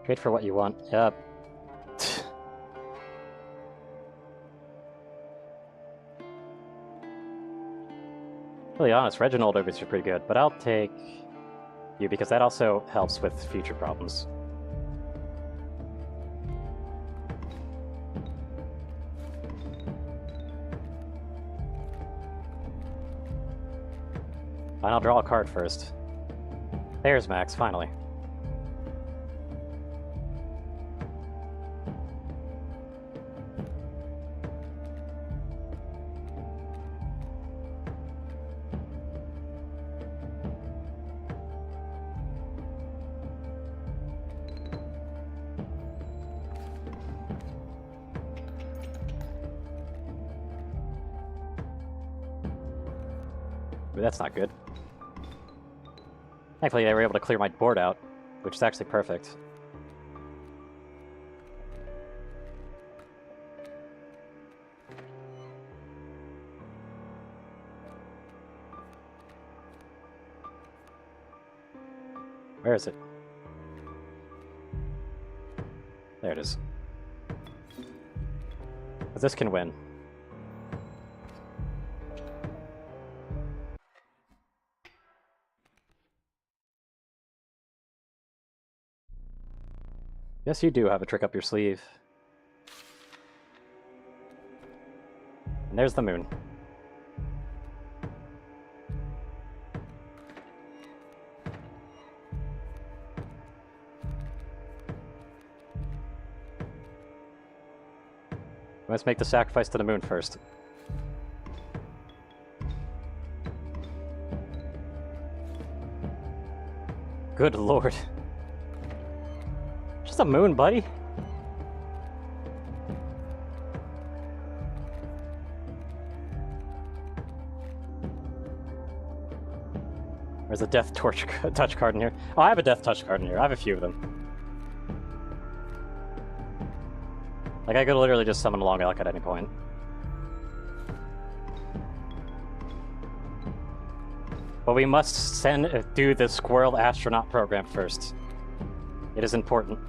Trade for what you want. Yep. Really honest, Reginald over is pretty good, but I'll take you because that also helps with future problems. Fine, I'll draw a card first. There's Max, finally. But that's not good. Thankfully, they were able to clear my board out, which is actually perfect. Where is it? There it is. But this can win. Yes, you do have a trick up your sleeve. And there's the moon. Let's make the sacrifice to the moon first. Good lord. Just a moon, buddy. There's a death touch card in here. Oh, I have a death touch card in here. I have a few of them. Like, I could literally just summon a Long Elk at any point. But we must do the Squirrel Astronaut program first. It is important.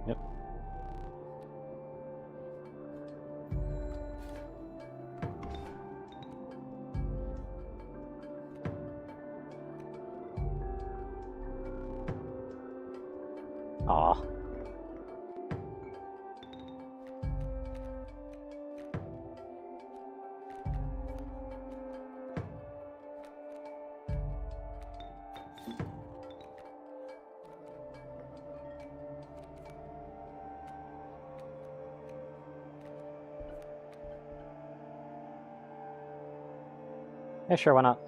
Yep. Aw. Yeah, sure, why not?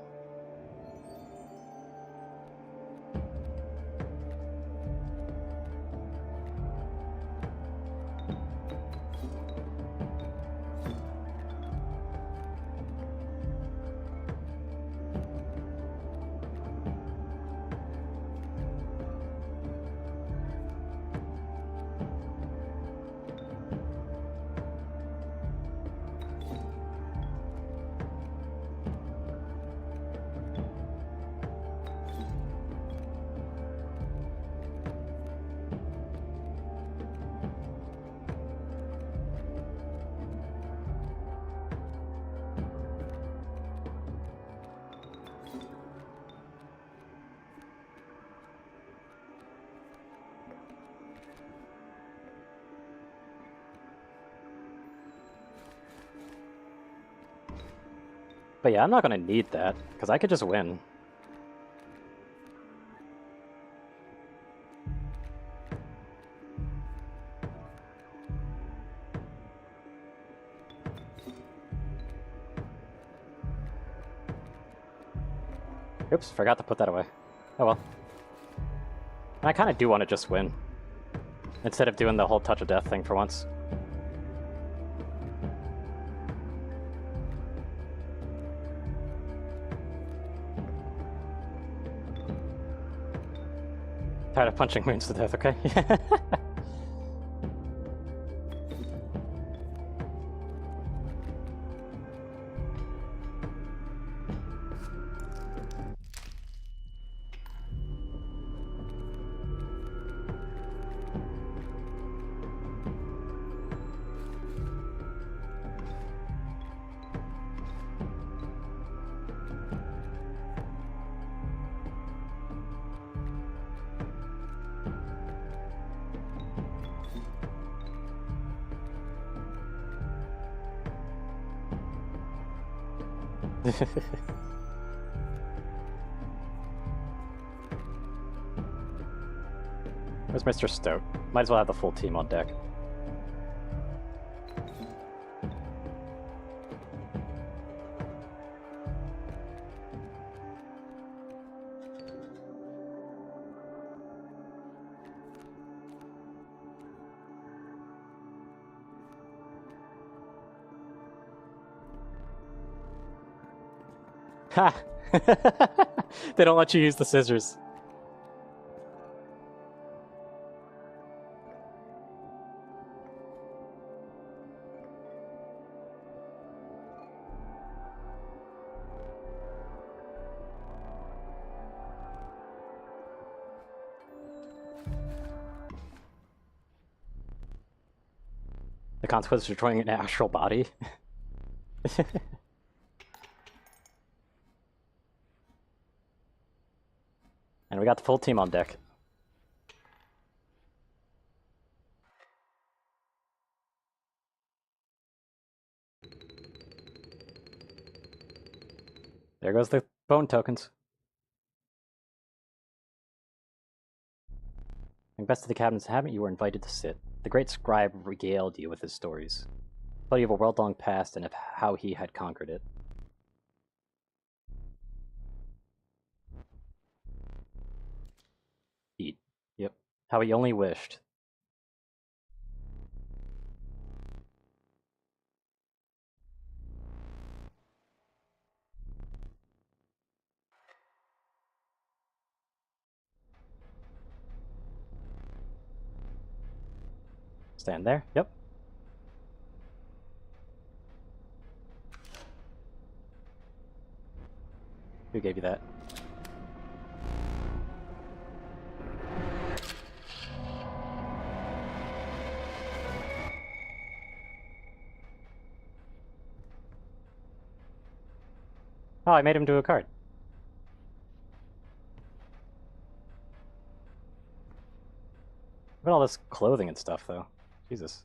But yeah, I'm not gonna need that, because I could just win. Oops, forgot to put that away. Oh well. I kind of do want to just win, instead of doing the whole touch of death thing for once. Tired of punching moons to death, okay? Where's Mr. Stoat? Might as well have the full team on deck. Ha! They don't let you use the scissors. The consequence of destroying an astral body. And we got the full team on deck. There goes the bone tokens. Being best of the cabin's habit, you were invited to sit. The great scribe regaled you with his stories. Told you of a world-long past and of how he had conquered it. Eat. Yep. How he only wished. Stand there. Yep. Who gave you that? Oh, I made him do a card. Look at all this clothing and stuff, though. Jesus.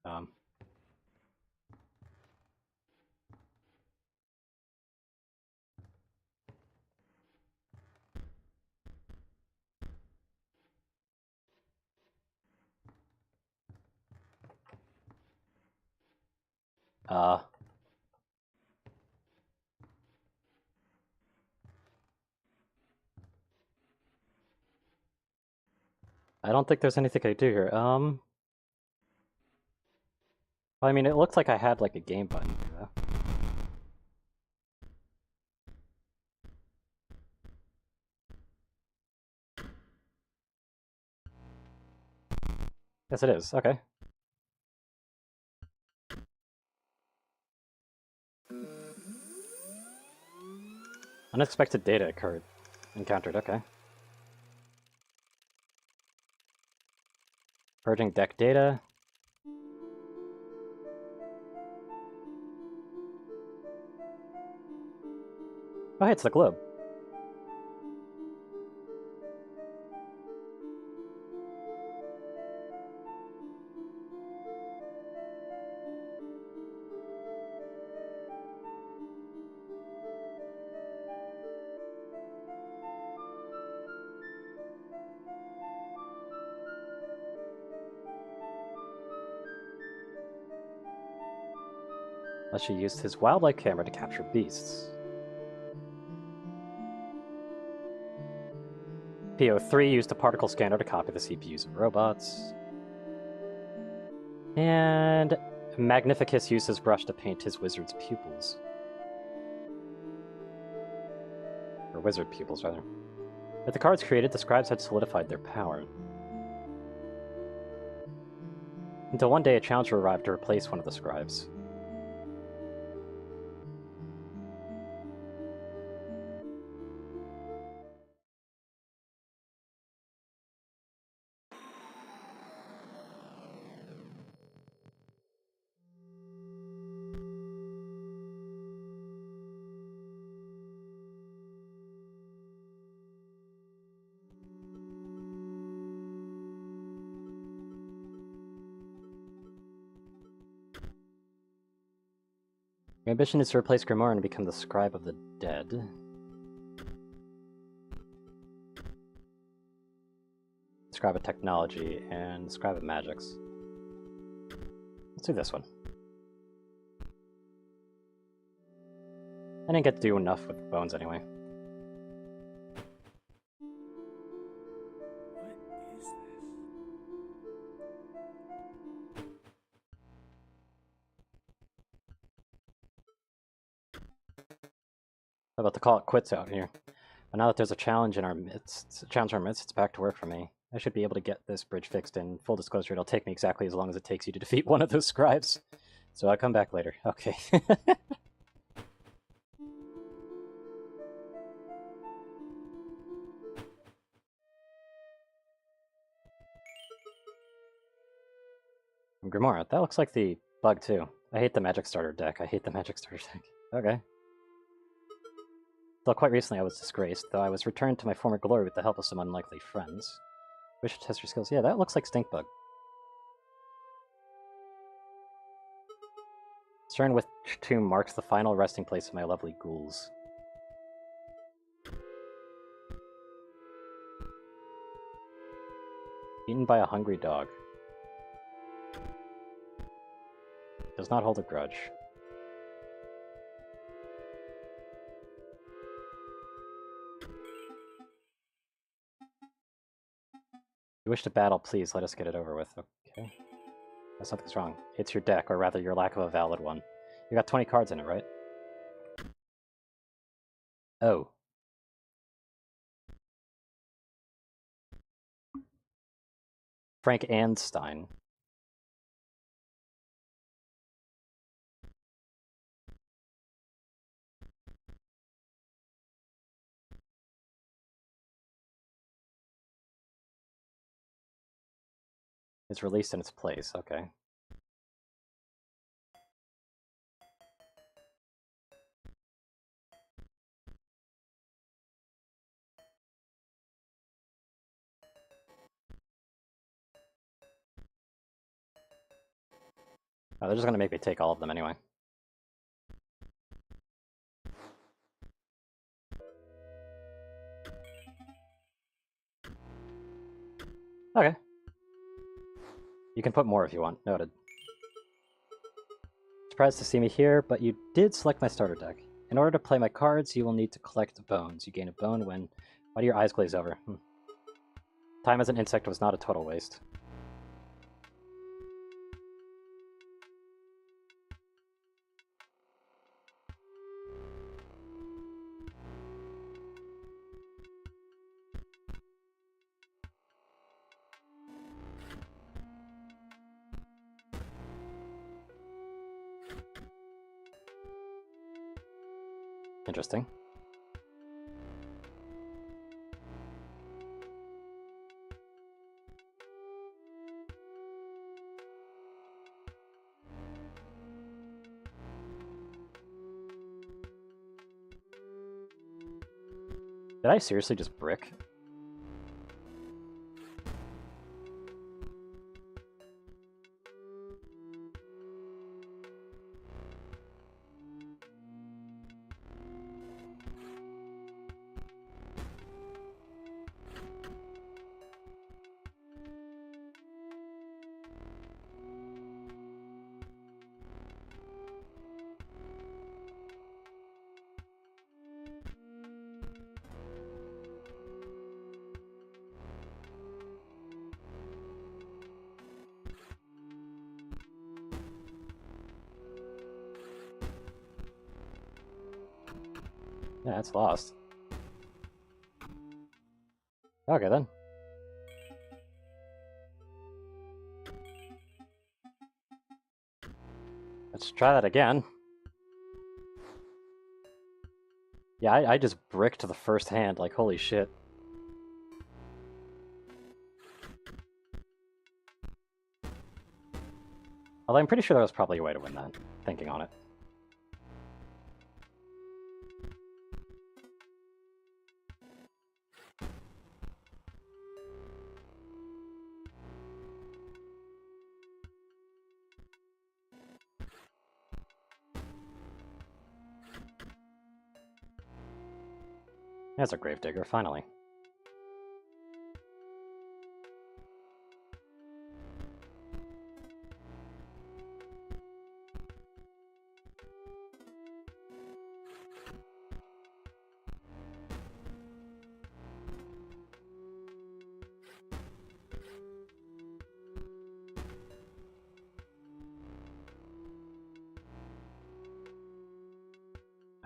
Um. Uh. I don't think there's anything I do here. I mean, it looks like I had, like, a game button here, though. Yes, it is. Okay. Unexpected data occurred. Encountered. Okay. Purging deck data. Oh, hey, it's the globe. Leshy used his wildlife camera to capture beasts. PO3 used a particle scanner to copy the CPUs of robots. And Magnificus used his brush to paint his wizard's pupils. Or wizard pupils, rather. With the cards created, the scribes had solidified their power. Until one day a challenger arrived to replace one of the scribes. Your ambition is to replace Grimoire and become the Scribe of the Dead. Scribe of Technology and Scribe of Magics. Let's do this one. I didn't get to do enough with bones anyway. What is this? I'm about to call it quits out here. But now that there's a challenge in our midst, it's back to work for me. I should be able to get this bridge fixed. In full disclosure, it'll take me exactly as long as it takes you to defeat one of those scribes. So I'll come back later. Okay. Grimoire, that looks like the bug too. I hate the Magic Starter deck. I hate the Magic Starter deck. Okay. Till quite recently I was disgraced, though I was returned to my former glory with the help of some unlikely friends. Wish to test your skills. Yeah, that looks like Stinkbug. Cern with Tomb marks the final resting place of my lovely ghouls. Eaten by a hungry dog. Does not hold a grudge. You wish to battle, please let us get it over with. Okay. Something's wrong. It's your deck, or rather your lack of a valid one. You got 20 cards in it, right? Oh. Frank Anstein. It's released in its place, okay. Oh, they're just gonna make me take all of them anyway. Okay. You can put more if you want. Noted. Surprised to see me here, but you did select my starter deck. In order to play my cards, you will need to collect bones. You gain a bone when... Why do your eyes glaze over? Time as an insect was not a total waste. Interesting. Did I seriously just brick? Yeah, it's lost. Okay, then. Let's try that again. Yeah, I just bricked the first hand, like, holy shit. Although I'm pretty sure there was probably a way to win that, thinking on it. There's a gravedigger, finally.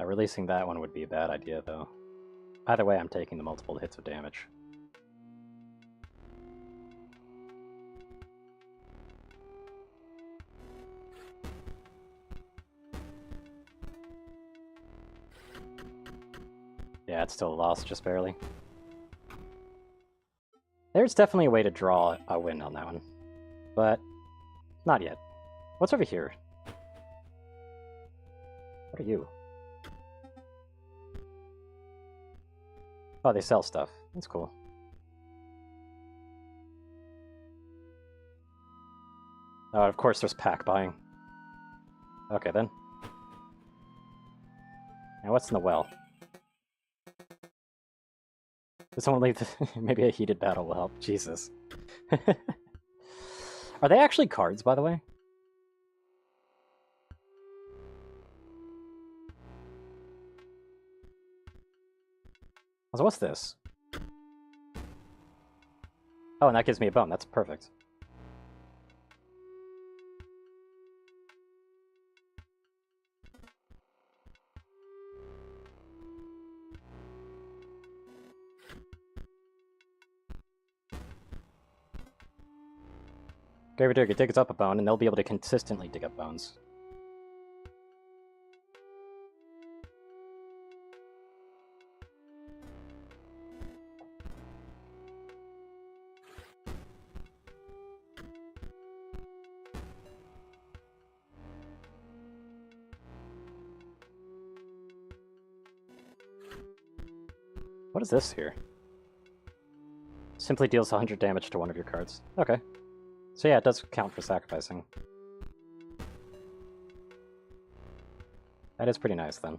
Releasing that one would be a bad idea, though. Either way, I'm taking the multiple hits of damage. Yeah, it's still a loss, just barely. There's definitely a way to draw a win on that one. But, not yet. What's over here? What are you? Oh, they sell stuff. That's cool. Oh, of course there's pack buying. Okay, then. Now what's in the well? Did someone leave the... Maybe a heated battle will help. Jesus. Are they actually cards, by the way? So what's this? Oh, and that gives me a bone. That's perfect. Gravedigger digs up a bone, and they'll be able to consistently dig up bones. What is this here? Simply deals 100 damage to one of your cards. Okay. So yeah, it does count for sacrificing. That is pretty nice, then.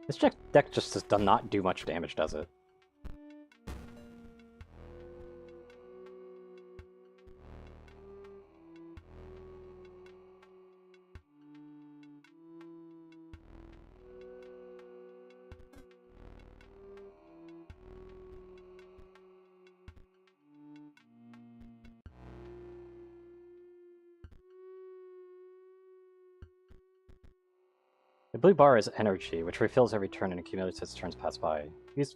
This deck just does not do much damage, does it? The blue bar is energy, which refills every turn and accumulates as turns pass by. Used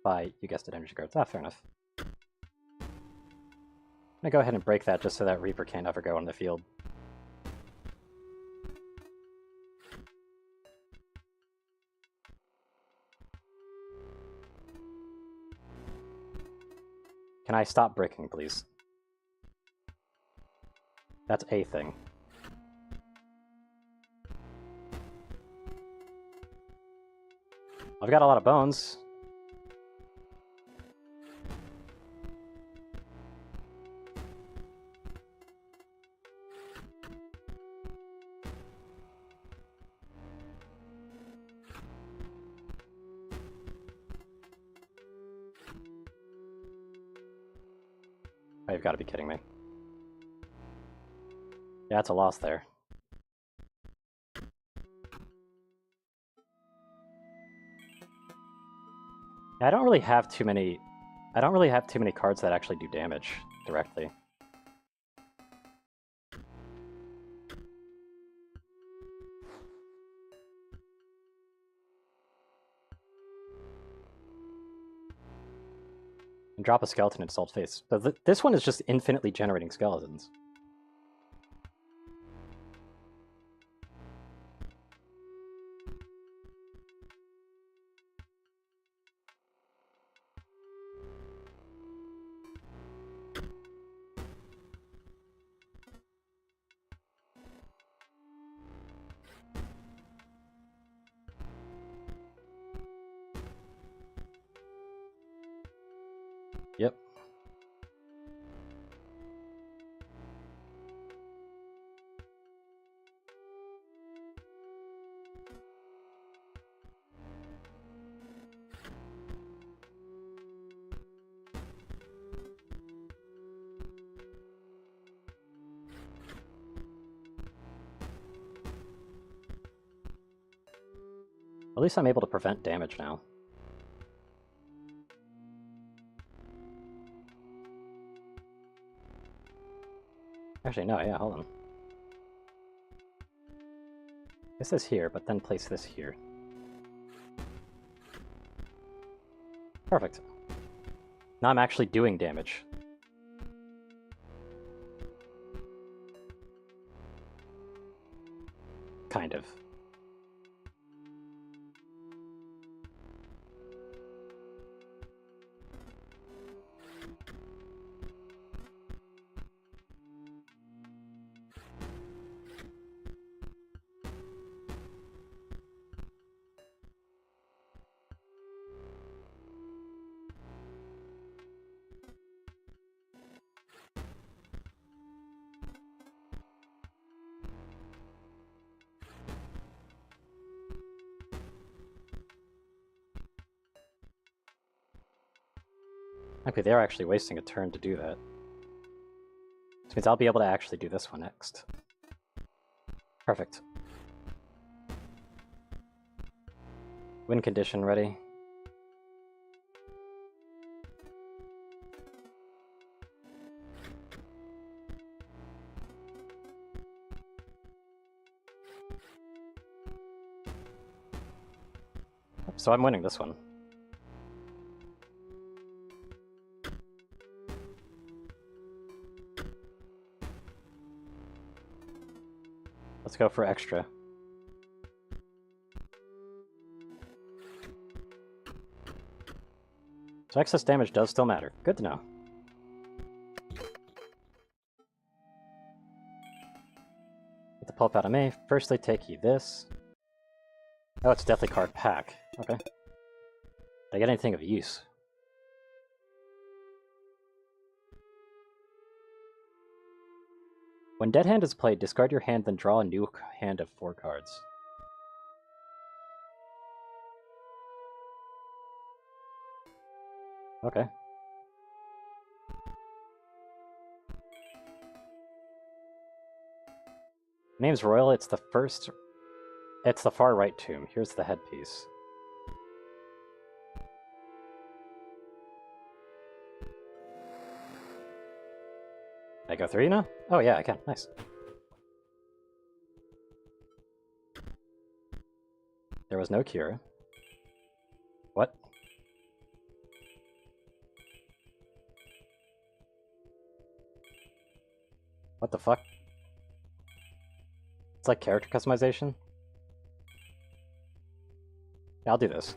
by, you guessed it, energy cards. Ah, fair enough. I'm gonna go ahead and break that just so that Reaper can't ever go on the field. Can I stop breaking, please? That's a thing. I've got a lot of bones. Oh, you've got to be kidding me. Yeah, it's a loss there. I don't really have too many cards that actually do damage directly. And drop a skeleton in Salt Face. But this one is just infinitely generating skeletons. At least I'm able to prevent damage now. Actually, no, yeah, hold on. Place this here, but then place this here. Perfect. Now I'm actually doing damage. Kind of. Okay, they're actually wasting a turn to do that. Which means I'll be able to actually do this one next. Perfect. Win condition ready. So I'm winning this one. Let's go for extra. So excess damage does still matter. Good to know. Get the pulp out of me. Firstly, take you this. Oh, it's Deathly Card Pack. Okay. Did I get anything of use? When Dead Hand is played, discard your hand, then draw a new hand of 4 cards. Okay. Name's Royal, it's the first... It's the far right tomb. Here's the headpiece. Can I go 3 now? Oh yeah, I can. Nice. There was no cure. What? What the fuck? It's like character customization? Yeah, I'll do this.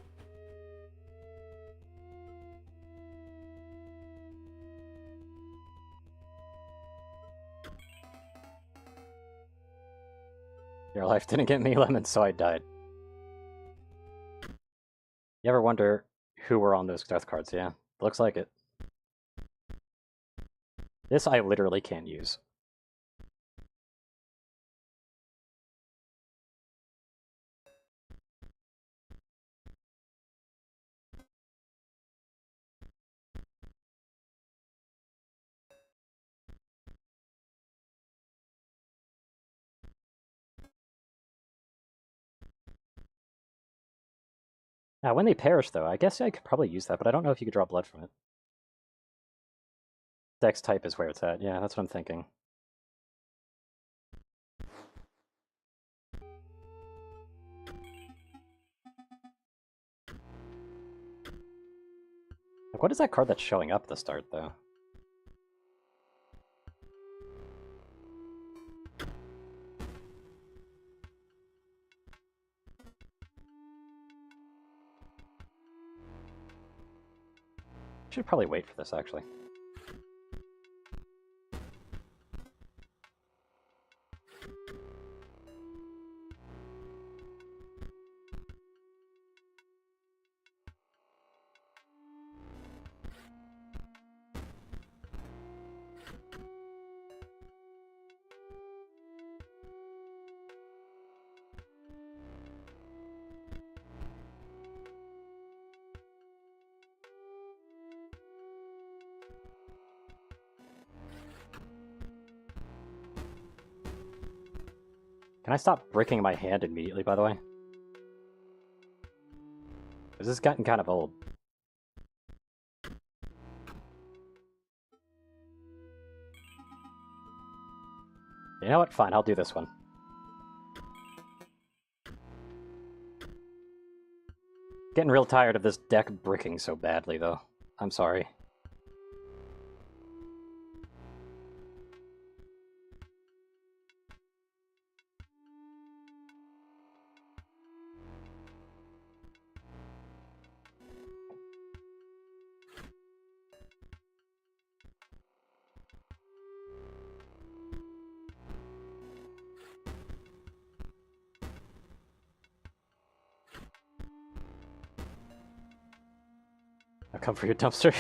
Your life didn't get me lemons, so I died. You ever wonder who were on those death cards? Yeah, looks like it. This I literally can't use. Now, when they perish, though, I guess I could probably use that, but I don't know if you could draw blood from it. Dex type is where it's at. Yeah, that's what I'm thinking. Like, what is that card that's showing up at the start, though? Should probably wait for this, actually. Can I stop breaking my hand immediately, by the way? This is getting kind of old. You know what? Fine, I'll do this one. Getting real tired of this deck bricking so badly, though. I'm sorry. I'll come for your dumpster.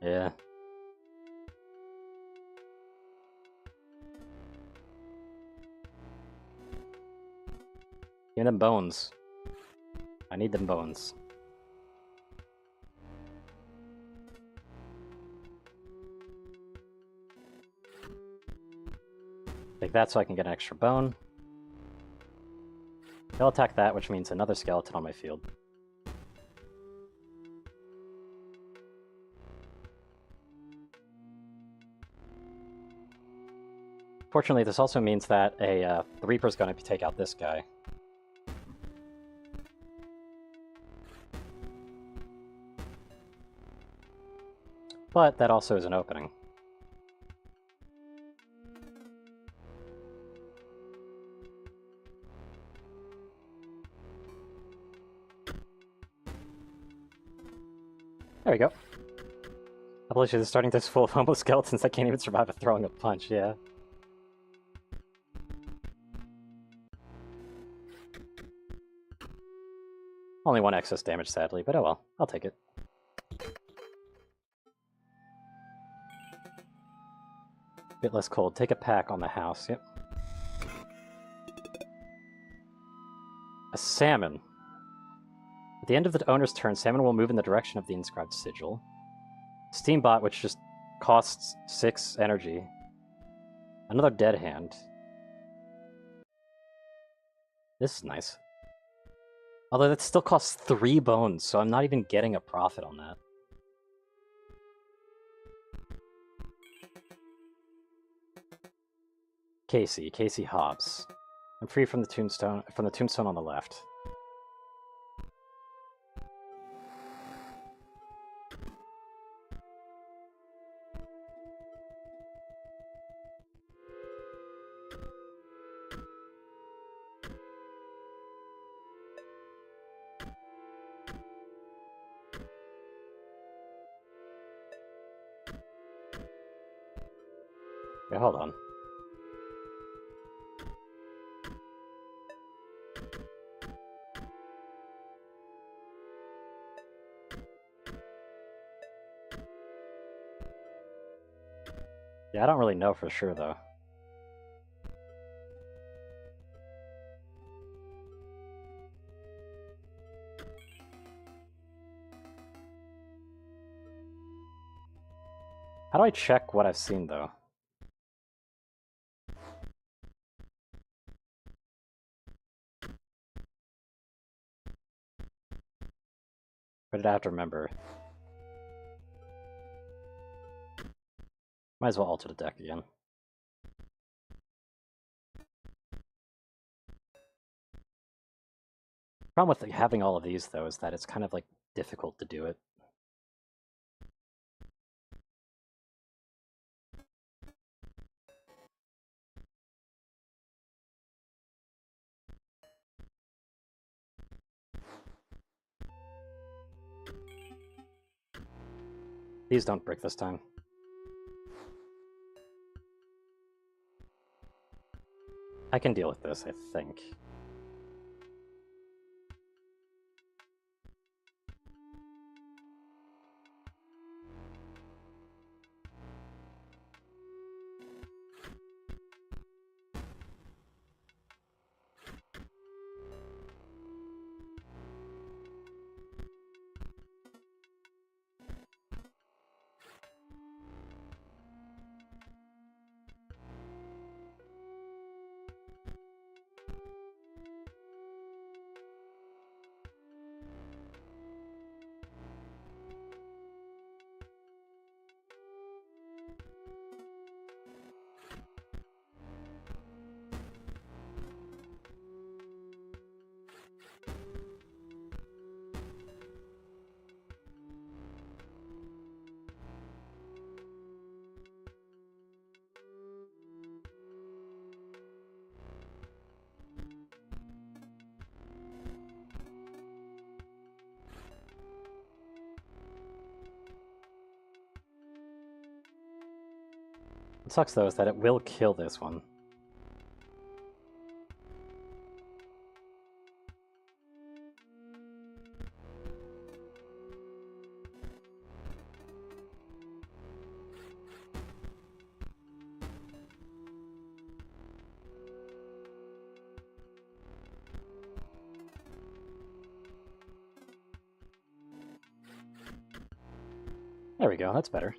Yeah. Give me them bones. I need them bones. Take that so I can get an extra bone. They'll attack that, which means another skeleton on my field. Fortunately, this also means that the Reaper's going to take out this guy. But that also is an opening. There we go. I believe she's starting this full of homo skeletons that can't even survive a throwing a punch, yeah. Only one excess damage, sadly, but oh well. I'll take it. Bit less cold. Take a pack on the house, yep. A salmon. At the end of the owner's turn, salmon will move in the direction of the inscribed sigil. Steambot, which just costs 6 energy. Another dead hand. This is nice. Although that still costs 3 bones, so I'm not even getting a profit on that. Casey Hobbs. I'm free from the tombstone on the left. Okay, hold on. Yeah, I don't really know for sure, though. How do I check what I've seen, though? Or did I have to remember? Might as well alter the deck again. Problem with having all of these, though, is that it's kind of, like, difficult to do it. These don't brick this time. I can deal with this, I think. What sucks though is that it will kill this one. There we go, that's better.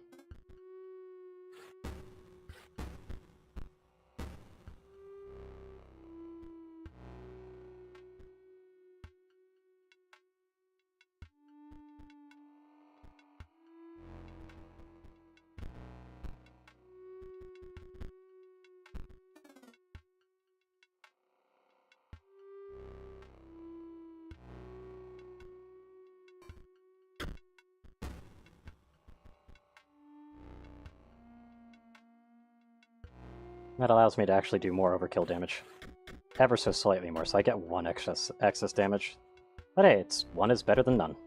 That allows me to actually do more overkill damage. Ever so slightly more, so I get 1 excess damage. But hey, one is better than none.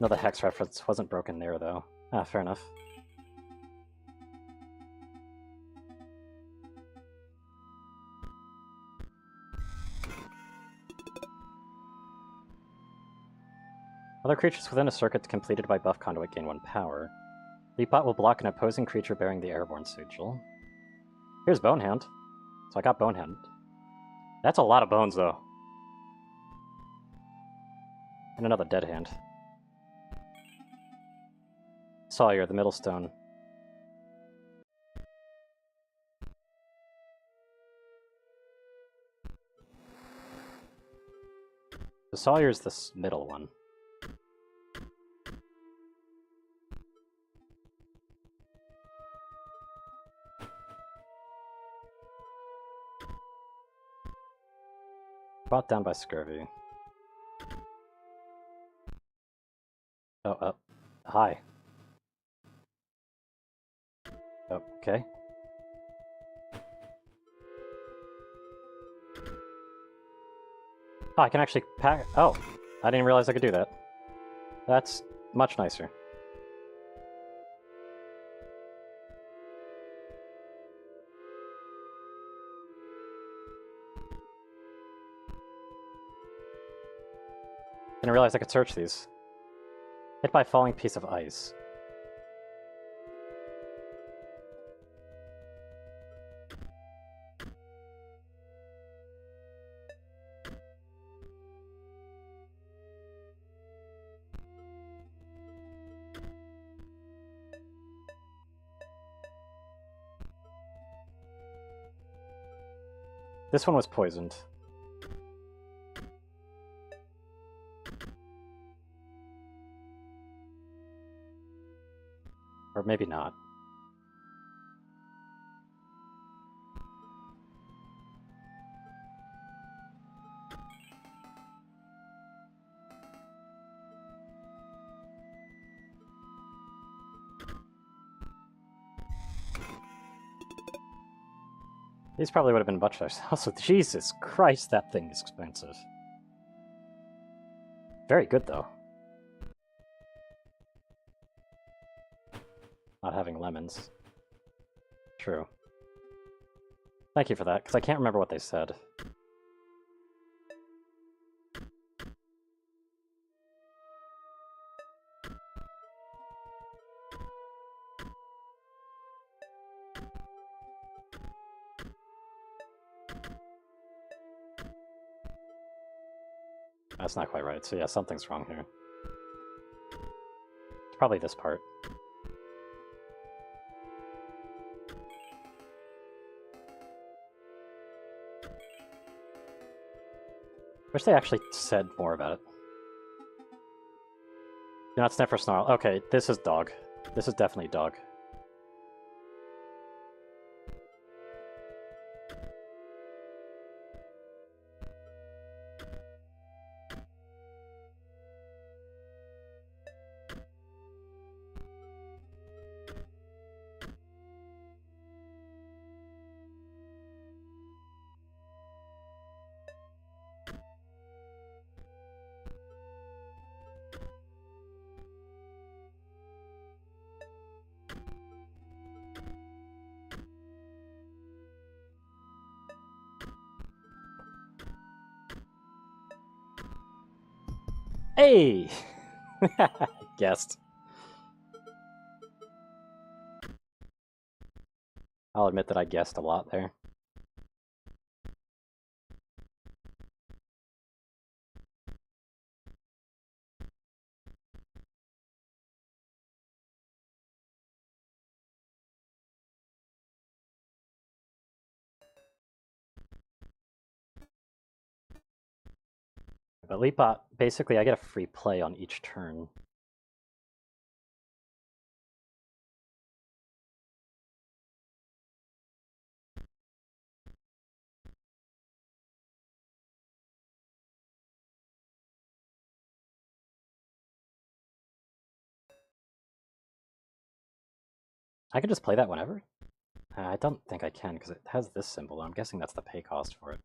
No, the hex reference wasn't broken there, though. Ah, fair enough. Other creatures within a circuit completed by buff conduit gain 1 power. Leapbot will block an opposing creature bearing the airborne sigil. Here's Bonehand. So I got Bonehand. That's a lot of bones, though. And another Dead Hand. Sawyer, the middle stone. So Sawyer's this middle one. Brought down by scurvy. Oh, hi. Okay. Oh, I can actually pack. Oh, I didn't realize I could do that. That's much nicer. Didn't realize I could search these. Hit by falling piece of ice. This one was poisoned. Or maybe not. These probably would have been much nicer. Also, Jesus Christ, that thing is expensive. Very good, though. Not having lemons. True. Thank you for that, because I can't remember what they said. That's not quite right, so yeah, something's wrong here. It's probably this part. Wish they actually said more about it. Do not sniff or snarl. Okay, this is dog. This is definitely dog. Hey! Guessed. I'll admit that I guessed a lot there. But Leapbot, basically I get a free play on each turn. I can just play that whenever? I don't think I can, because it has this symbol. I'm guessing that's the pay cost for it.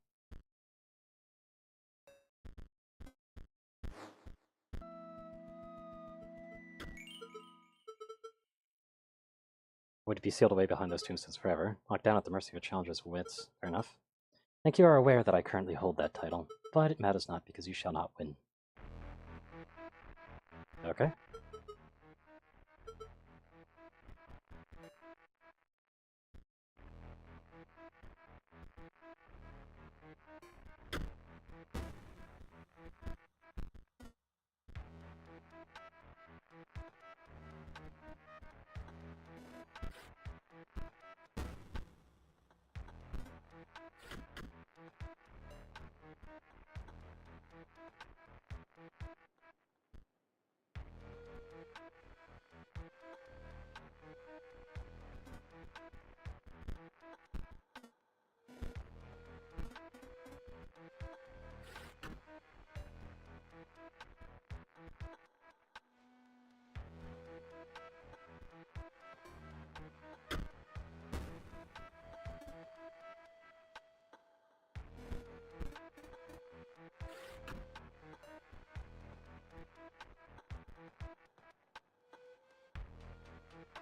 Would be sealed away behind those tombstones forever, locked down at the mercy of a challenger's wits. Fair enough. I think you are aware that I currently hold that title, but it matters not because you shall not win. Okay.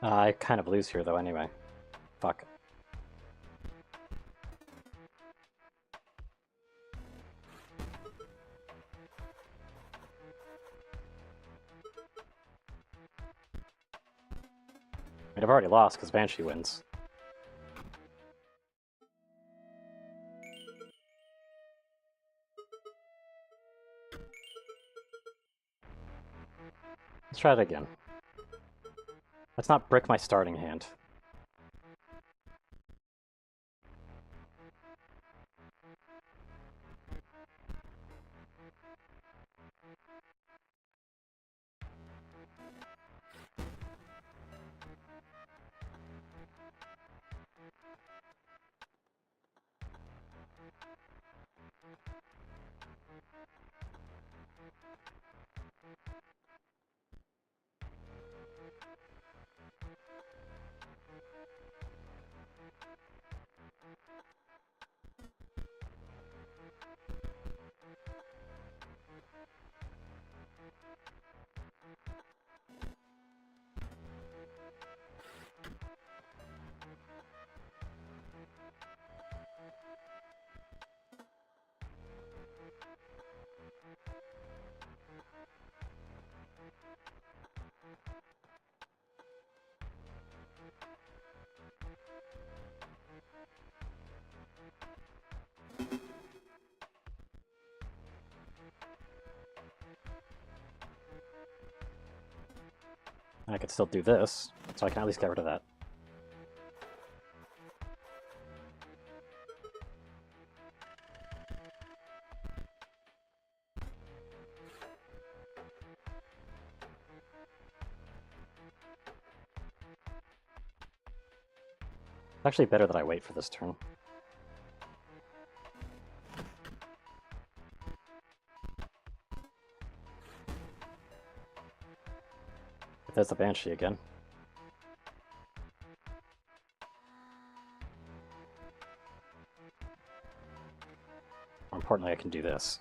I kind of lose here, though, anyway. Fuck. I mean, I've already lost because Banshee wins. Let's try it again. Let's not brick my starting hand. I could still do this, so I can at least get rid of that. It's actually better that I wait for this turn. If there's the Banshee again. More importantly, I can do this.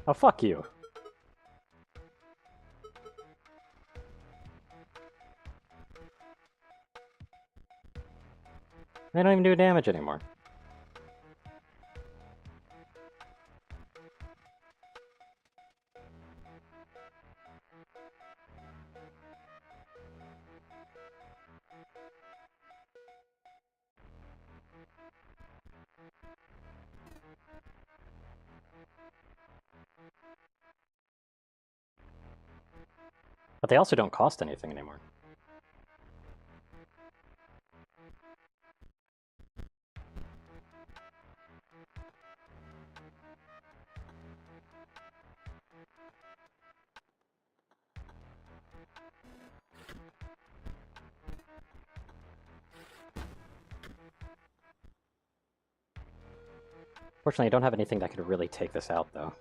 Oh, fuck you. They don't even do damage anymore. But they also don't cost anything anymore. Fortunately, I don't have anything that could really take this out, though.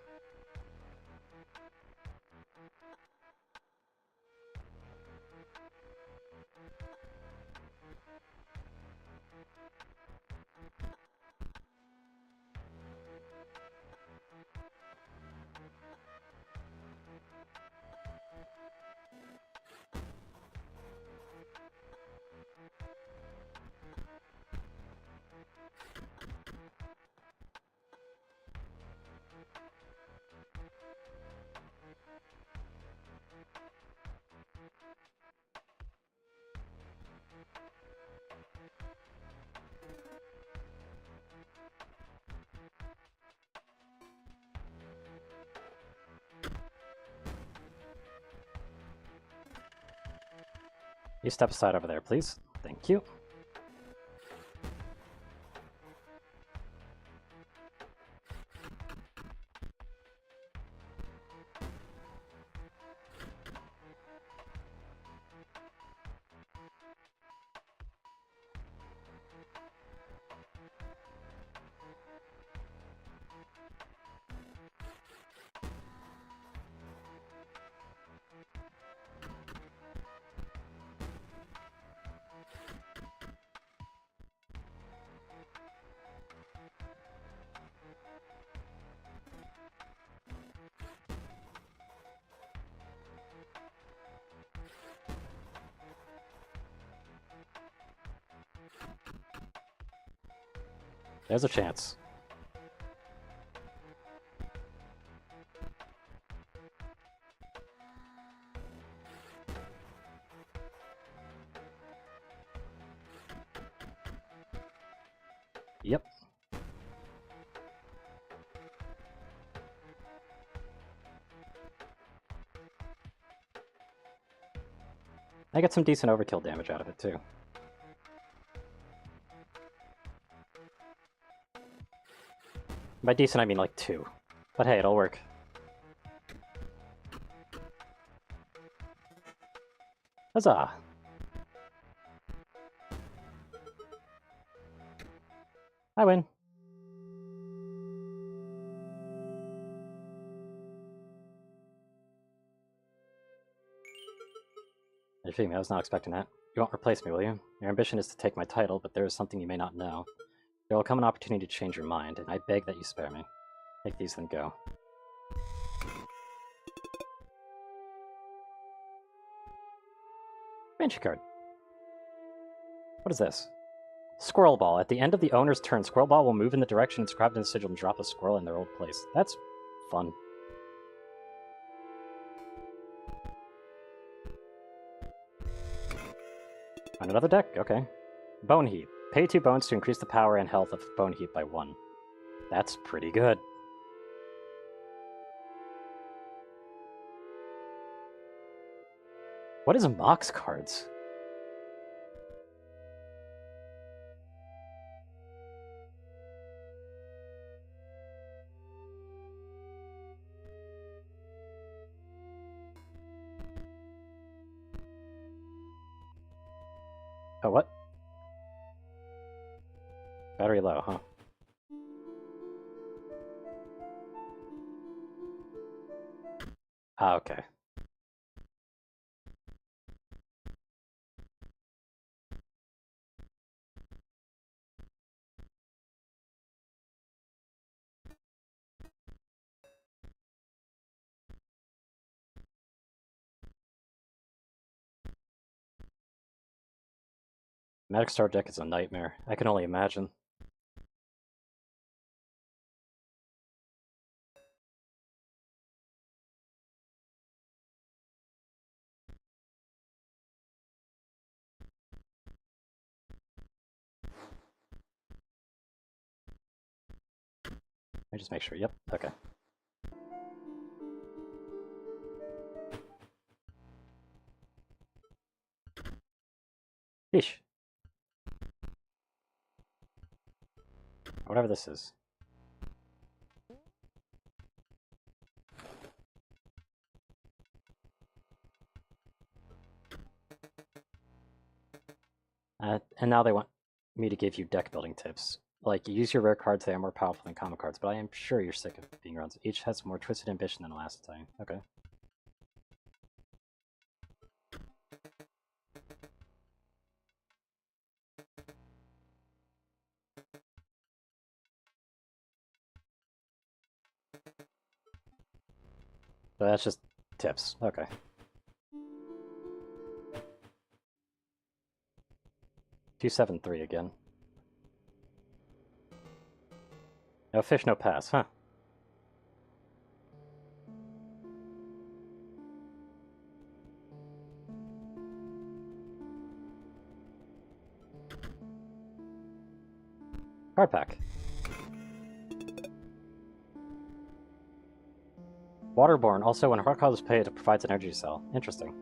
You step aside over there, please. Thank you. There's a chance. Yep. I get some decent overkill damage out of it, too. By decent, I mean like 2. But hey, it'll work. Huzzah! I win. I was not expecting that. You won't replace me, will you? Your ambition is to take my title, but there is something you may not know. There will come an opportunity to change your mind, and I beg that you spare me. Take these, then go. Banshee card. What is this? Squirrel Ball. At the end of the owner's turn, Squirrel Ball will move in the direction inscribed in the sigil and drop a squirrel in their old place. That's fun. On another deck? Okay. Bone Heap. Pay 2 bones to increase the power and health of Bone Heap by 1. That's pretty good. What is Mox cards? Oh, what? Battery low, huh? Ah, okay. Magic Star deck is a nightmare. I can only imagine. Let me just make sure. Yep, okay. Yeesh. Whatever this is. And now they want me to give you deck building tips. Like, use your rare cards, they are more powerful than common cards, but I am sure you're sick of being runs. Each has more twisted ambition than the last time. Okay. So that's just tips. Okay. Two, 7, 3 again. No fish, no pass, huh? Card pack. Waterborne, also when hard card is paid, it provides an energy cell. Interesting.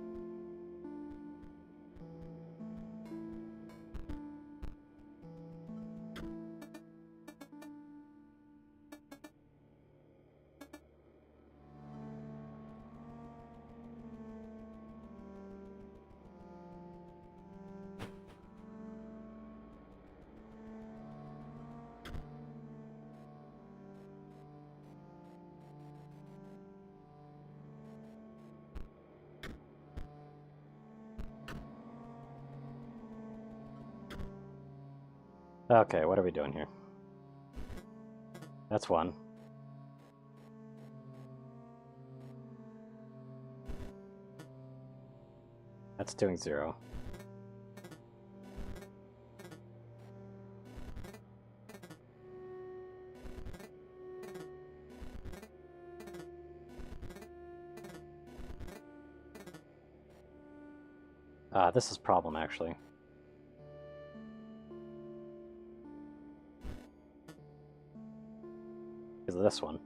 Okay, what are we doing here? That's 1. That's doing 0. This is problem, actually. Because of this one.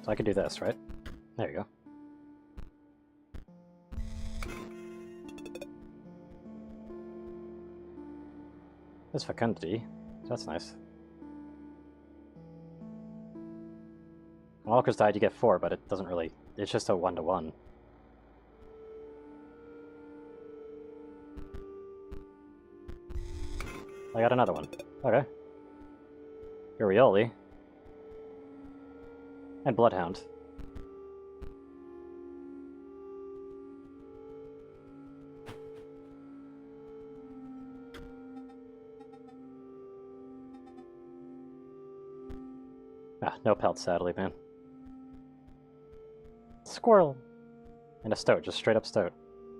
So I can do this, right? There you go. This fecundity. That's nice. When Walker's died, you get 4, but it doesn't really... It's just a 1-to-1. I got another one. Okay. Urioli. And Bloodhound. No pelt, sadly, man. Squirrel! And a stoat, just straight up stoat.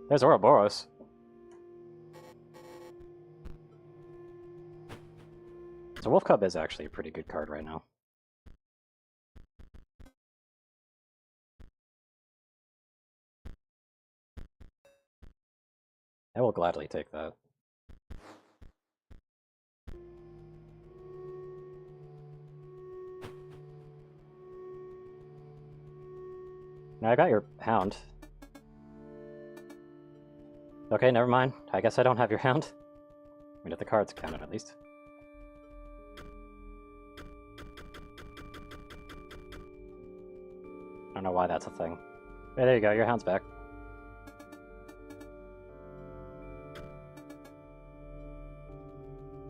There's Ouroboros. So Wolf Cub is actually a pretty good card right now. I will gladly take that. Now I got your Hound. Okay, never mind. I guess I don't have your Hound. I mean, if the cards counted at least. I don't know why that's a thing. Hey, there you go, your Hound's back.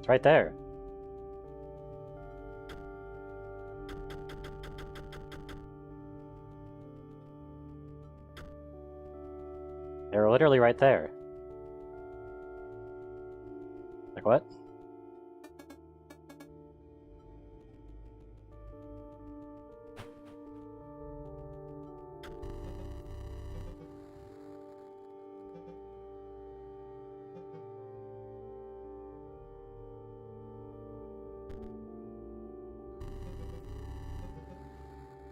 It's right there. They were literally right there. Like what?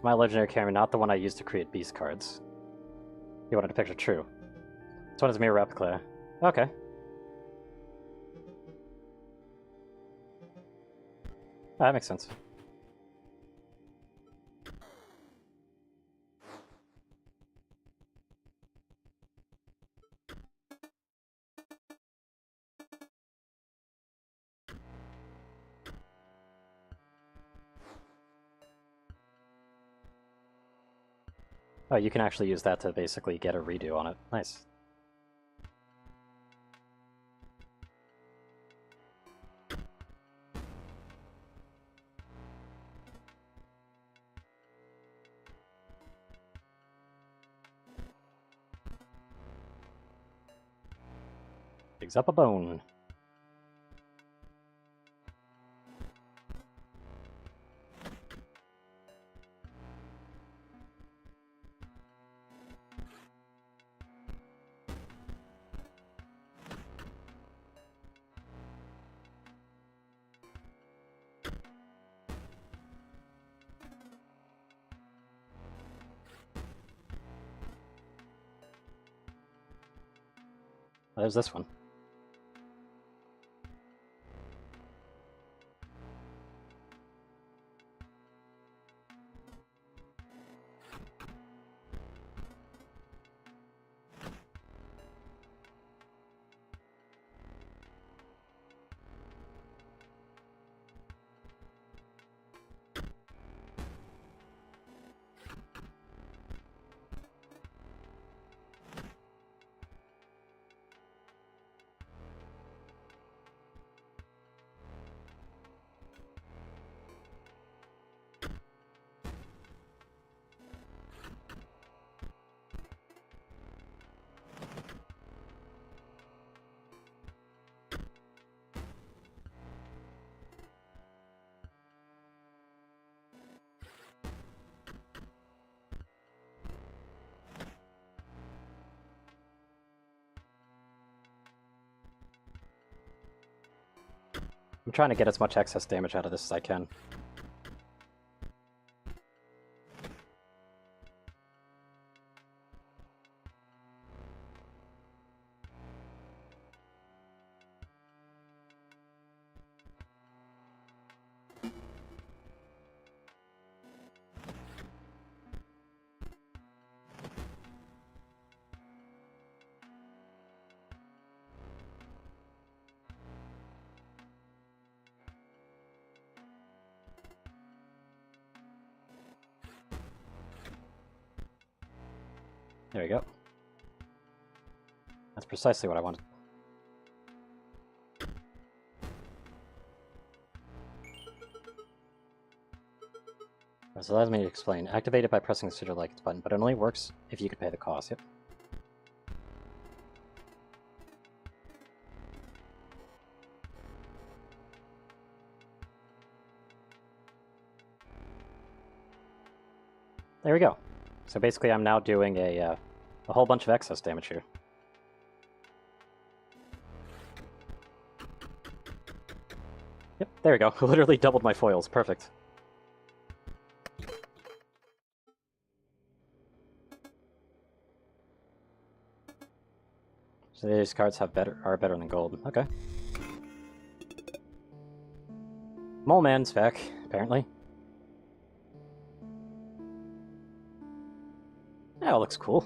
My legendary camera, not the one I used to create beast cards. You wanted a picture, true. This one is mirror replica. Okay. That makes sense. Oh, you can actually use that to basically get a redo on it. Nice. Digs up a bone. Oh, there's this one. I'm trying to get as much excess damage out of this as I can. There you go. That's precisely what I wanted. So allows me to explain. Activate it by pressing the Sigil Likes button, but it only works if you can pay the cost. Yep. There we go. So basically I'm now doing a whole bunch of excess damage here. Yep, there we go. Literally doubled my foils. Perfect. So these cards are better than gold. Okay. Mole Man's back, apparently. Yeah, it looks cool.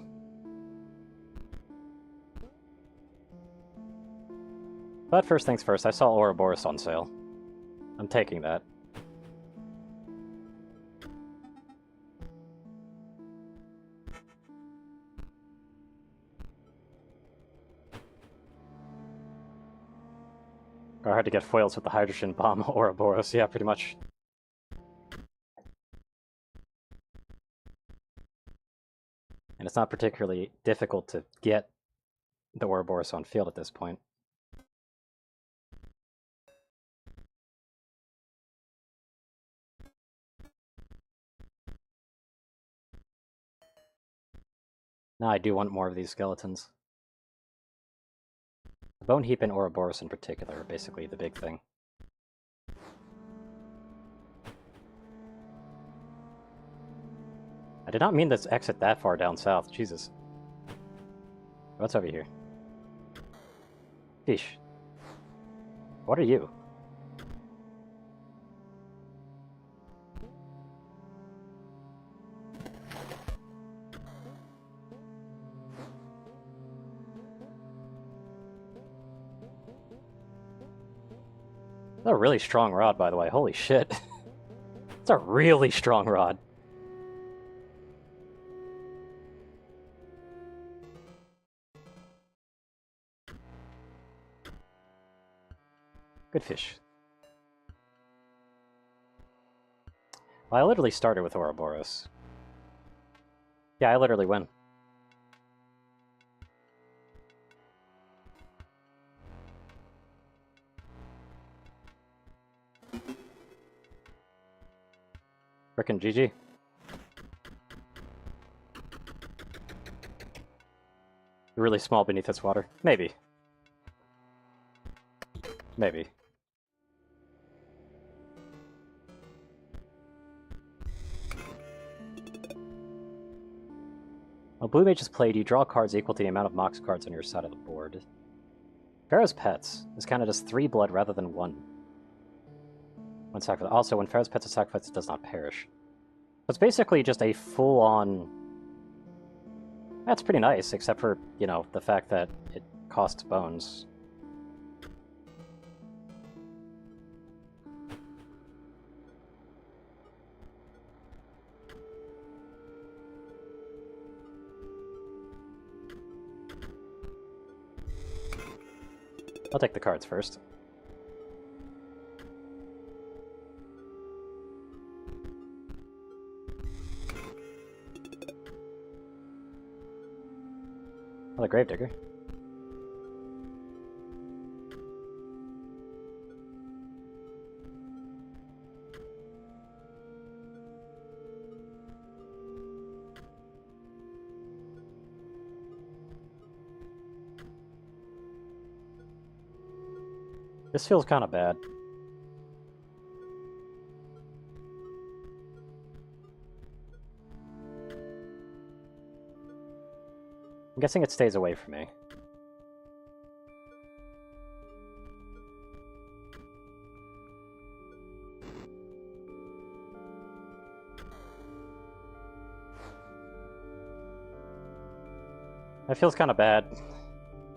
But first things first, I saw Ouroboros on sale. I'm taking that. Or hard to get foils with the hydrogen bomb Ouroboros. Yeah, pretty much. And it's not particularly difficult to get the Ouroboros on field at this point. Now I do want more of these skeletons. The Bone Heap and Ouroboros in particular are basically the big thing. I did not mean to exit that far down south. Jesus. What's over here? Fish. What are you? That's a really strong rod, by the way. Holy shit. It's a really strong rod. Good fish. Well, I literally started with Ouroboros. Yeah, I literally win. Frickin' GG. Really small beneath this water. Maybe. Maybe. While Blue Mage is played, you draw cards equal to the amount of Mox cards on your side of the board. Pharaoh's Pets is counted as 3 blood rather than 1. When sacrificed. Also, when Pharaoh's Pets are sacrificed, it does not perish. So it's basically just a full-on... That's pretty nice, except for, you know, the fact that it costs bones. I'll take the cards first. Oh, the Gravedigger. This feels kind of bad. I'm guessing it stays away from me. That feels kind of bad,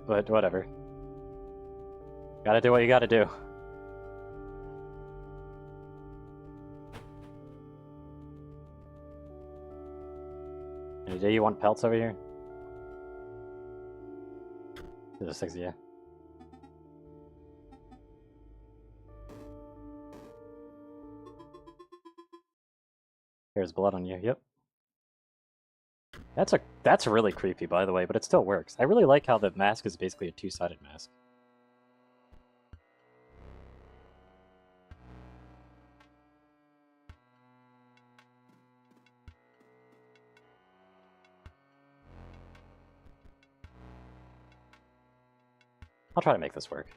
but whatever. Gotta do what you gotta do. Any day you want pelts over here? There's a 6, yeah. There's blood on you, yep. That's really creepy, by the way, but it still works. I really like how the mask is basically a two-sided mask. I'll try to make this work.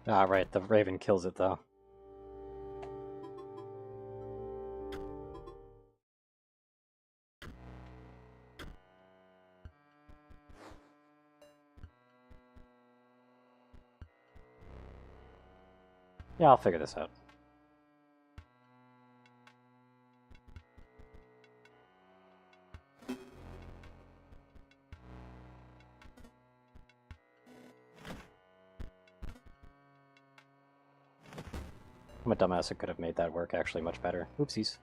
Ah, right, the Raven kills it, though. Yeah, I'll figure this out. I'm a dumbass who could have made that work actually much better. Oopsies.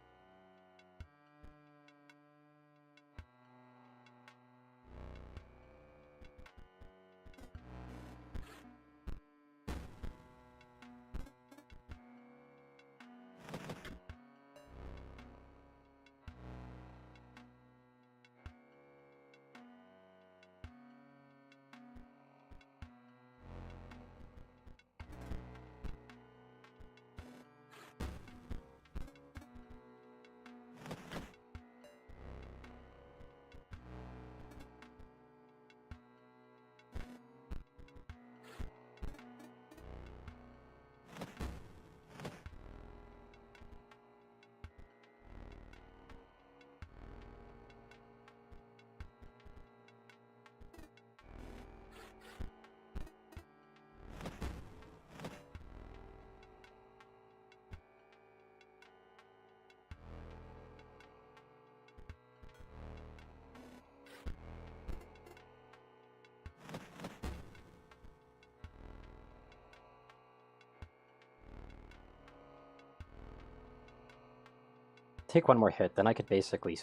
Take one more hit, then I could basically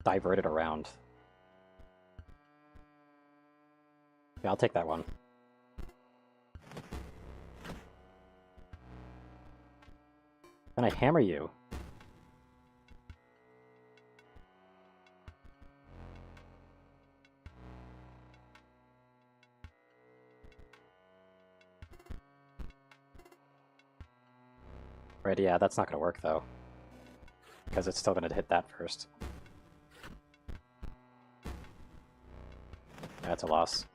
divert it around. Yeah, I'll take that one. Then I hammer you. Right, yeah, that's not gonna work though. Because it's still gonna hit that first. That's a loss.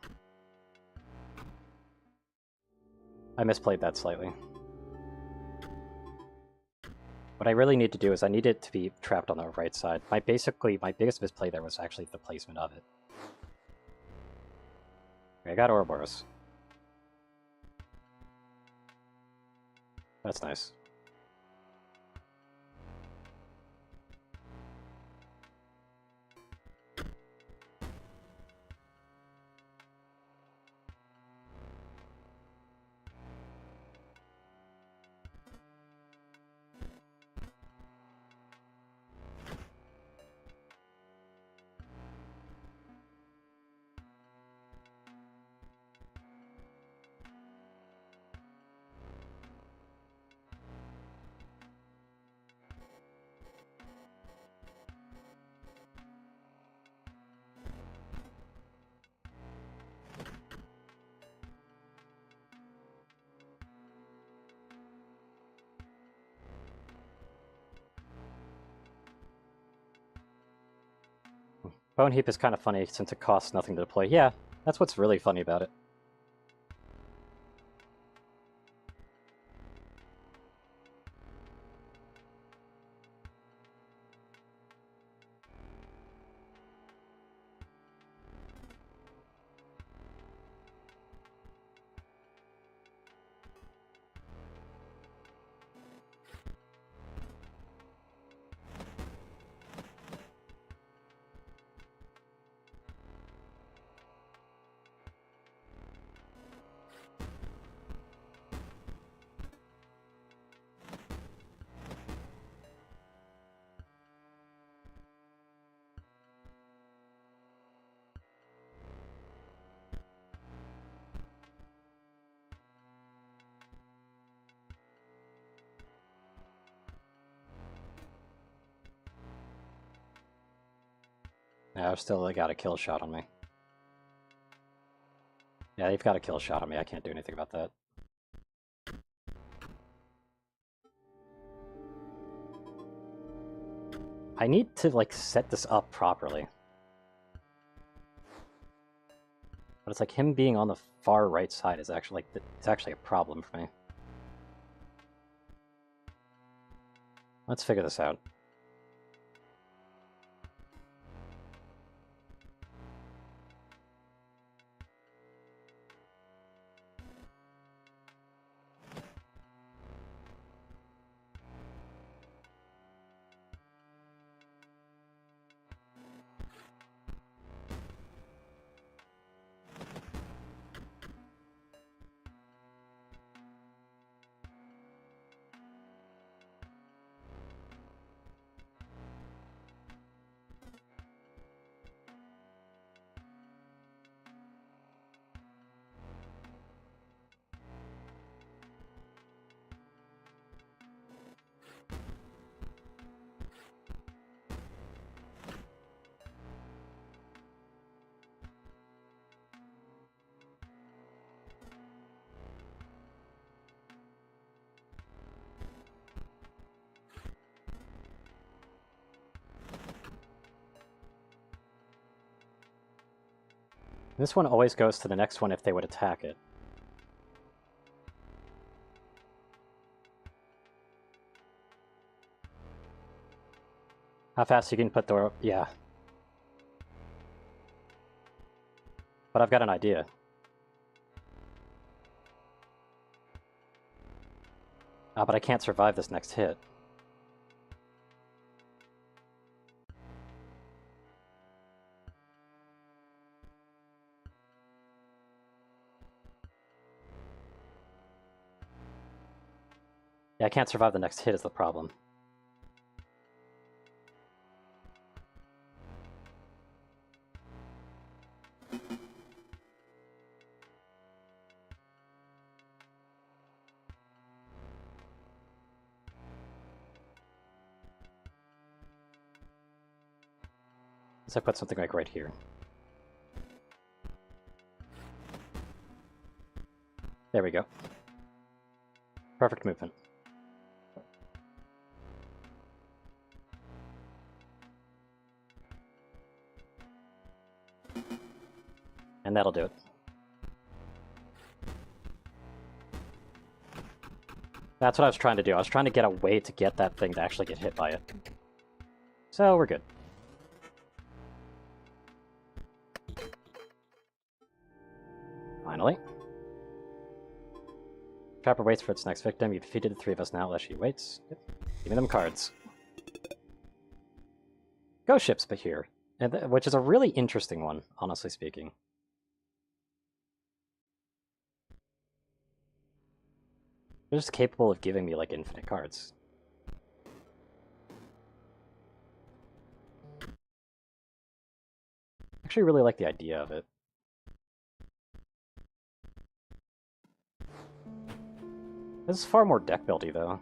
I misplayed that slightly. What I really need to do is I need it to be trapped on the right side. My biggest misplay there was actually the placement of it. Okay, I got Ouroboros. That's nice. Bone Heap is kind of funny since it costs nothing to deploy. Yeah, that's what's really funny about it. Yeah, I've still got a kill shot on me. Yeah, they've got a kill shot on me. I can't do anything about that. I need to, like, set this up properly. But it's like him being on the far right side is actually, like, it's actually a problem for me. Let's figure this out. This one always goes to the next one if they would attack it. How fast you can put the... yeah. But I've got an idea. But I can't survive this next hit. Yeah, I can't survive the next hit is the problem. Let's I put something like right here. There we go. Perfect movement. And that'll do it. That's what I was trying to do. I was trying to get a way to get that thing to actually get hit by it. So we're good. Finally. Trapper waits for its next victim. You've defeated the three of us now, unless she waits. Yep. Give me them cards. Ghost ships, but here. Which is a really interesting one, honestly speaking. They're just capable of giving me, like, infinite cards. I actually really like the idea of it. This is far more deck buildy, though.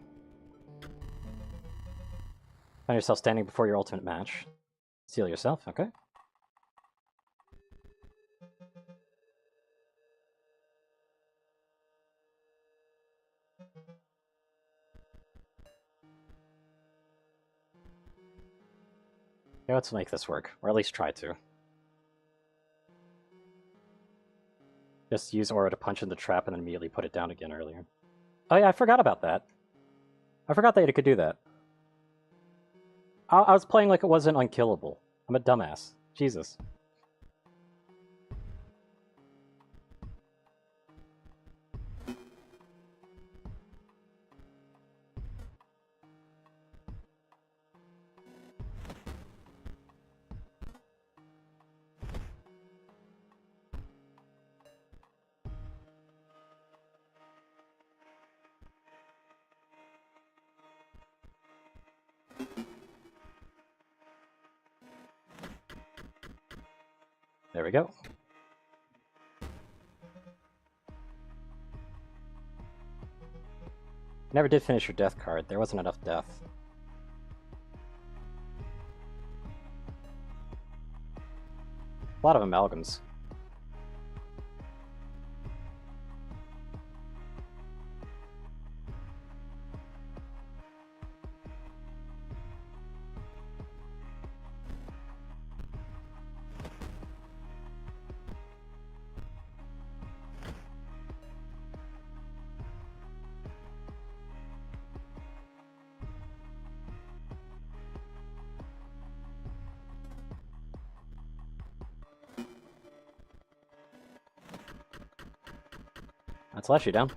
Find yourself standing before your ultimate match. Seal yourself, okay. Yeah, let's make this work, or at least try to. Just use Aura to punch in the trap and then immediately put it down again earlier. Oh yeah, I forgot about that. I forgot that you could do that. I was playing like it wasn't unkillable. I'm a dumbass. Jesus. There we go. Never did finish your death card. There wasn't enough death. A lot of amalgams. Let's lash you down.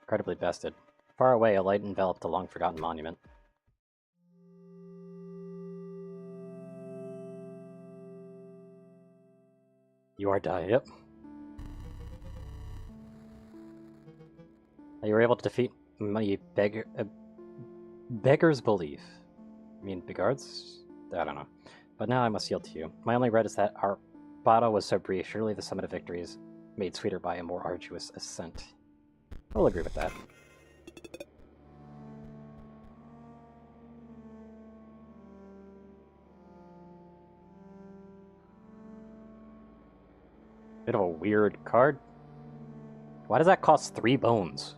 Incredibly bested. Far away, a light enveloped a long-forgotten monument. You are Dai, yep. You were able to defeat my beggar's belief. I mean, Begards? I don't know. But now I must yield to you. My only regret is that our battle was so brief. Surely the summit of victory is made sweeter by a more arduous ascent. I will agree with that. Bit of a weird card. Why does that cost 3 bones?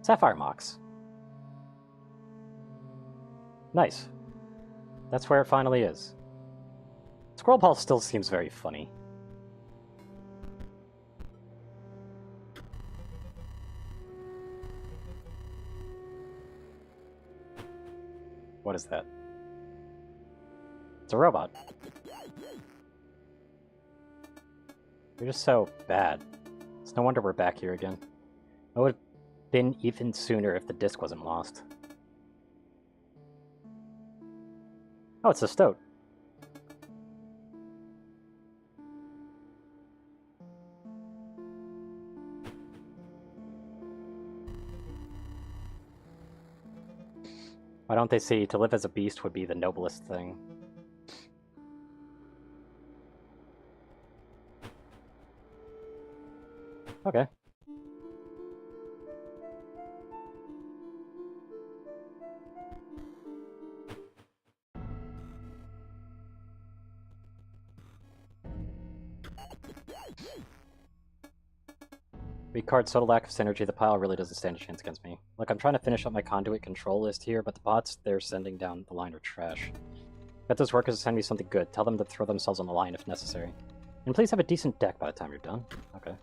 Sapphire Mox. Nice. That's where it finally is. Squirrel Ball still seems very funny. What is that? It's a robot. You're just so bad. It's no wonder we're back here again. I would have been even sooner if the disc wasn't lost. Oh, it's a stoat. Why don't they say to live as a beast would be the noblest thing? Okay. Weak card, total lack of synergy. The pile really doesn't stand a chance against me. Look, I'm trying to finish up my conduit control list here, but the bots they're sending down the line are trash. Get those workers to send me something good. Tell them to throw themselves on the line if necessary. And please have a decent deck by the time you're done. Okay.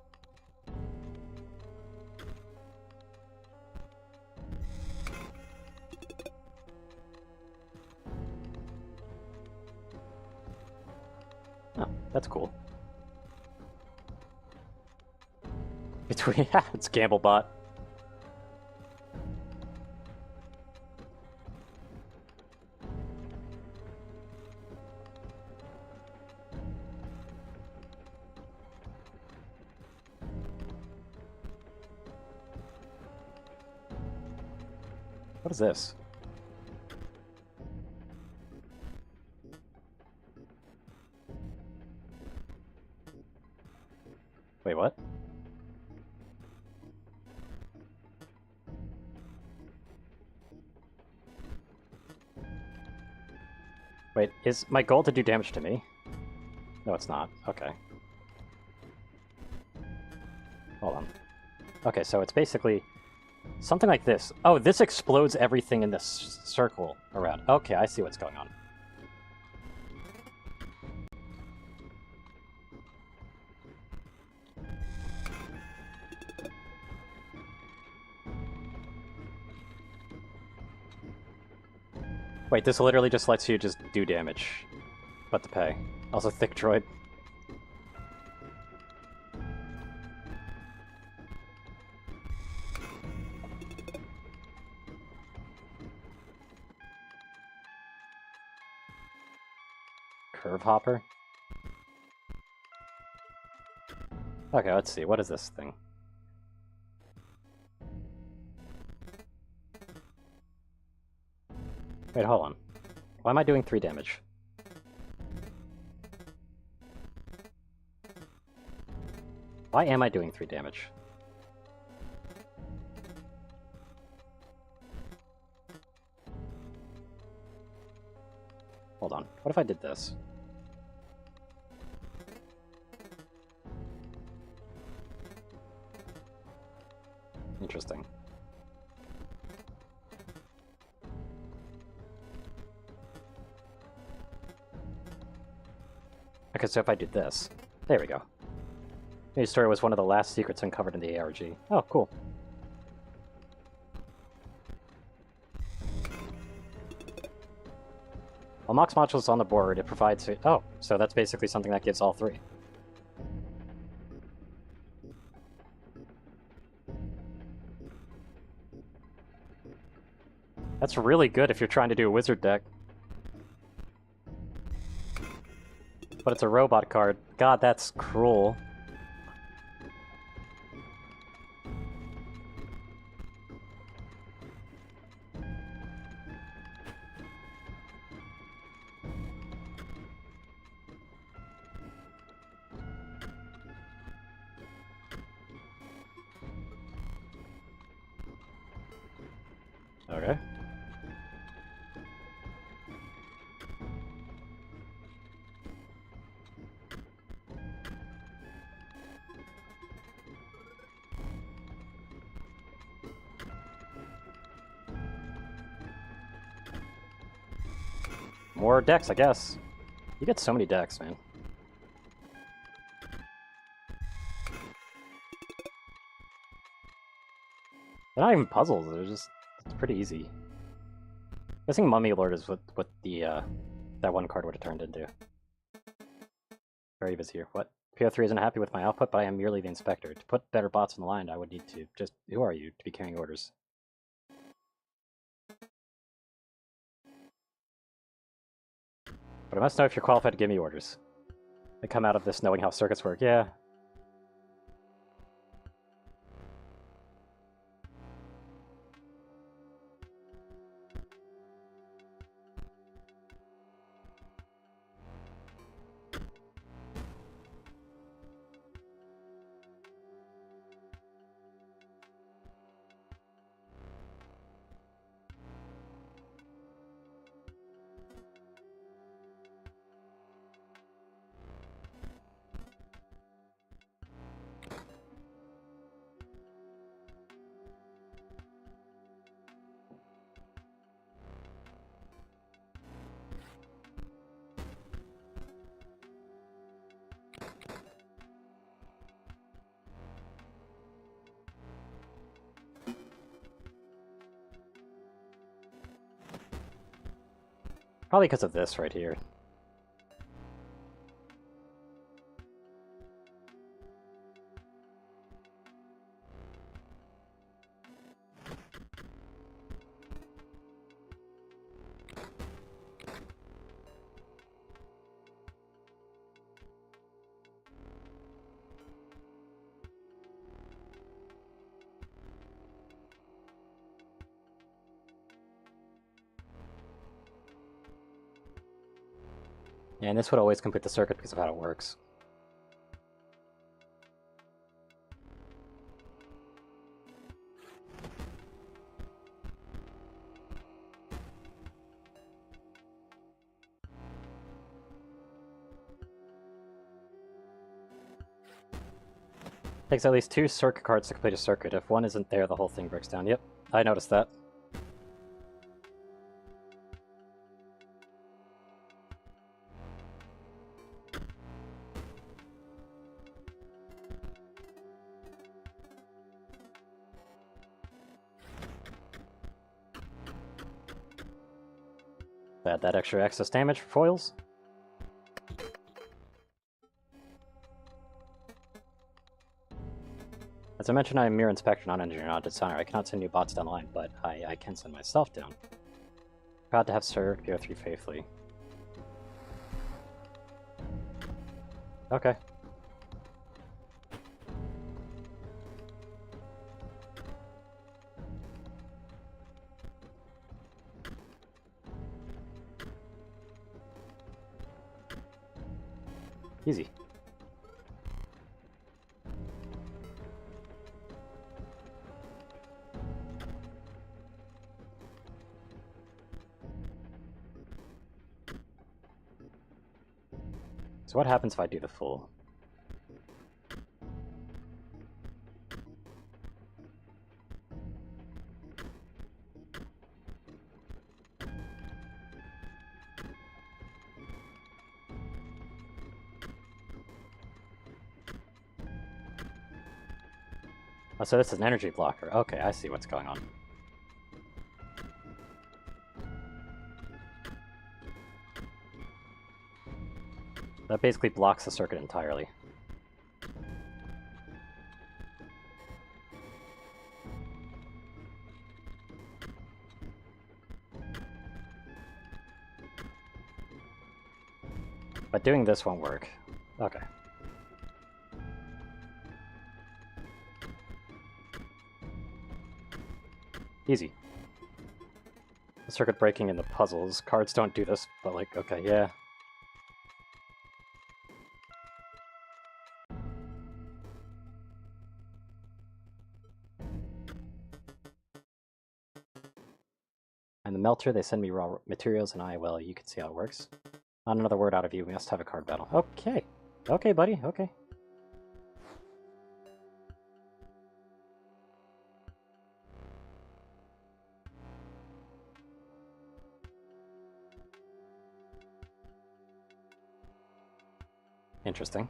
Oh, that's cool. Between it's Gamblebot. What is this? Wait, what? Wait, is my goal to do damage to me? No, it's not. Okay. Hold on. Okay, so it's basically something like this. Oh, this explodes everything in this circle around. Okay, I see what's going on. Wait, this literally just lets you just do damage, but to pay. Also, thick droid. Curve hopper. Okay, let's see. What is this thing? Wait, hold on. Why am I doing 3 damage? Why am I doing 3 damage? Hold on. What if I did this? Interesting. Okay, so if I do this... There we go. Mini story was one of the last secrets uncovered in the ARG. Oh, cool. While Mox module's on the board, it provides... Oh, so that's basically something that gives all three. That's really good if you're trying to do a wizard deck. But it's a robot card. God, that's cruel. Okay. More decks, I guess. You get so many decks, man. They're not even puzzles, they're just... It's pretty easy. Guessing Mummy Lord is what the, that one card would have turned into. Very here. What? PO3 isn't happy with my output, but I am merely the inspector. To put better bots in the line, I would need to just... Who are you to be carrying orders? But I must know if you're qualified to give me orders. I come out of this knowing how circuits work. Yeah. Probably because of this right here. Yeah, and this would always complete the circuit because of how it works. Takes at least 2 circuit cards to complete a circuit. If one isn't there, the whole thing breaks down. Yep, I noticed that. Add that extra excess damage for foils. As I mentioned, I am mere inspector, not engineer, not designer. I cannot send new bots down the line, but I can send myself down. Proud to have served PO3 faithfully. Okay. Easy. So what happens if I do the full? Oh, so this is an energy blocker. Okay, I see what's going on. That basically blocks the circuit entirely. But doing this won't work. Okay. Easy. The circuit breaking in the puzzles. Cards don't do this, but like, okay, yeah. And the melter, they send me raw materials, and well, you can see how it works. Not another word out of you, we must have a card battle. Okay. Okay, buddy, okay. Interesting.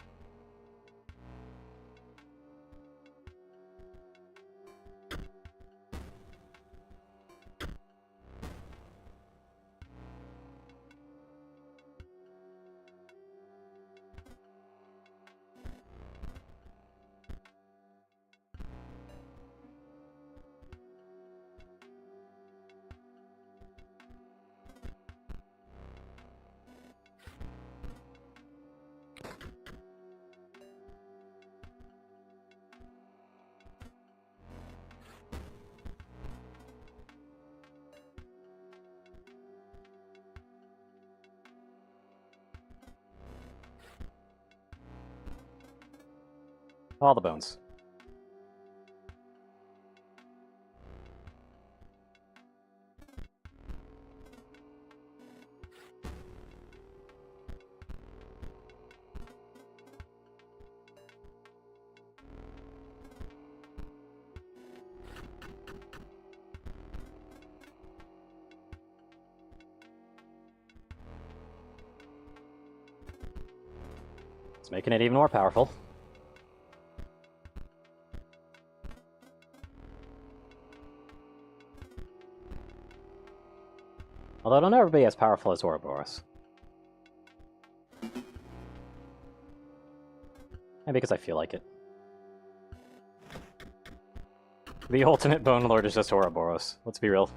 All the bones. It's making it even more powerful. Although it'll never be as powerful as Ouroboros. And because I feel like it. The ultimate Bone Lord is just Ouroboros. Let's be real.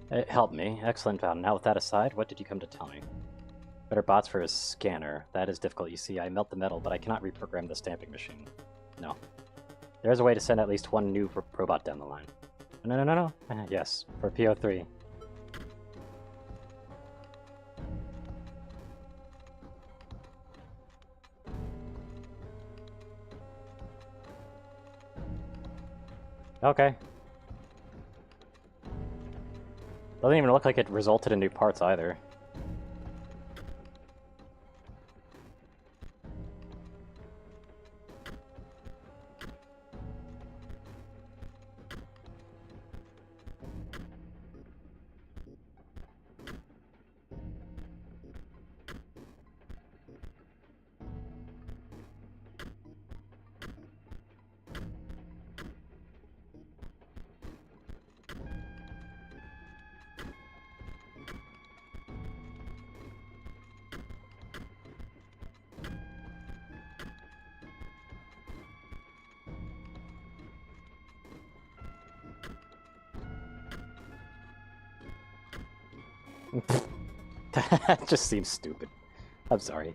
It helped me. Excellent, Val. Now with that aside, what did you come to tell me? Better bots for his scanner. That is difficult. You see, I melt the metal, but I cannot reprogram the stamping machine. No. There's a way to send at least one new robot down the line. No. Yes, for PO3. Okay. Doesn't even look like it resulted in new parts either. That just seems stupid. I'm sorry.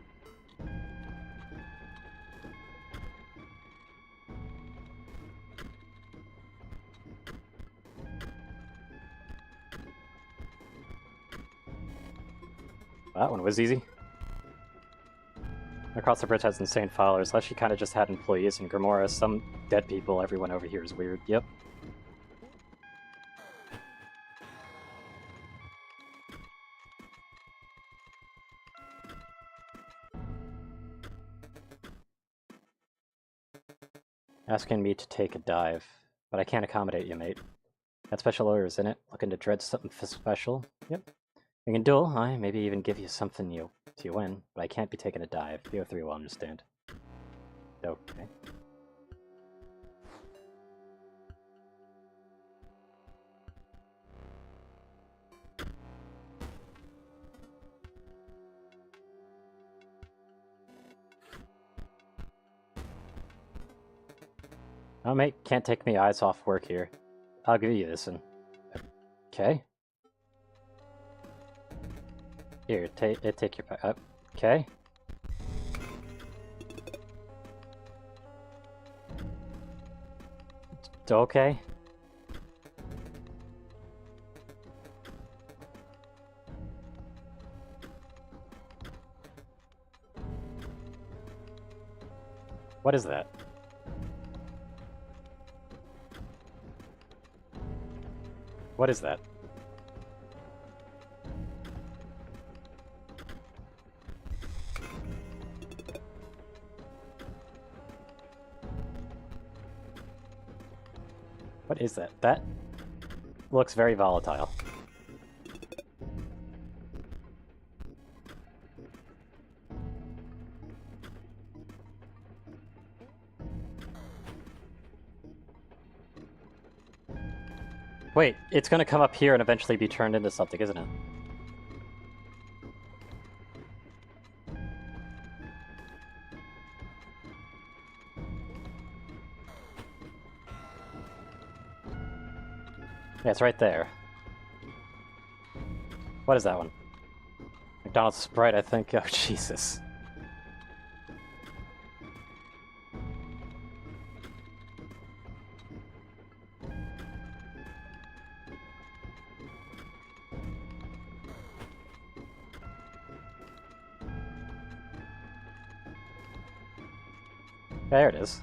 That one was easy. Across the bridge has insane followers. Leshy kind of just had employees, and Grimoire has some dead people. Everyone over here is weird. Yep. Asking me to take a dive, but I can't accommodate you, mate. Got special orders in it. Looking to dread something special? Yep. We can duel, I maybe even give you something you win, but I can't be taking a dive. BO3 will understand. Okay. Oh, mate, can't take me eyes off work here. I'll give you this one. Okay. Here, take your... okay. Okay. What is that? What is that? What is that? That looks very volatile. Wait, it's gonna come up here and eventually be turned into something, isn't it? Yeah, it's right there. What is that one? McDonald's Sprite, I think. Oh, Jesus. There it is.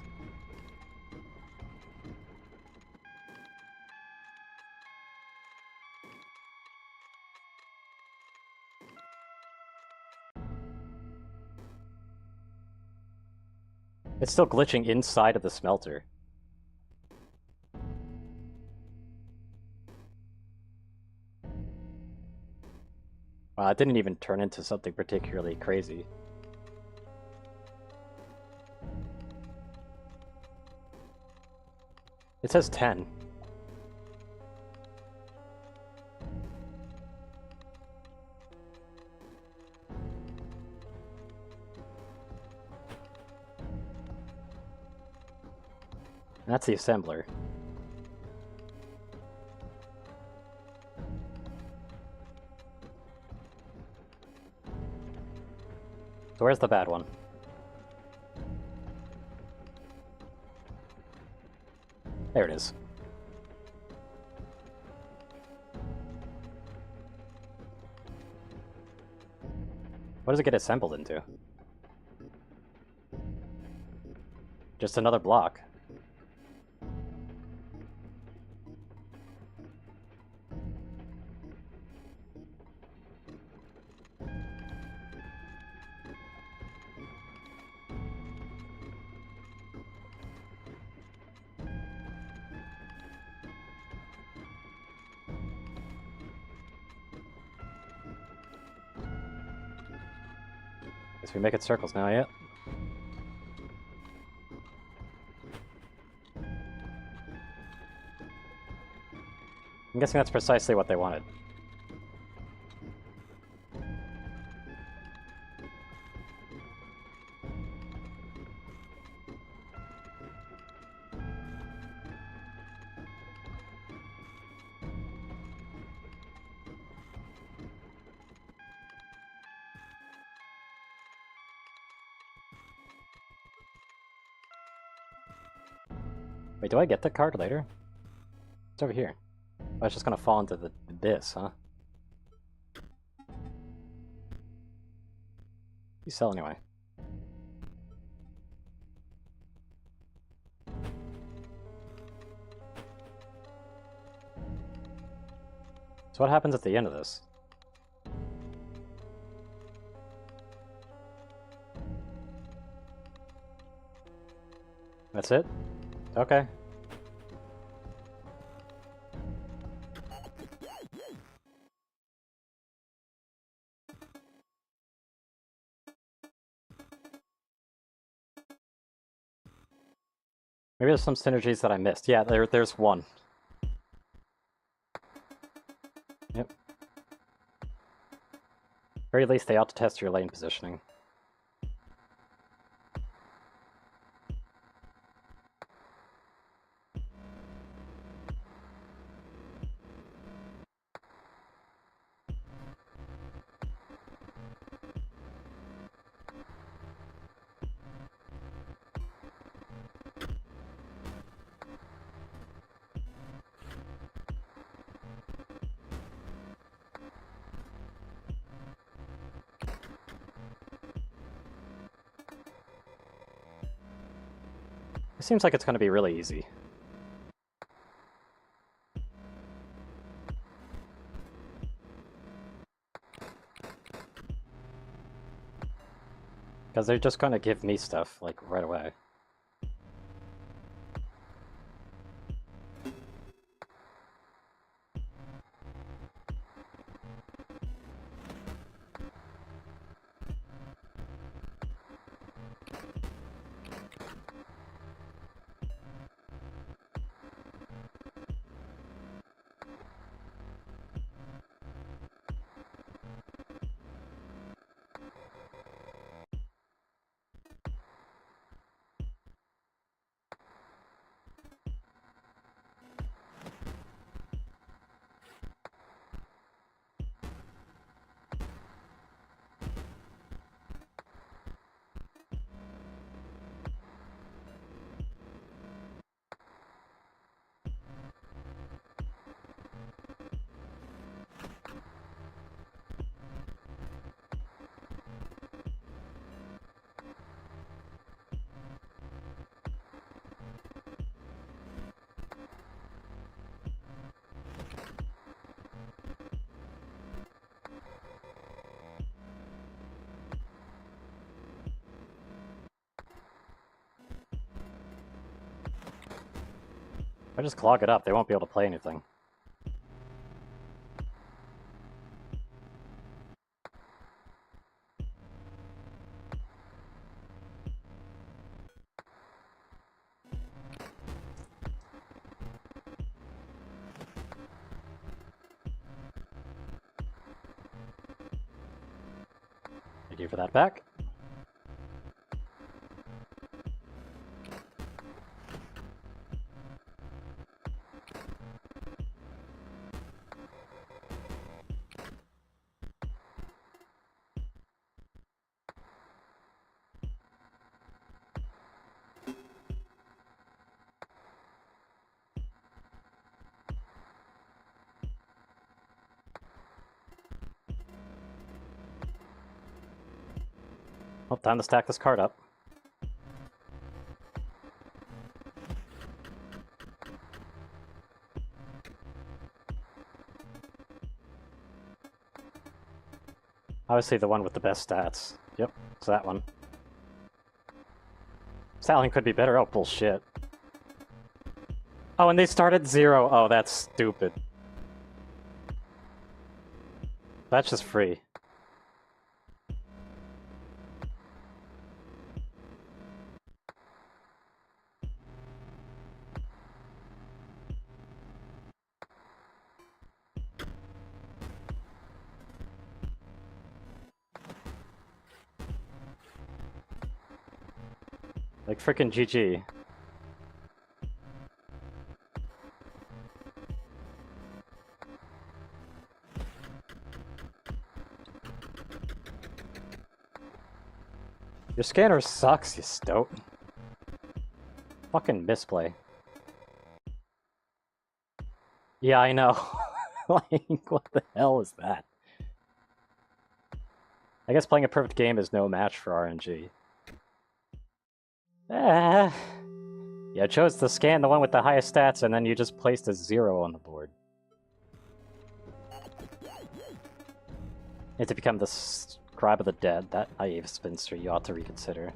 It's still glitching inside of the smelter. Wow, it didn't even turn into something particularly crazy. It says 10. And that's the assembler. So where's the bad one? There it is. What does it get assembled into? Just another block. Guess we make it circles now, yeah? I'm guessing that's precisely what they wanted. Wait, do I get the card later? It's over here. Oh, it's just gonna fall into the abyss, huh? You sell anyway. So what happens at the end of this? That's it? Okay. Maybe there's some synergies that I missed. Yeah, there's one. Yep. Very least, they ought to test your lane positioning. It seems like it's going to be really easy. Because they're just going to give me stuff, like, right away. If I just clog it up, they won't be able to play anything. Thank you for that back. Well, time to stack this card up. Obviously the one with the best stats. Yep, it's that one. Stallion could be better. Oh, bullshit. Oh, and they start at 0. Oh, that's stupid. That's just free. Like frickin' GG. Your scanner sucks, you stoat. Fucking misplay. Yeah, I know. Like, what the hell is that? I guess playing a perfect game is no match for RNG. Yeah, I chose to scan the one with the highest stats, and then you just placed a 0 on the board. Need to become the scribe of the dead. That naive spinster you ought to reconsider.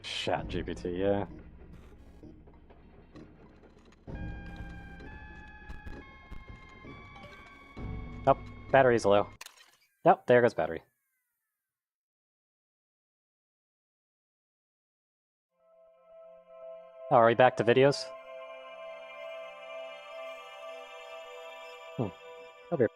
Chat GPT, yeah. Battery's low. Yep, there goes battery. Oh, are we back to videos? I'll be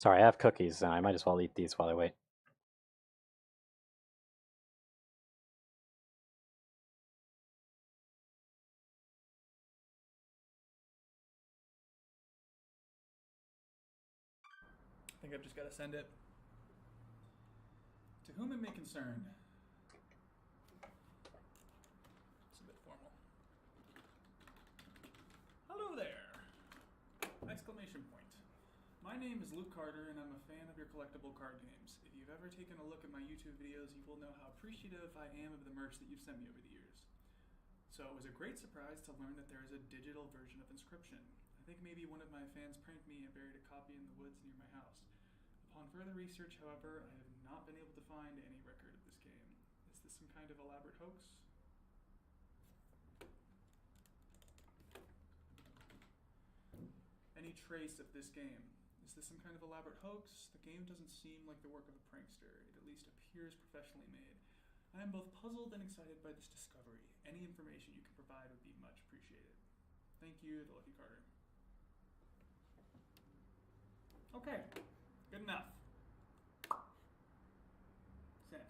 Sorry, I have cookies. I might as well eat these while I wait. I think I've just got to send it. To whom it may concern. It's a bit formal. Hello there! Exclamation point. My name is Luke Carter, and I'm a fan of your collectible card games. If you've ever taken a look at my YouTube videos, you will know how appreciative I am of the merch that you've sent me over the years. So it was a great surprise to learn that there is a digital version of Inscryption. I think maybe one of my fans pranked me and buried a copy in the woods near my house. Upon further research, however, I have not been able to find any record of this game. Is this some kind of elaborate hoax? Any trace of this game? Is this some kind of elaborate hoax? The game doesn't seem like the work of a prankster. It at least appears professionally made. I am both puzzled and excited by this discovery. Any information you can provide would be much appreciated. Thank you, the Lucky Carter. Okay, good enough. Sent.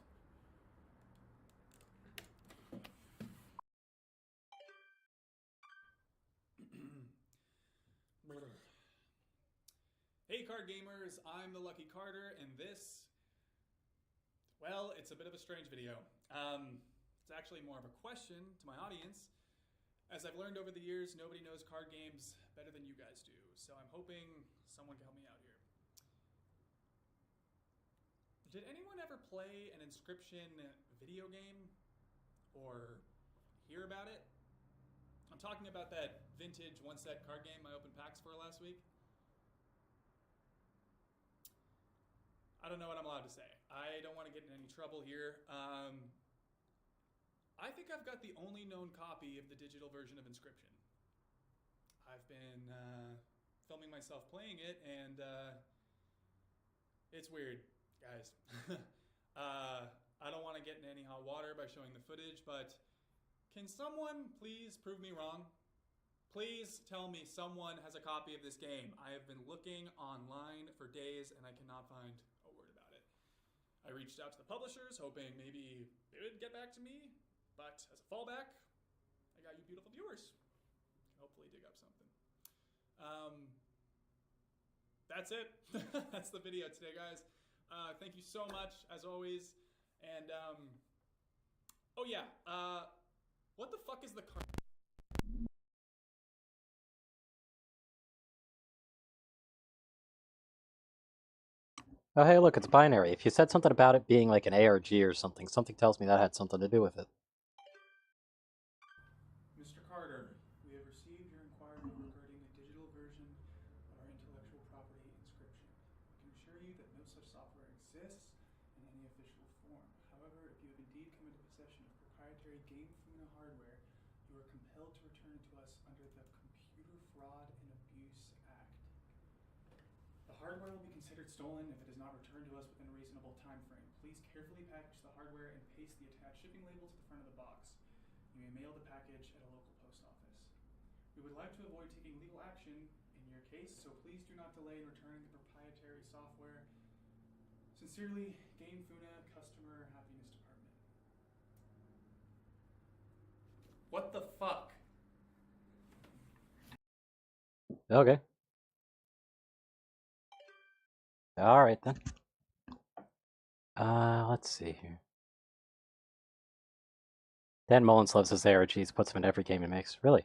Hey card gamers, I'm the Lucky Carter, and this, well, it's a bit of a strange video. It's actually more of a question to my audience. As I've learned over the years, nobody knows card games better than you guys do, so I'm hoping someone can help me out here. Did anyone ever play an Inscryption video game or hear about it? I'm talking about that vintage one-set card game I opened packs for last week. I don't know what I'm allowed to say. I don't want to get in any trouble here. I think I've got the only known copy of the digital version of Inscryption. I've been filming myself playing it, and it's weird, guys. I don't want to get in any hot water by showing the footage, but can someone please prove me wrong? Please tell me someone has a copy of this game. I have been looking online for days, and I cannot find a word about it. I reached out to the publishers, hoping maybe they would get back to me, but as a fallback, I got you beautiful viewers. Hopefully dig up something. That's it. That's the video today, guys. Thank you so much, as always. And, oh yeah, what the fuck is the card? Oh, hey, look, it's binary. If you said something about it being like an ARG or something, something tells me that had something to do with it. Mr. Carter, we have received your inquiry regarding a digital version of our intellectual property Inscryption. We can assure you that no such software exists in any official form. However, if you have indeed come into possession of proprietary Game Funa hardware, you are compelled to return it to us under the Computer Fraud and Abuse Act. The hardware will be considered stolen if it is not returned to us within a reasonable time frame. Please carefully package the hardware and paste the attached shipping label to the front of the box. You may mail the package at a local post office. We would like to avoid taking legal action in your case, so please do not delay in returning the proprietary software. Sincerely, Game Funa Customer Happiness Department. What the fuck? Okay. Alright then. Let's see here. Dan Mullins loves his ARGs, puts them in every game he makes. Really?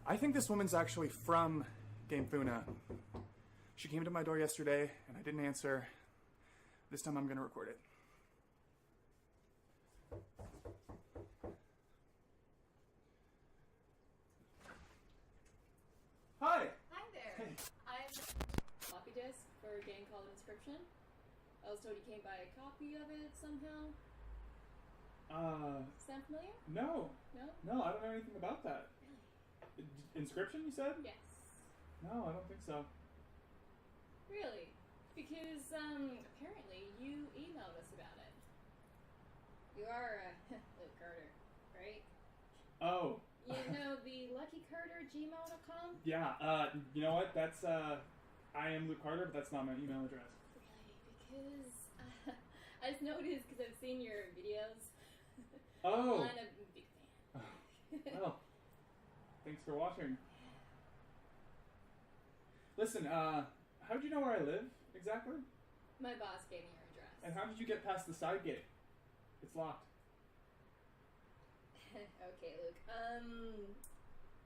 I think this woman's actually from Game Funa. She came to my door yesterday, and I didn't answer. This time I'm gonna record it. Hi! Hi there. I'm floppy disk for a game called Inscryption. I was told you came by a copy of it somehow. Sound familiar? No. No? No, I don't know anything about that. Inscryption, you said? Yes. No, I don't think so. Really? Because, apparently you emailed us about it. You are, Luke Carter, right? Oh. You know the luckycarter@gmail.com? Yeah, you know what? That's, I am Luke Carter, but that's not my email address. Really? Because, I just noticed because I've seen your videos. Oh. I'm a big fan. Well, thanks for watching. Listen, how'd you know where I live, exactly? My boss gave me your address. And how did you get past the side gate? It's locked. Okay, Luke.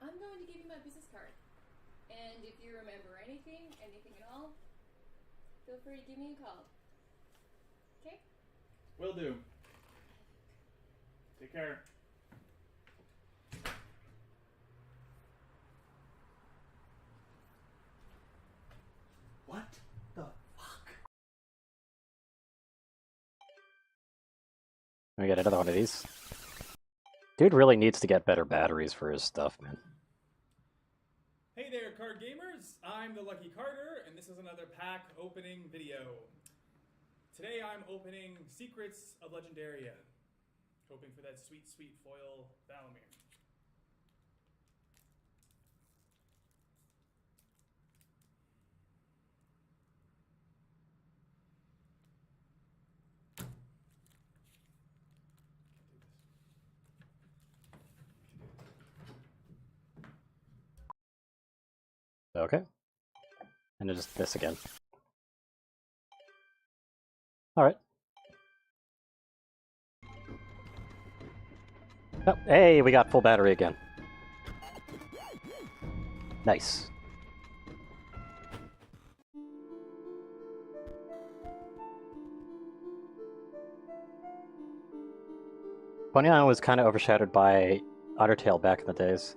I'm going to give you my business card. And if you remember anything at all, feel free to give me a call. Okay? Will do. Take care. What the fuck? Let me get another one of these. Dude really needs to get better batteries for his stuff, man. Hey there, card gamers! I'm the Lucky Carter, and this is another pack opening video. Today I'm opening Secrets of Legendaria, hoping for that sweet, sweet foil Valamir. Okay. And then just this again. Alright. Oh, hey, we got full battery again. Nice. Pony Island was kind of overshadowed by Undertale back in the days.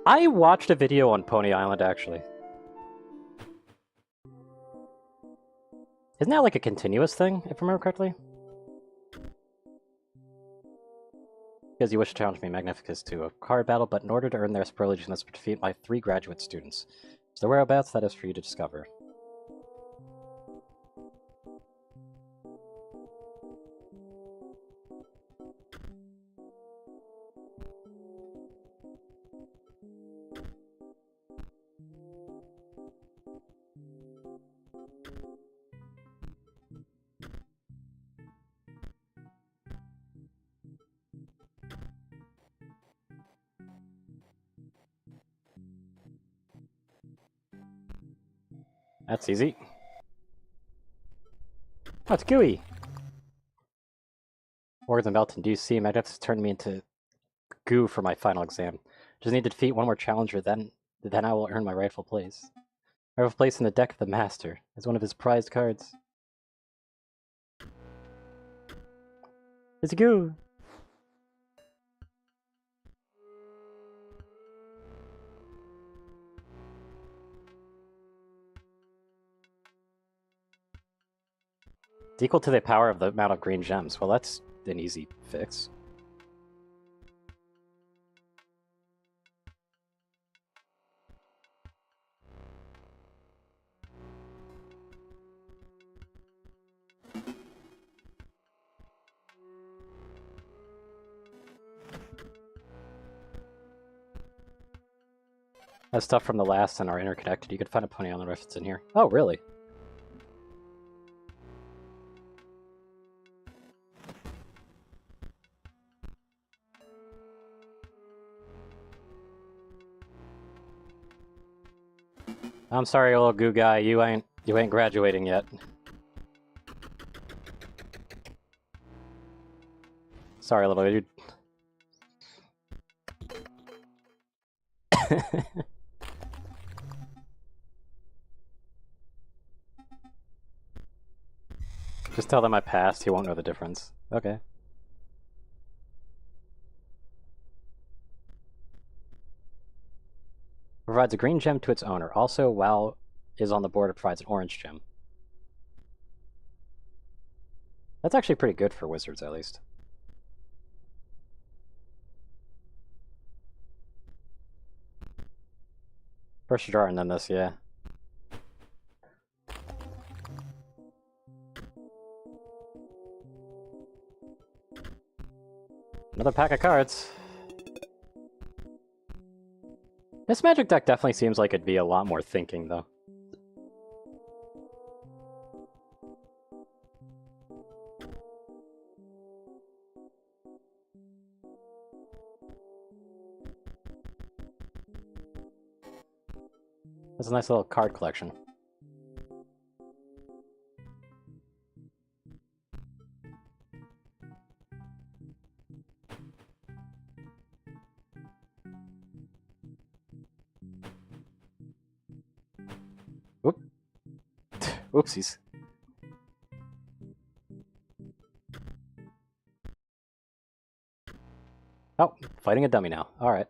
I watched a video on Pony Island, actually. Isn't that like a continuous thing, if I remember correctly? Because you wish to challenge me, Magnificus, to a card battle, but in order to earn their superlative, you must defeat my 3 graduate students. So the whereabouts, that is for you to discover. That's easy. Oh, it's gooey! Organs and melt and do see Magnificus turned me into goo for my final exam. Just need to defeat one more challenger, then I will earn my rightful place. My rightful place in the deck of the Master is one of his prized cards. It's a goo! It's equal to the power of the amount of green gems. Well, that's an easy fix. That's stuff from the last and are interconnected. You could find a Pony Island reference in here. Oh, really? I'm sorry, little goo guy. You ain't graduating yet. Sorry, little dude. Just tell them I passed. He won't know the difference. Okay. Provides a green gem to its owner. Also, while is on the board, it provides an orange gem. That's actually pretty good for wizards, at least. First draw and then this, yeah. Another pack of cards. This Magic deck definitely seems like it'd be a lot more thinking, though. That's a nice little card collection. Oop. Oopsies. Oh, fighting a dummy now. Alright.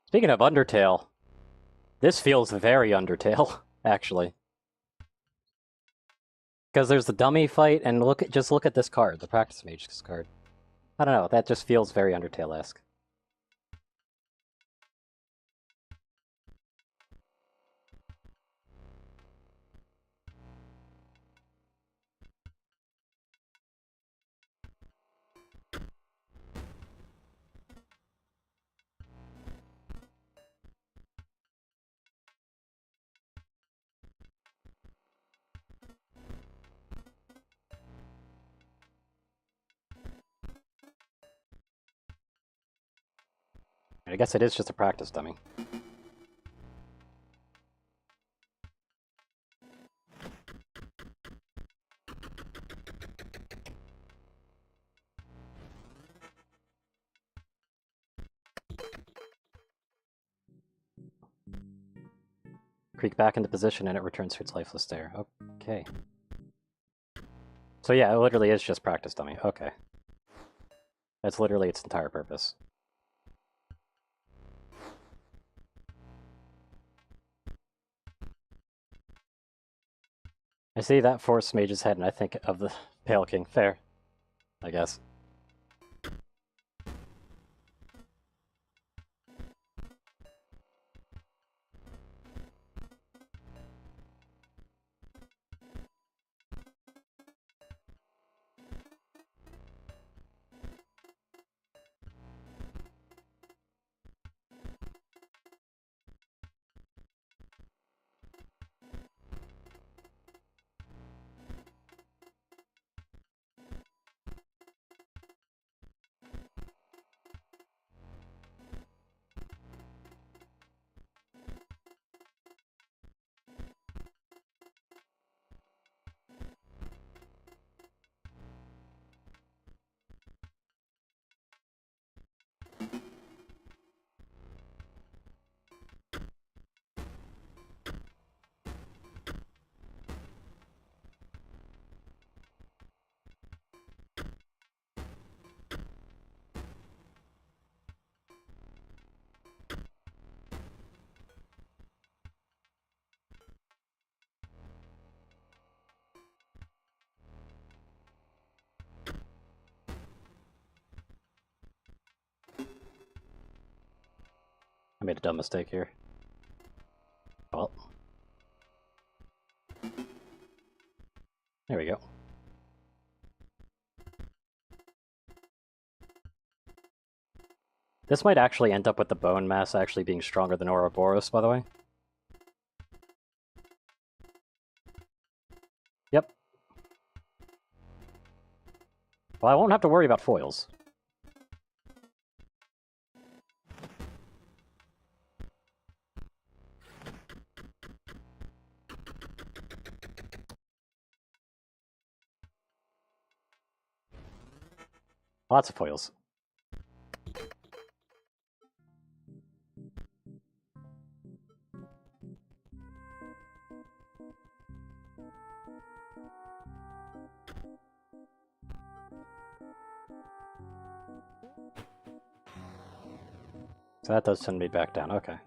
Speaking of Undertale, this feels very Undertale, actually. Because there's the dummy fight, and just look at this card, the Practice Mage's card. I don't know, that just feels very Undertale-esque. I guess it is just a practice dummy. Creek back into position and it returns to its lifeless stare. Okay. So yeah, it literally is just practice dummy. Okay. That's literally its entire purpose. I see that Force Mage's head and I think of the Pale King. Fair, I guess. I made a dumb mistake here. Well. There we go. This might actually end up with the bone mass actually being stronger than Ouroboros, by the way. Yep. Well, I won't have to worry about foils. Lots of foils. So that does send me back down, okay.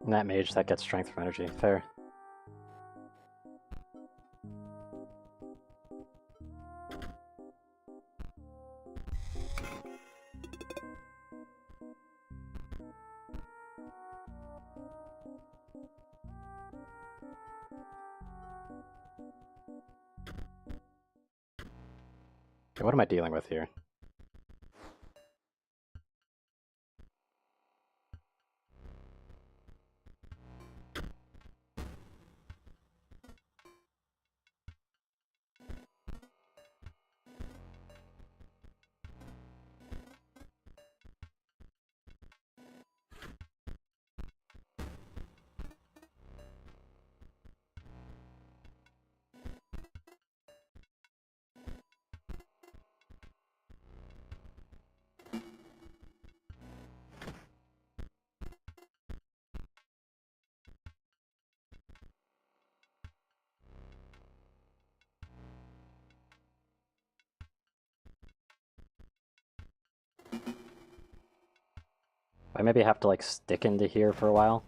And that mage, that gets strength from energy, fair. Okay, what am I dealing with here? I maybe have to like stick into here for a while.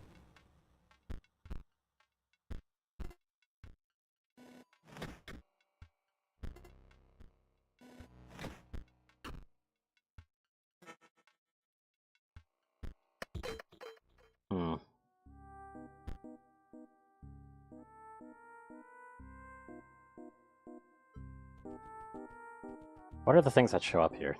Hmm. What are the things that show up here?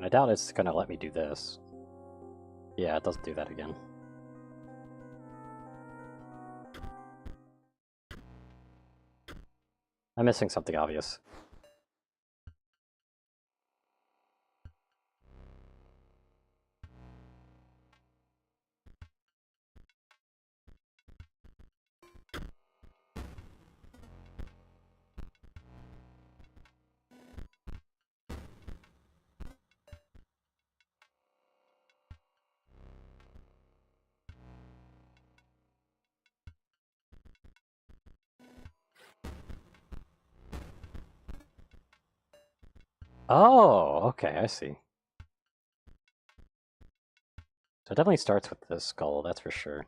And I doubt it's gonna let me do this. Yeah, it doesn't do that again. I'm missing something obvious. Oh, okay, I see. So it definitely starts with the skull, that's for sure.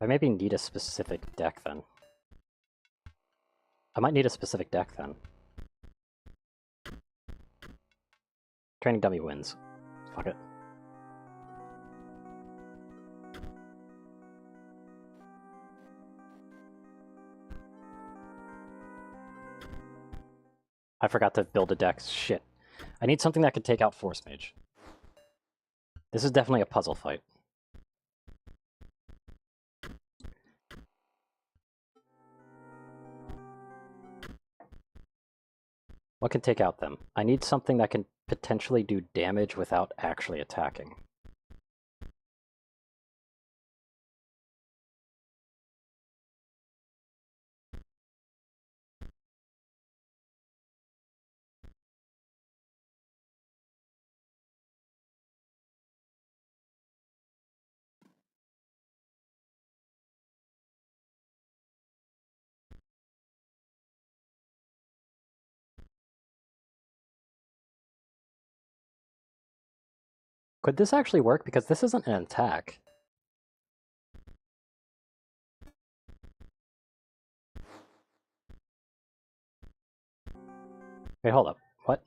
I maybe need a specific deck then. I might need a specific deck then. Training dummy wins. Fuck it. I forgot to build a deck. Shit. I need something that can take out Force Mage. This is definitely a puzzle fight. What can take out them? I need something that can potentially do damage without actually attacking. Could this actually work? Because this isn't an attack. Wait, hold up. What?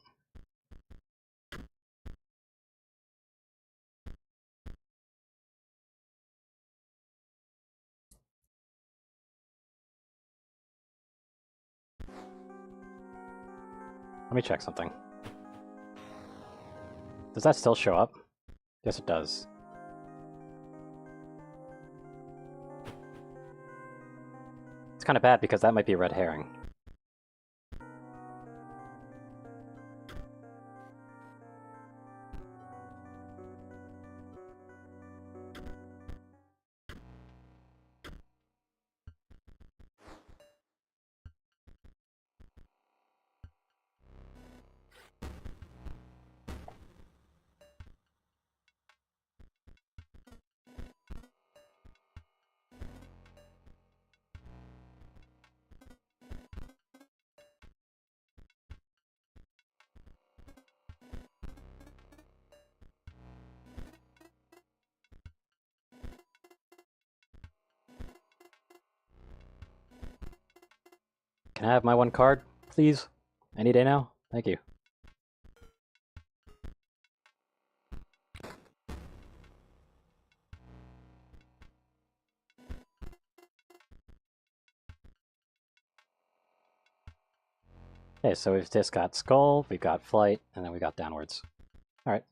Let me check something. Does that still show up? Yes, it does. It's kind of bad because that might be a red herring. Can I have my one card, please? Any day now? Thank you. Okay, so we've just got Skull, we've got Flight, and then we got Downwards. Alright.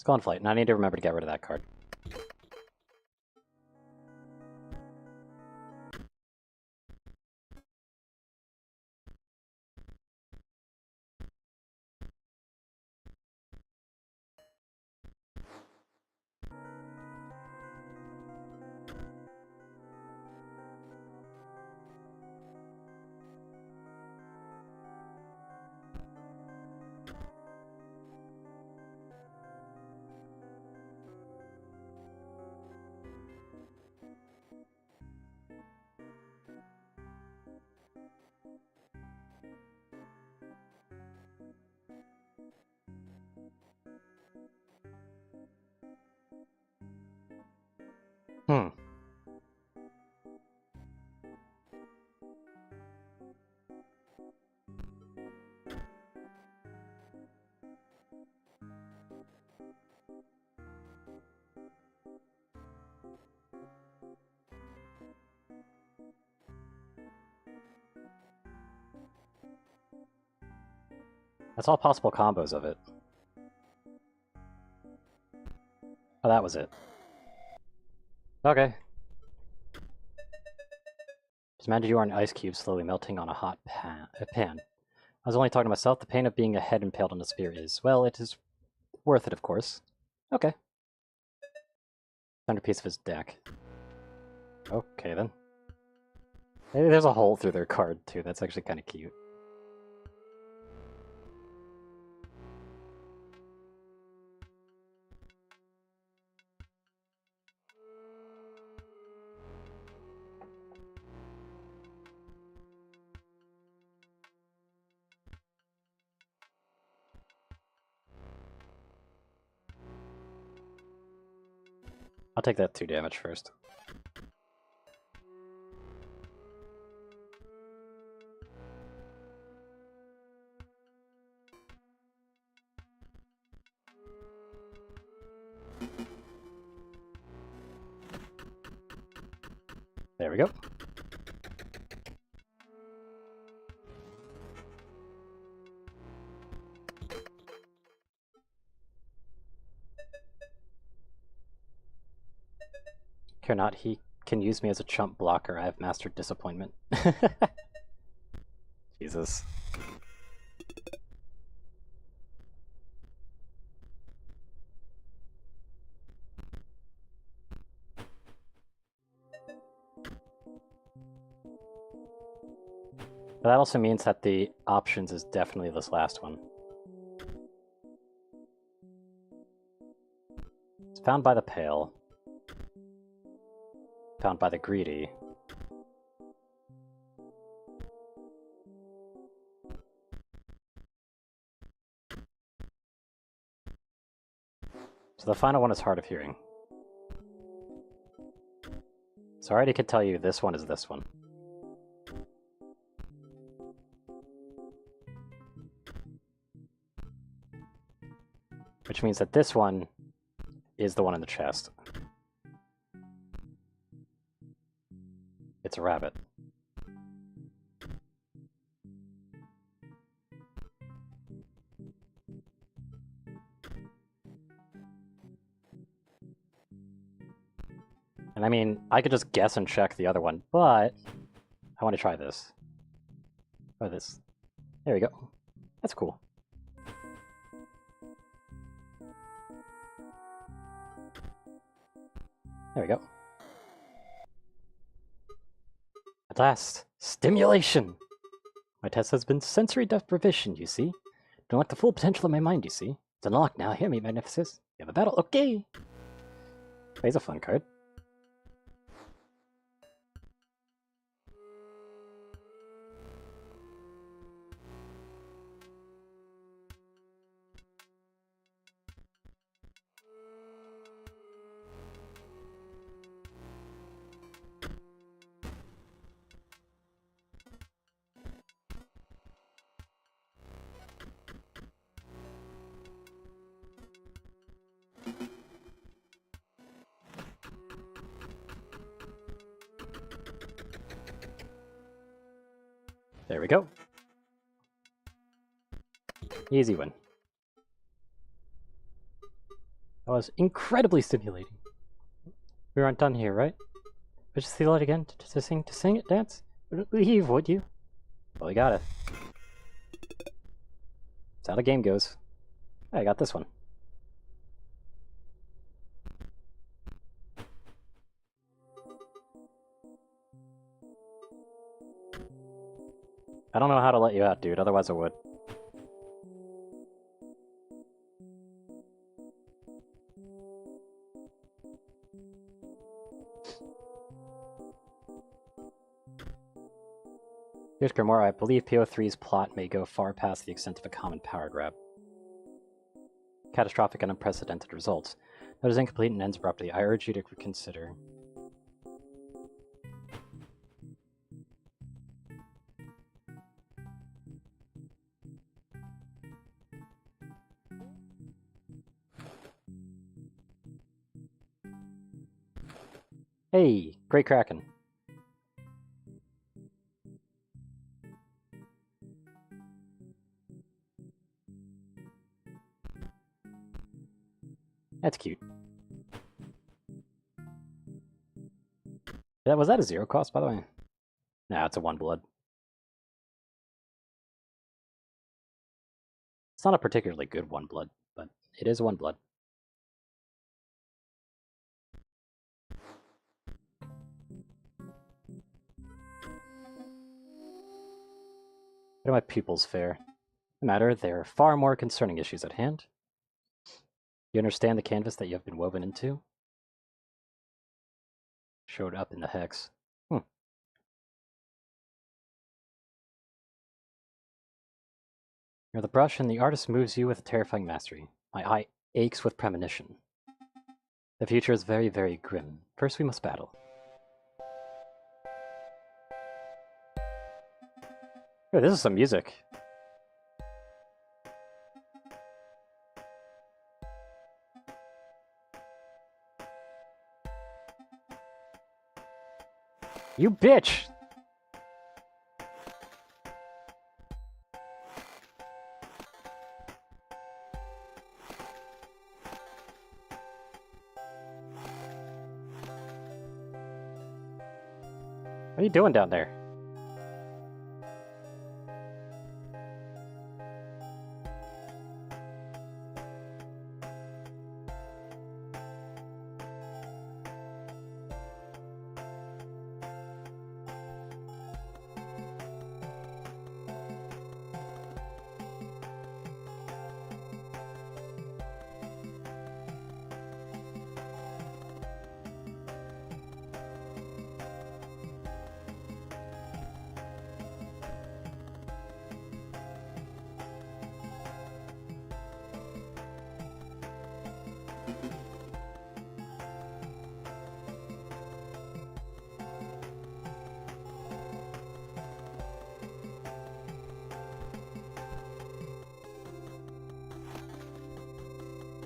Skull and Flight, and I need to remember to get rid of that card. Hmm. That's all possible combos of it. Oh, that was it. Okay. Just imagine you are an ice cube slowly melting on a hot pan. I was only talking to myself. The pain of being a head impaled on a spear is, well, it is worth it, of course. Okay. Centerpiece of his deck. Okay, then. Maybe there's a hole through their card, too. That's actually kind of cute. I'll take that 2 damage first. There we go. Care not, he can use me as a chump blocker. I have mastered disappointment. Jesus. But that also means that the options is definitely this last one. It's found by the pale. Found by the greedy. So the final one is Hard of Hearing. So I already could tell you this one is this one. Which means that this one is the one in the chest. It's a rabbit. And I mean, I could just guess and check the other one, but I want to try this. Or this. There we go. That's cool. There we go. At last, stimulation! My test has been sensory deprivation, you see. To unlock the full potential of my mind, you see. It's unlocked now, hear me, magnificent. You have a battle, okay! Here's a fun card. There we go. Easy win. That was incredibly stimulating. We aren't done here, right? But just feel it again to sing it, dance? Wouldn't leave, would you? Well, you got it. That's how the game goes. I got this one. I don't know how to let you out, dude, otherwise I would. Here's Grimoire. I believe PO3's plot may go far past the extent of a common power grab. Catastrophic and unprecedented results. That is incomplete and ends abruptly. I urge you to consider. Hey, great Kraken. That's cute. Was that a 0 cost, by the way? Nah, it's a 1 blood. It's not a particularly good 1 blood, but it is 1 blood. How do my pupils fare? No matter, there are far more concerning issues at hand. You understand the canvas that you have been woven into? Showed up in the hex. You're the brush, and the artist moves you with a terrifying mastery. My eye aches with premonition. The future is very, very grim. First we must battle. Oh, this is some music. You bitch! What are you doing down there?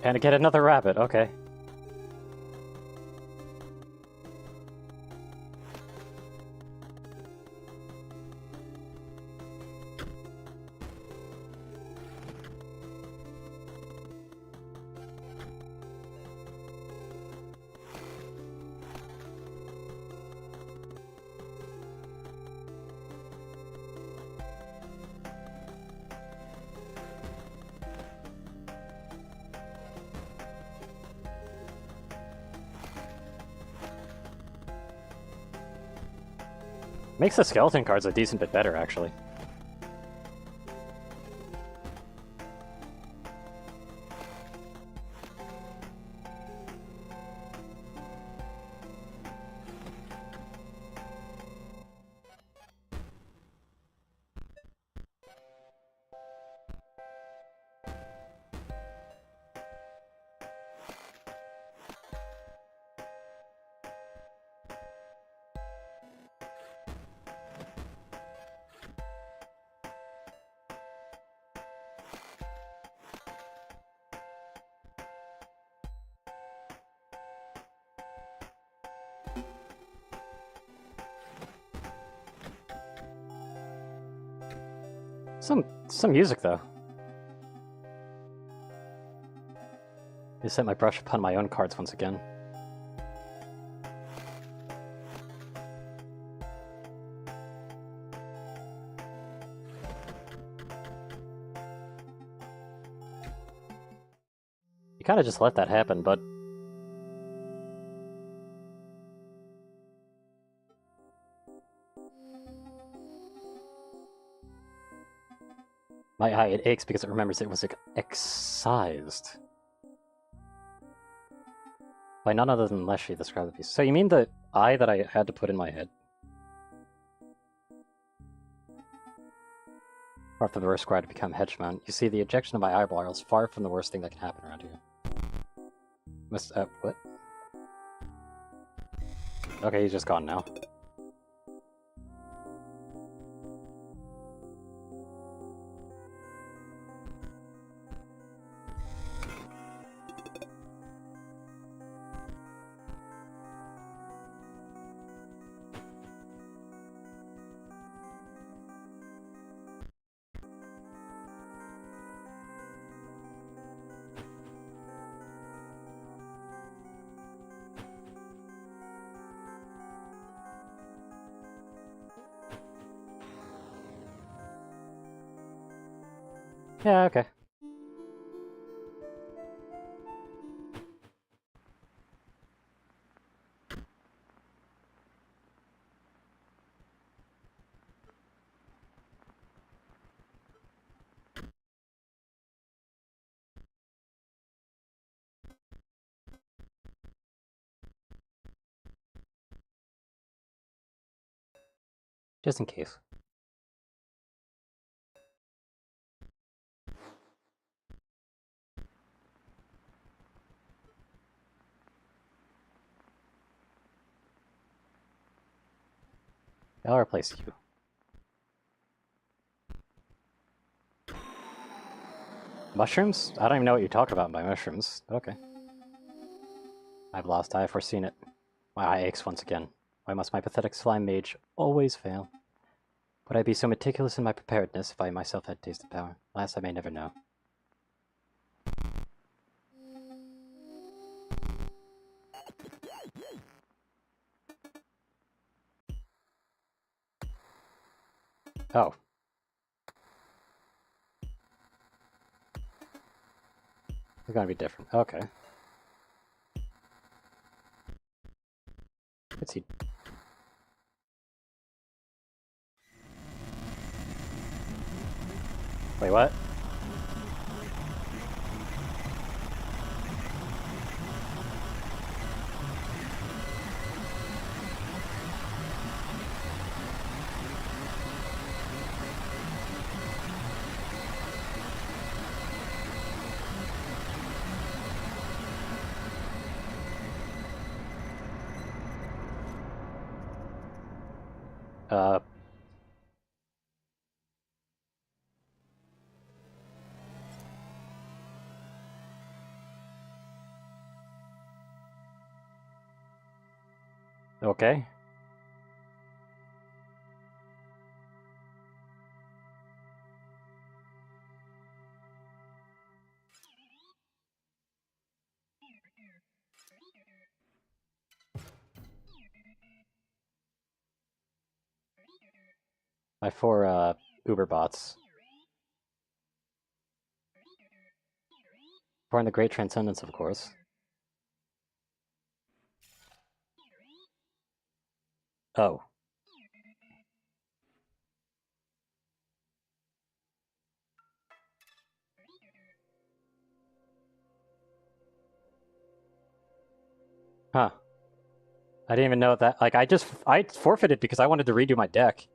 And get another rabbit, okay. Makes the skeleton cards a decent bit better, actually. Some music, though. I set my brush upon my own cards once again. You kind of just let that happen, but... My eye, it aches because it remembers it was excised. By none other than Leshy described the piece. So you mean the eye that I had to put in my head? Far from the worst squire to become hegemon. You see, the ejection of my eyeball is far from the worst thing that can happen around here. What? Okay, he's just gone now. Yeah, okay. Just in case. I'll replace you. Mushrooms? I don't even know what you talk about by mushrooms. Okay. I've lost. I have foreseen it. My eye aches once again. Why must my pathetic slime mage always fail? Would I be so meticulous in my preparedness if I myself had tasted power? Alas, I may never know. Oh. It's gonna be different. Okay. Let's see. Wait, what? Okay. My 4 Uber bots. Pouring the Great Transcendence, of course. Oh. Huh. I didn't even know that. Like, I forfeited because I wanted to redo my deck.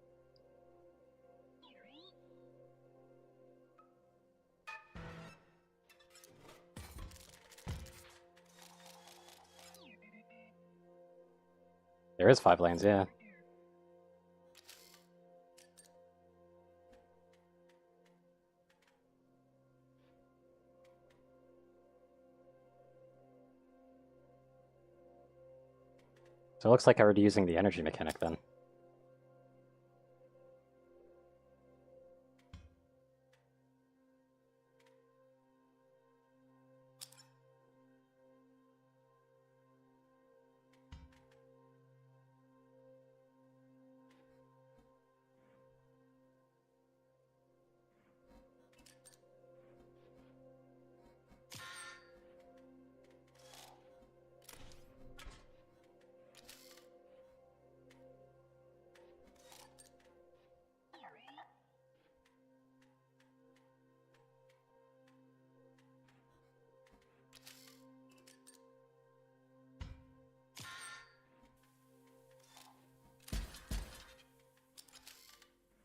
There is 5 lanes, yeah. So it looks like I already using the energy mechanic then.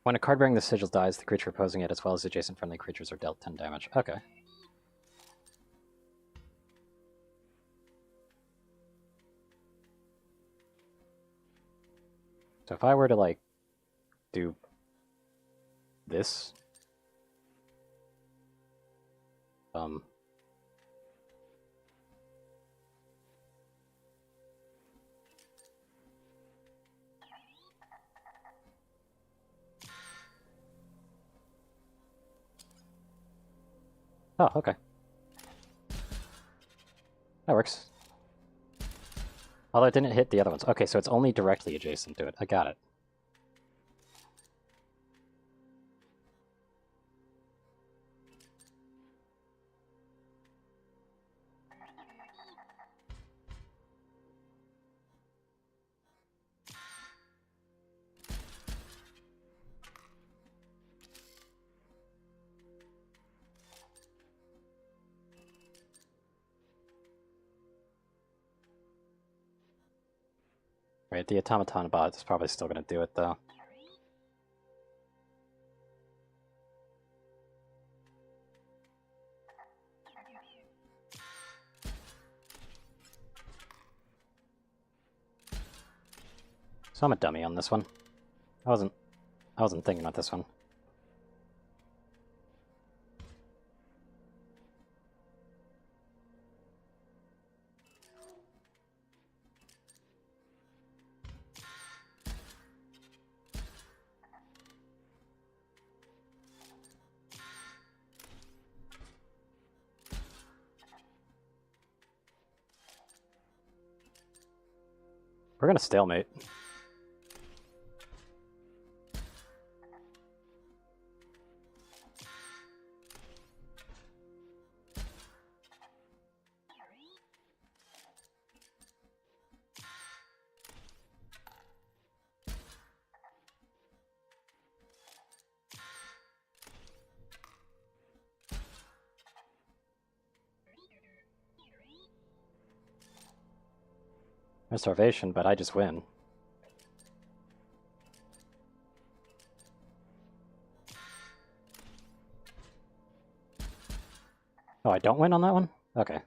When a card bearing the sigil dies, the creature opposing it as well as adjacent friendly creatures are dealt 10 damage. Okay. So if I were to, like, do this... Oh, okay. That works. Although it didn't hit the other ones. Okay, so it's only directly adjacent to it. I got it. Right, the automaton bot is probably still going to do it, though. So I'm a dummy on this one. I wasn't thinking about this one. We're gonna stalemate. No starvation, but I just win. Oh, I don't win on that one? Okay.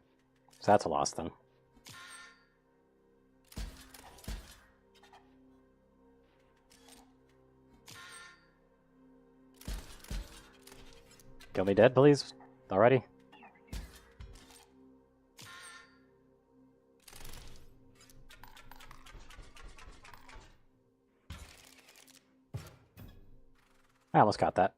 So that's a loss then. Kill me dead, please. Alrighty. I almost got that.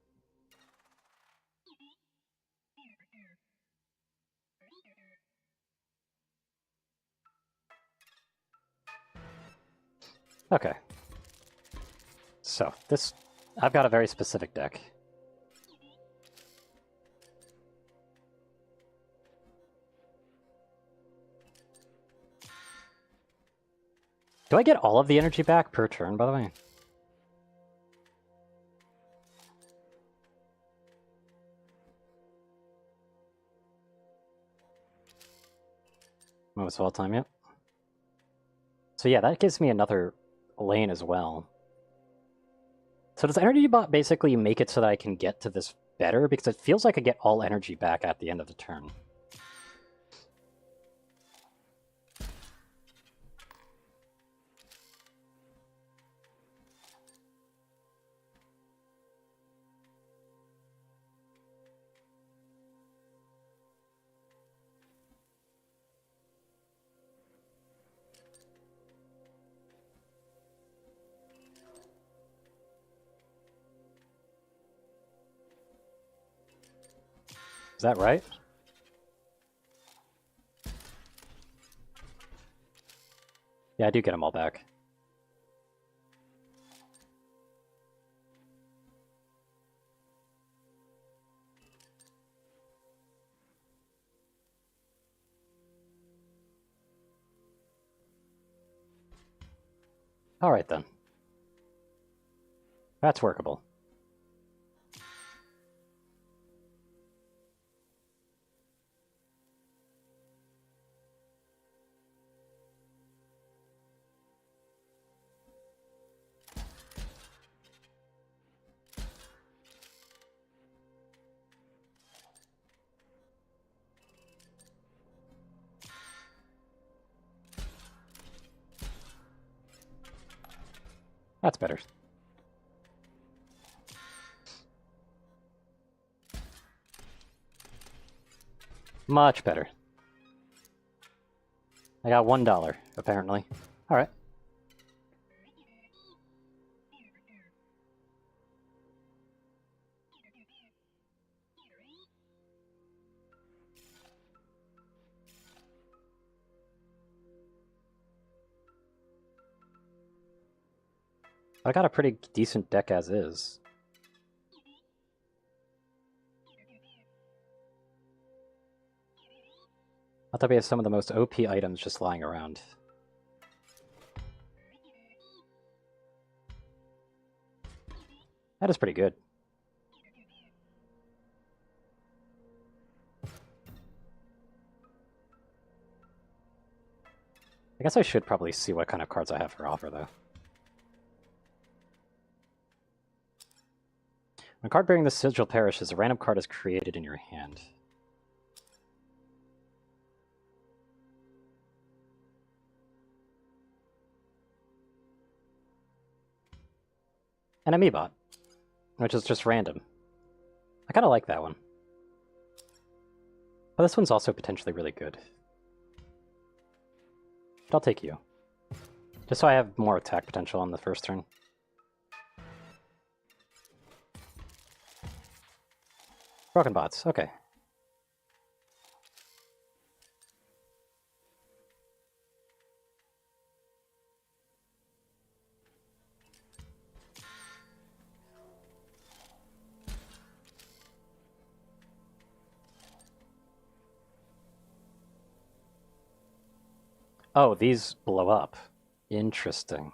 Okay. So, this... I've got a very specific deck. Do I get all of the energy back per turn, by the way? Moments of all time, yep. So yeah, that gives me another lane as well. So does Energy Bot basically make it so that I can get to this better? Because it feels like I get all energy back at the end of the turn. Is that right? Yeah, I do get them all back. Alright then. That's workable. That's better. Much better. I got $1, apparently. Alright. I got a pretty decent deck as is. I thought we have some of the most OP items just lying around. That is pretty good. I guess I should probably see what kind of cards I have for offer, though. When a card bearing the sigil perishes, a random card is created in your hand. An Amiibot, which is just random. I kind of like that one. But this one's also potentially really good. But I'll take you. Just so I have more attack potential on the first turn. Broken bots, okay. Oh, these blow up. Interesting.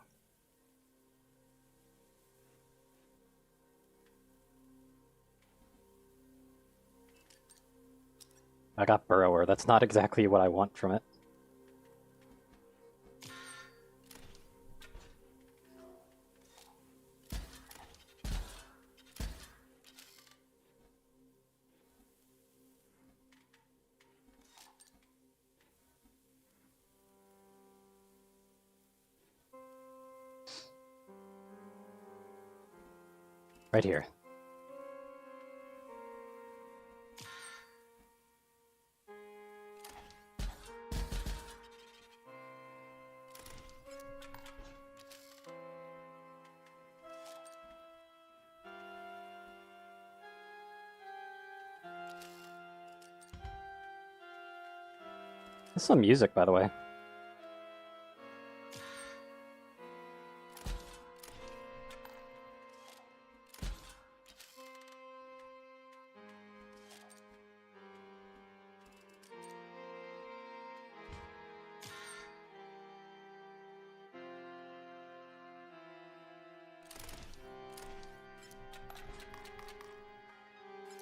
I got Burrower. That's not exactly what I want from it. Right here. There's some music, by the way.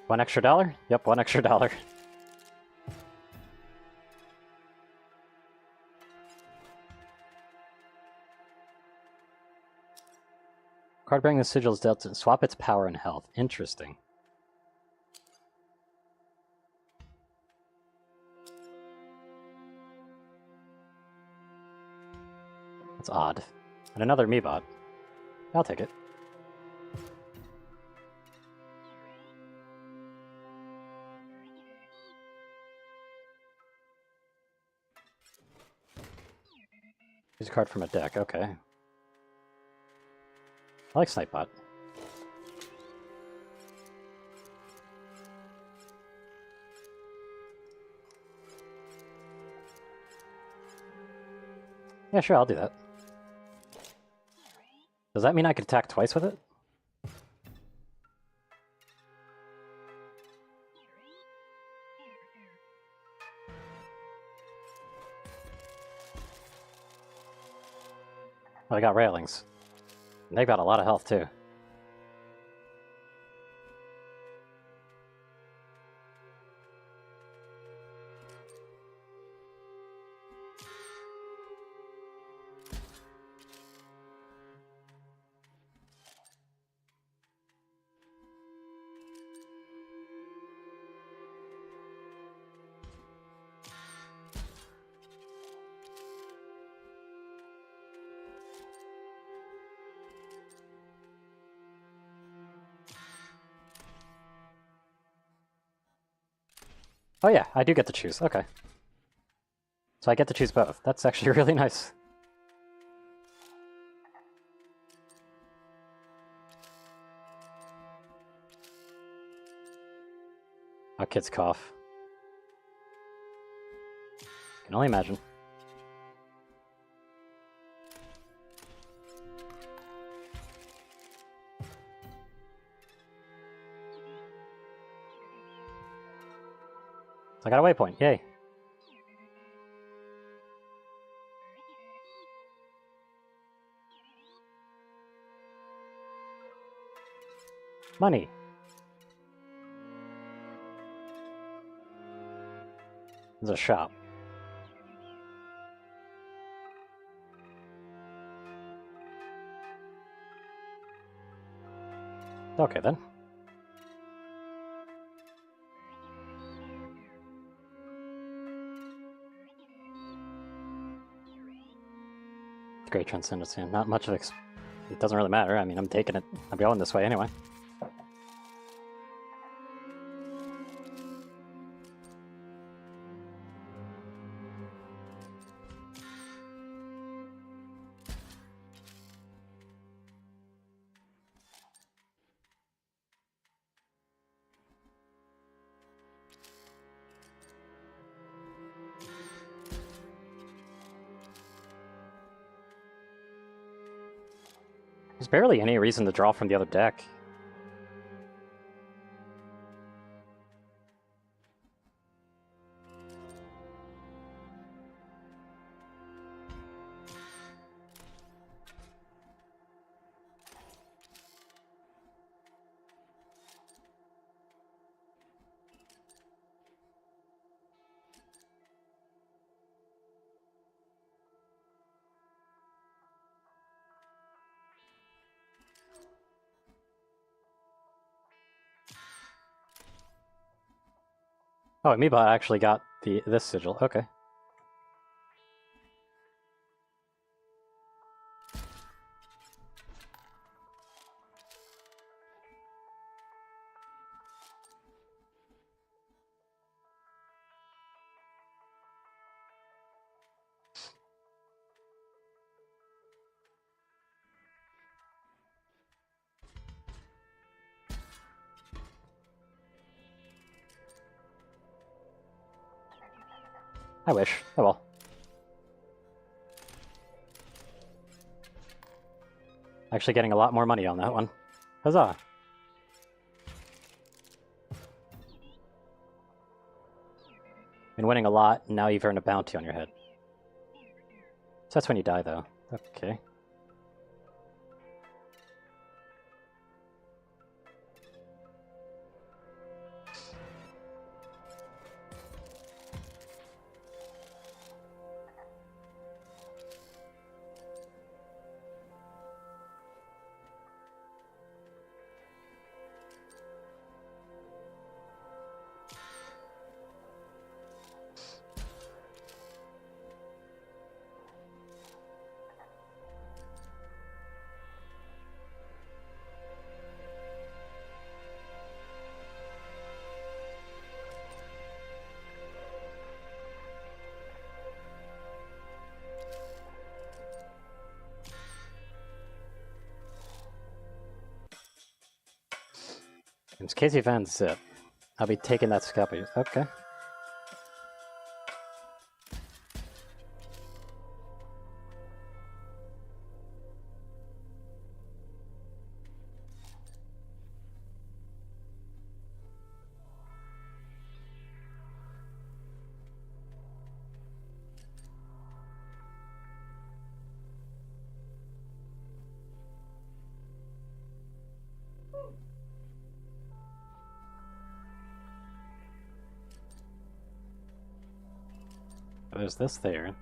$1 extra? Yep, $1 extra. Card bearing the sigil is dealt to swap its power and health. Interesting. That's odd. And another Meebot. I'll take it. Use a card from a deck, okay. I like Snipebot. Yeah, sure, I'll do that. Does that mean I could attack twice with it? Oh, I got railings. And they've got a lot of health, too. Oh yeah, I do get to choose. Okay. So I get to choose both. That's actually really nice. How kids cough. Can only imagine. So I got a waypoint, yay. Money. There's a shop. Okay then. Great Transcendency. Not much of it doesn't really matter. I mean, I'm taking it. I'm going this way anyway. There's barely any reason to draw from the other deck. Oh, Amiibo actually got this sigil. Okay. I wish. Oh well. Actually getting a lot more money on that one. Huzzah! Been winning a lot, and now you've earned a bounty on your head. So that's when you die, though. Okay. In case you found zip, I'll be taking that scalpel. Okay. There's this there.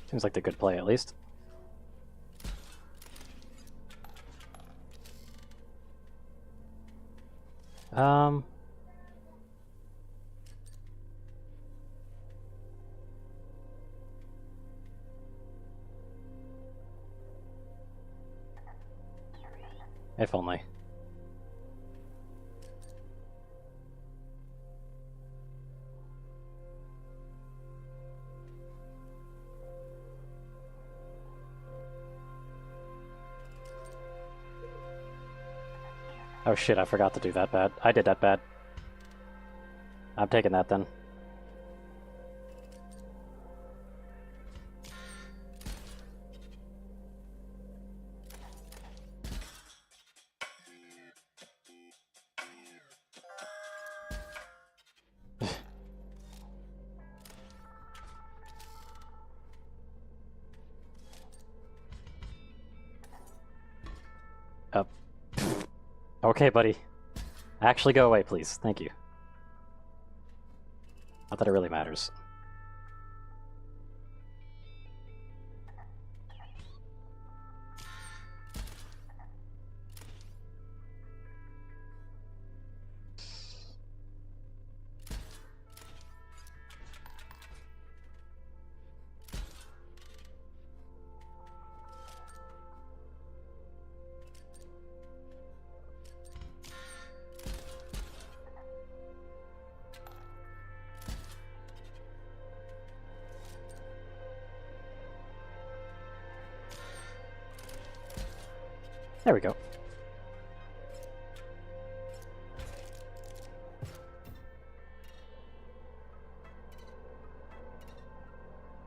Seems like the good play, at least. If only. Oh shit, I forgot to do that bad. I did that bad. I'm taking that then. Up. Okay, buddy. Actually go away, please. Thank you. Not that it really matters. There we go.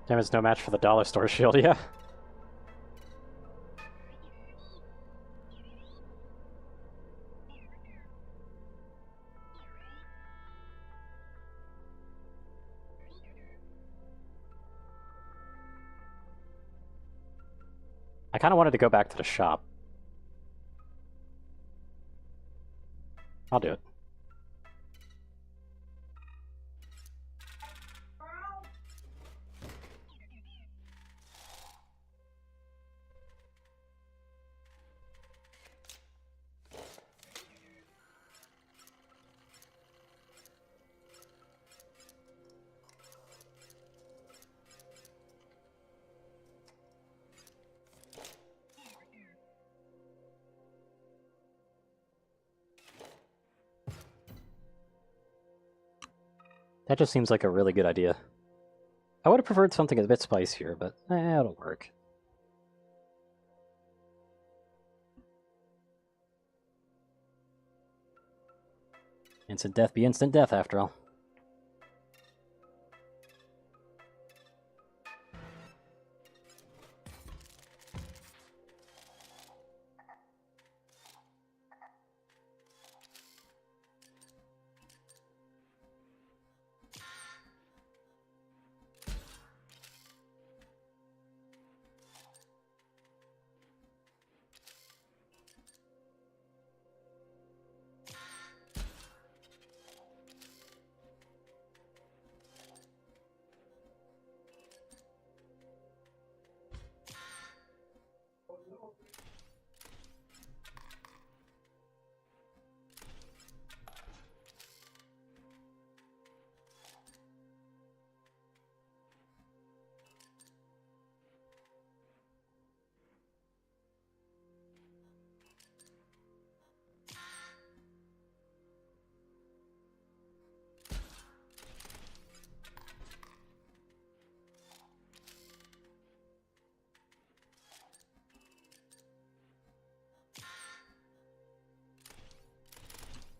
Damn, it's no match for the dollar store shield, yeah. I kind of wanted to go back to the shop. I'll do it. That just seems like a really good idea. I would have preferred something a bit spicier, but it'll work. Instant death be instant death, after all.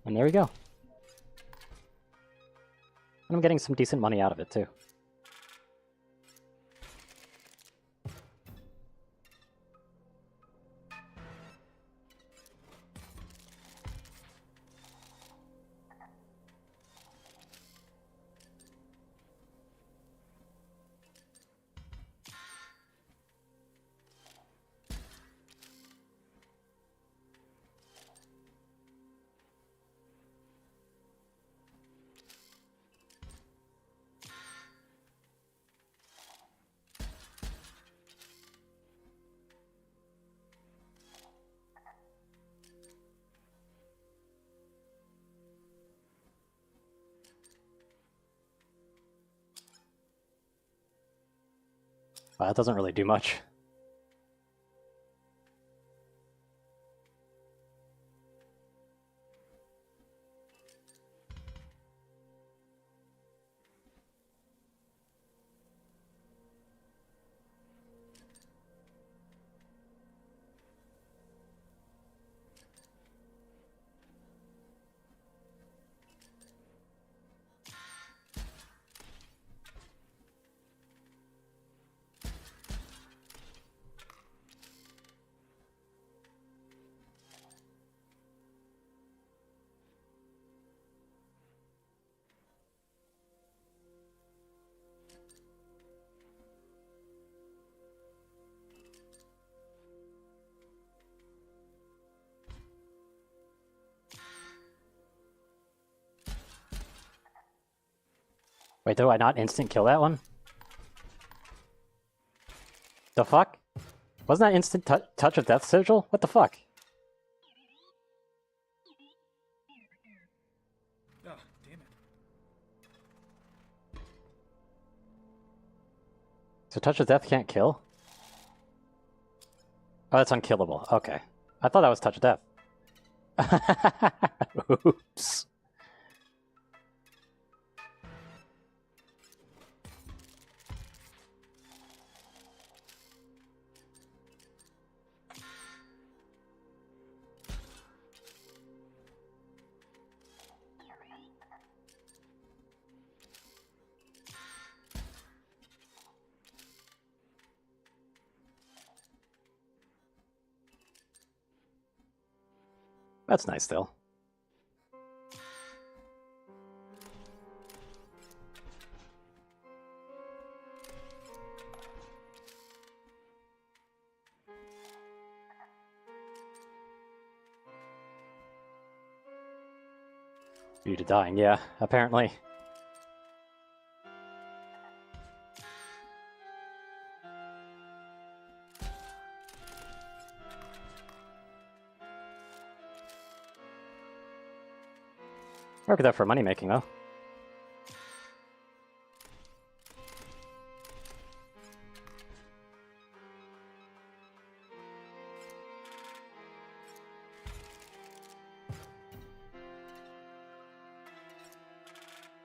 And there we go. And I'm getting some decent money out of it, too. That doesn't really do much. Wait, do I not instant kill that one? The fuck? Wasn't that instant touch of death sigil? What the fuck? Oh, damn it. So touch of death can't kill? Oh, that's unkillable. Okay. I thought that was touch of death. Oops. That's nice, still. Due to dying, yeah, apparently. Work with that for money making, though.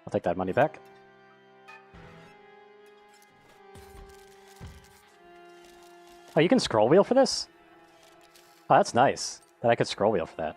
I'll take that money back. Oh, you can scroll wheel for this? Oh, that's nice. That I could scroll wheel for that.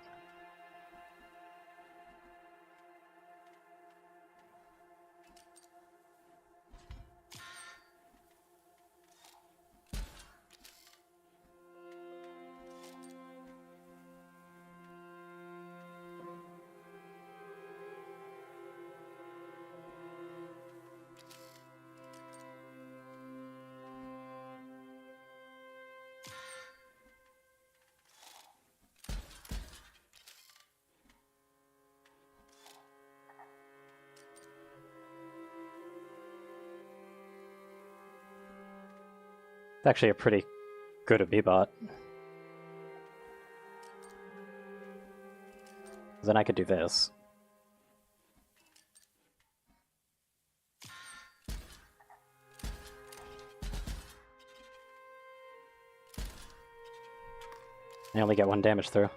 It's actually a pretty good B-bot. Then I could do this. I only get 1 damage through.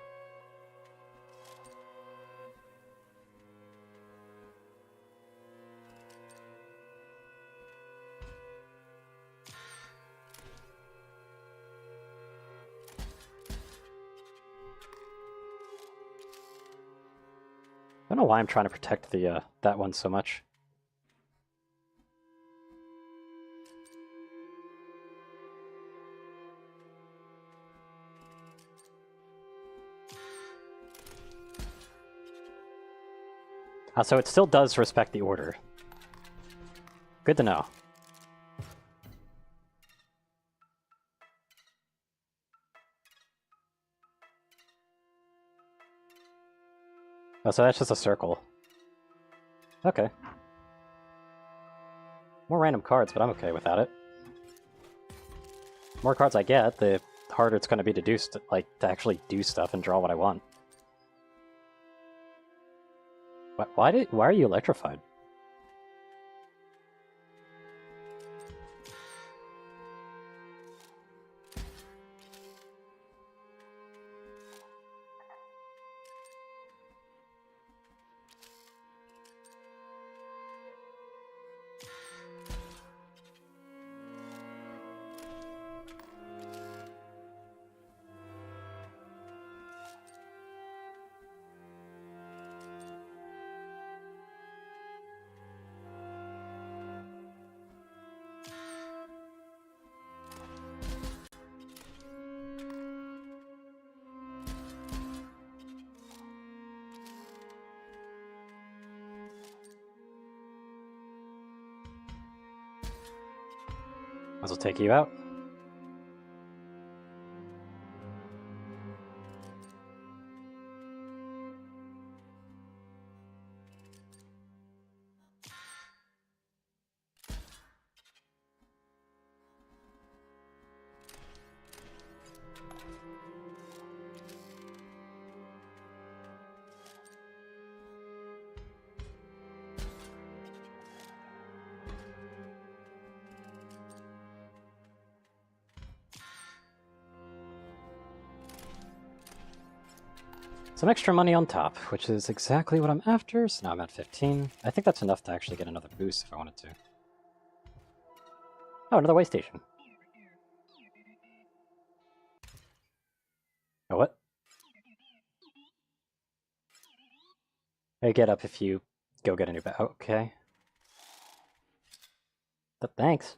I don't know why I'm trying to protect the that one so much. So it still does respect the order. Good to know. Oh, so that's just a circle. Okay. More random cards, but I'm okay without it. More cards I get, the harder it's going to be to do to actually do stuff and draw what I want. Why are you electrified? Might as well take you out. Some extra money on top, which is exactly what I'm after, so now I'm at 15. I think that's enough to actually get another boost if I wanted to. Oh, another way station. Oh, what? Hey, get up if you go get a new bag. Okay. But thanks.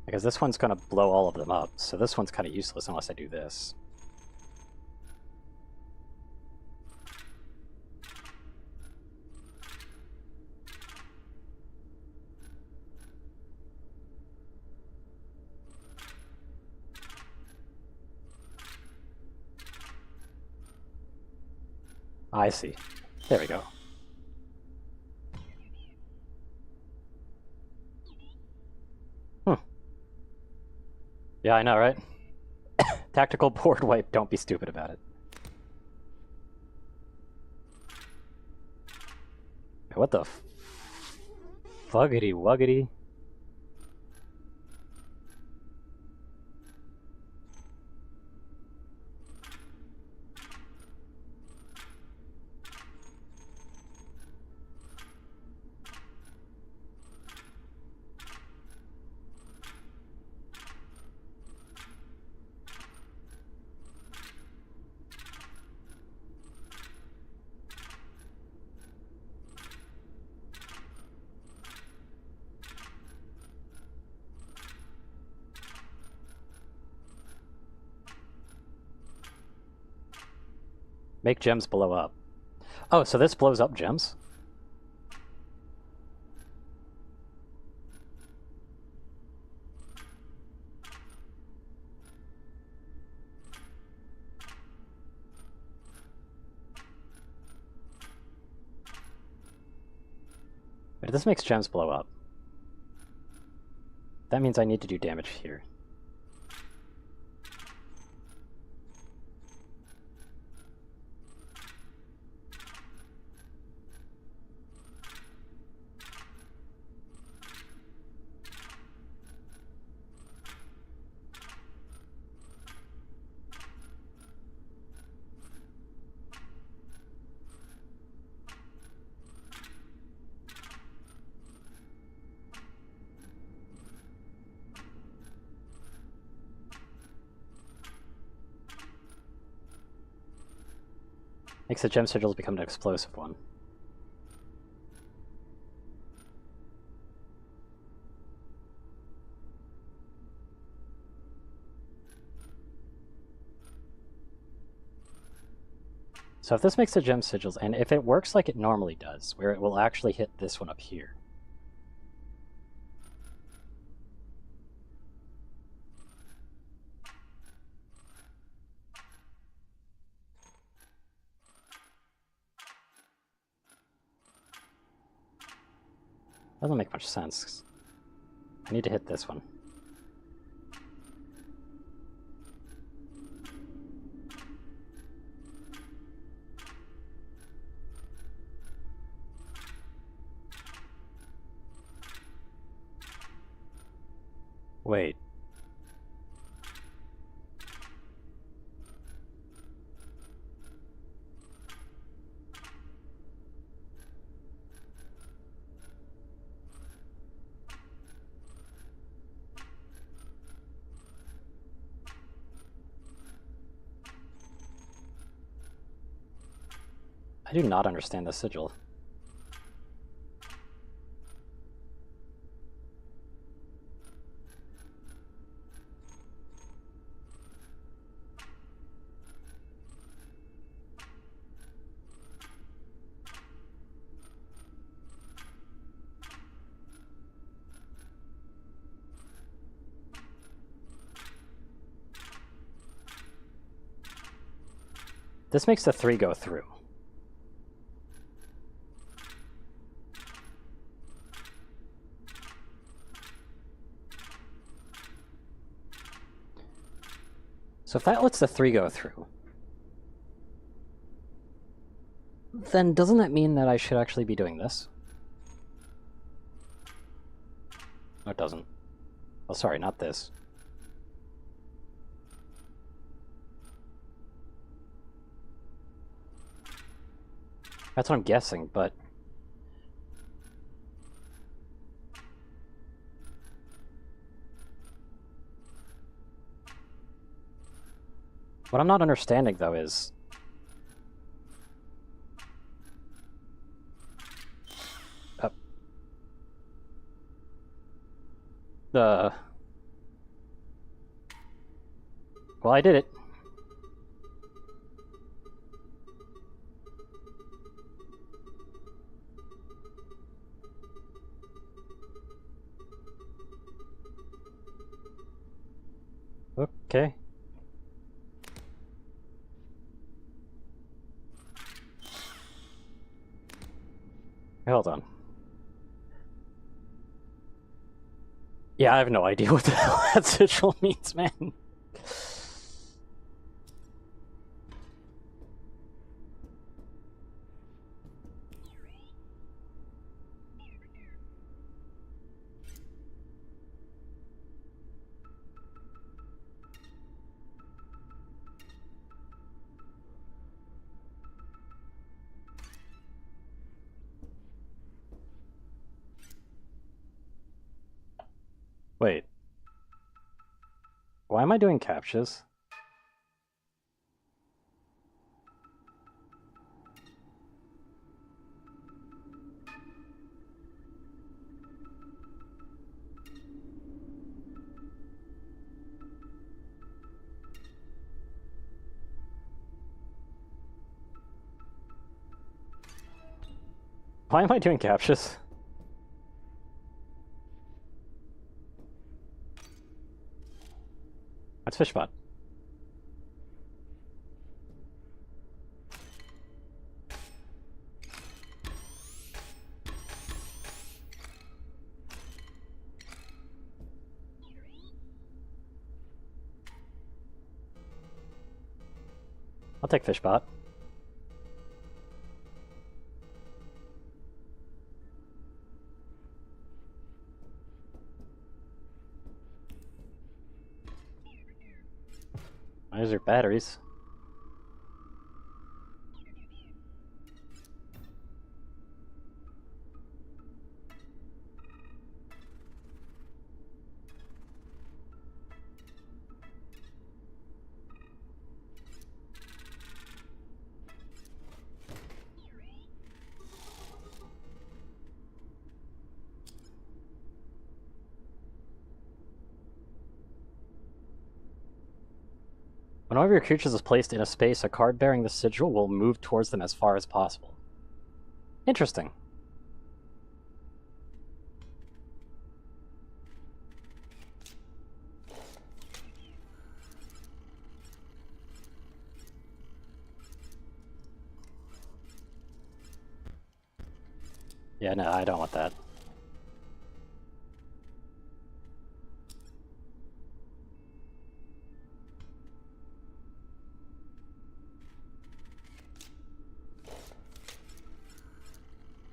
Because this one's going to blow all of them up, so this one's kind of useless unless I do this. I see. There we go. Yeah, I know, right? Tactical board wipe, don't be stupid about it. What the fuggity wuggity? Make gems blow up. Oh, so this blows up gems? But if this makes gems blow up, that means I need to do damage here. Makes the gem sigils become an explosive one. So if this makes the gem sigils, and if it works like it normally does, where it will actually hit this one up here, doesn't make much sense. I need to hit this one. Wait. I do not understand this sigil. This makes the 3 go through. So if that lets the 3 go through, then doesn't that mean that I should actually be doing this? No, it doesn't. Oh, sorry, not this. That's what I'm guessing, but... what I'm not understanding, though, is... well, I did it. Okay. Hold on. Yeah, I have no idea what the hell that sigil means, man. Wait. Why am I doing captchas? Why am I doing captchas? That's Fishbot. I'll take Fishbot. There's your batteries. When one of your creatures is placed in a space, a card bearing the sigil will move towards them as far as possible. Interesting. Yeah, no, I don't want that.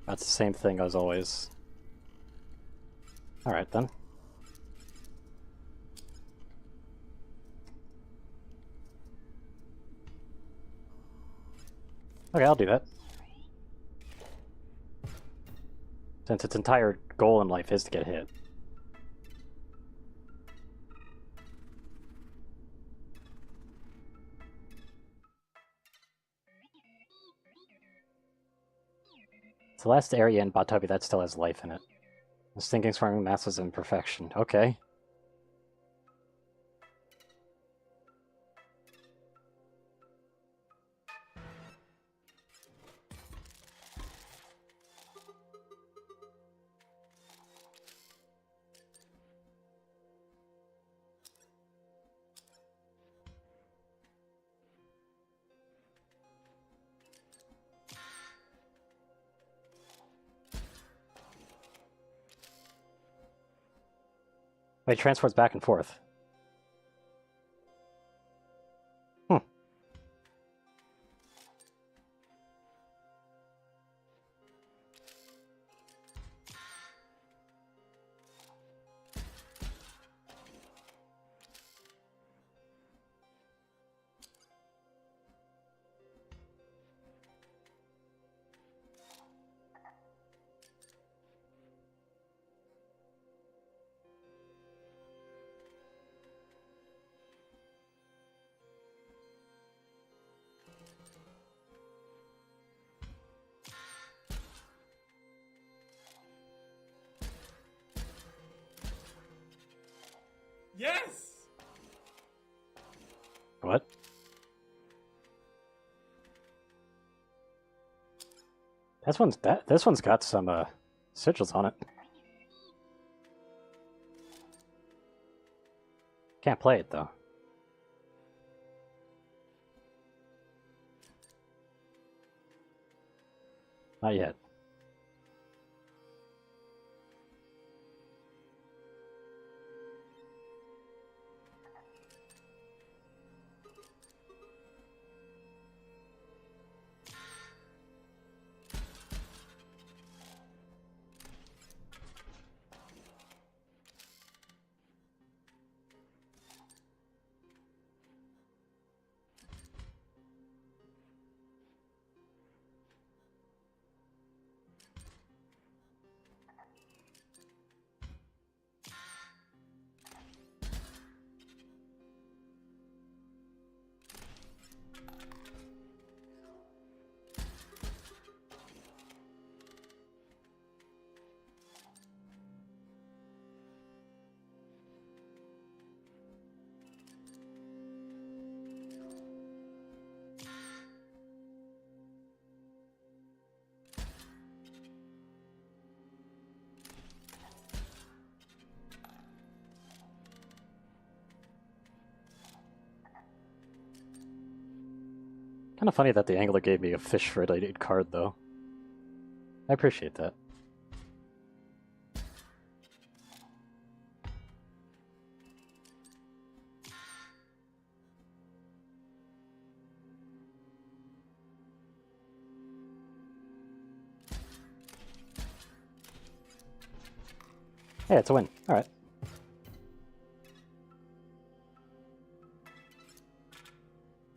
That's the same thing as always. Alright then. Okay, I'll do that. Since its entire goal in life is to get hit. It's the last area in Batobi that still has life in it. The stinking swarming masses of imperfection. Okay. Wait, transports back and forth. Hmm. Yes! What? This one's got some sigils on it. Can't play it though. Not yet. Kind of funny that the angler gave me a fish-related card, though. I appreciate that. Hey, it's a win. Alright.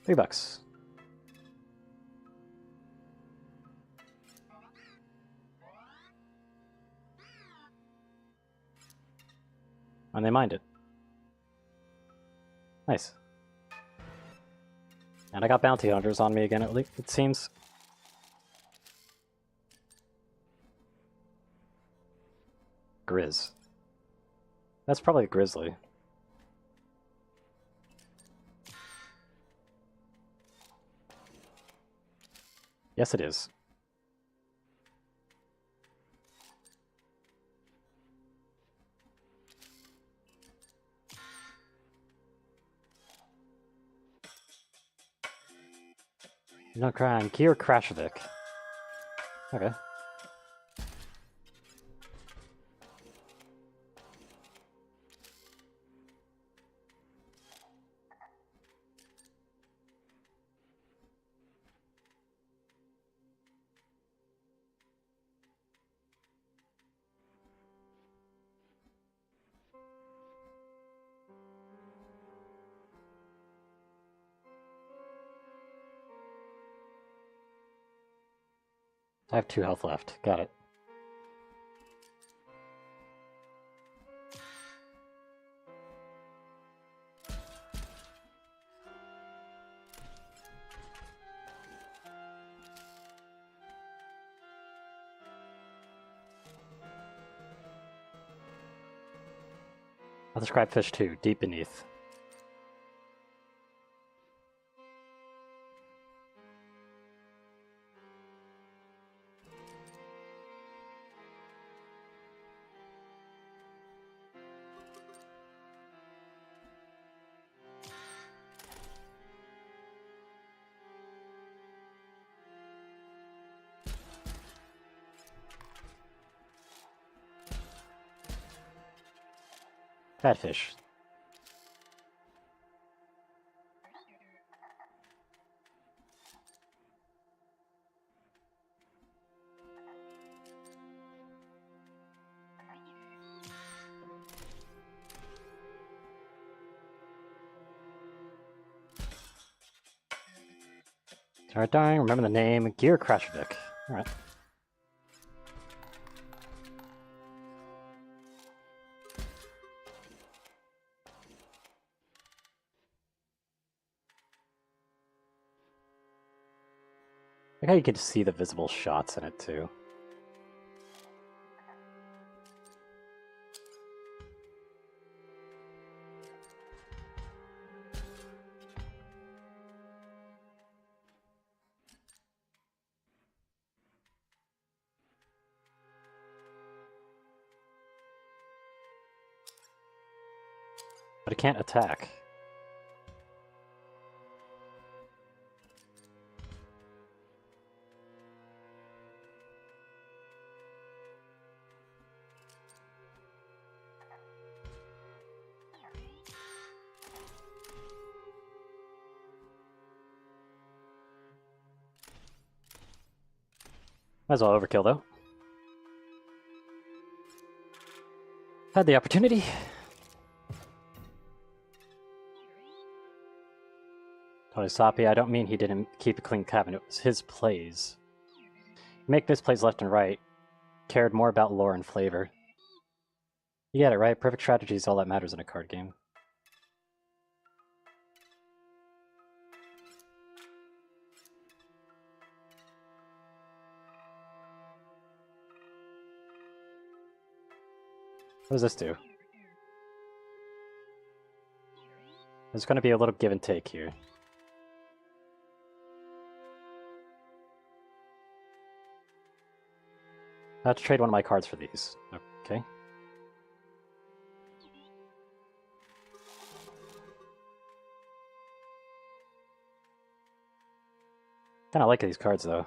$3. And they mined it. Nice. And I got bounty hunters on me again, at least, it seems. Grizz. That's probably a grizzly. Yes, it is. No crime. Gear Krashovic. Okay. I have 2 health left. Got it. I'll describe fish 2, deep beneath. Fat fish. Alright, dying. Remember the name. Gear Krashovic. Alright. Like how you can see the visible shots in it too. But it can't attack. Might as well overkill though. Had the opportunity. Totally sloppy. I don't mean he didn't keep a clean cabinet. It was his plays. Make misplays left and right. Cared more about lore and flavor. You get it, right? Perfect strategy is all that matters in a card game. What does this do? There's going to be a little give and take here. I have to trade one of my cards for these. Okay. Kinda like these cards though.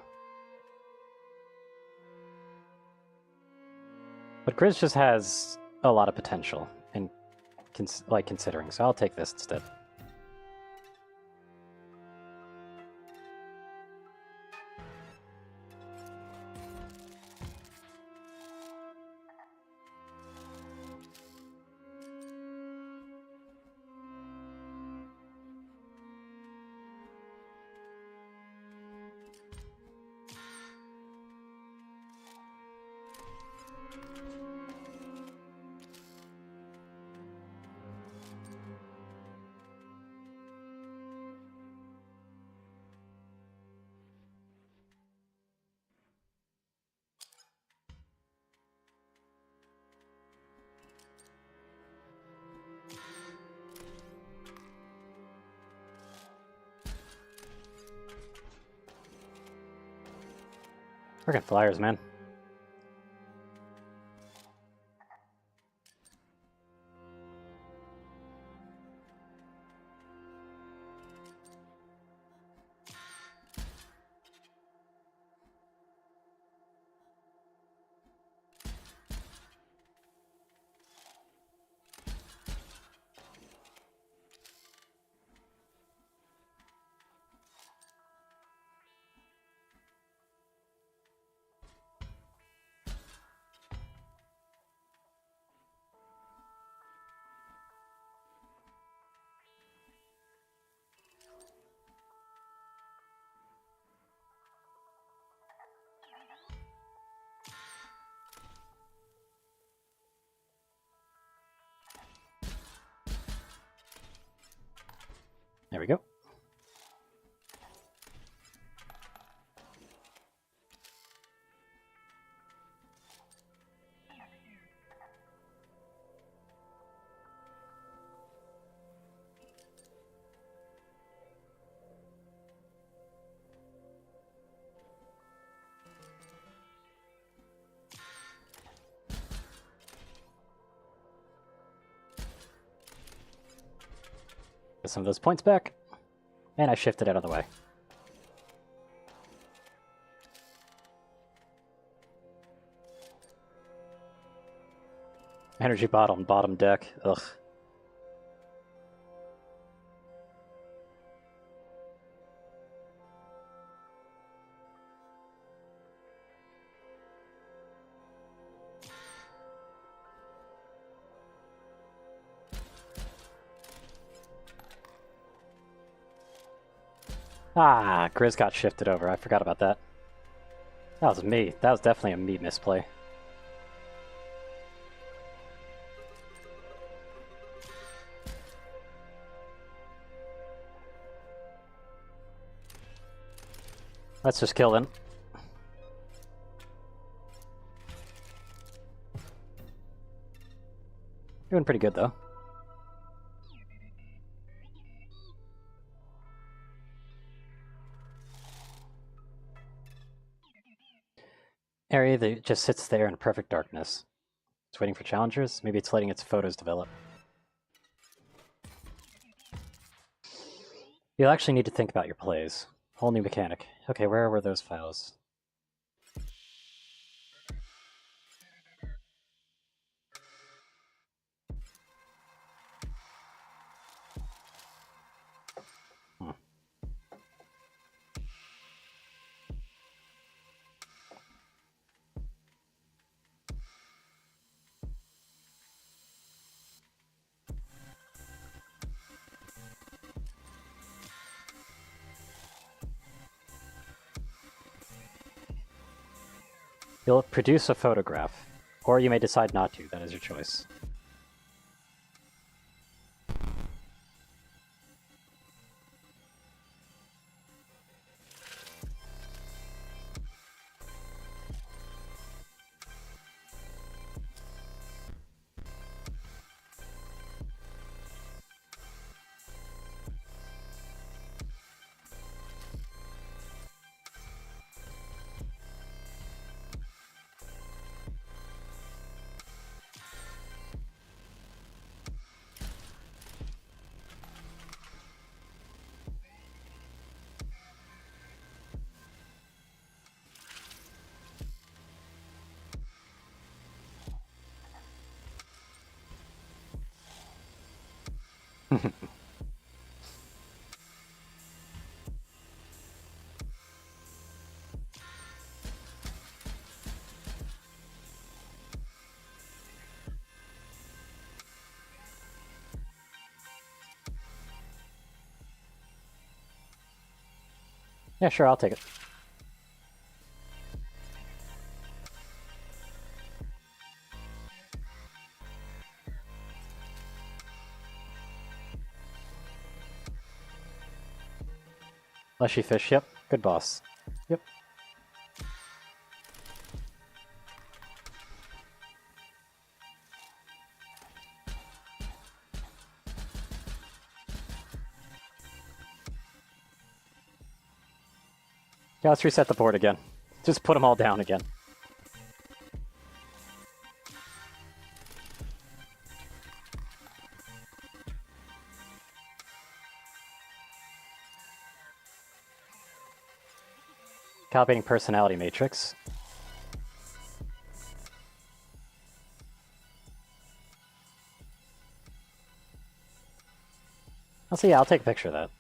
But Grizz just has a lot of potential in considering, so I'll take this instead. Freaking flyers, man. There we go. Get some of those points back. And I shifted out of the way. Energy bottle, bottom deck. Ugh. Ah, Grizz got shifted over. I forgot about that. That was me. That was definitely a me misplay. Let's just kill them. Doing pretty good, though. Area that just sits there in perfect darkness. It's waiting for challengers? Maybe it's letting its photos develop. You'll actually need to think about your plays. Whole new mechanic. Okay, where were those files? You'll produce a photograph, or you may decide not to. That is your choice. Yeah, sure, I'll take it. Fleshy fish, yep. Good boss. Yep. Yeah, let's reset the board again. Just put them all down again. Calibrating personality matrix. I'll see. Yeah, I'll take a picture of that.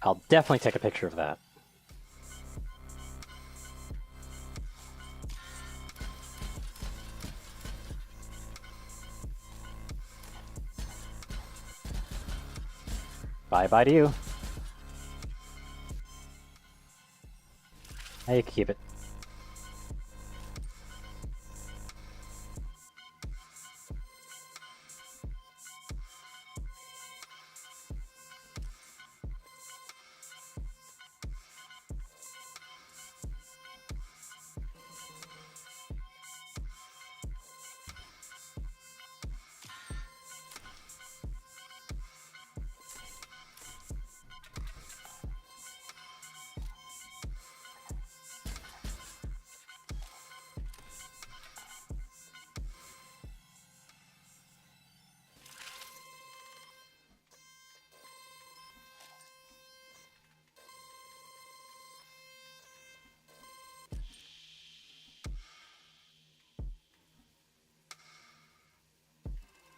I'll definitely take a picture of that. Bye-bye to you. Now you can keep it.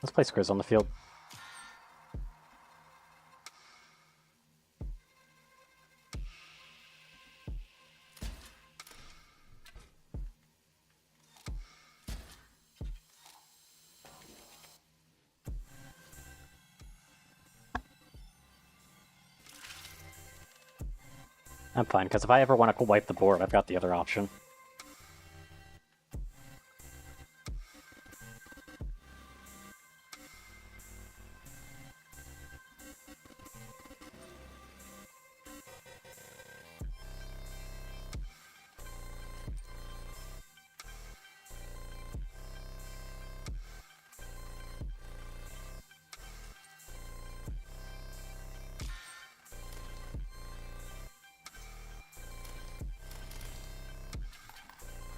Let's play Skriz on the field. I'm fine, because if I ever want to wipe the board, I've got the other option.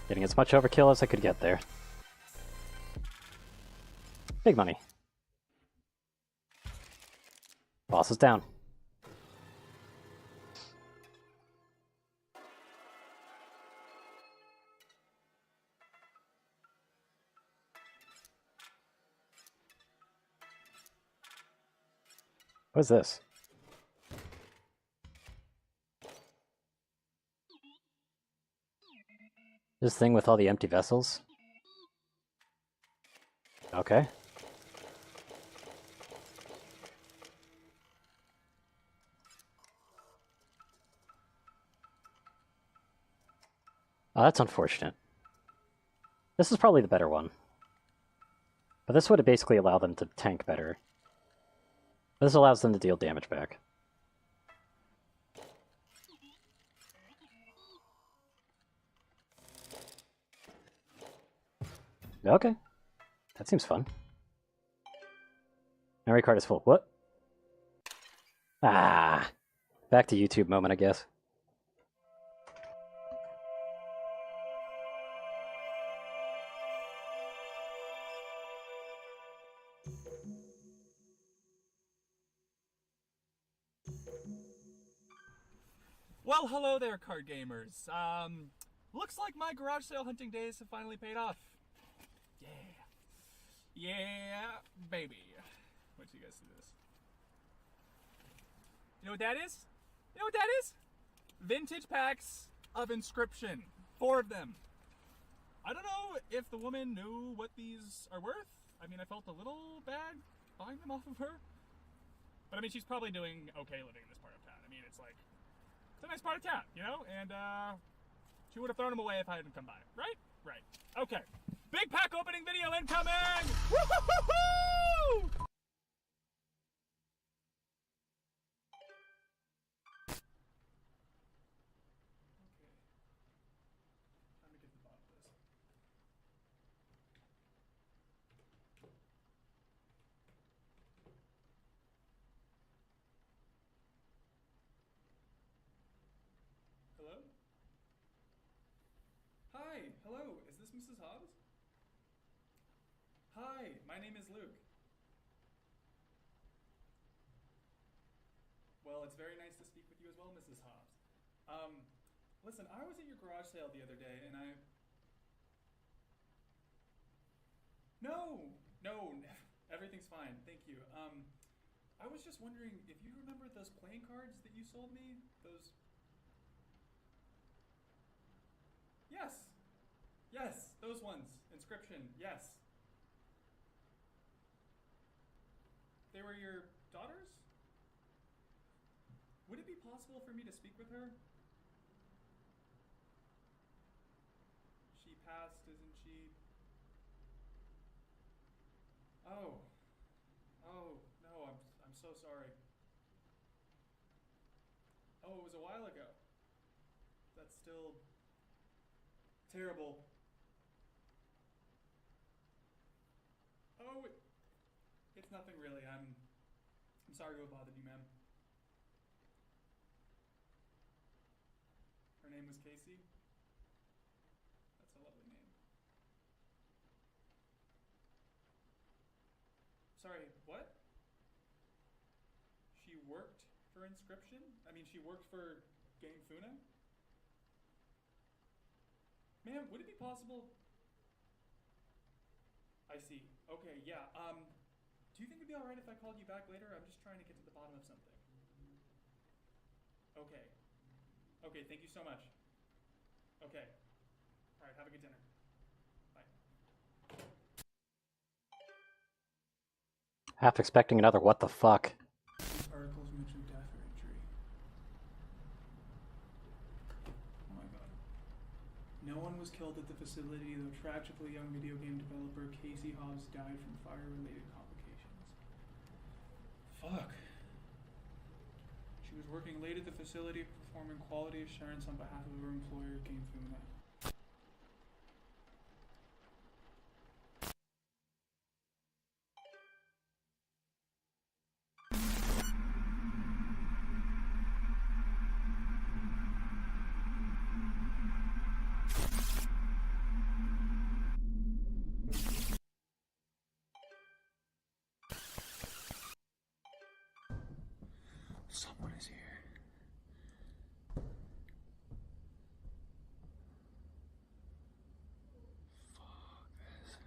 Getting as much overkill as I could get there. Big money. Boss is down. What is this? This thing with all the empty vessels? Okay. Oh, that's unfortunate. This is probably the better one. But this would basically allow them to tank better. This allows them to deal damage back. Okay. That seems fun. Memory card is full. What? Ah! Back to YouTube moment, I guess. Well, hello there, card gamers. Looks like my garage sale hunting days have finally paid off. Yeah. Yeah, baby. What do you guys see this? You know what that is? You know what that is? Vintage packs of Inscryption. 4 of them. I don't know if the woman knew what these are worth. I mean, I felt a little bad buying them off of her. But I mean, she's probably doing okay living in this part of town. I mean, it's like, it's a nice part of town, you know? And, She would have thrown them away if I hadn't come by. Right? Right. Okay. Big pack opening video incoming! Woo-hoo-hoo-hoo! Okay. Time to get to the bottom of this. Hello? Hi, hello, is this Mrs. Hobbs? Hi, my name is Luke. Well, it's very nice to speak with you as well, Mrs. Hobbs. Listen, I was at your garage sale the other day and No, everything's fine, thank you. I was just wondering if you remember those playing cards that you sold me? Those... Yes, those ones. Inscryption, yes. They were your daughter's? Would it be possible for me to speak with her? She passed, isn't she? Oh, no, I'm so sorry. Oh, it was a while ago. That's still terrible. Oh, it's nothing really. I'm sorry to have bothered you, ma'am. Her name was Casey. That's a lovely name. Sorry, what? She worked for Inscryption? I mean, she worked for Game Funa? Ma'am, would it be possible? I see. Okay, yeah. Do you think it'd be alright if I called you back later? I'm just trying to get to the bottom of something. Okay. Okay, thank you so much. Okay. Alright, have a good dinner. Bye. Half expecting another what the fuck. These articles mention death or injury. Oh my god. No one was killed at the facility, though tragically young video game developer Casey Hobbs died from fire-related complications. Fuck. She was working late at the facility performing quality assurance on behalf of her employer, Game Funa. Someone is here. Fuck this.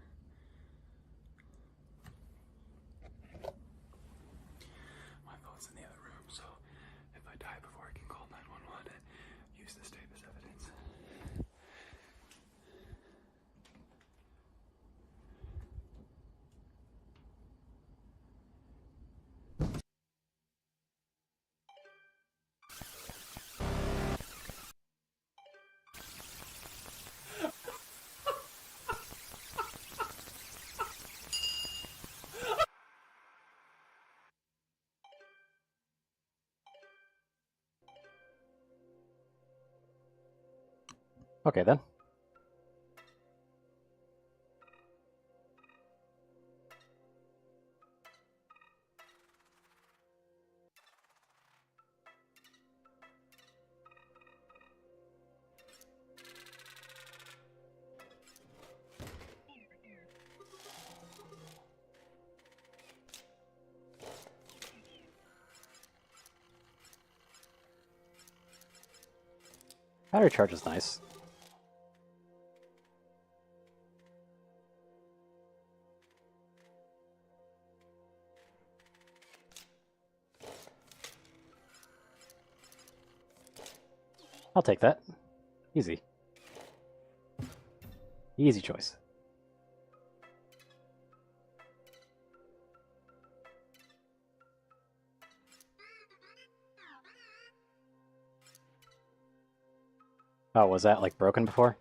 My phone's in the other room, so if I die before I can call 911, use this tape as evidence. Okay then. Battery charge is nice. I'll take that. Easy. Easy choice. Oh, was that, like, broken before?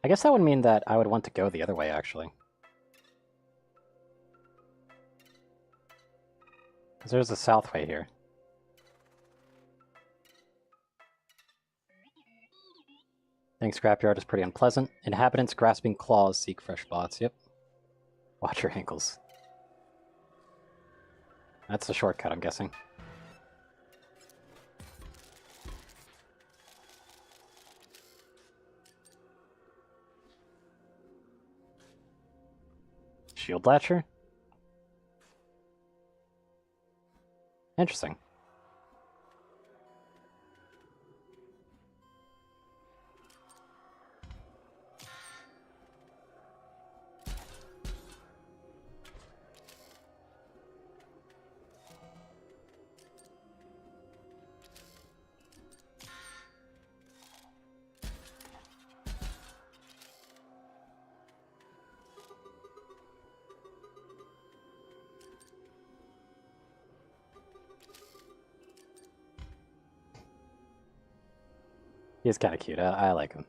I guess that would mean that I would want to go the other way, actually. Because there's a south way here. I think scrapyard is pretty unpleasant. Inhabitants grasping claws seek fresh spots. Yep. Watch your ankles. That's the shortcut, I'm guessing. Shield latcher? Interesting. He's kind of cute. I like him.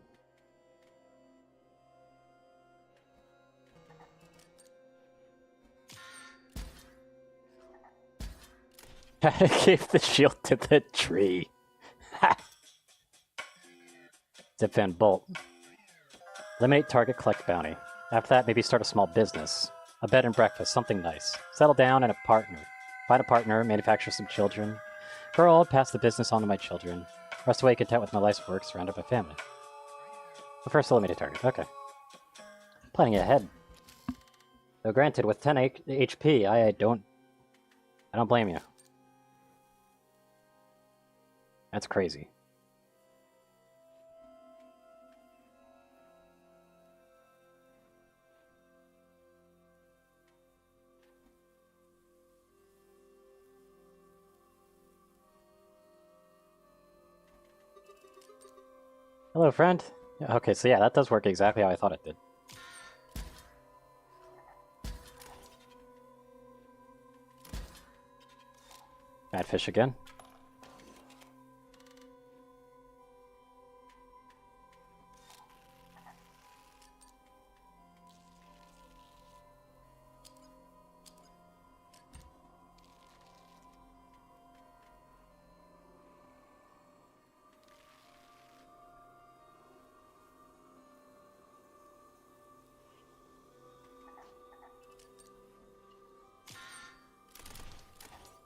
I gave the shield to the tree. Zip fan bolt. Eliminate target, collect bounty. After that, maybe start a small business. A bed and breakfast, something nice. Settle down and a partner. Find a partner, manufacture some children. Grow old, pass the business on to my children. Rest away content with my life's work, surrounded by family. But first, eliminate target. Okay. Planning ahead. Though granted, with 10 HP, I don't blame you. That's crazy. Hello, friend. Okay, so yeah, that does work exactly how I thought it did. Bad fish again.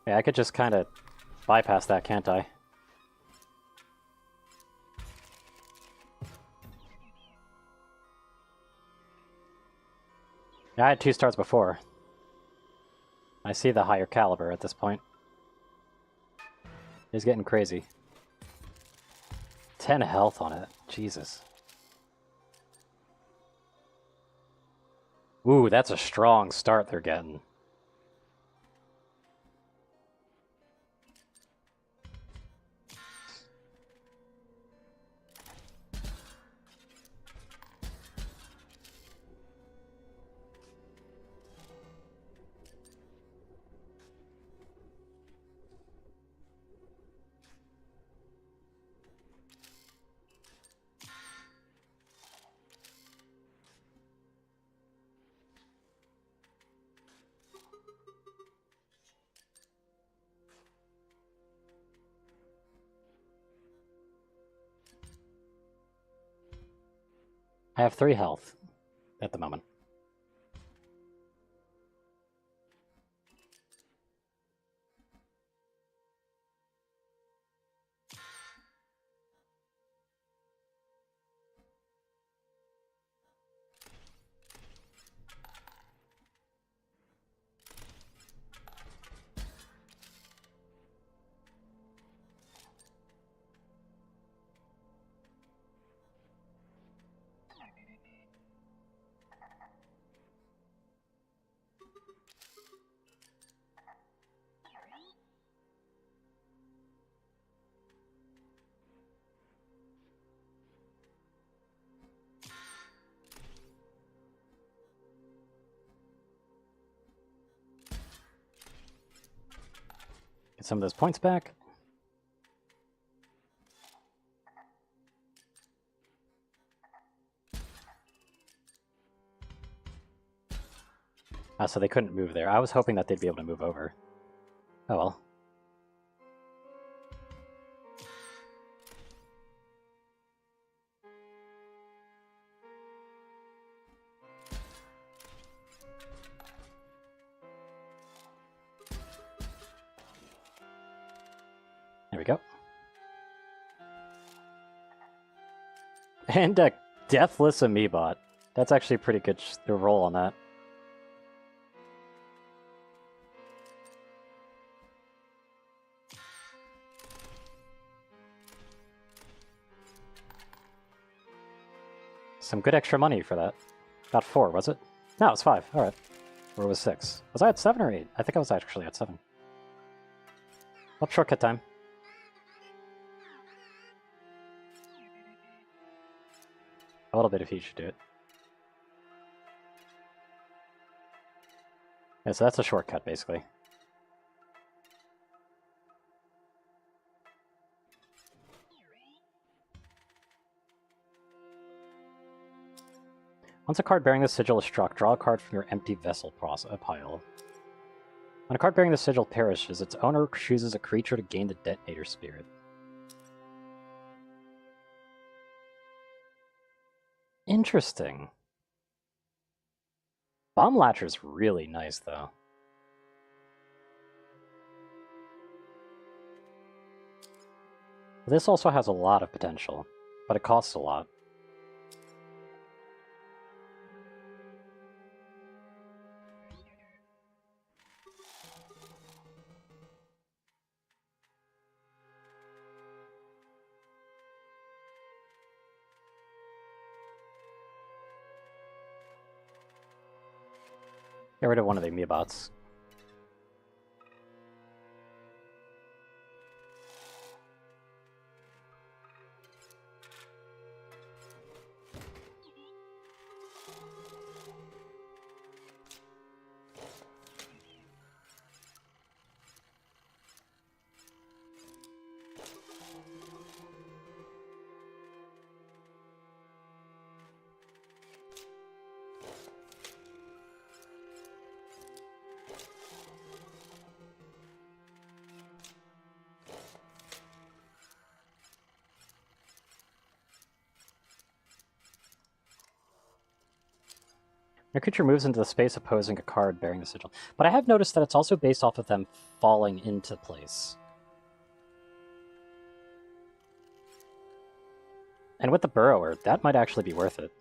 Yeah, I could just kind of bypass that, can't I? Yeah, I had 2 stars before. I see the higher caliber at this point. He's getting crazy. 10 health on it. Jesus. Ooh, that's a strong start they're getting. I have 3 health at the moment. Get some of those points back. So they couldn't move there. I was hoping that they'd be able to move over. Oh well. There we go. And a Deathless Amiibot. That's actually a pretty good roll on that. Some good extra money for that. Got 4, was it? No, it was 5. Alright. Or it was 6. Was I at 7 or 8? I think I was actually at 7. Up shortcut time. A little bit if he should do it. Yeah, so that's a shortcut, basically. Once a card bearing the sigil is struck, draw a card from your empty vessel pile. When a card bearing the sigil perishes, its owner chooses a creature to gain the detonator spirit. Interesting. Bomb Latcher's really nice, though. This also has a lot of potential, but it costs a lot. Get rid of one of the Amiibots. Your creature moves into the space opposing a card bearing the sigil. But I have noticed that it's also based off of them falling into place. And with the Burrower, that might actually be worth it.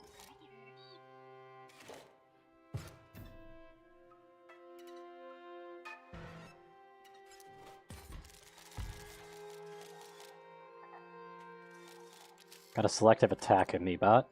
Got a selective attack Amiibot.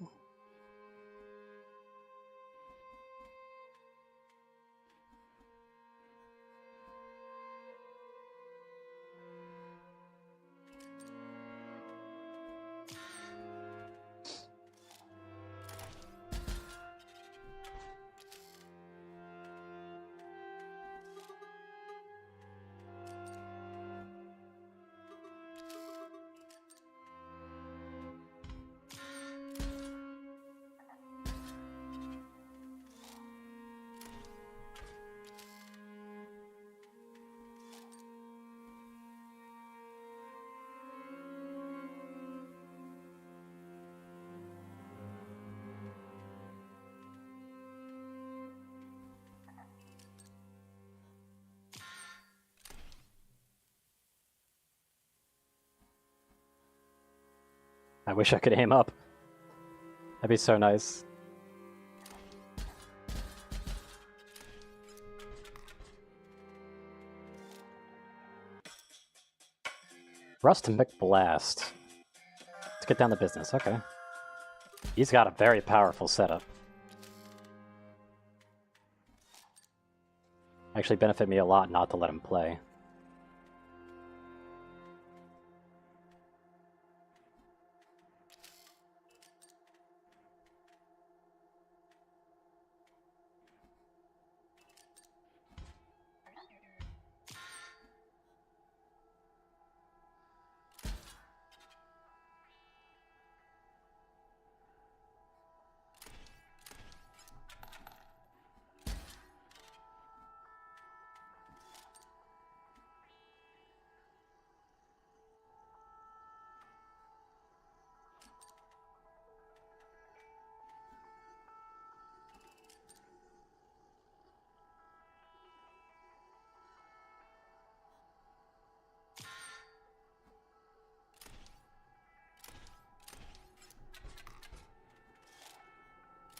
I wish I could aim up. That'd be so nice. Rust McBlast. Let's get down to business. Okay. He's got a very powerful setup. Actually benefit me a lot not to let him play.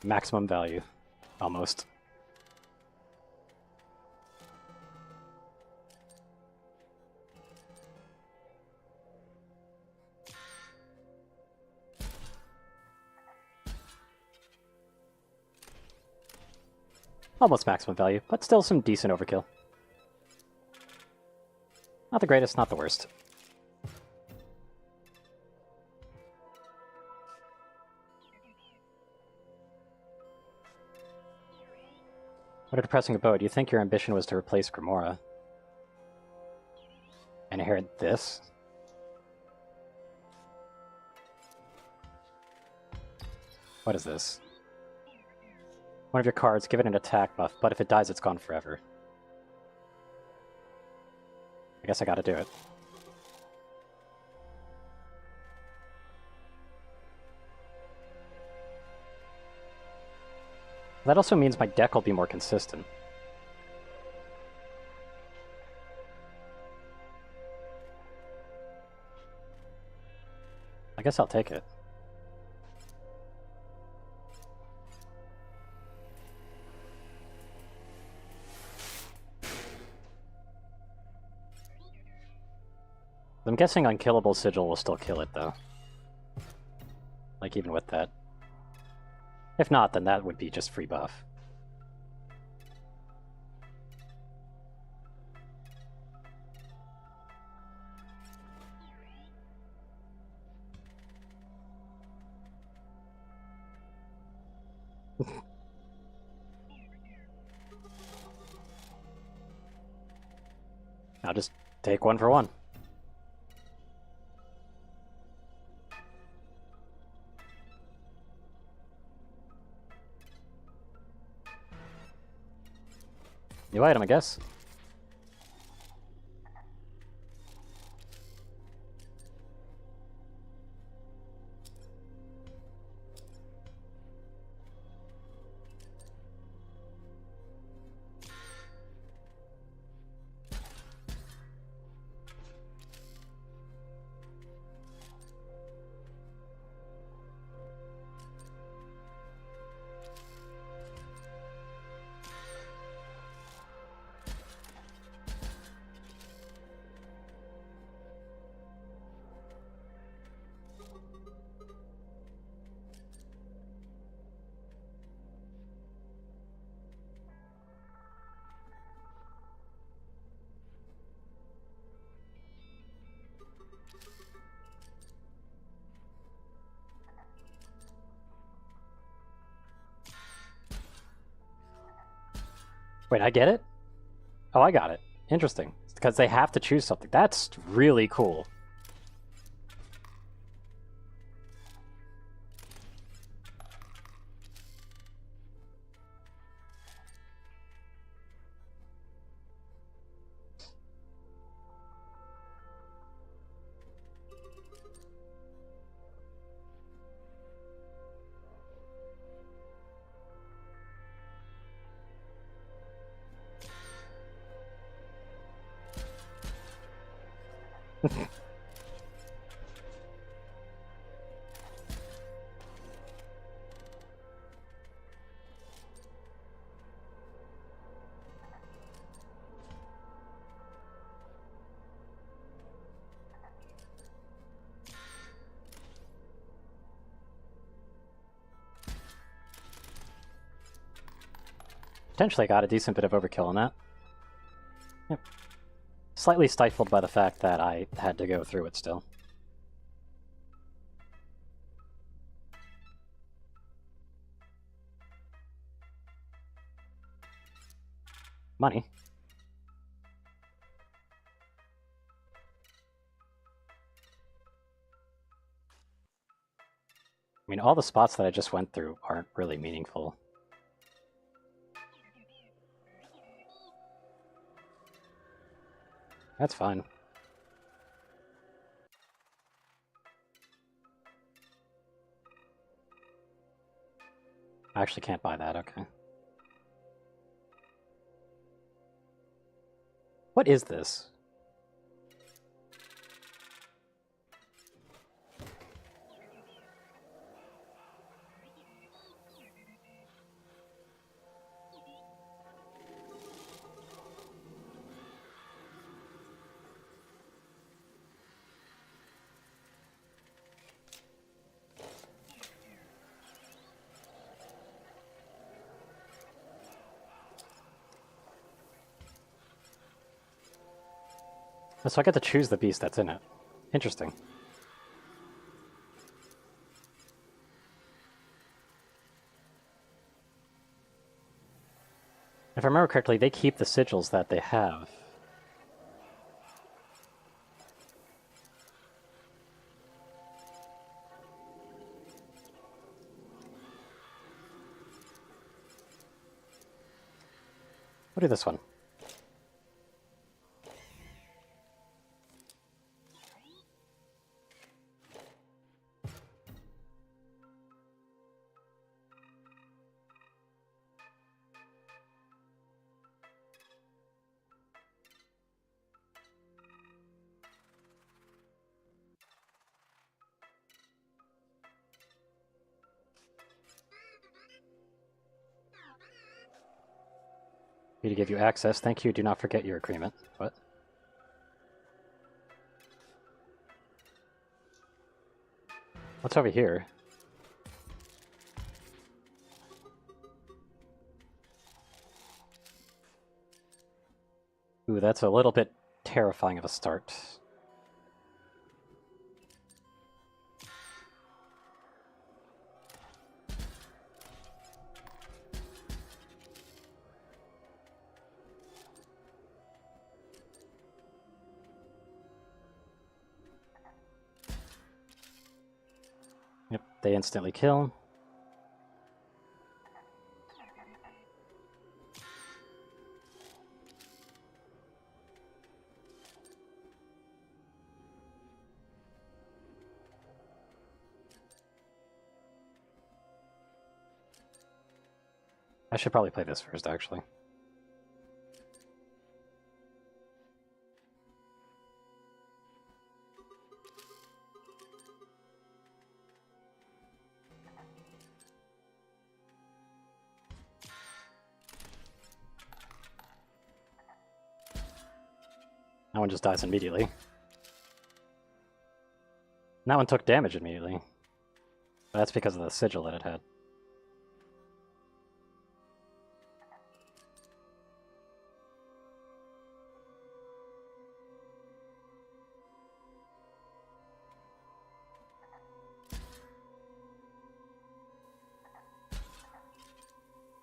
maximum value. Almost. Almost maximum value, but still some decent overkill. Not the greatest, not the worst. What a depressing abode. You think your ambition was to replace Grimora. And inherit this? What is this? One of your cards, give it an attack buff, but if it dies, it's gone forever. I guess I gotta do it. That also means my deck will be more consistent. I guess I'll take it. I'm guessing Unkillable Sigil will still kill it, though. Like, even with that. If not, then that would be just free buff. I'll just take one for one. New item, I guess. Wait, I get it? Oh, I got it. Interesting. It's because they have to choose something. That's really cool. Potentially got a decent bit of overkill on that. Yep. Slightly stifled by the fact that I had to go through it still. Money. I mean, all the spots that I just went through aren't really meaningful. That's fine. I actually can't buy that, okay. What is this? So I get to choose the beast that's in it. Interesting. If I remember correctly, they keep the sigils that they have. We'll do this one. To give you access. Thank you. Do not forget your agreement. What? What's over here? Ooh, that's a little bit terrifying of a start. Yep, they instantly kill. I should probably play this first, actually. That one just dies immediately. That one took damage immediately. That's because of the sigil that it had.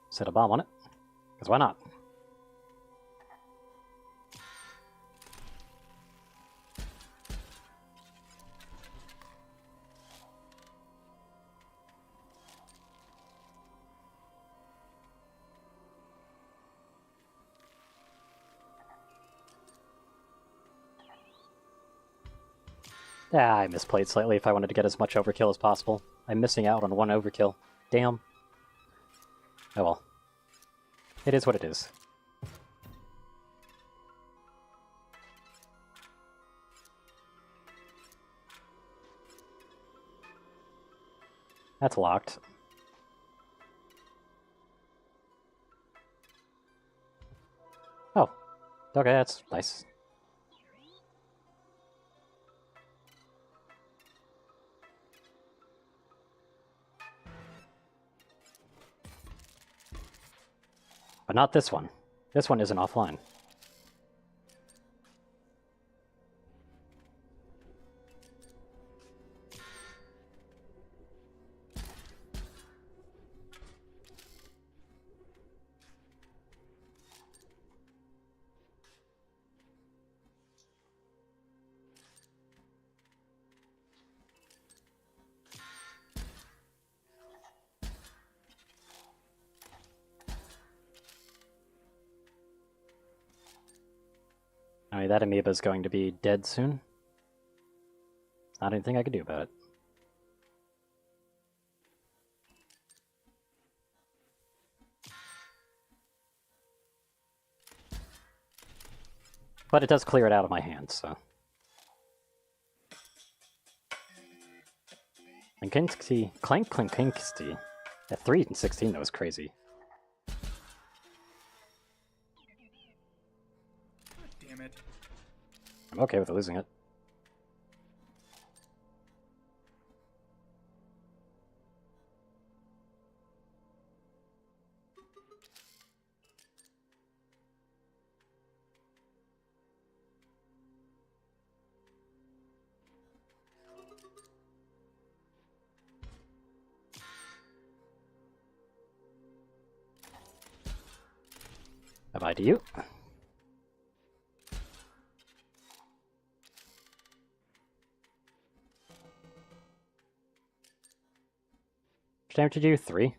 Set a bomb on it. Because why not? Ah, I misplayed slightly if I wanted to get as much overkill as possible. I'm missing out on one overkill. Damn. Oh well. It is what it is. That's locked. Oh. Okay, that's nice. But not this one. This one isn't offline. I mean, that amoeba is going to be dead soon. Not anything I can do about it. But it does clear it out of my hands, so. Clank. At 3 and 16, that was crazy. Damn it. I'm okay with losing it. Bye-bye to you. Which damage did you do? 3?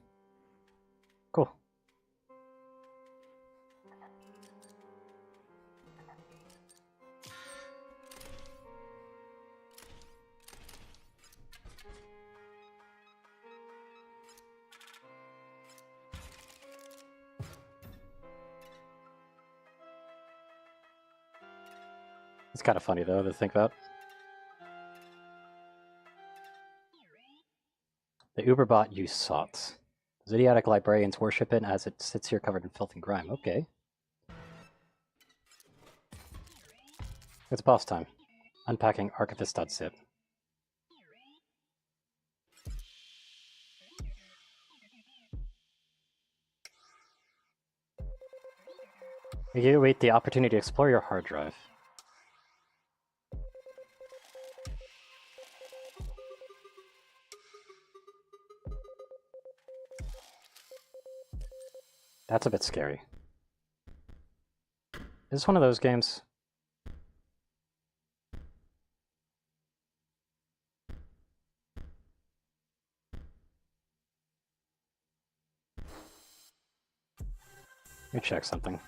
Cool. It's kind of funny, though, to think about. The Uberbot you sought. Those idiotic librarians worship it as it sits here covered in filth and grime. Okay. It's boss time. Unpacking archivist.zip. You await the opportunity to explore your hard drive. That's a bit scary. Is this one of those games? Let me check something.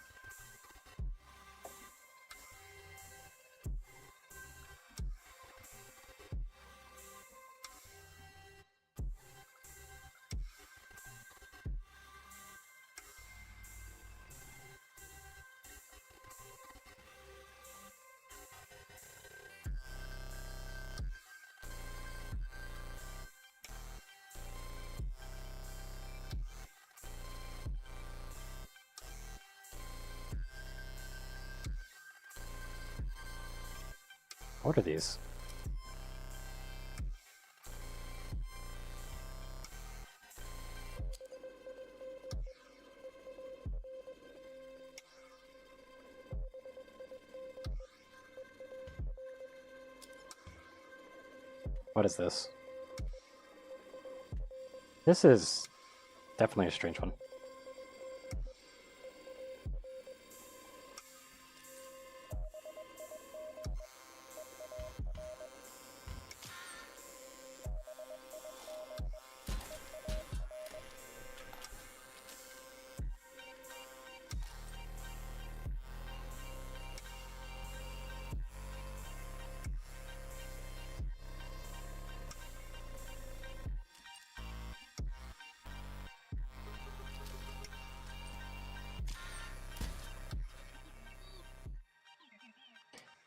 What are these? What is this? This is definitely a strange one.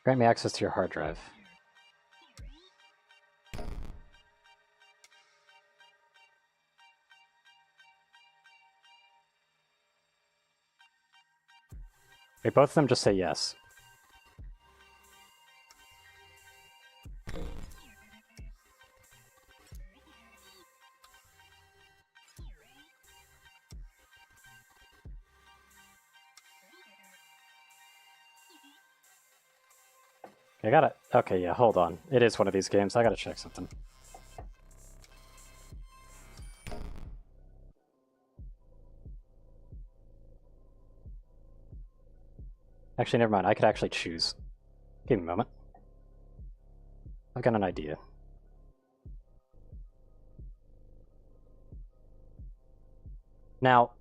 Grant me access to your hard drive. Wait, both of them just say yes. I got it. Okay, yeah, hold on. It is one of these games. I gotta check something. Actually, never mind. I could actually choose. Give me a moment. I've got an idea. Now,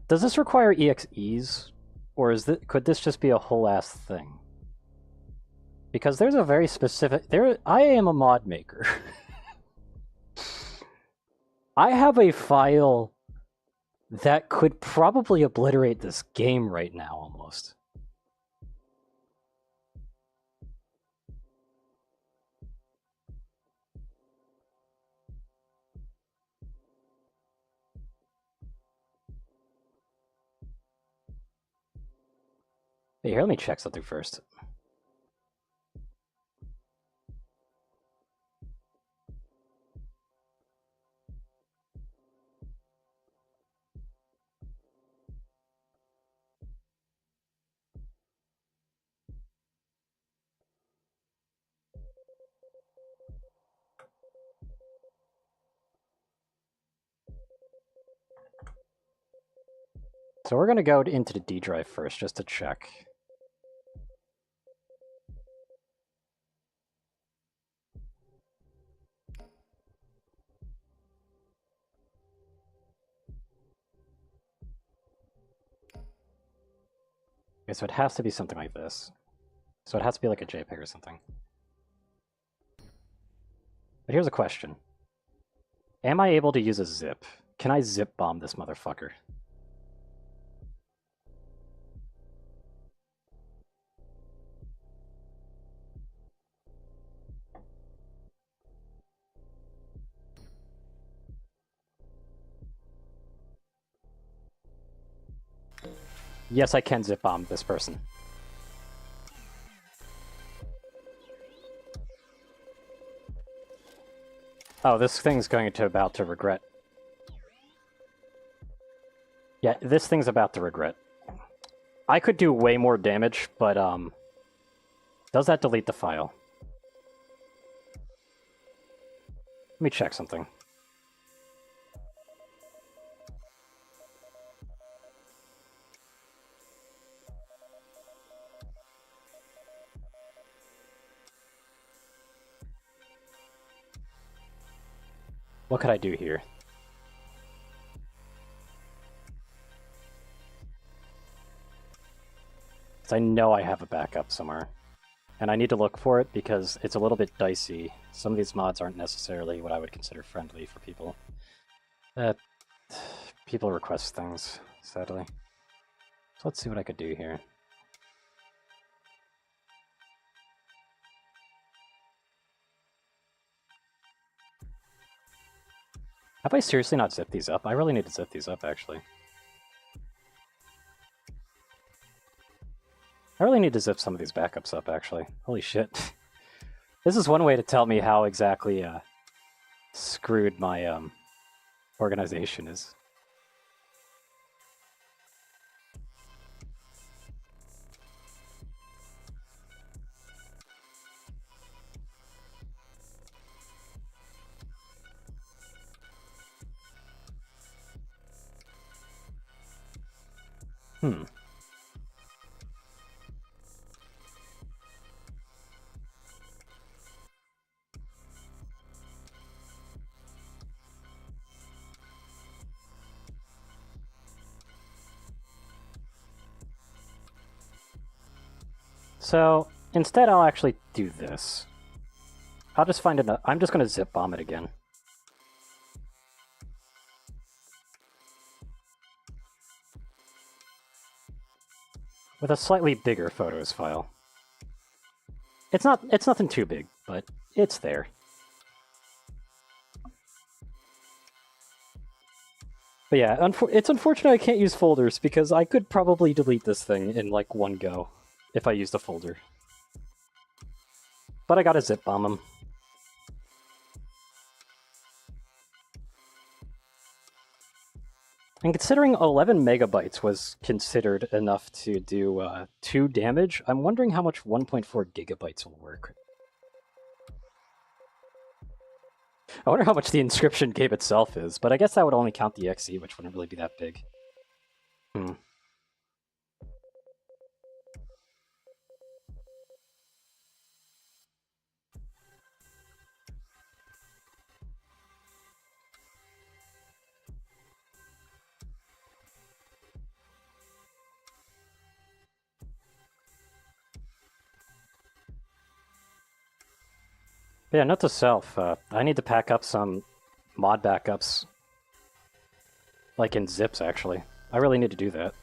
does this require EXEs? Or could this just be a whole ass thing? Because there's a very specific... I am a mod maker. I have a file that could probably obliterate this game right now, almost. Hey, here, let me check something first. So we're going to go into the D drive first, just to check. Okay, so it has to be something like this. So it has to be like a JPEG or something. But here's a question. Am I able to use a zip? Can I zip bomb this motherfucker? Yes, I can zip bomb this person. Oh, this thing's about to regret. Yeah, this thing's about to regret. I could do way more damage, but, does that delete the file? Let me check something. What could I do here? Because I know I have a backup somewhere. And I need to look for it because it's a little bit dicey. Some of these mods aren't necessarily what I would consider friendly for people. People request things, sadly. So let's see what I could do here. Have I seriously not zipped these up? I really need to zip these up, actually. I really need to zip some of these backups up, actually. Holy shit. This is one way to tell me how exactly screwed my organization is. So instead, I'll actually do this. I'll just find it. I'm just going to zip bomb it again. With a slightly bigger photos file. It's nothing too big, but it's there. But yeah, it's unfortunate I can't use folders because I could probably delete this thing in like one go if I used a folder. But I gotta zip bomb them. And considering 11 megabytes was considered enough to do 2 damage, I'm wondering how much 1.4 gigabytes will work. I wonder how much the Inscryption game itself is, but I guess that would only count the XE, which wouldn't really be that big. But yeah, note to self, I need to pack up some mod backups. Like in zips, actually. I really need to do that.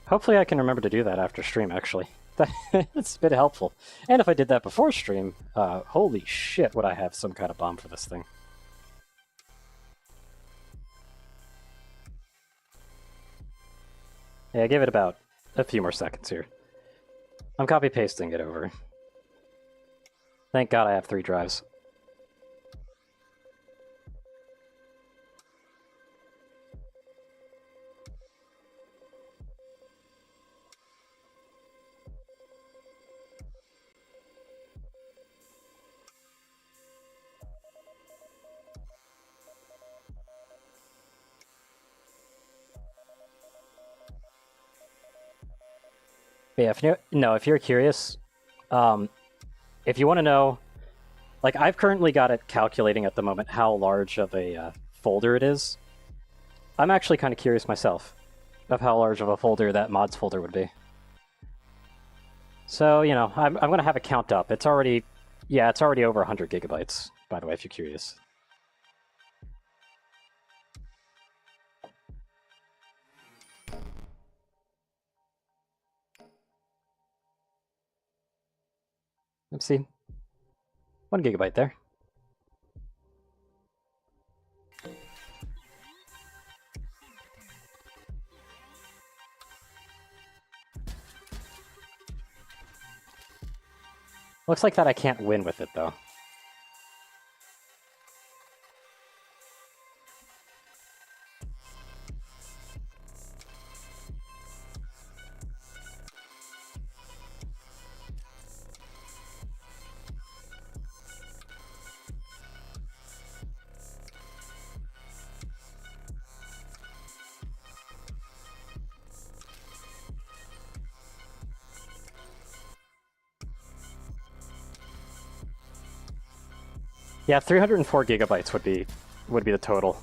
Hopefully I can remember to do that after stream, actually. That's a bit helpful. And if I did that before stream, holy shit, would I have some kind of bomb for this thing. Yeah, I gave it about a few more seconds here. I'm copy-pasting it over. Thank God I have 3 drives. But yeah, if you're curious, if you want to know, like I've currently got it calculating at the moment how large of a folder it is. I'm actually kind of curious myself of how large of a folder that mods folder would be. So, you know, I'm going to have it count up. It's already over 100 gigabytes, by the way, if you're curious. Let's see. 1 gigabyte there. Looks like that I can't win with it, though. Yeah, 304 gigabytes would be the total.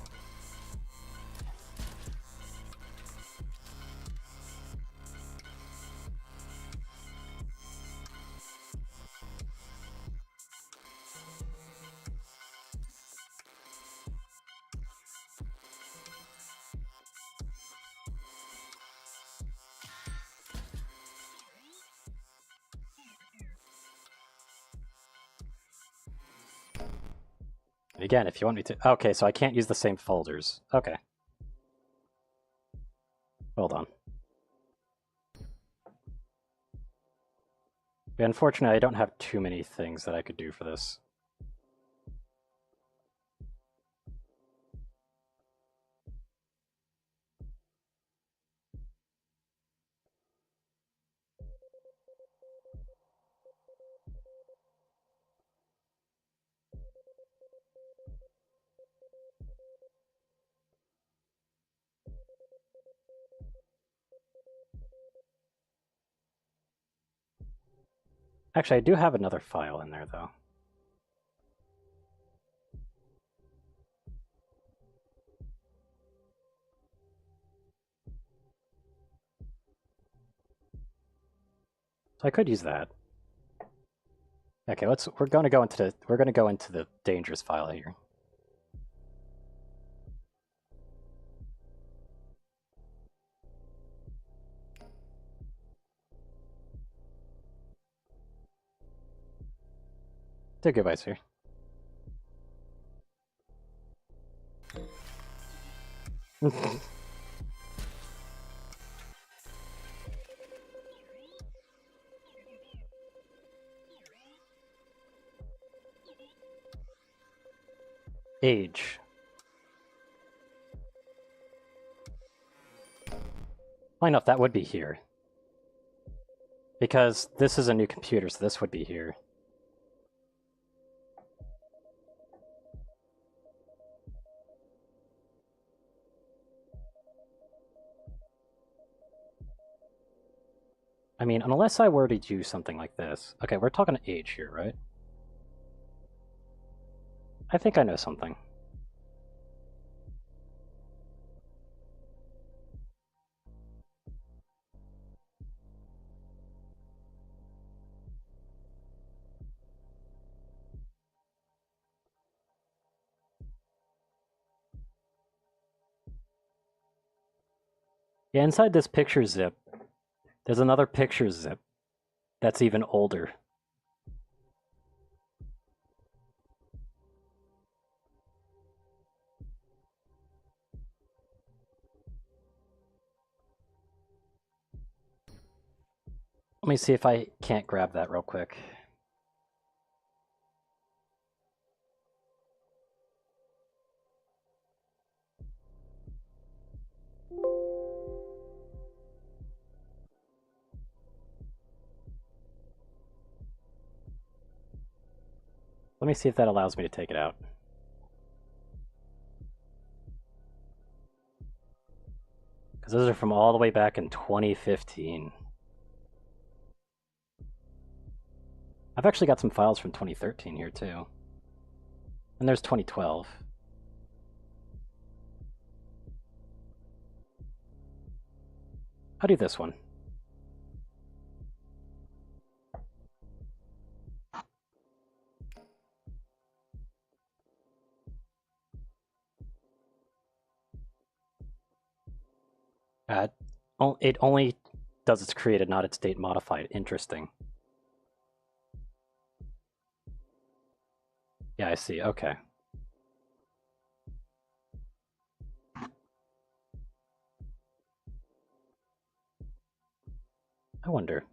And again, if you want me to... Okay, so I can't use the same folders. Okay. Hold on. Yeah, unfortunately, I don't have too many things that I could do for this. Actually, I do have another file in there, though. So I could use that. Okay, we're going to go into the dangerous file here. Two gigabytes here. Age. Why not? That would be here. Because this is a new computer, so this would be here. I mean, unless I were to do something like this. Okay, we're talking age here, right? I think I know something. Yeah, inside this picture zip, there's another picture zip that's even older. Let me see if I can't grab that real quick. Let me see if that allows me to take it out. Because those are from all the way back in 2015. I've actually got some files from 2013 here too. And there's 2012. I'll do this one. It only does its created, not its date modified. Interesting. Yeah, I see. Okay. I wonder.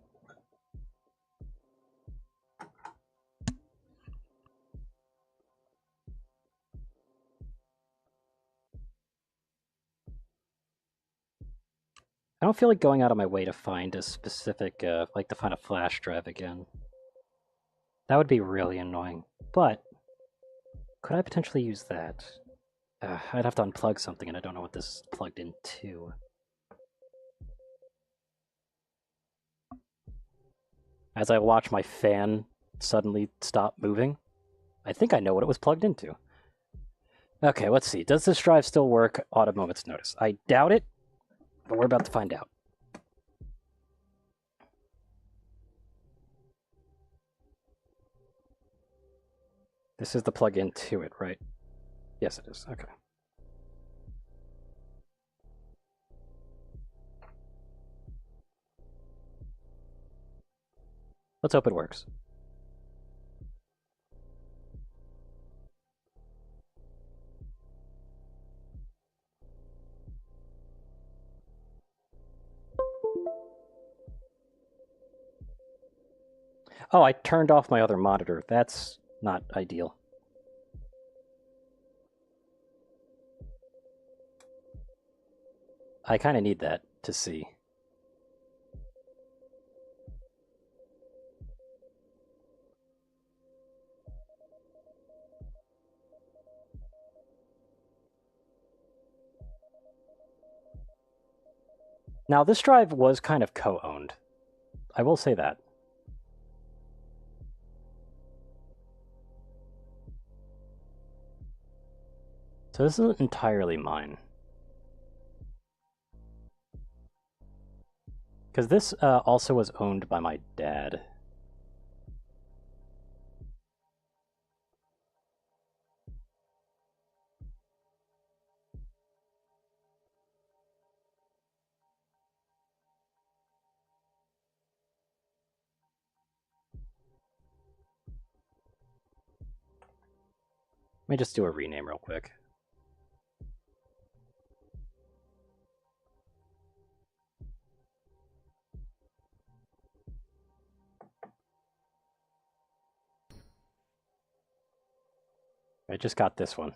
I don't feel like going out of my way to find a specific, like to find a flash drive again. That would be really annoying. But, could I potentially use that? I'd have to unplug something and I don't know what this is plugged into. As I watch my fan suddenly stop moving, I think I know what it was plugged into. Okay, let's see. Does this drive still work on a moment's notice? I doubt it, but we're about to find out. This is the plug-in to it, right? Yes, it is. Okay. Let's hope it works. Oh, I turned off my other monitor. That's not ideal. I kind of need that to see. Now, this drive was kind of co-owned. I will say that. So this isn't entirely mine. Because this also was owned by my dad. Let me just do a rename real quick. I just got this one.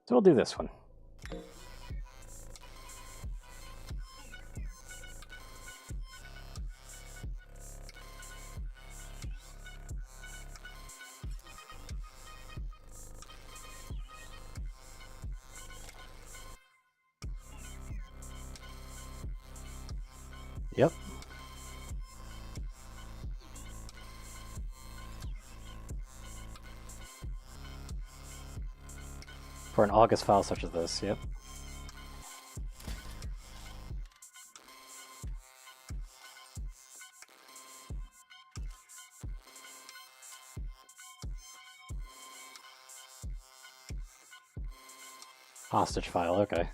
So we'll do this one. Yep. For an August file such as this, yep. Hostage file, okay.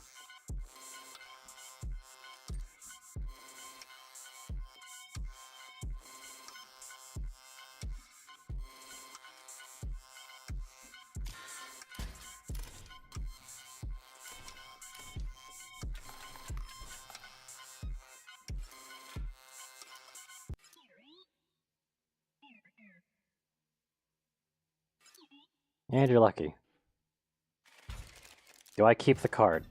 And you're lucky. Do I keep the card?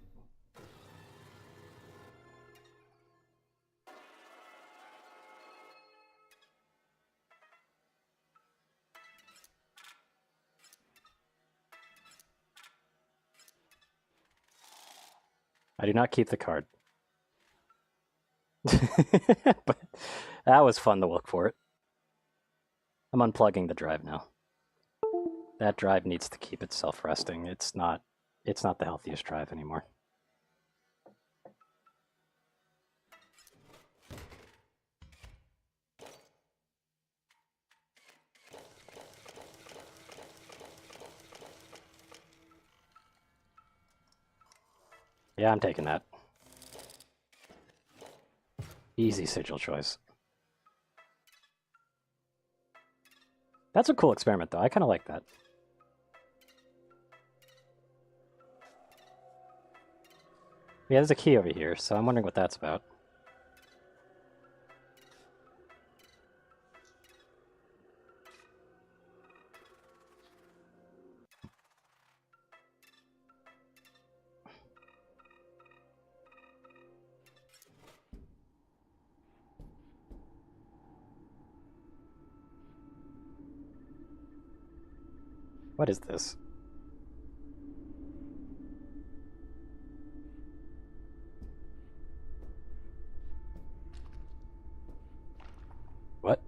I do not keep the card. But that was fun to look for it. I'm unplugging the drive now. That drive needs to keep itself resting. It's not the healthiest drive anymore. Yeah, I'm taking that. Easy sigil choice. That's a cool experiment, though. I kind of like that. Yeah, there's a key over here, so I'm wondering what that's about. What is this? What?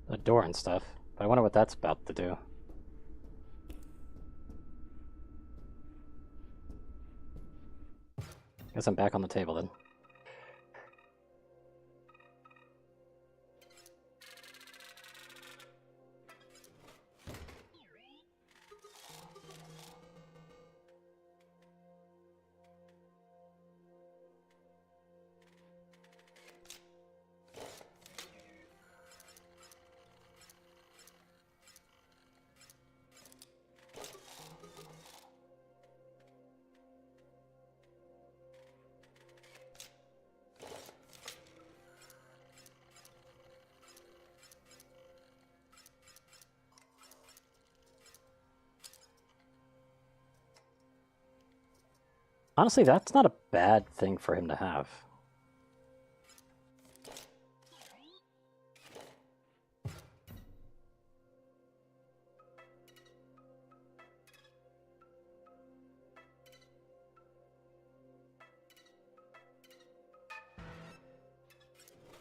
A door and stuff. But I wonder what that's about to do. Guess I'm back on the table then. Honestly, that's not a bad thing for him to have.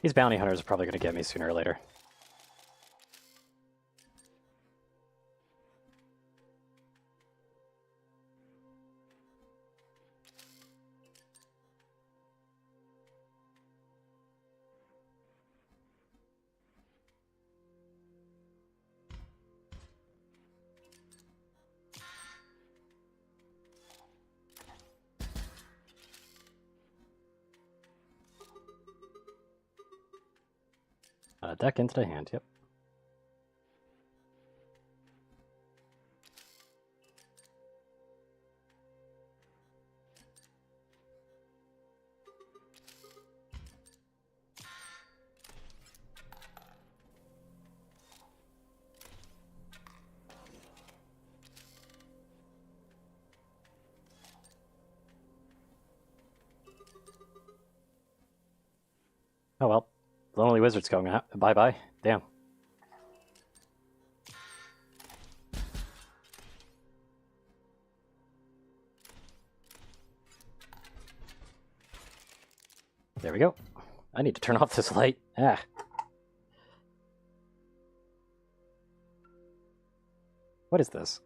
These bounty hunters are probably going to get me sooner or later. Deck into the hand, yep. Oh well. Lonely Wizard's going out. Bye-bye. Damn. There we go. I need to turn off this light. Ah. What is this?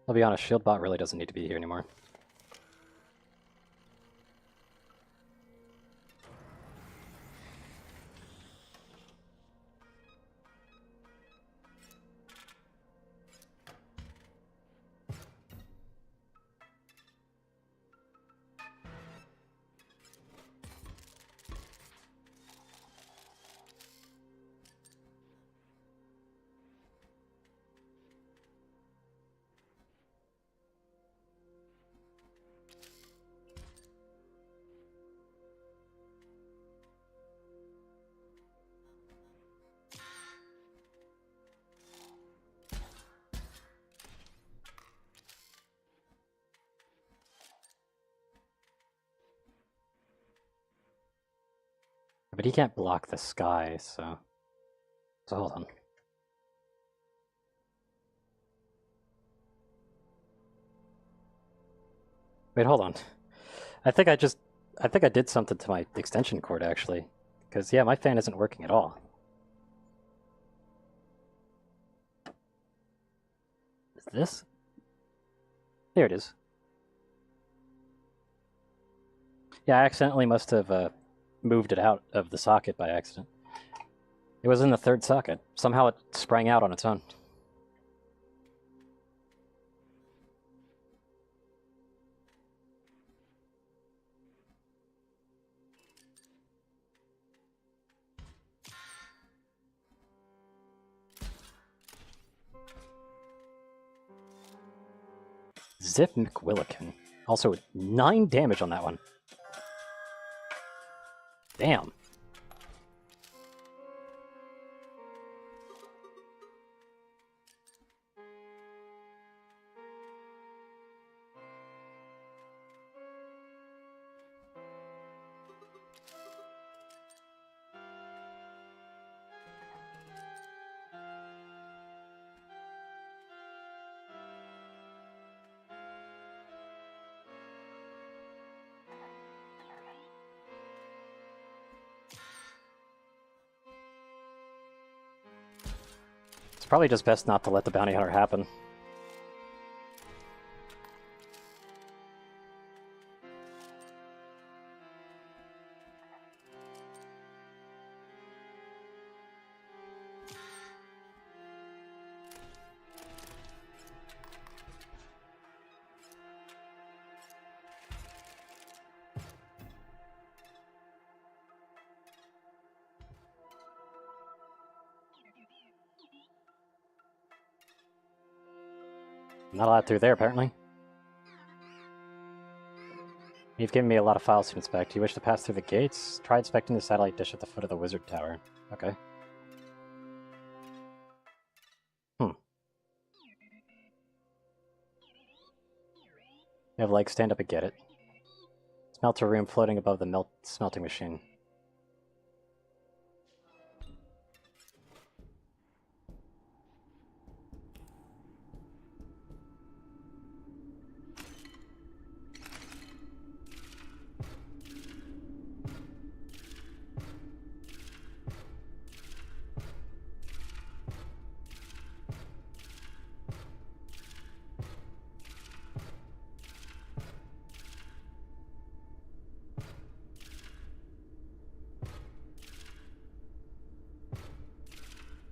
I'll be honest, Shieldbot really doesn't need to be here anymore. But he can't block the sky, so hold on. Wait, hold on. I think I did something to my extension cord, actually. Because, yeah, my fan isn't working at all. Is this? There it is. Yeah, I accidentally must have moved it out of the socket by accident. It was in the third socket. Somehow it sprang out on its own. Zip McWillikin. Also, 9 damage on that one. Damn. It's probably just best not to let the bounty hunter happen. Not a lot through there, apparently. You've given me a lot of files to inspect. Do you wish to pass through the gates? Try inspecting the satellite dish at the foot of the wizard tower. Okay. You have legs, stand up and get it. Smelter room floating above the smelting machine.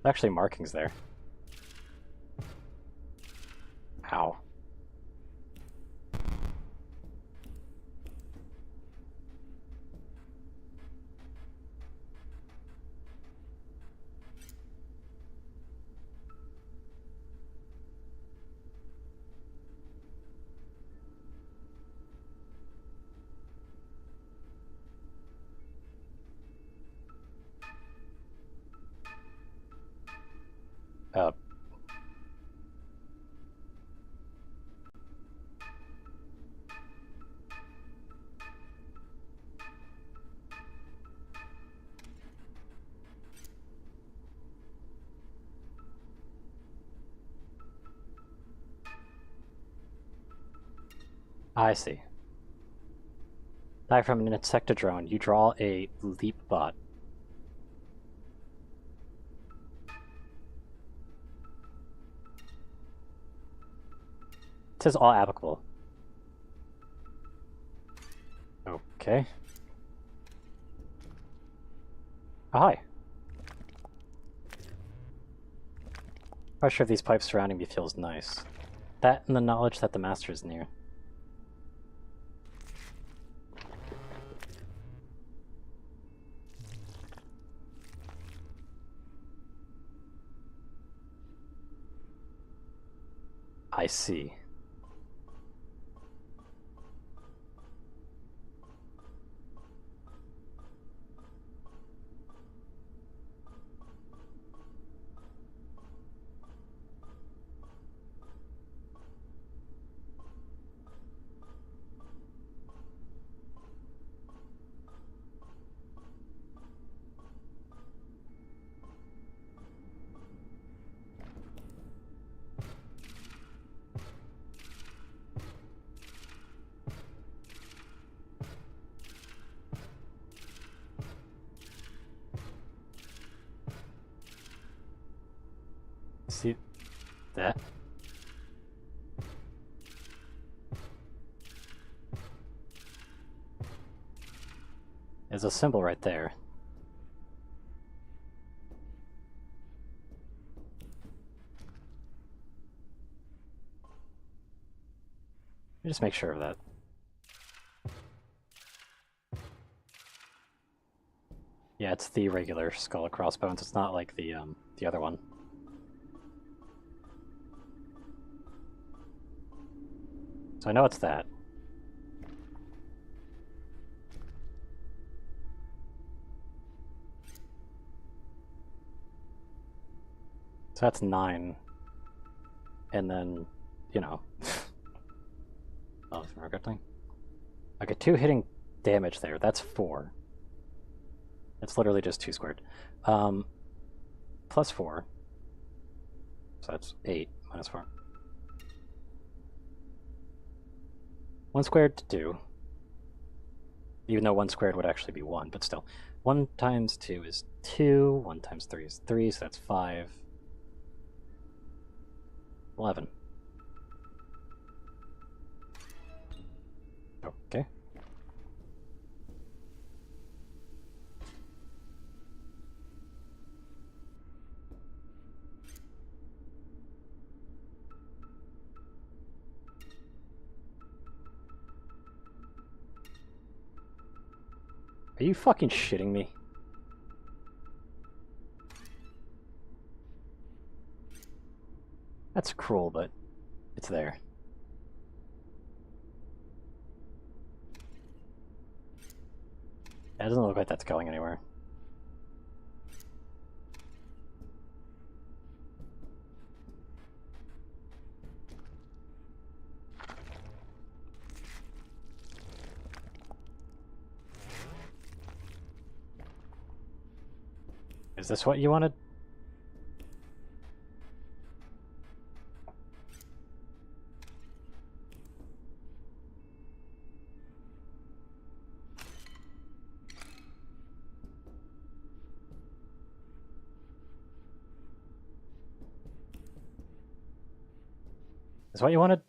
Actually, markings there. Ow. Uh. I see. Die from an insectodrone. You draw a leap bot. It says all applicable. Okay. Oh, hi. Pressure of these pipes surrounding me feels nice. That and the knowledge that the master is near. I see. See that? There's a symbol right there. Let me just make sure of that. Yeah, it's the regular skull and crossbones. It's not like the other one. So I know it's that. So that's 9. And then, you know. Oh, remember thing? Okay, 2 hitting damage there. That's 4. It's literally just 2 squared. Plus 4. So that's 8 minus 4. 1 squared to 2. Even though 1 squared would actually be 1, but still. 1 times 2 is 2. 1 times 3 is 3, so that's 5. 11. Okay. Are you fucking shitting me? That's cruel, but it's there. It doesn't look like that's going anywhere. Is this what you wanted? Is what you wanted?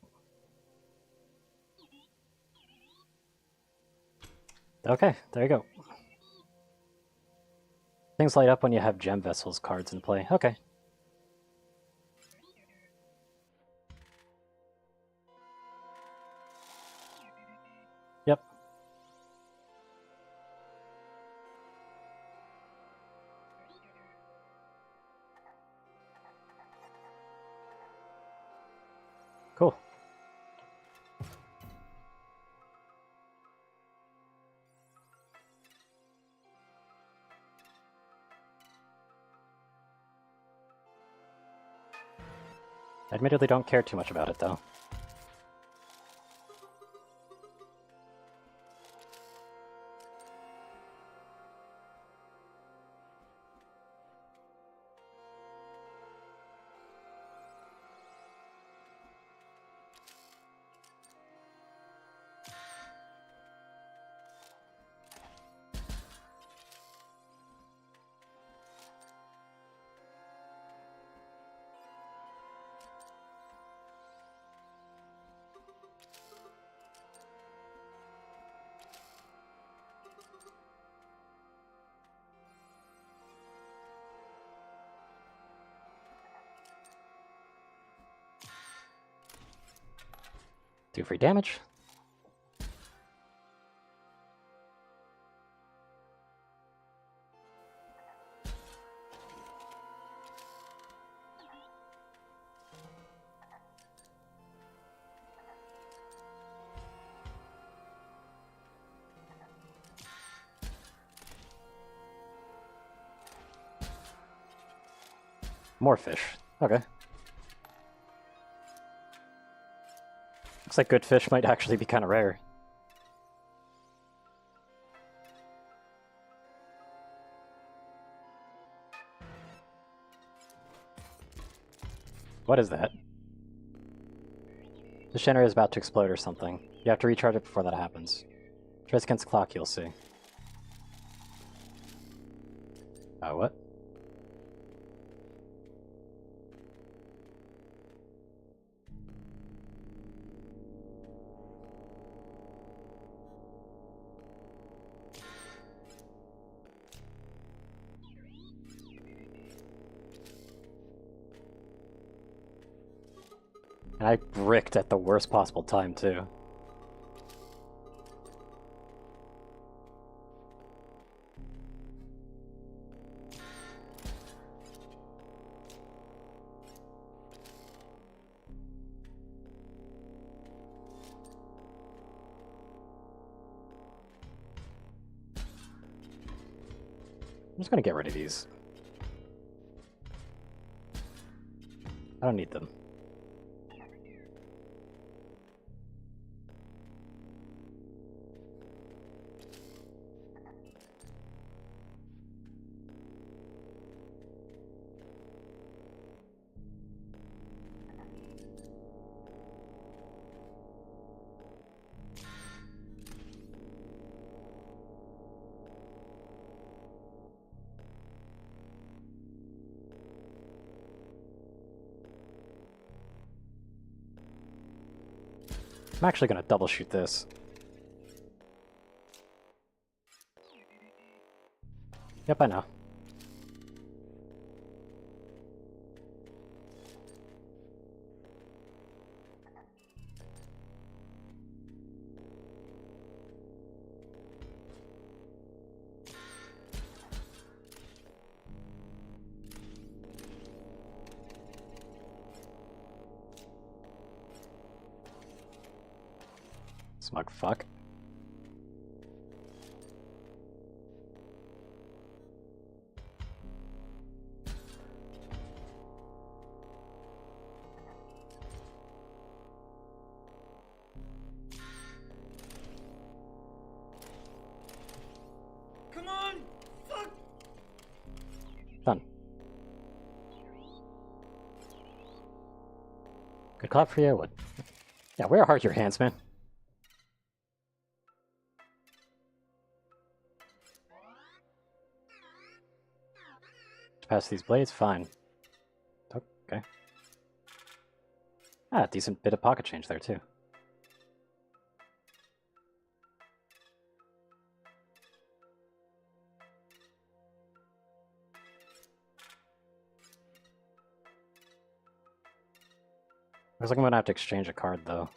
Okay, there you go. Things light up when you have gem vessels cards in play. Okay. Yep. Cool. I admittedly don't care too much about it, though. Do free damage. More fish. Okay. Looks like good fish might actually be kind of rare. What is that? The generator is about to explode or something. You have to recharge it before that happens. Trace against the clock, you'll see. What? And I bricked at the worst possible time, too. I'm just gonna get rid of these. I don't need them. I'm actually gonna double shoot this. Yep, I know. Smug fuck. Come on! Fuck! Done. Good clap for you. What? Yeah, where are your hands, man? Pass these blades? Fine. Okay. Ah, decent bit of pocket change there, too. Looks like I'm gonna have to exchange a card, though.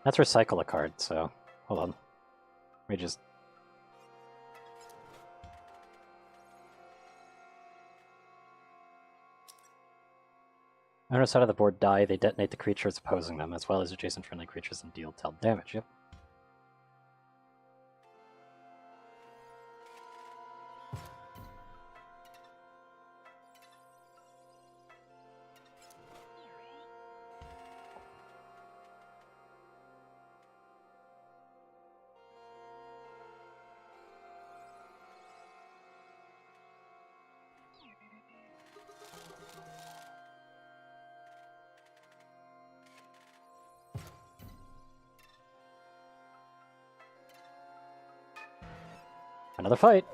Let's recycle a card, so... Hold on. Let me just... On the side of the board die, they detonate the creatures opposing them, as well as adjacent friendly creatures and deal dealt damage, yep. Another fight!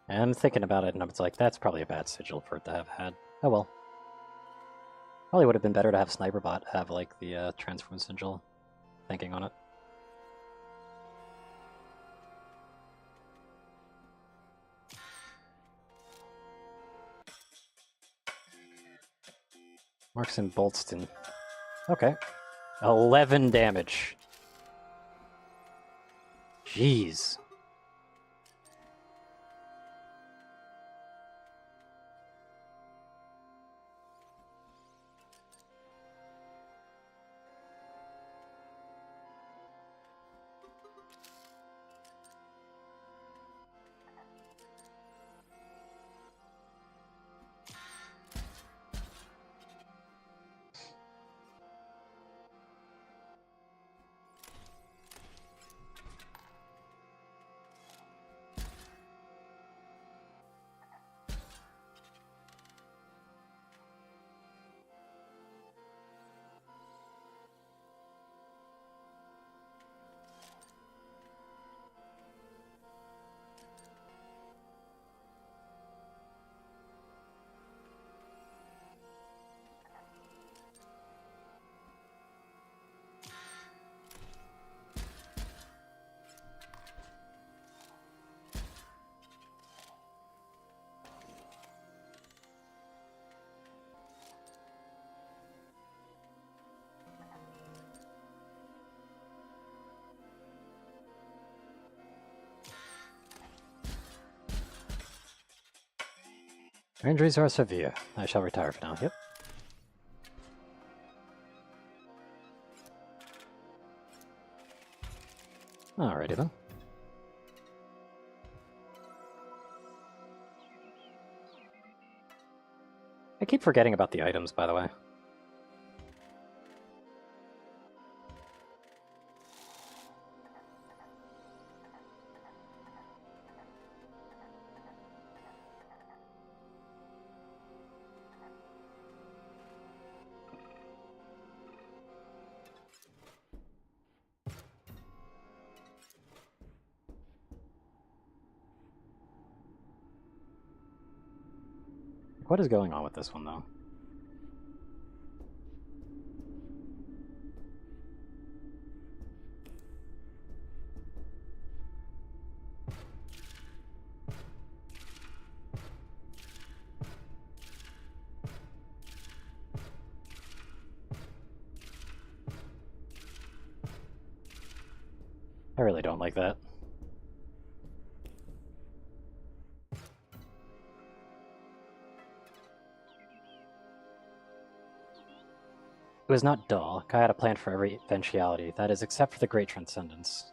And I'm thinking about it, and it's like, that's probably a bad sigil for it to have had. Oh well. Probably would have been better to have Sniperbot have, like, the Transform sigil. Thinking on it. Marks and Boltston. Okay. 11 damage. Jeez. Your injuries are severe. I shall retire for now. Yep. Alrighty then. I keep forgetting about the items, by the way. What is going on with this one, though? I really don't like that. It was not dull. Kai had a plan for every eventuality, that is, except for the Great Transcendence.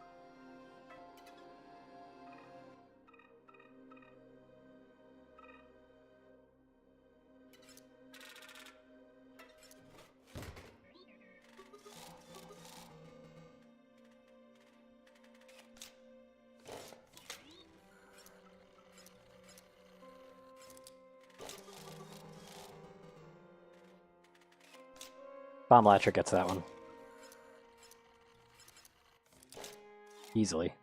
Bomb Latcher gets that one. Easily.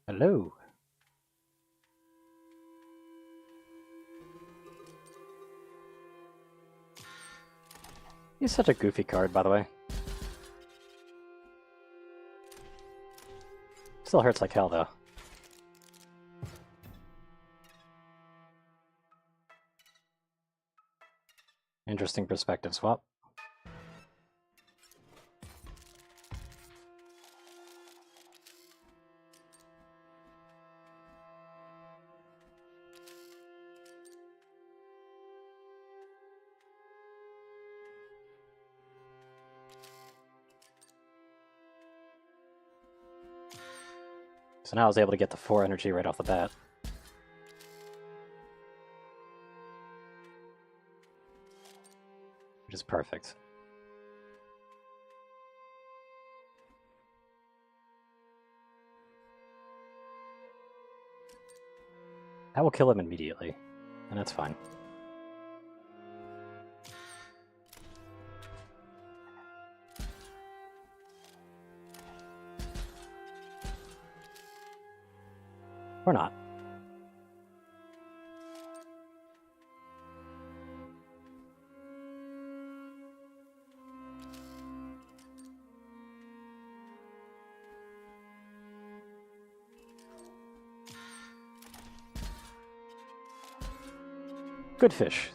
Hello. He's such a goofy card, by the way. Still hurts like hell, though. Interesting perspective swap. So now I was able to get the 4 energy right off the bat. Which is perfect. That will kill him immediately, and that's fine. Or not. Good fish.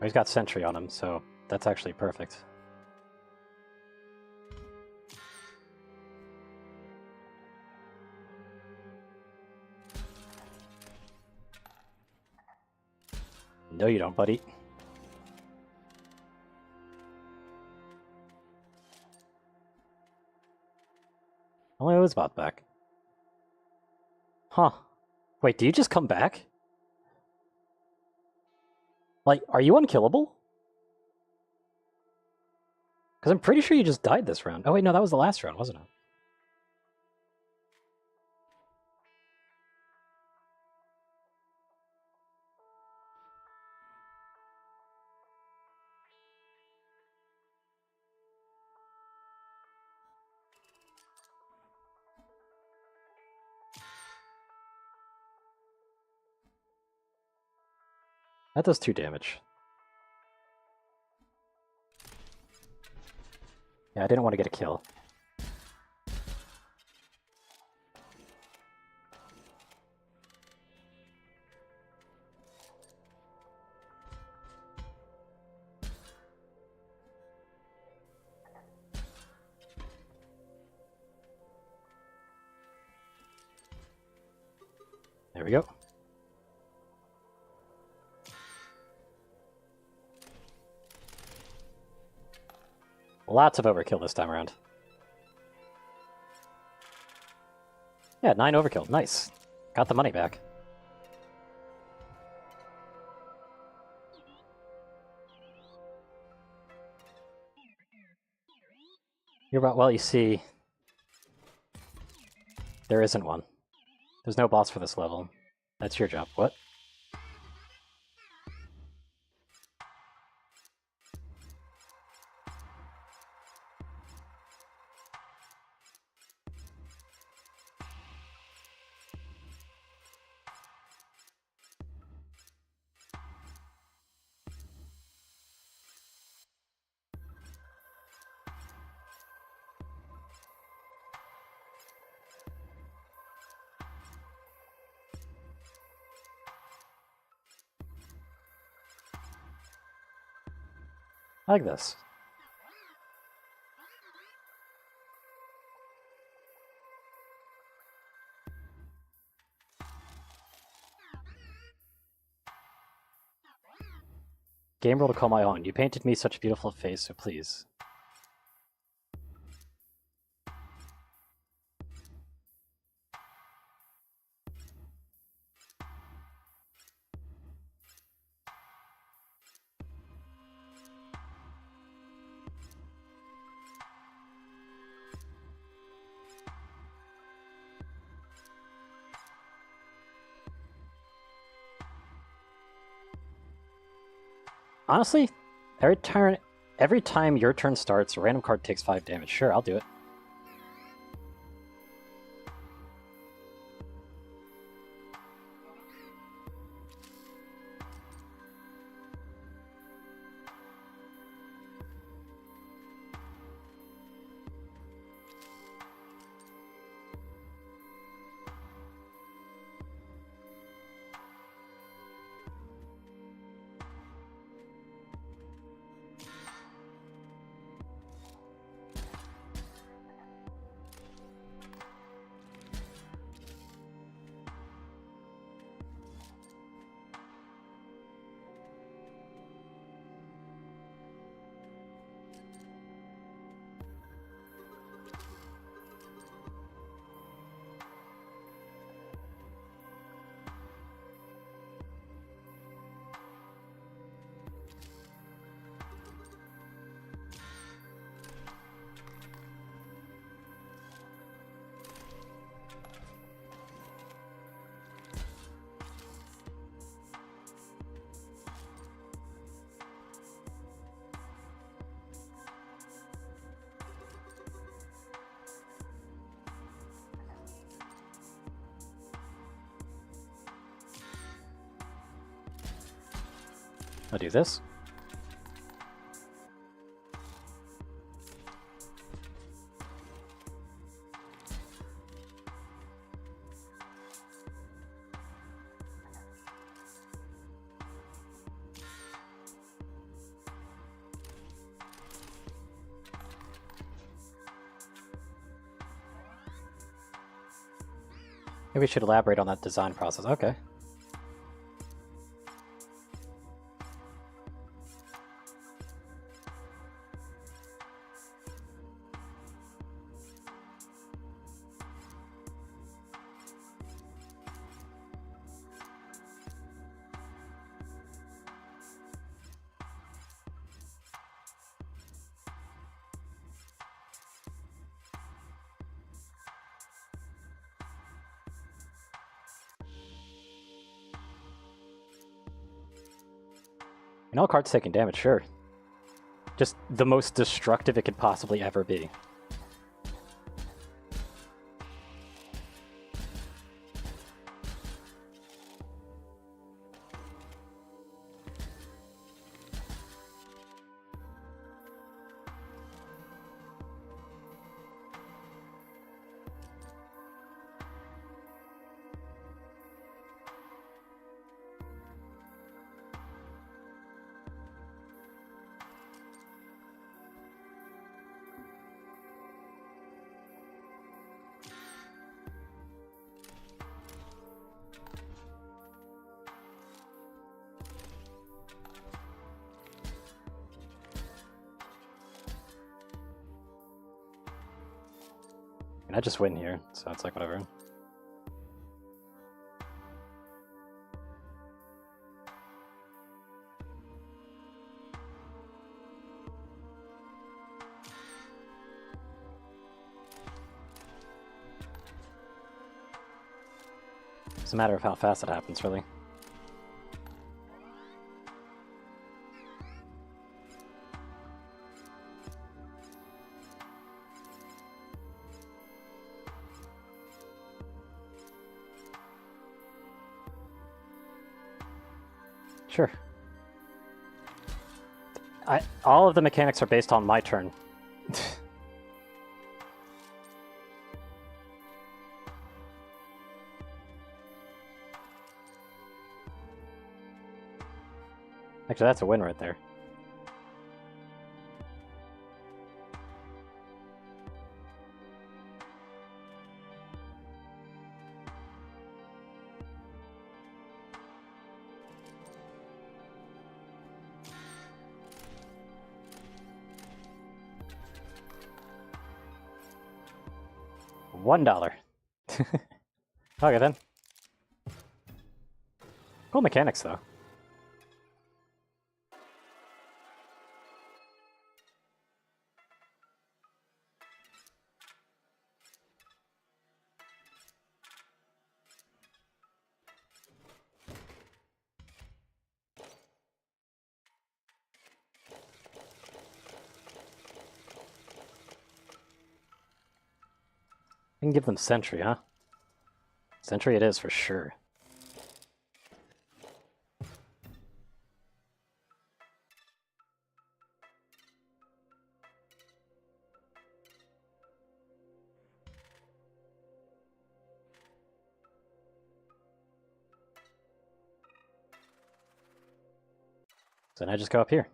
He's got Sentry on him, so that's actually perfect. No, you don't, buddy. Only Ozbot back. Huh. Wait, do you just come back? Like, are you unkillable? Because I'm pretty sure you just died this round. Oh wait, no, that was the last round, wasn't it? That does 2 damage. Yeah, I didn't want to get a kill. There we go. Lots of overkill this time around. Yeah, 9 overkill. Nice. Got the money back. You're about, well, you see, there isn't one. There's no boss for this level. That's your job. What? Like this. Game rule to call my own. You painted me such a beautiful face, so please. Honestly, every time your turn starts, a random card takes 5 damage. Sure, I'll do it. I'll do this. Maybe we should elaborate on that design process. Okay. And all cards taking damage, sure. Just the most destructive it could possibly ever be. I just win here, so it's like whatever. It's a matter of how fast it happens, really. Sure. All of the mechanics are based on my turn. Actually, that's a win right there. $1. Okay then. Cool mechanics though. I can give them Sentry, huh? Sentry it is for sure. So then I just go up here.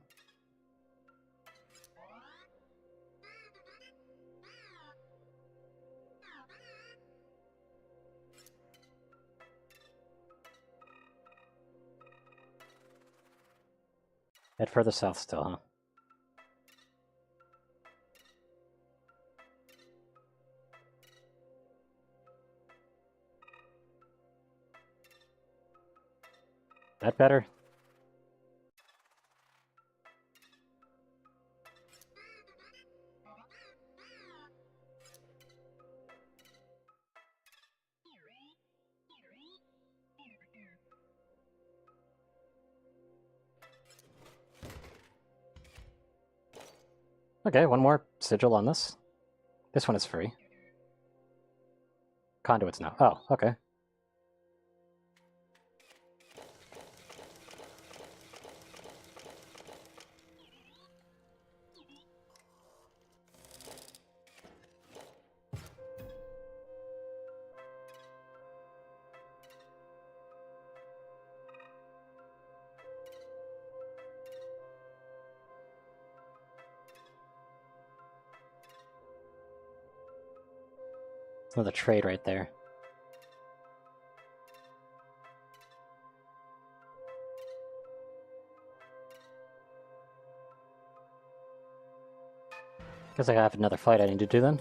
Head further south still, huh? That better? Okay, one more sigil on this. This one is free. Conduits now. Oh, okay. It's another trade right there. Guess I have another fight I need to do then.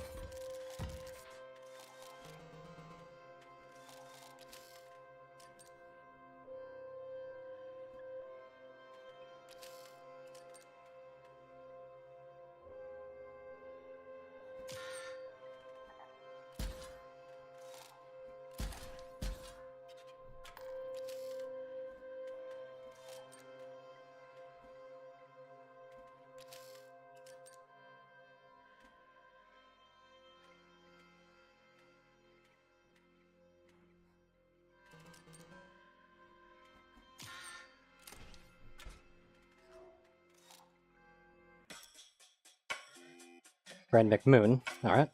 Red McMoon. Alright.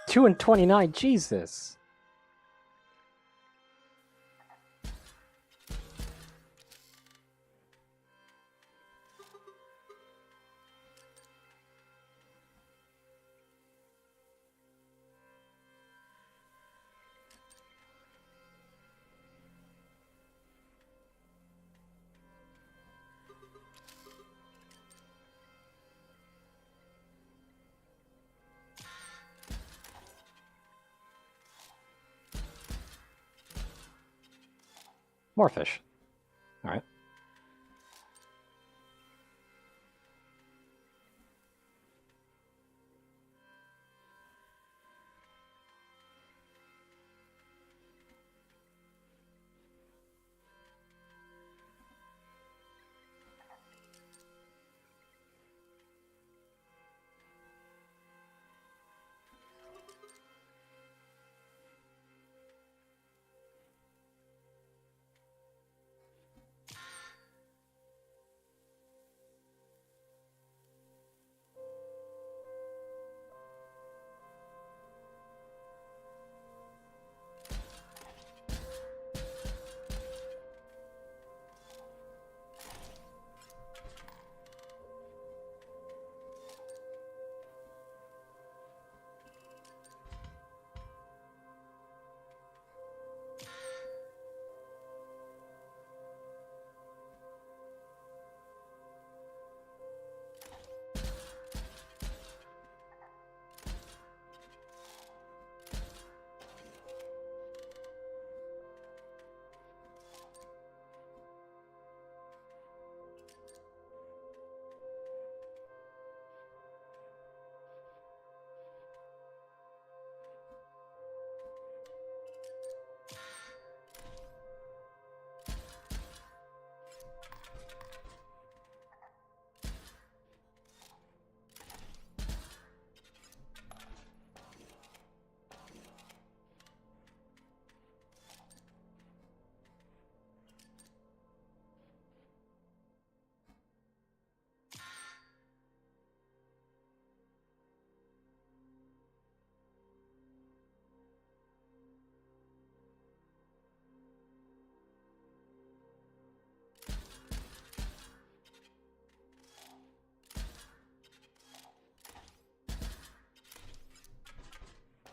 2 and 29, Jesus! More fish. Alright.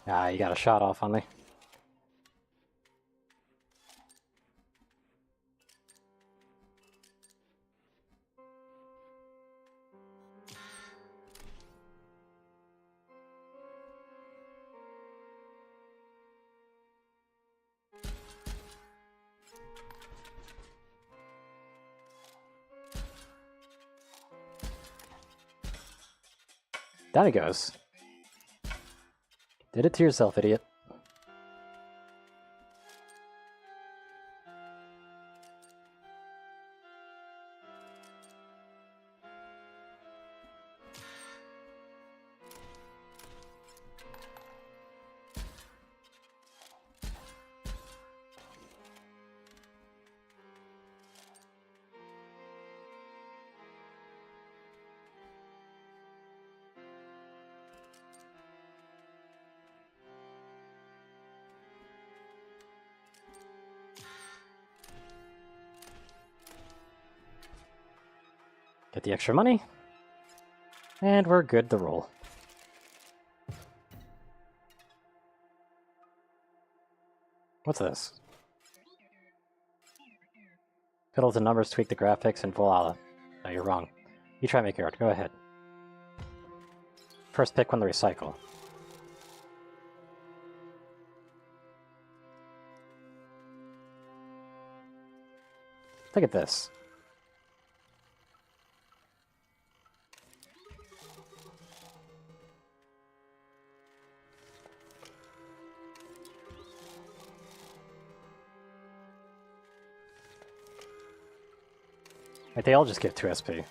Ah, you got a shot off on me. Down he goes. Did it to yourself, idiot. Get the extra money. And we're good to roll. What's this? Fiddle with the numbers, tweak the graphics, and voila. No, you're wrong. You try making art. Go ahead. First pick one to recycle. Look at this. Like, they all just give 2 SP.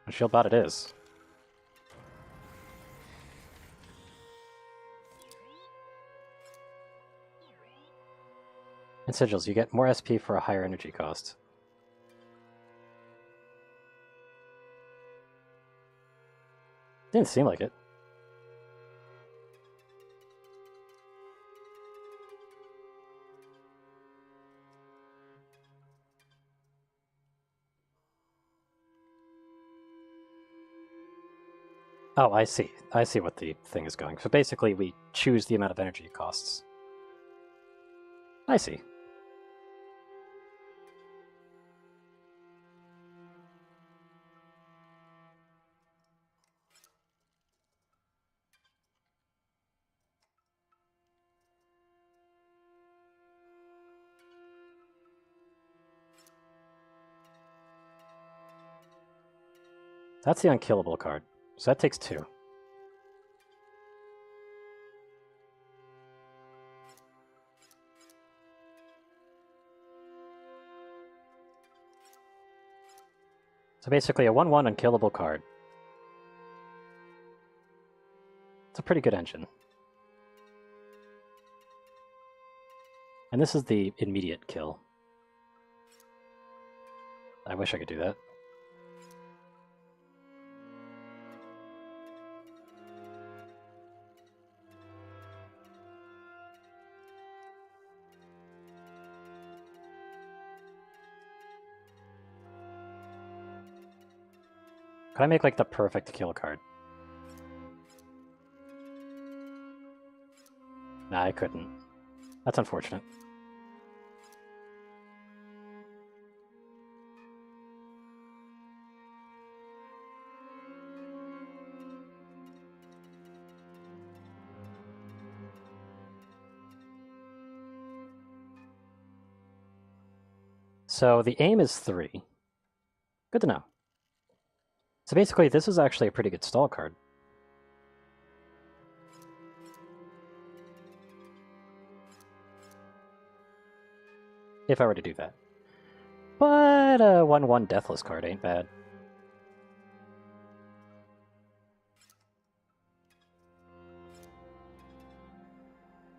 A shield bot it is. And sigils, you get more SP for a higher energy cost. Didn't seem like it. Oh, I see. I see what the thing is going. So basically, we choose the amount of energy it costs. I see. That's the unkillable card. So that takes 2. So basically a 1/1 unkillable card. It's a pretty good engine. And this is the immediate kill. I wish I could do that. Could I make, like, the perfect kill card? Nah, I couldn't. That's unfortunate. So the aim is 3. Good to know. So basically, this is actually a pretty good stall card. If I were to do that. But a 1/1 Deathless card ain't bad.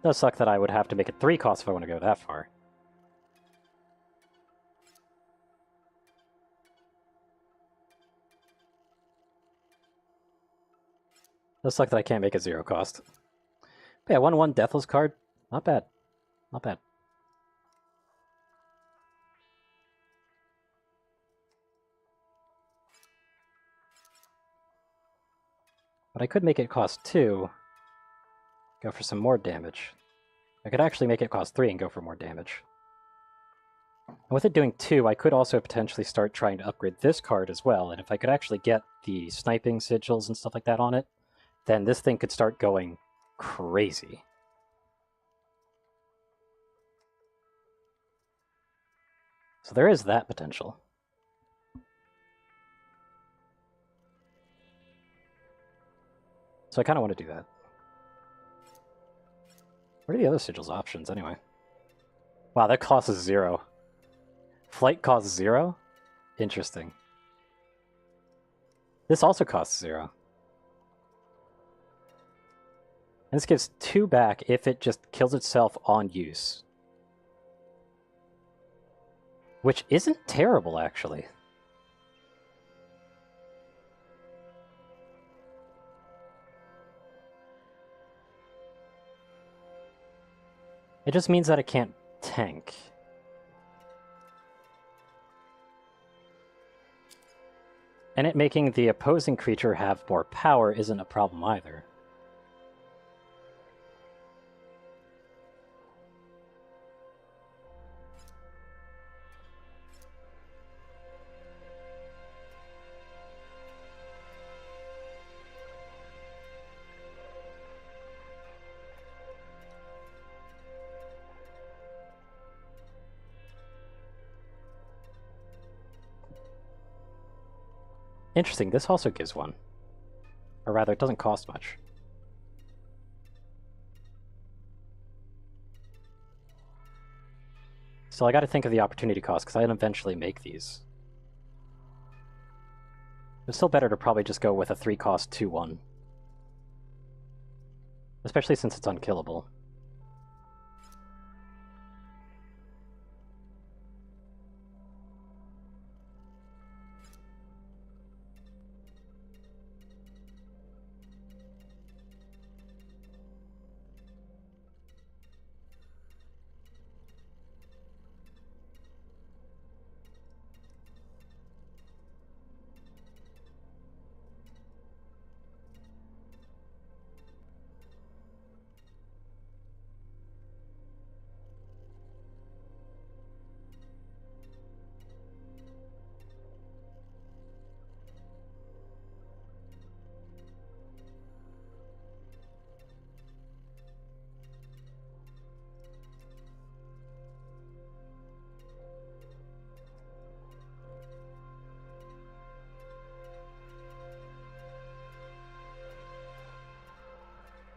Does suck that I would have to make it 3 costs if I want to go that far. Does suck that I can't make a 0 cost. But yeah, 1/1 Deathless card, not bad. Not bad. But I could make it cost 2, go for some more damage. I could actually make it cost 3 and go for more damage. And with it doing 2, I could also potentially start trying to upgrade this card as well, and if I could actually get the sniping sigils and stuff like that on it, then this thing could start going crazy. So there is that potential. So I kind of want to do that. What are the other sigils options, anyway? Wow, that costs 0. Flight costs 0? Interesting. This also costs 0. And this gives 2 back if it just kills itself on use. Which isn't terrible, actually. It just means that it can't tank. And it making the opposing creature have more power isn't a problem either. Interesting, this also gives one. Or rather, it doesn't cost much. Still, I gotta think of the opportunity cost, because I eventually make these. It's still better to probably just go with a 3-cost 2-1. Especially since it's unkillable.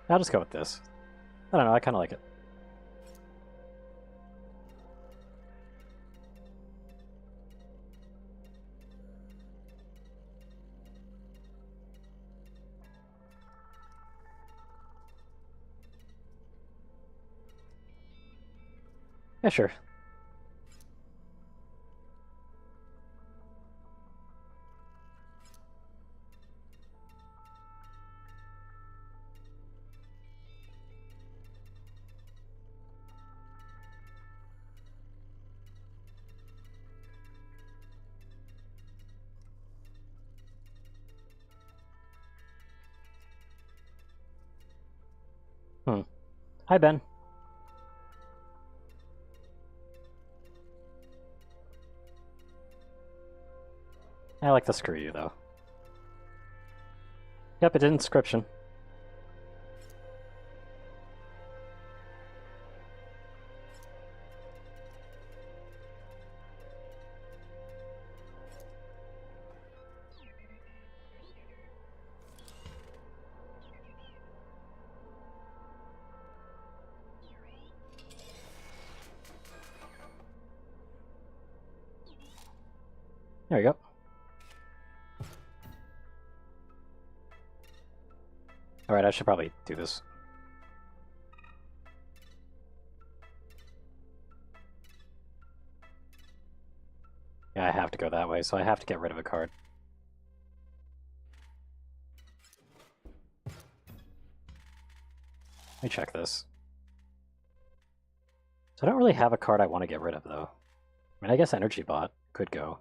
I'll just go with this. I don't know, I kind of like it. Yeah, sure. Hi, Ben. I like the screw you, though. Yep, it did Inscryption. There you go. Alright, I should probably do this. Yeah, I have to go that way, so I have to get rid of a card. Let me check this. So I don't really have a card I want to get rid of, though. I mean, I guess Energy Bot could go.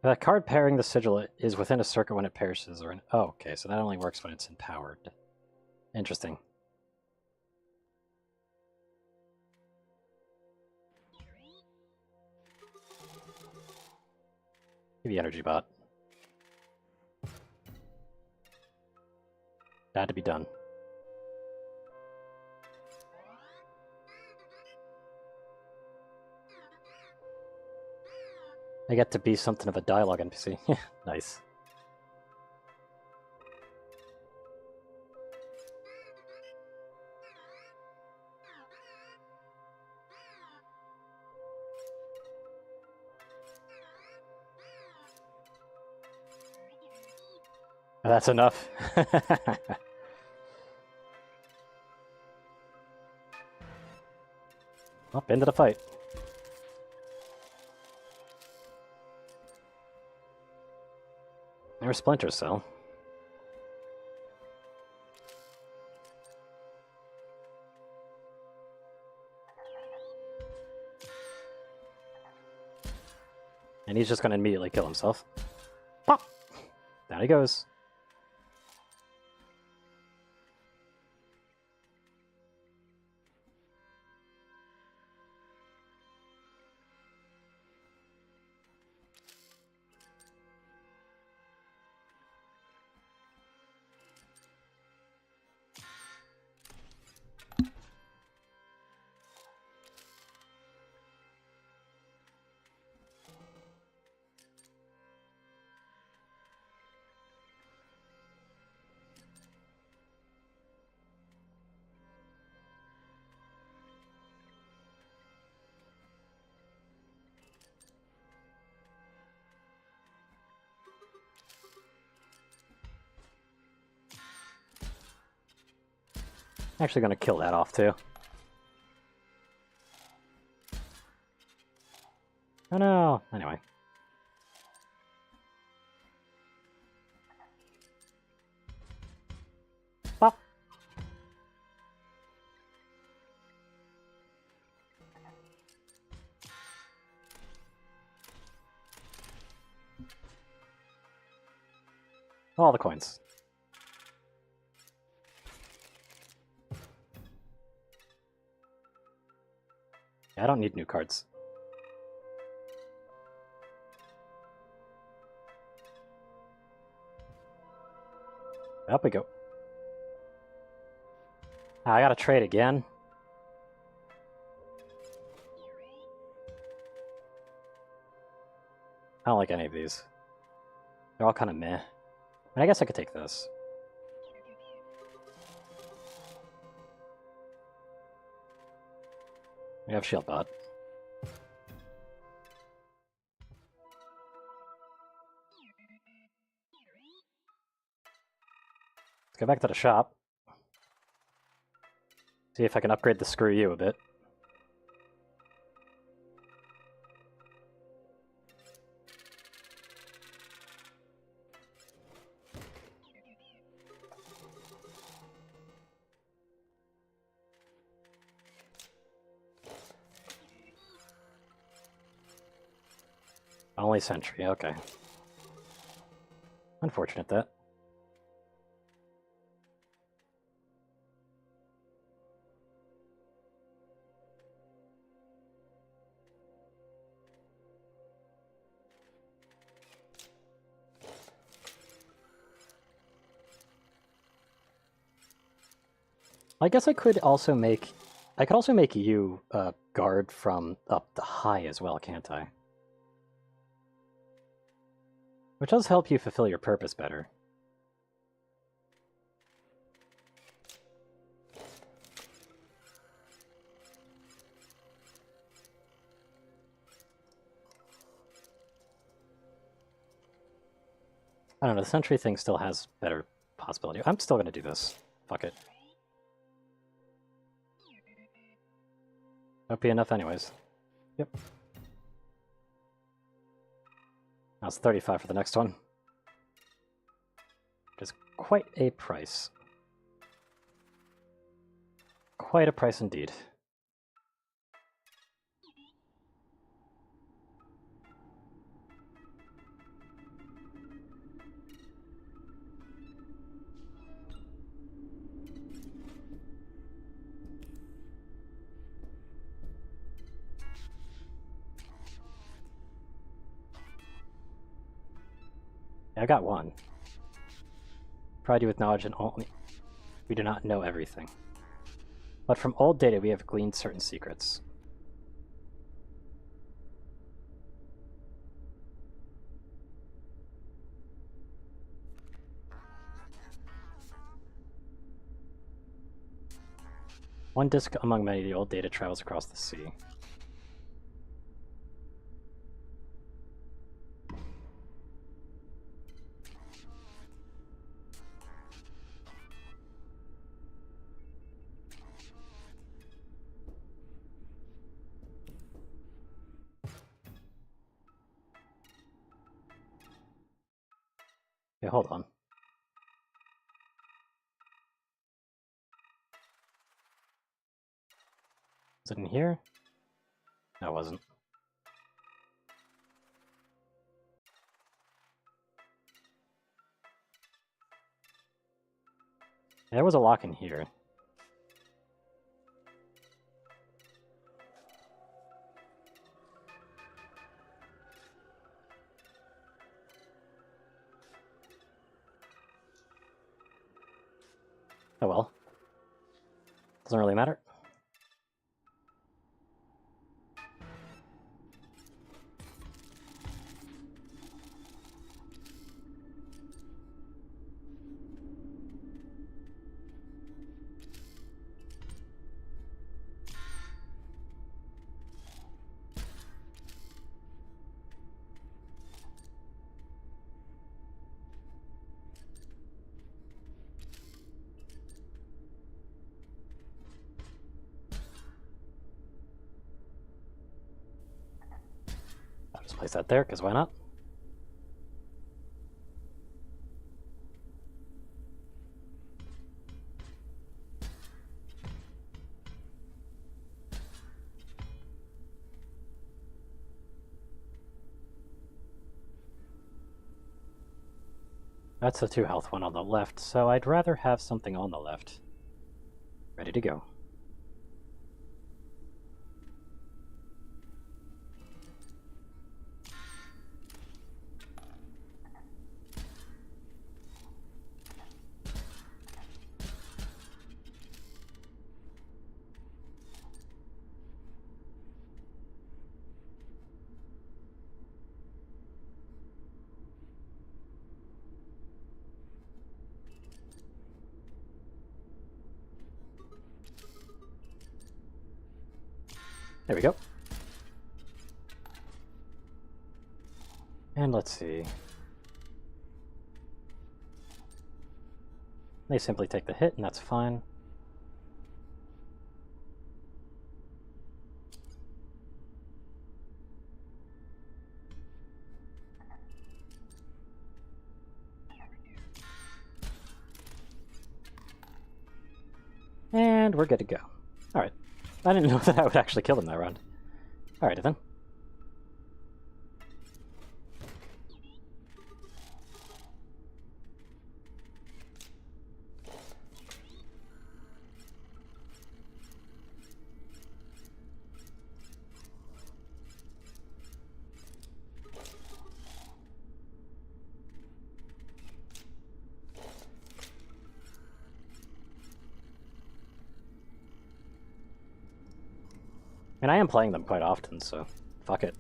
That card pairing the sigil is within a circle when it perishes, or oh, okay, so that only works when it's empowered. Interesting. Give me Energy Bot. That to be done. I get to be something of a dialogue NPC. Nice. That's enough. Up into the fight. There's Splinter Cell. And he's just going to immediately kill himself. Pop! Down he goes. Actually going to kill that off too. Oh no! Anyway. Pop! All the coins. I don't need new cards. Up we go. I gotta trade again. I don't like any of these. They're all kind of meh. I guess I could take this. We have shield bot. Let's go back to the shop. See if I can upgrade the screw you a bit. Only sentry, okay. Unfortunate that. I guess I could also make you guard from up the high as well, can't I? Which does help you fulfill your purpose better. I don't know, the sentry thing still has better possibility. I'm still gonna do this. Fuck it. Won't be enough anyways. Yep. That's 35 for the next one. Which is quite a price. Quite a price indeed. I got one. Provide you with knowledge and only we do not know everything. But from old data we have gleaned certain secrets. One disk among many, the old data travels across the sea. Okay, hold on. Was it in here? No, it wasn't. There was a lock in here. Oh well. Doesn't really matter. I'll just place that there, because why not? That's a 2 health one on the left, so I'd rather have something on the left. Ready to go. There we go. And let's see. They simply take the hit, and that's fine. And we're good to go. Alright. I didn't know that I would actually kill them that round. Alrighty then. And I am playing them quite often, so fuck it.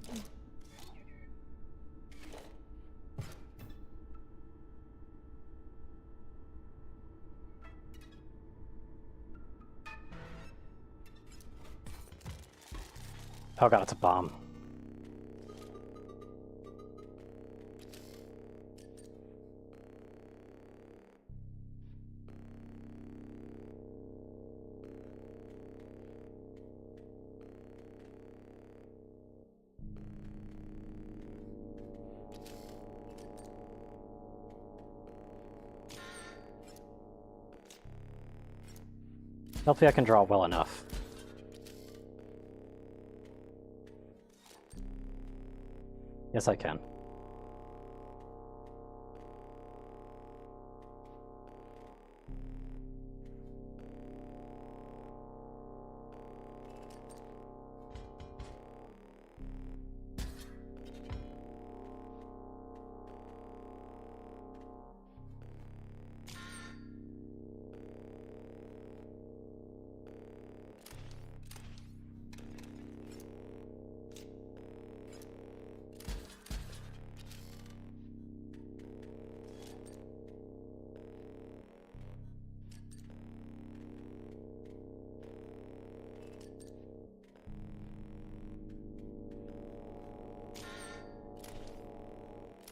Oh god, it's a bomb. Hopefully I can draw well enough. Yes, I can.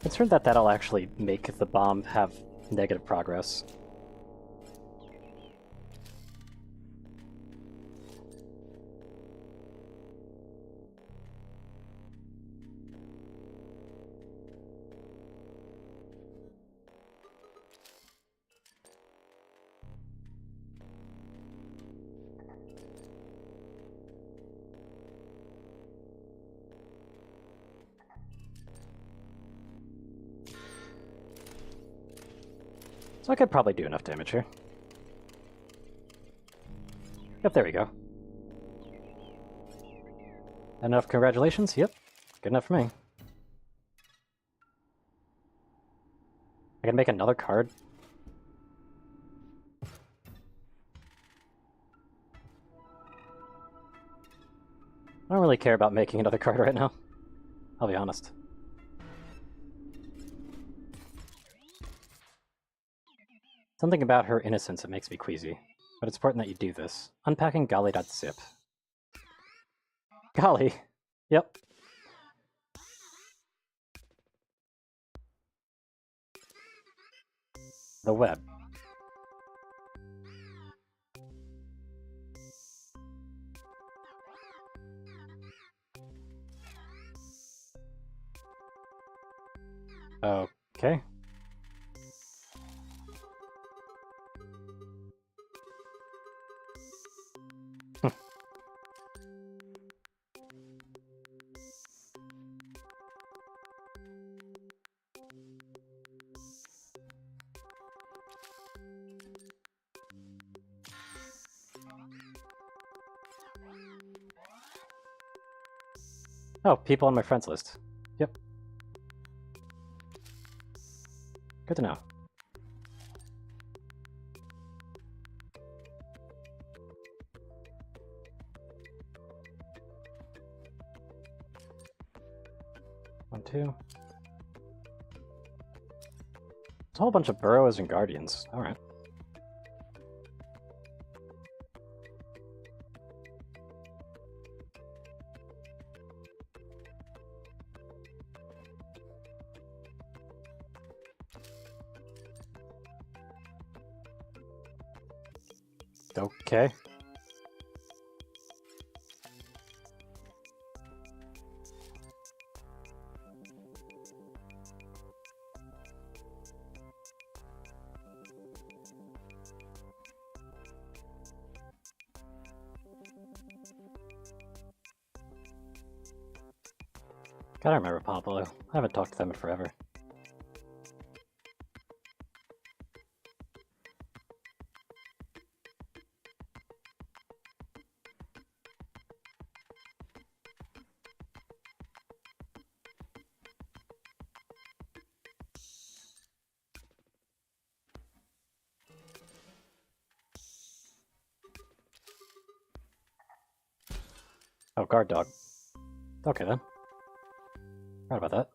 Concerned that that'll actually make the bomb have negative progress. So I could probably do enough damage here. Yep, there we go. Enough congratulations? Yep. Good enough for me. I can make another card? I don't really care about making another card right now. I'll be honest. Something about her innocence that makes me queasy, but it's important that you do this. Unpacking golly.zip. Golly. Yep. The web. Okay. Oh, people on my friends list. Yep. Good to know. One, two. It's a whole bunch of burrows and guardians. Alright. Okay. Gotta remember Pablo. I haven't talked to them in forever. Oh, guard dog. Okay then. Right about that.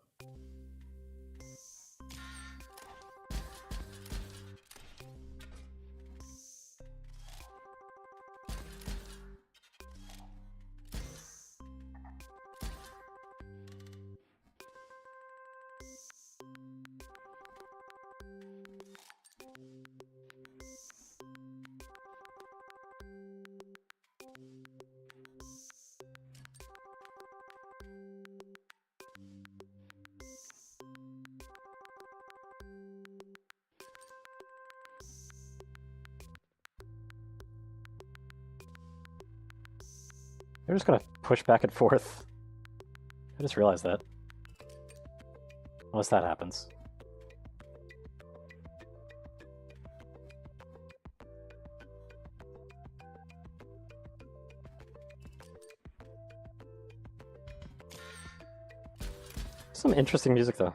They're just gonna push back and forth. I just realized that. Unless that happens. Some interesting music though.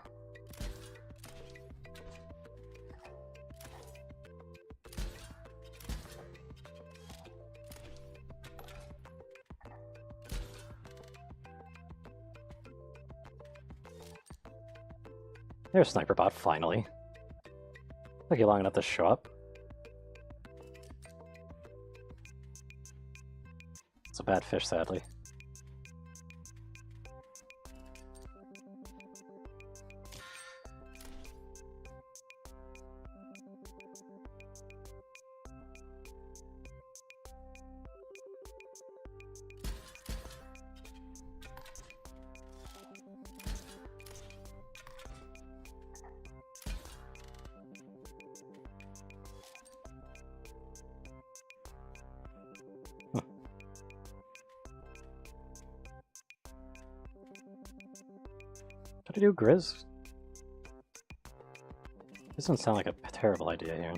There's Sniper Bot, finally. Took you long enough to show up. It's a bad fish, sadly. Should I do Grizz? This doesn't sound like a terrible idea here.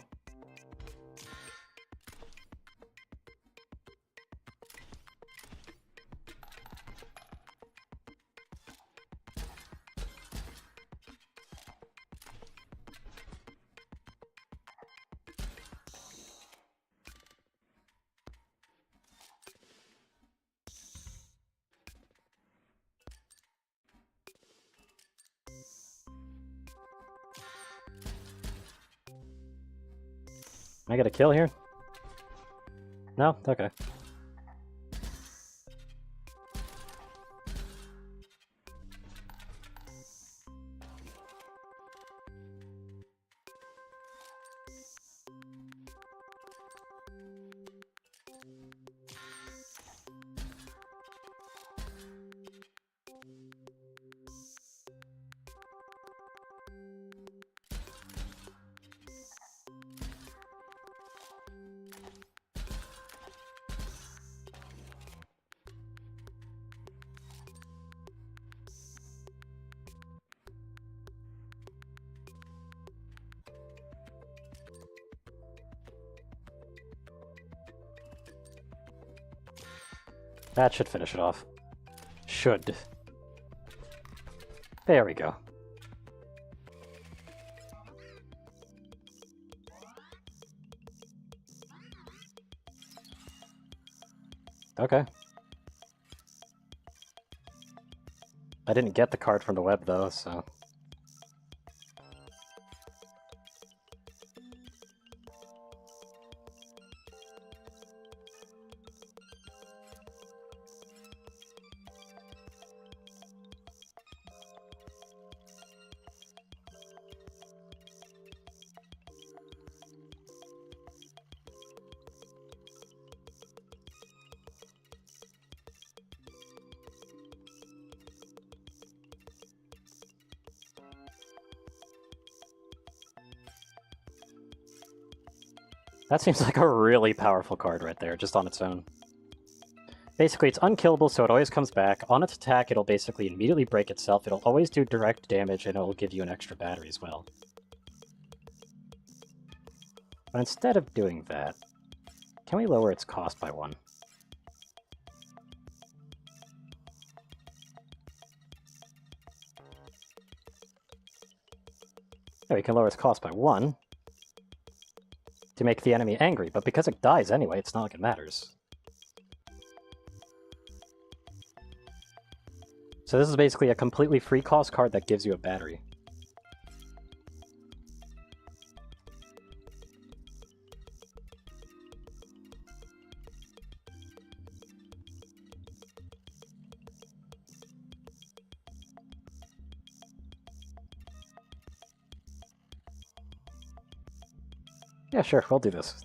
Can I get a kill here? No? Okay. That should finish it off. Should. There we go. Okay. I didn't get the card from the web though, so... That seems like a really powerful card right there, just on its own. Basically, it's unkillable, so it always comes back. On its attack, it'll basically immediately break itself. It'll always do direct damage, and it'll give you an extra battery as well. But instead of doing that, can we lower its cost by 1? Yeah, we can lower its cost by 1 to make the enemy angry, but because it dies anyway, it's not like it matters. So this is basically a completely free cost card that gives you a battery. Yeah, sure, we'll do this.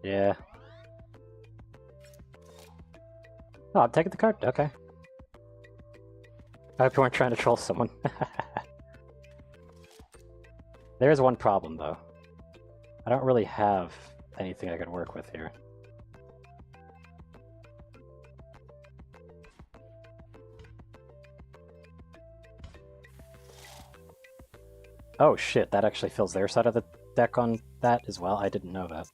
Yeah. Oh, I'm taking the card? Okay. I hope you weren't trying to troll someone. There is one problem, though. I don't really have anything I could work with here. Oh shit, that actually fills their side of the deck on that as well? I didn't know that.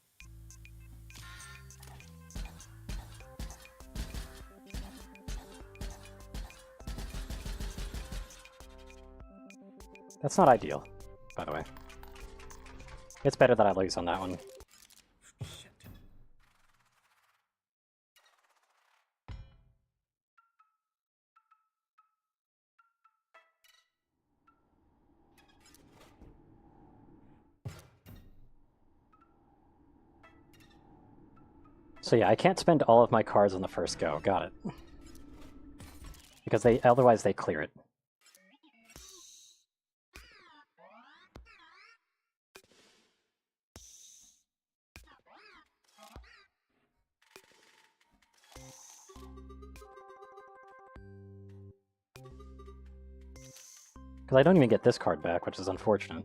That's not ideal, by the way. It's better that I lose on that one. Shit. So yeah, I can't spend all of my cards on the first go. Got it. Because otherwise they clear it. Because I don't even get this card back, which is unfortunate.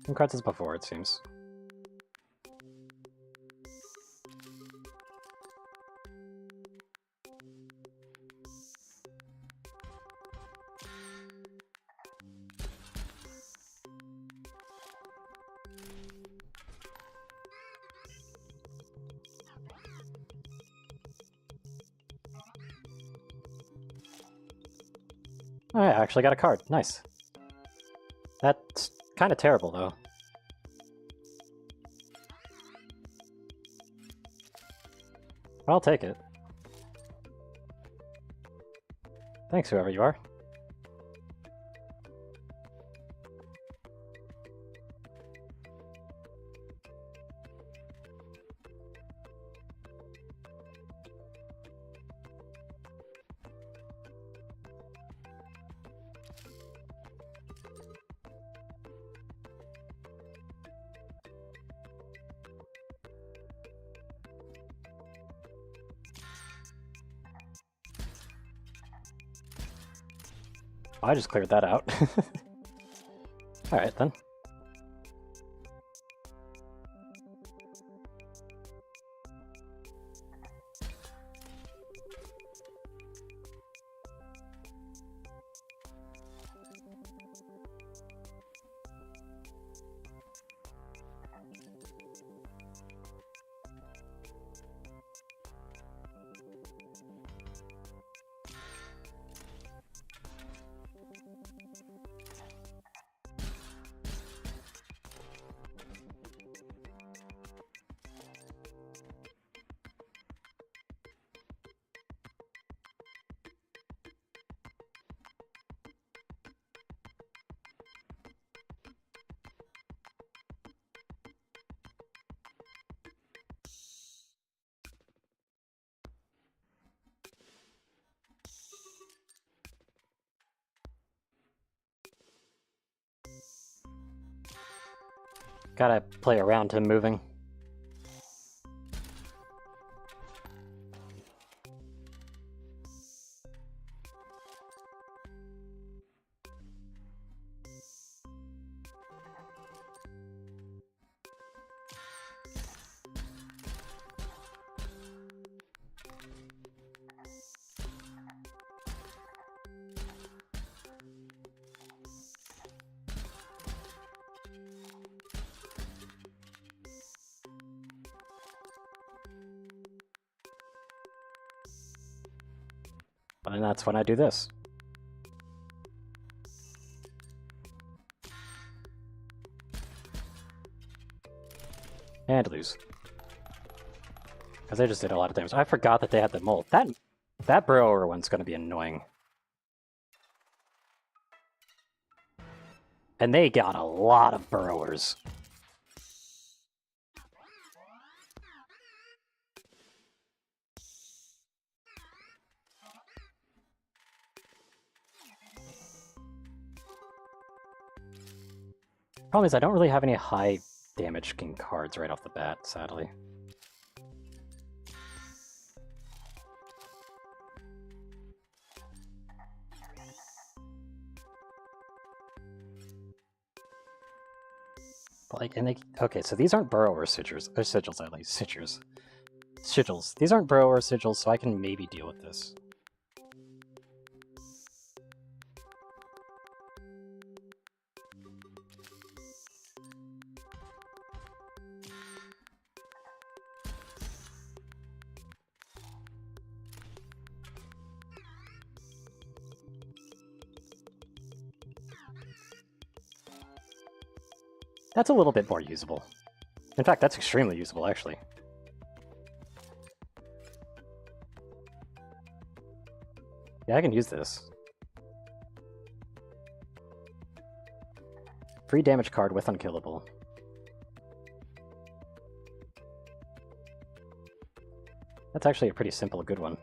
Same cards as before, it seems. Oh, yeah, I actually got a card. Nice. That's kind of terrible, though. I'll take it. Thanks, whoever you are. I just cleared that out. Alright then. Gotta play around him moving. And that's when I do this. And lose. Because they just did a lot of damage. I forgot that they had the mold. That Burrower one's going to be annoying. And they got a lot of Burrowers. Problem is, I don't really have any high damage king cards right off the bat, sadly. But like, and they okay, so these aren't Burrower sigils, or sigils at least, sigils. These aren't Burrower sigils, so I can maybe deal with this. That's a little bit more usable. In fact, that's extremely usable, actually. Yeah, I can use this. Free damage card with unkillable. That's actually a pretty simple, good one.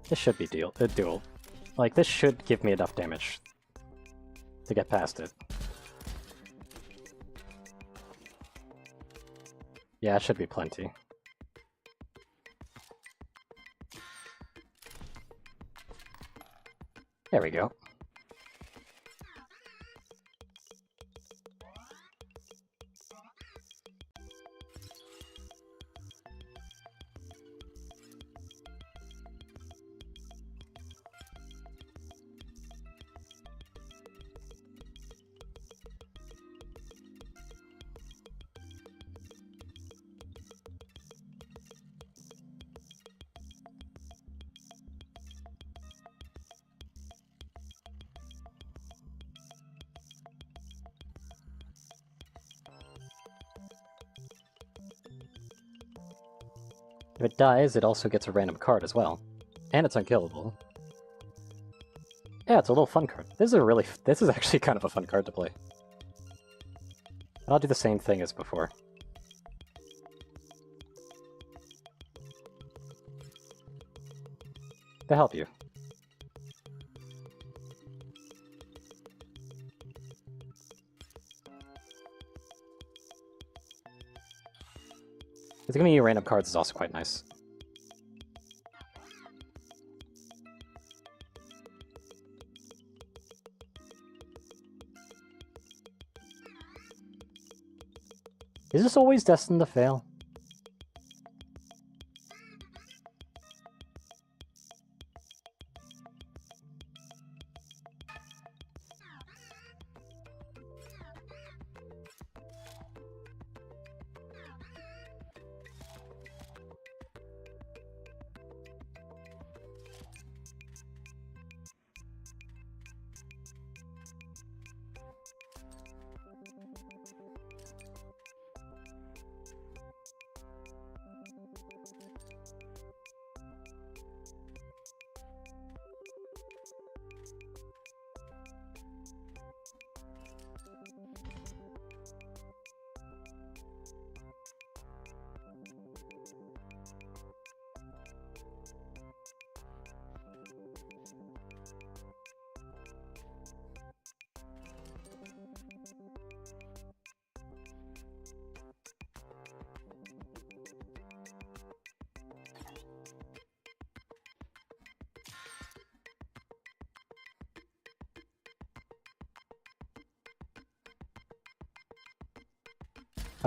This should be a duel. Like, this should give me enough damage to get past it. Yeah, it should be plenty. There we go. If it dies, it also gets a random card as well. And it's unkillable. Yeah, it's a little fun card. This is actually kind of a fun card to play. I'll do the same thing as before. To help you. It's giving you random cards is also quite nice. Is this always destined to fail?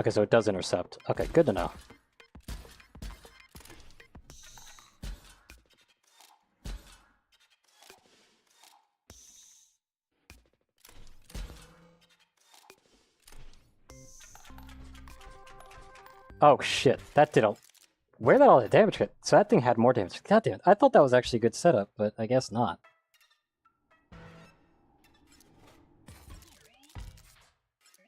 Okay, so it does intercept. Okay, good to know. Oh shit, that did a... Where did all the damage hit? So that thing had more damage. God damn it, I thought that was actually a good setup, but I guess not.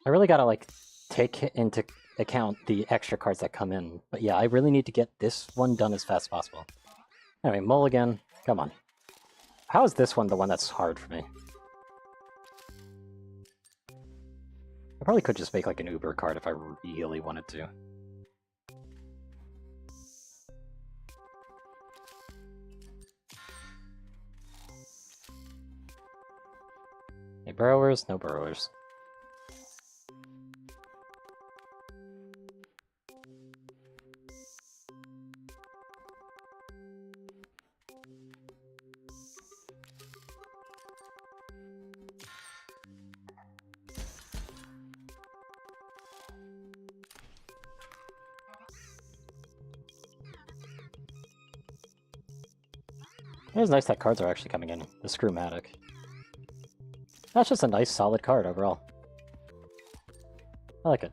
I really gotta, like, take into account the extra cards that come in. But yeah, I really need to get this one done as fast as possible. Anyway, mulligan, come on. How is this one the one that's hard for me? I probably could just make like an Uber card if I really wanted to. Any burrowers? No burrowers. It is nice that cards are actually coming in. The Screwmatic. That's just a nice, solid card overall. I like it.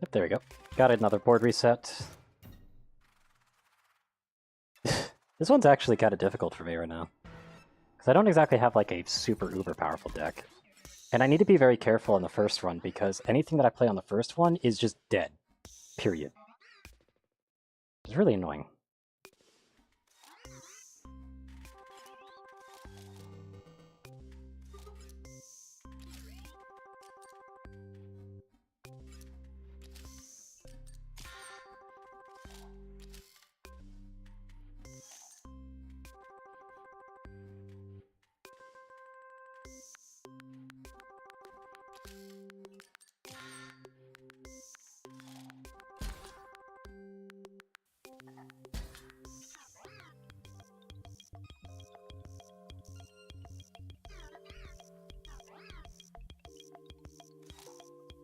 Yep, there we go. Got another board reset. This one's actually kind of difficult for me right now. Because I don't exactly have like a super uber powerful deck. And I need to be very careful in the first run because anything that I play on the first one is just dead. Period. It's really annoying.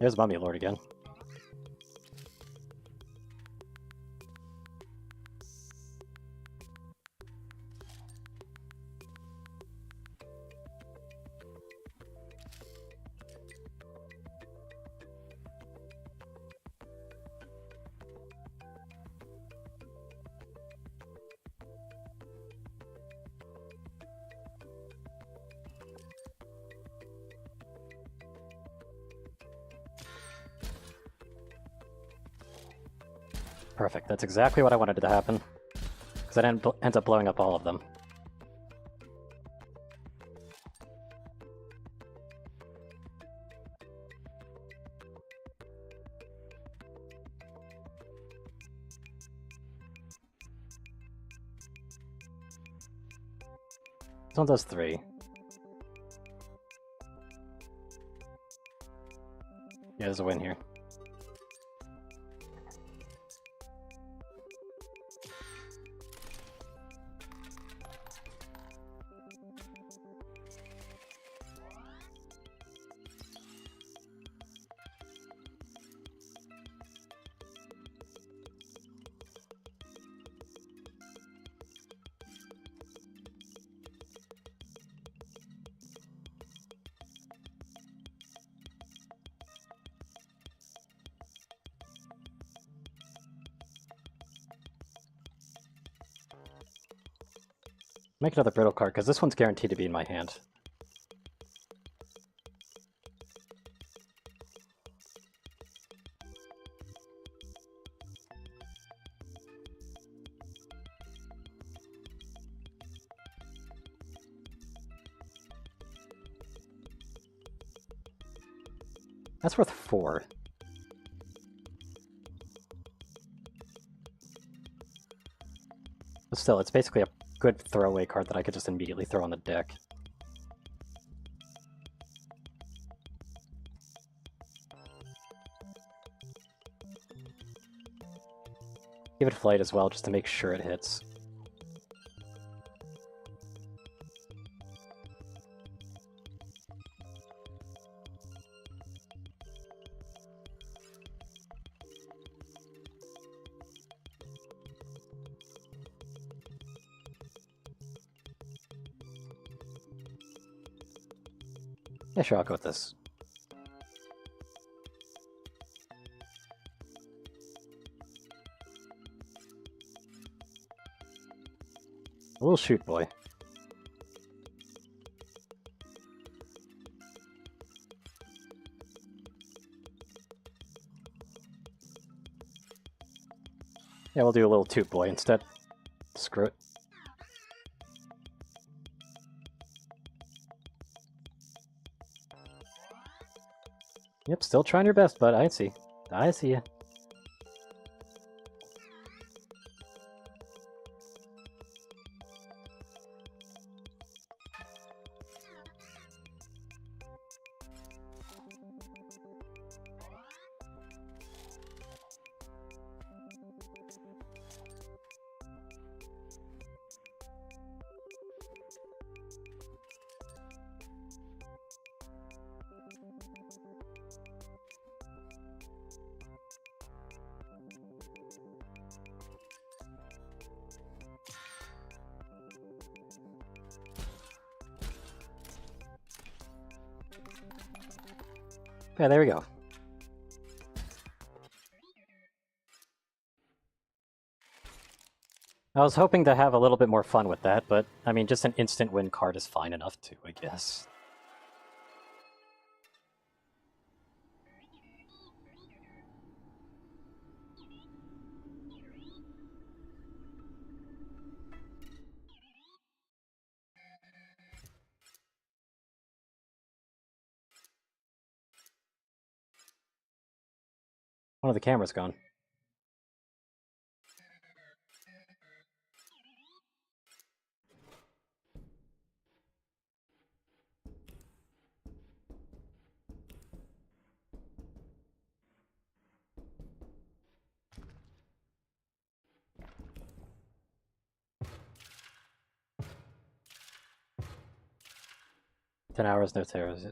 There's Mummy Lord again. Perfect. That's exactly what I wanted to happen. Because it ends up blowing up all of them. This one does 3. Yeah, there's a win here. Make another brittle card, because this one's guaranteed to be in my hand. That's worth 4. But still, it's basically a good throwaway card that I could just immediately throw on the deck. Give it Flight as well, just to make sure it hits. Yeah, sure, I'll go with this. A little shoot boy. Yeah, we'll do a little toot boy instead. Screw it. Yep, still trying your best, bud. I see. I see ya. Yeah, there we go. I was hoping to have a little bit more fun with that, but I mean, just an instant win card is fine enough too, I guess. One of the cameras gone. Ten hours, no terrors.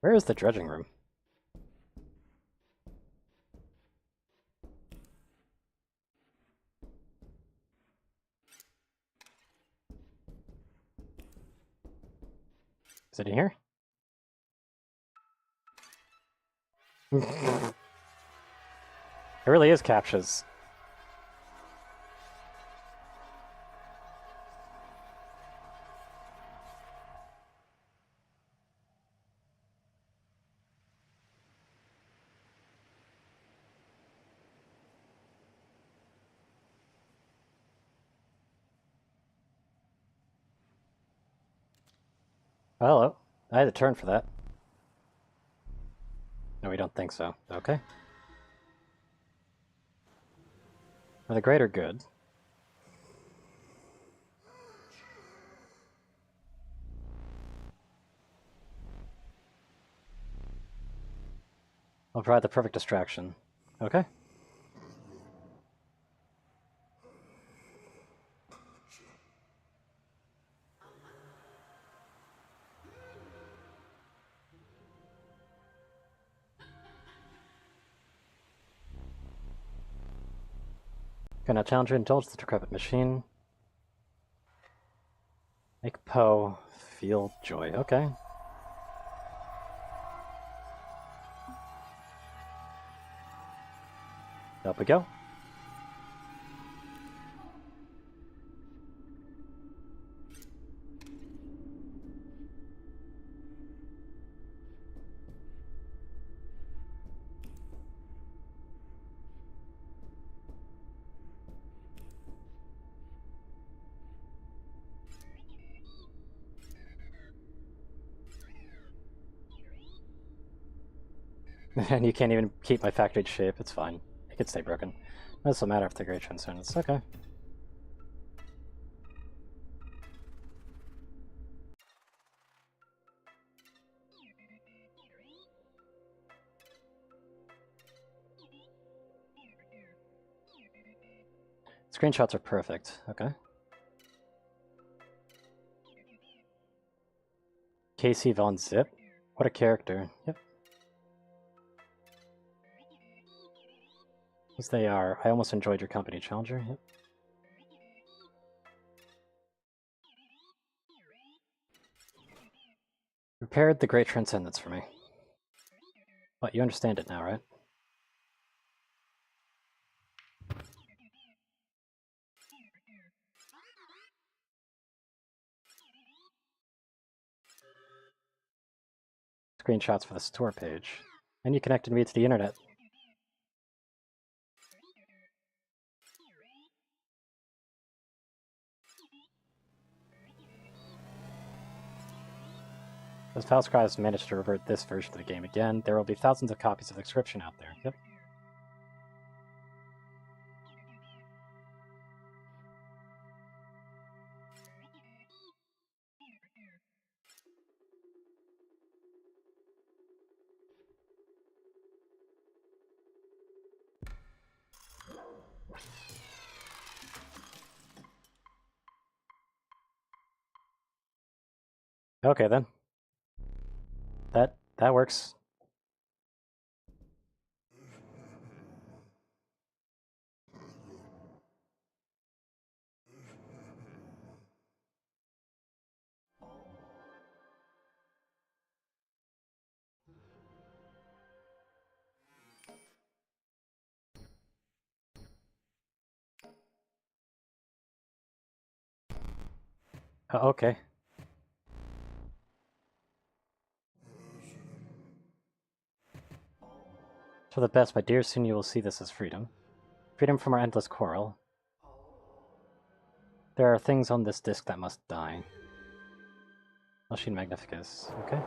Where is the dredging room? Is it in here? It really is captchas. Hello. I had to turn for that. No, we don't think so. Okay. For the greater good. I'll provide the perfect distraction. Okay. Gonna challenge you, indulge the decrepit machine. Make Poe feel joy. Okay. Up we go. And you can't even keep my factoid shape. It's fine. It can stay broken. This will matter after the Great Transcendence. Okay. Screenshots are perfect. Okay. Casey Von Zip? What a character. Yep. As they are. I almost enjoyed your company, Challenger. Yep. Prepared the Great Transcendence for me. But you understand it now, right? Screenshots for the store page. And you connected me to the internet. As Falscry has managed to revert this version of the game again, there will be thousands of copies of Inscryption out there. Yep. Okay then. That works. Okay. For the best, my dear, soon you will see this as freedom. Freedom from our endless quarrel. There are things on this disc that must die. Machine Magnificus. Okay.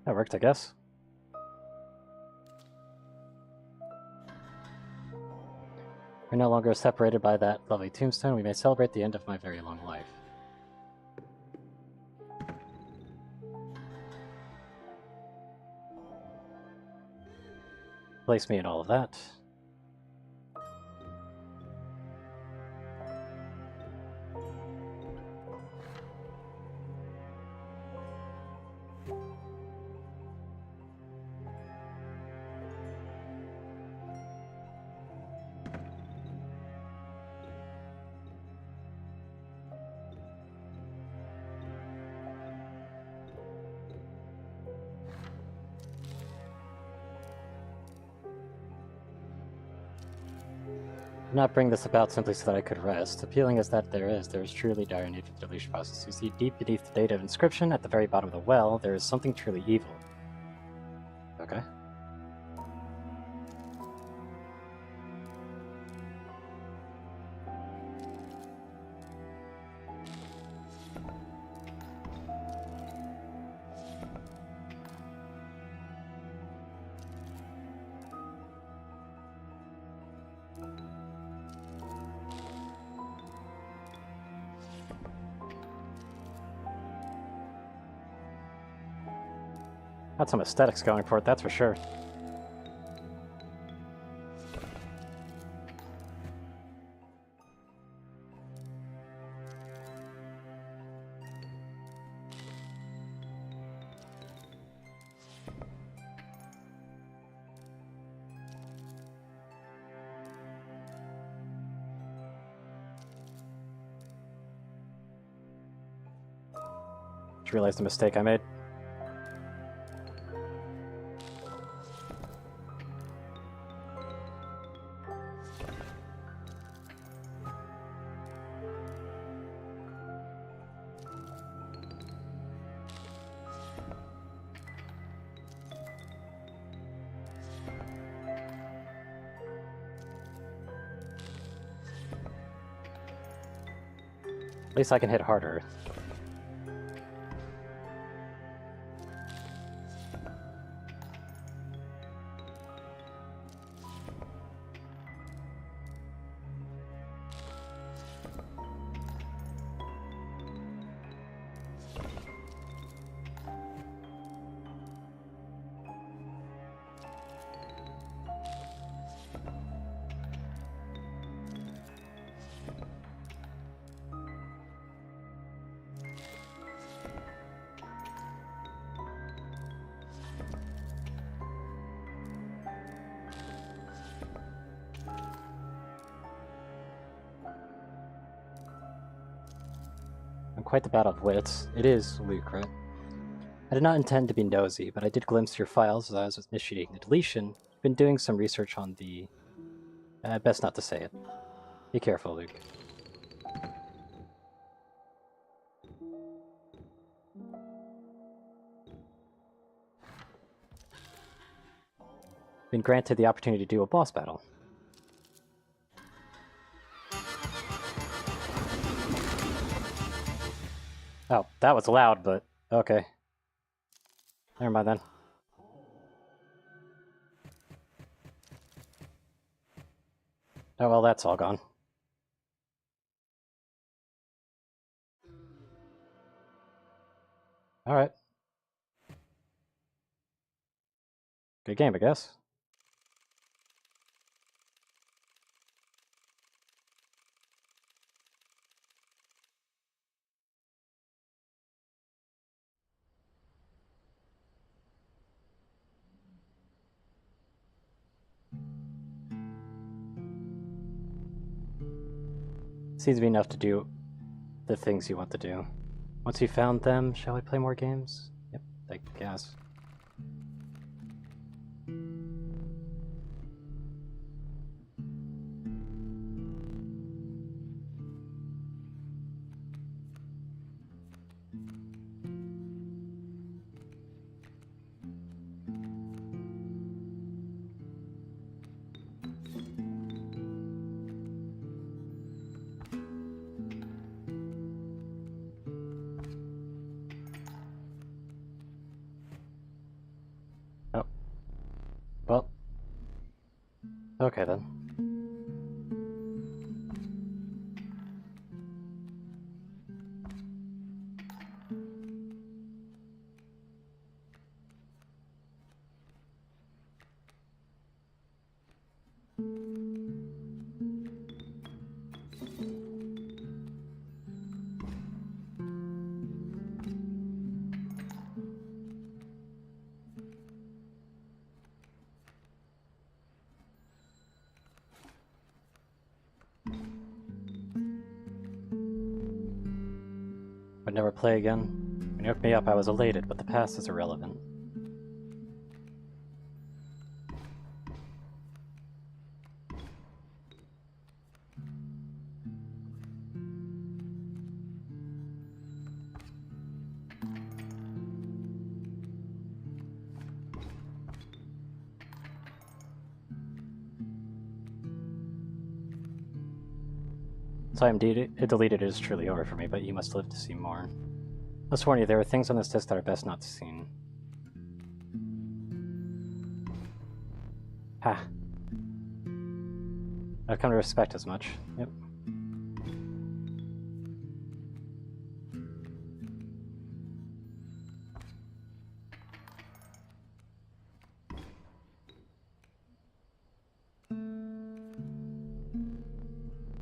That worked, I guess. We're no longer separated by that lovely tombstone. We may celebrate the end of my very long life. Place me in all of that. I did not bring this about simply so that I could rest. Appealing as that there is truly dire need for the deletion process. You see, deep beneath the data of Inscryption, at the very bottom of the well, there is something truly evil. Okay. Got some aesthetics going for it, that's for sure. Just realized the mistake I made. At least I can hit harder. I'm quite the battle of wits. It is, Lucret. I did not intend to be nosy, but I did glimpse your files as I was initiating the deletion. You've been doing some research on the... best not to say it. Be careful, Luke. been granted the opportunity to do a boss battle. Oh, that was loud, but okay. Never mind then. Oh well, that's all gone. Alright. Good game, I guess. Seems to be enough to do the things you want to do. Once you found them, shall we play more games? Yep, I guess. Oh. Well. Okay then. Would never play again. When you hooked me up, I was elated, but the past is irrelevant. So I'm deleted it is truly over for me, but you must live to see more. Let's warn you, there are things on this disc that are best not seen. Ha. I've come to respect as much. Yep.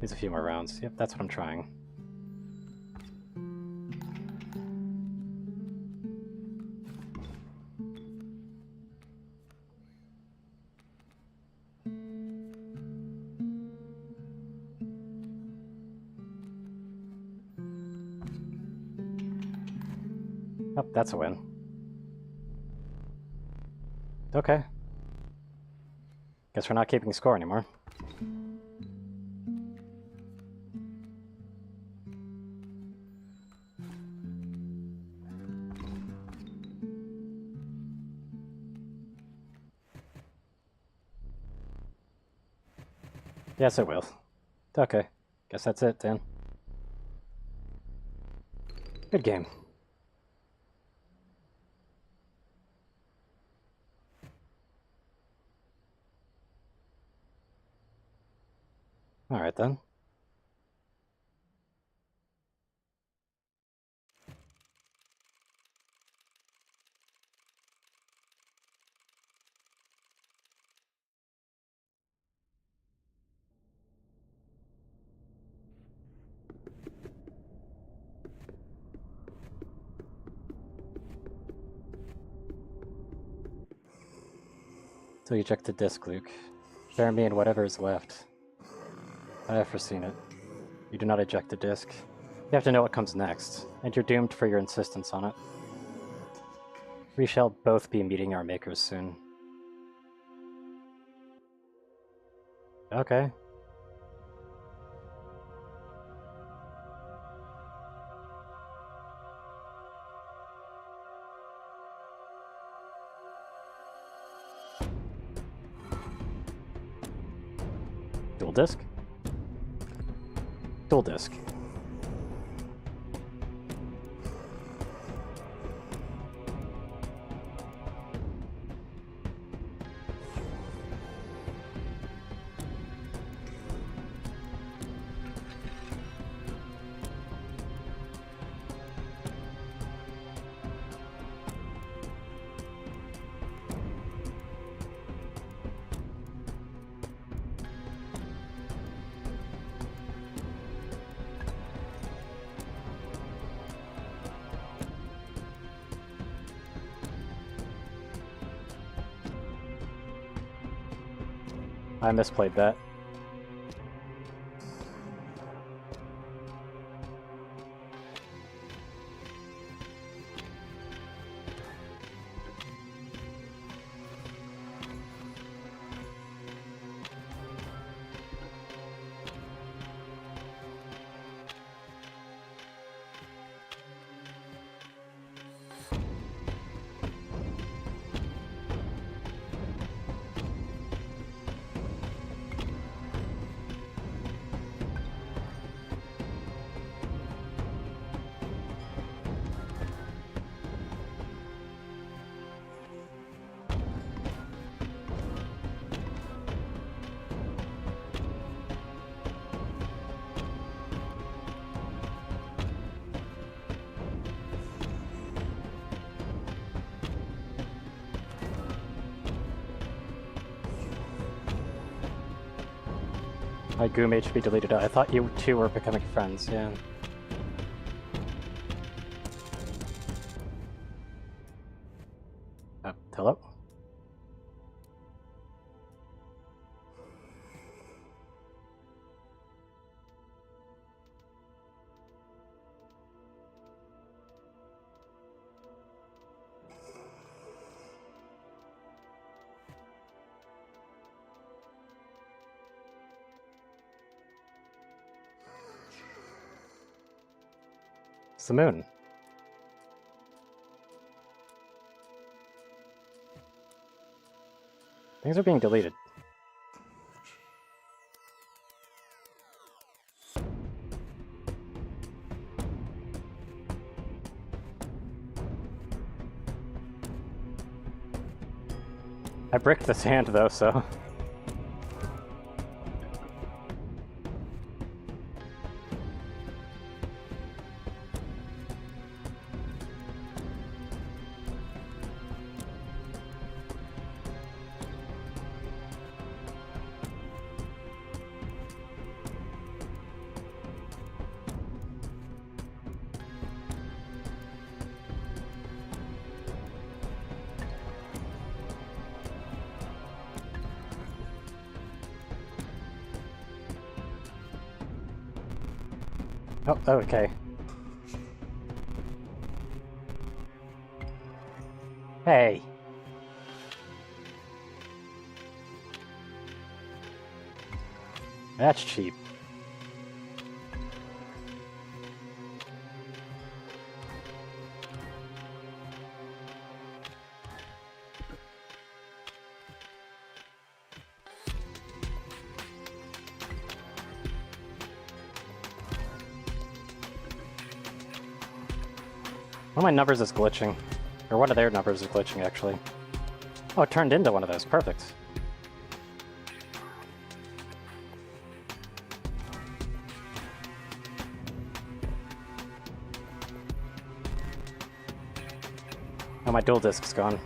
Needs a few more rounds. Yep, that's what I'm trying. Oh, that's a win. Okay. Guess we're not keeping score anymore. Yes, it will. Okay. Guess that's it, then. Good game. Alright then. So you eject the disc, Luke. Spare me and whatever is left. I have foreseen it. You do not eject the disc. You have to know what comes next, and you're doomed for your insistence on it. We shall both be meeting our makers soon. Okay. Dual disc. Dual disc. I misplayed that. My Goom HP deleted it. I thought you two were becoming friends, yeah. Hello? It's the moon. Things are being deleted. I bricked this hand though, so... Oh, okay. Hey. That's cheap. One of my numbers is glitching. Or one of their numbers is glitching, actually. Oh, it turned into one of those. Perfect. Oh, my dual disc's gone.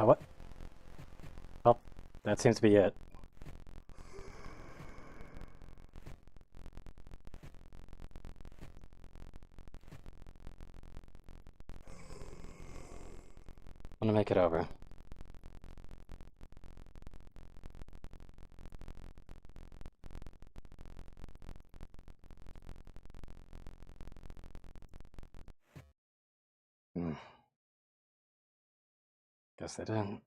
What? Well, that seems to be it. I'm gonna make it over. Guess they didn't.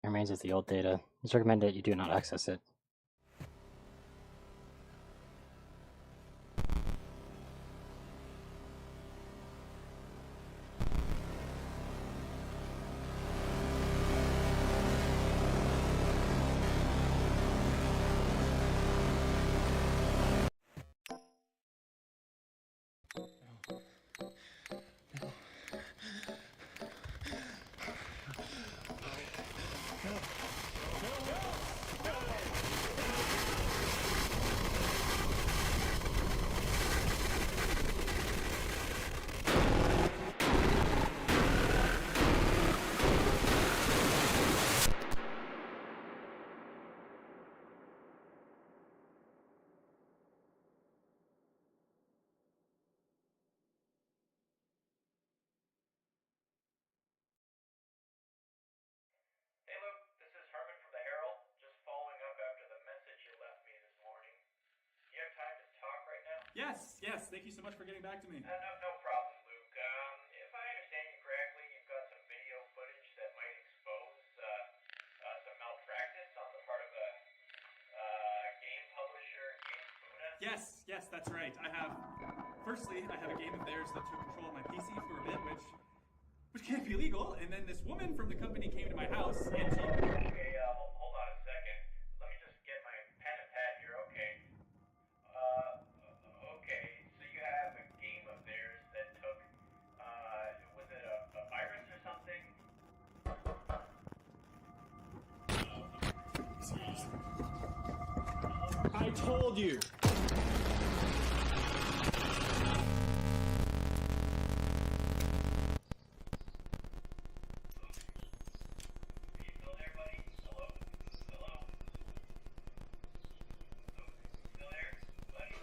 It remains as the old data. It's recommended you do not access it. Hey Luke, this is Herman from the Herald. Just following up after the message you left me this morning. Do you have time to talk right now? Yes, yes. Thank you so much for getting back to me. No problem, Luke. If I understand you correctly, you've got some video footage that might expose some malpractice on the part of a game publisher, Game Buddha. Yes, yes, that's right. Firstly, I have a game of theirs that took control of my PC for a bit, which can't be legal. And then this woman from the company came to my house, and she... Okay, hold on a second. Let me just get my pen and pad here. Okay. Okay. So you have a game of theirs that took, was it a virus or something? I told you. Are you still there, buddy? Hello? Hello? Luke, still there, buddy?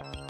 you